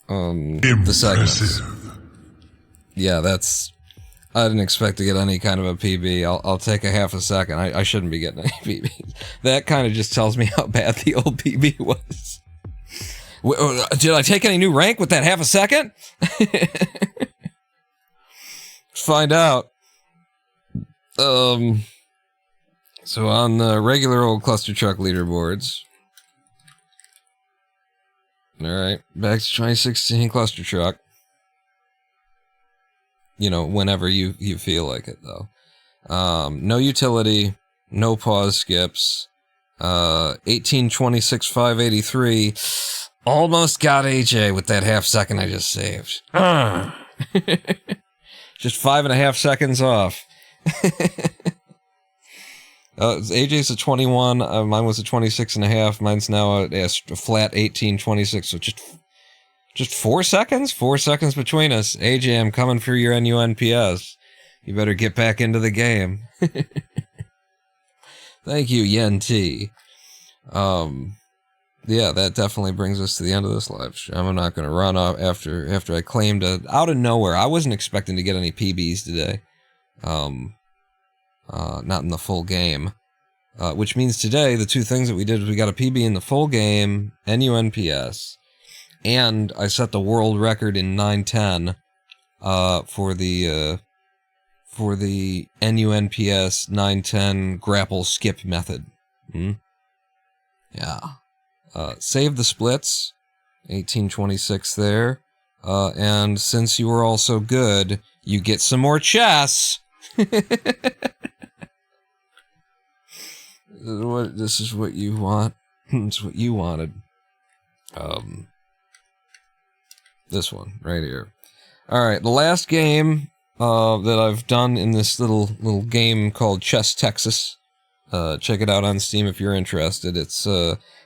the segments. Yeah, that's... I didn't expect to get any kind of a PB. I'll take a half a second. I shouldn't be getting any PBs. That kind of just tells me how bad the old PB was. Did I take any new rank with that half a second? Find out. So on the regular old Clustertruck leaderboards. Alright, back to 2016 Clustertruck. You know, whenever you feel like it, though. No utility, no pause skips. 1826,583. Almost got AJ with that half second I just saved. Just 5.5 seconds off. AJ's a 21. Mine was a 26.5. Mine's now a flat 1826. So just 4 seconds. 4 seconds between us. AJ, I'm coming for your NU-NPS. You better get back into the game. Thank you, Yen T. Yeah, that definitely brings us to the end of this live stream. I'm not going to run off after I claimed out of nowhere. I wasn't expecting to get any PBs today. Not in the full game. Which means today, the two things that we did was we got a PB in the full game, NU-NPS, and I set the world record in 910 for the NU-NPS 910 grapple skip method. Yeah. Save the splits, 1826 there, and since you were all so good, you get some more chess. This is what you want. It's what you wanted. This one right here. All right, the last game that I've done in this little game called Chess Texas. Check it out on Steam if you're interested.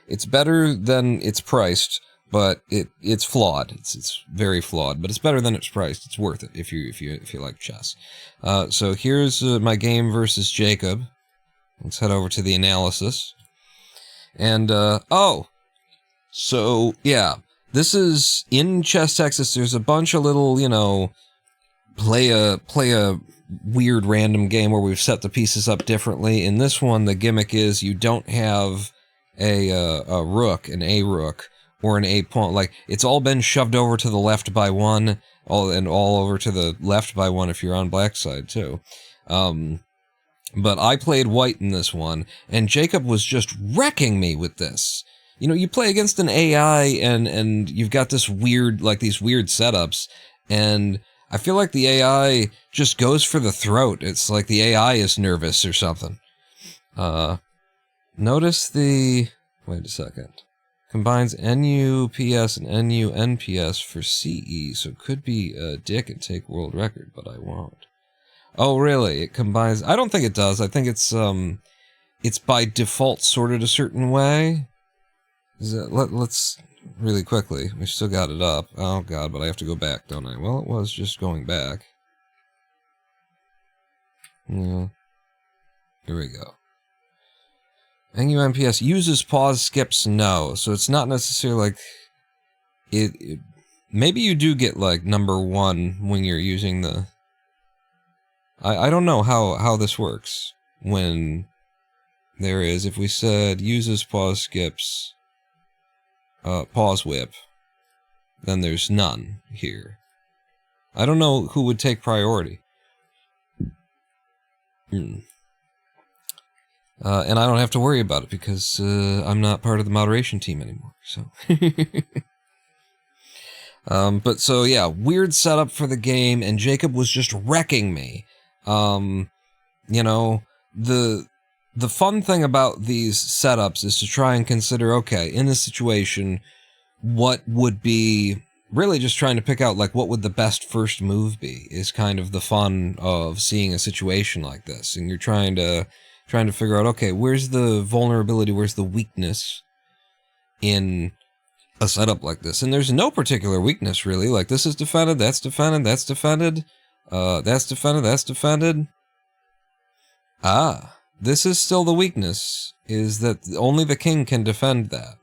It's better than it's priced, but it's flawed. It's very flawed, but it's better than it's priced. It's worth it if you like chess. So here's my game versus Jacob. Let's head over to the analysis. And so yeah, this is in Chess Texas. There's a bunch of little, play a weird random game where we've set the pieces up differently. In this one, the gimmick is you don't have a rook, an A rook, or an A pawn. Like, it's all been shoved over to the left by one, all over to the left by one if you're on black side too. But I played white in this one, and Jacob was just wrecking me with this. You know, you play against an AI, and you've got this weird, like, these weird setups, and I feel like the AI just goes for the throat. It's like the AI is nervous or something. Notice the... Wait a second. Combines NU-PS and NU-NPS for CE, so it could be a dick and take world record, but I won't. Oh, really? It combines... I don't think it does. I think it's by default sorted a certain way. Let's... Really quickly. We still got it up. Oh, God, but I have to go back, don't I? Well, it was just going back. Yeah. Here we go. NU-NPS uses pause, skips, no. So it's not necessarily like... Maybe you do get, like, number 1 when you're using the... I don't know how this works. When there is, if we said uses pause, skips... pause whip, then there's none here. I don't know who would take priority. And I don't have to worry about it because I'm not part of the moderation team anymore. So, but so yeah, weird setup for the game, and Jacob was just wrecking me. You know, the fun thing about these setups is to try and consider, okay, in this situation, what would be really just trying to pick out, like, what would the best first move be is kind of the fun of seeing a situation like this. And you're trying to figure out, okay, where's the vulnerability, where's the weakness in a setup like this? And there's no particular weakness, really. Like, this is defended, that's defended, that's defended, that's defended, that's defended. Ah. This is still the weakness, is that only the king can defend that.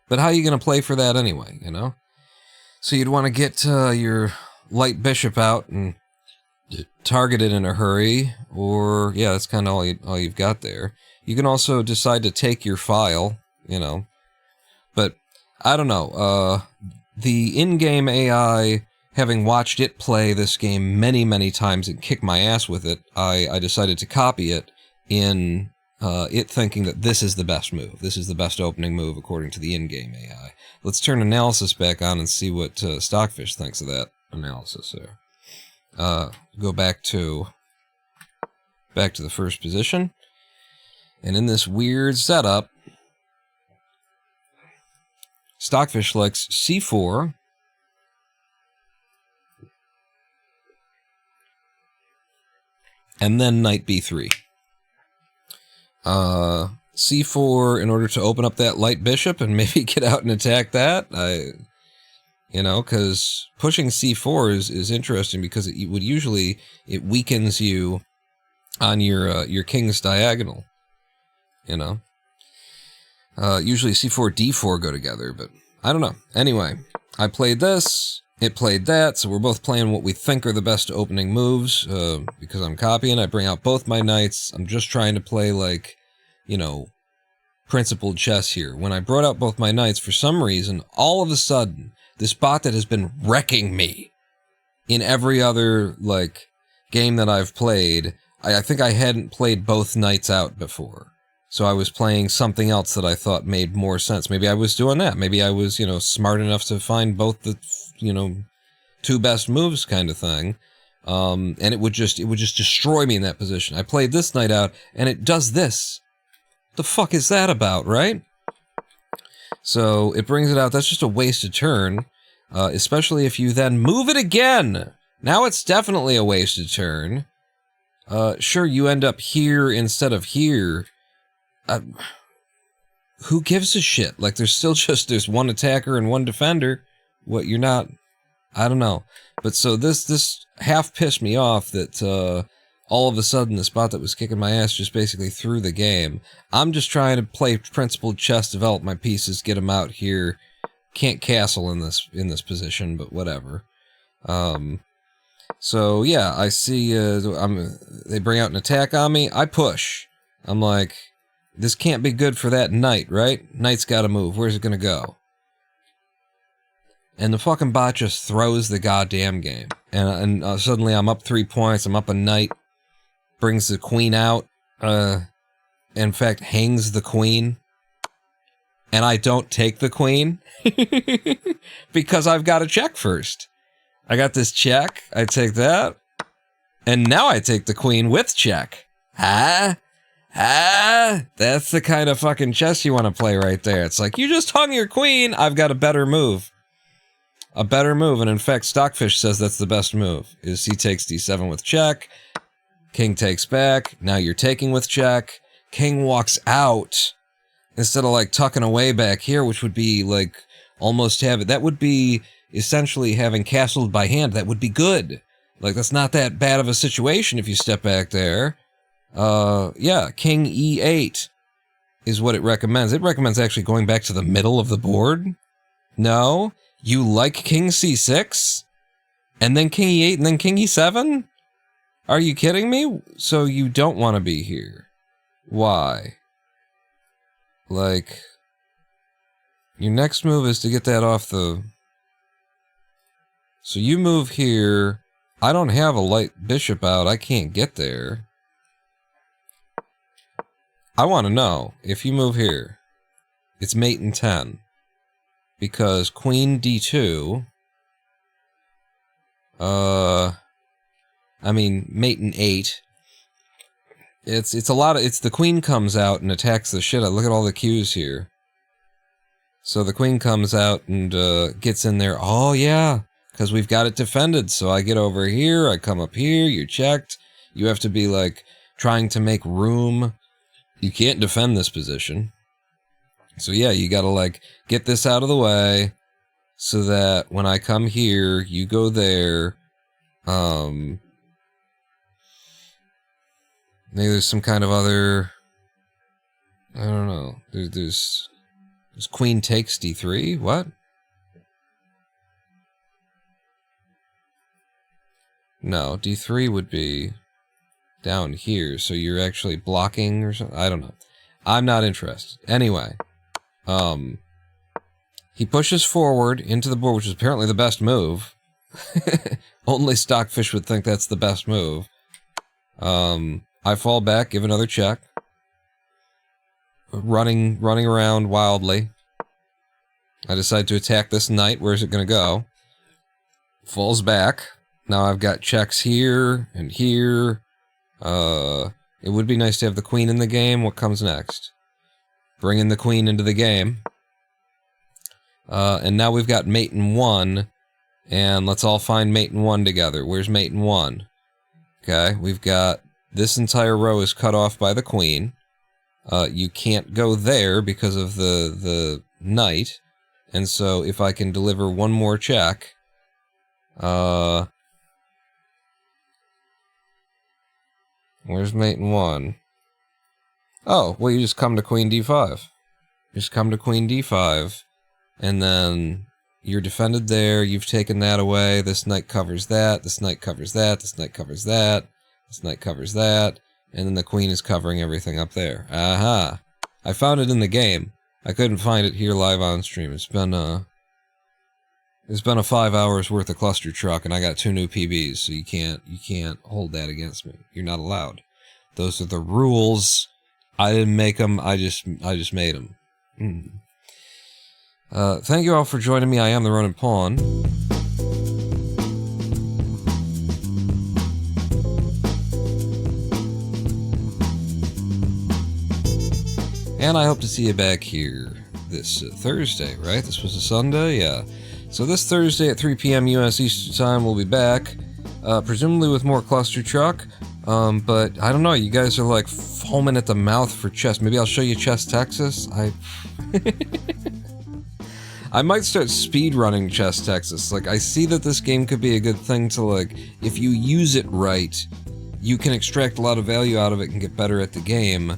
But how are you going to play for that anyway, you know? So you'd want to get your light bishop out and target it in a hurry, or, yeah, that's kind of all you've got there. You can also decide to take your file, you know. But, I don't know, the in-game AI... Having watched it play this game many, many times and kick my ass with it, I decided to copy it in it thinking that this is the best move. This is the best opening move according to the in-game AI. Let's turn analysis back on and see what Stockfish thinks of that analysis there. Go back to the first position. And in this weird setup, Stockfish likes C4... and then knight b3. C4 in order to open up that light bishop and maybe get out and attack that. You know, because pushing c4 is interesting because it weakens you on your king's diagonal. You know, usually c4 d4 go together, but I don't know. Anyway, I played this. It played that, so we're both playing what we think are the best opening moves, because I'm copying. I bring out both my knights. I'm just trying to play, like, you know, principled chess here. When I brought out both my knights, for some reason, all of a sudden, this bot that has been wrecking me in every other, like, game that I've played, I think I hadn't played both knights out before. So I was playing something else that I thought made more sense. Maybe I was doing that. Maybe I was, you know, smart enough to find both the, you know, two best moves kind of thing. And it would just destroy me in that position. I played this knight out, and it does this. The fuck is that about, right? So it brings it out. That's just a wasted turn, especially if you then move it again. Now it's definitely a wasted turn. Sure, you end up here instead of here. Who gives a shit? Like, there's one attacker and one defender. What, you're not... I don't know. But so this half pissed me off that all of a sudden the spot that was kicking my ass just basically threw the game. I'm just trying to play principled chess, develop my pieces, get them out here. Can't castle in this position, but whatever. So yeah, I see. They bring out an attack on me. I push. I'm like, this can't be good for that knight, right? Knight's got to move. Where's it gonna go? And the fucking bot just throws the goddamn game. And suddenly I'm up 3 points. I'm up a knight. Brings the queen out. In fact, hangs the queen. And I don't take the queen. Because I've got to check first. I got this check. I take that. And now I take the queen with check. That's the kind of fucking chess you want to play right there. It's like, you just hung your queen. I've got a better move. A better move, and in fact, Stockfish says that's the best move, is he takes d7 with check, king takes back, now you're taking with check, king walks out, instead of, like, tucking away back here, which would be, like, almost have it, that would be essentially having castled by hand, that would be good. Like, that's not that bad of a situation if you step back there. Yeah, king e8 is what it recommends. It recommends actually going back to the middle of the board. No? You like king c6? And then king e8 and then king e7? Are you kidding me? So you don't want to be here. Why? Like, your next move is to get that off the... So you move here. I don't have a light bishop out. I can't get there. I want to know, if you move here, it's mate in 10. Because queen d2, I mean, mate in 8. It's a lot of, it's the queen comes out and attacks the shit out. Look at all the cues here. So the queen comes out and gets in there. Oh yeah, because we've got it defended. So I get over here, I come up here, you're checked. You have to be like trying to make room. You can't defend this position. So yeah, you gotta like get this out of the way so that when I come here, you go there. Maybe there's some kind of other, I don't know. There's queen takes d3. What? No, d3 would be down here. So you're actually blocking or something. I don't know. I'm not interested. Anyway. He pushes forward into the board, which is apparently the best move. Only Stockfish would think that's the best move. I fall back, give another check. Running around wildly. I decide to attack this knight. Where's it gonna go? Falls back. Now I've got checks here and here. It would be nice to have the queen in the game. What comes next? Bringing the queen into the game. And now we've got mate in 1. And let's all find mate in 1 together. Where's mate in 1? Okay, we've got this entire row is cut off by the queen. You can't go there because of the knight. And so if I can deliver one more check... where's mate in 1? Oh, well, you just come to queen d5. Just come to queen d5, and then you're defended there, you've taken that away, this knight covers that, this knight covers that, this knight covers that, this knight covers that, and then the queen is covering everything up there. Aha! I found it in the game. I couldn't find it here live on stream. It's been a 5 hours worth of Clustertruck, and I got 2 new PBs, so you can't hold that against me. You're not allowed. Those are the rules. I didn't make them, I just made them. Thank you all for joining me. I am the Ronin Pawn. And I hope to see you back here this Thursday, right? This was a Sunday? Yeah. So this Thursday at 3 p.m. U.S. Eastern Time, we'll be back. Presumably with more Clustertruck. But I don't know, you guys are like foaming at the mouth for chess. Maybe I'll show you Chess Texas. I might start speedrunning Chess Texas. Like, I see that this game could be a good thing to, like, if you use it right, you can extract a lot of value out of it and get better at the game.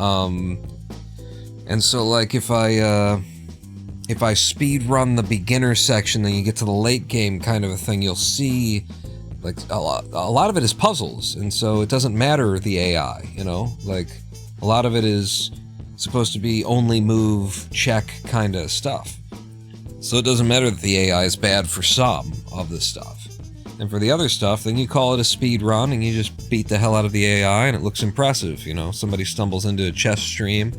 And so, like, if I speedrun the beginner section, then you get to the late game kind of a thing, you'll see Like a lot of it is puzzles, and so it doesn't matter the AI, you know? Like a lot of it is supposed to be only move, check kind of stuff. So it doesn't matter that the AI is bad for some of the stuff. And for the other stuff, then you call it a speed run and you just beat the hell out of the AI and it looks impressive, you know? Somebody stumbles into a chess stream,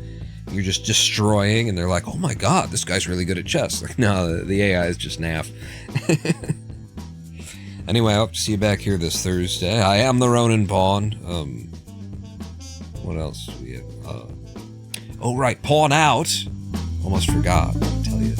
you're just destroying, and they're like, oh my god, this guy's really good at chess. Like, no, the AI is just naff. Anyway, I hope to see you back here this Thursday. I am the Ronin Pawn. What else do we have? Oh right, Pawn Out. Almost forgot to tell you.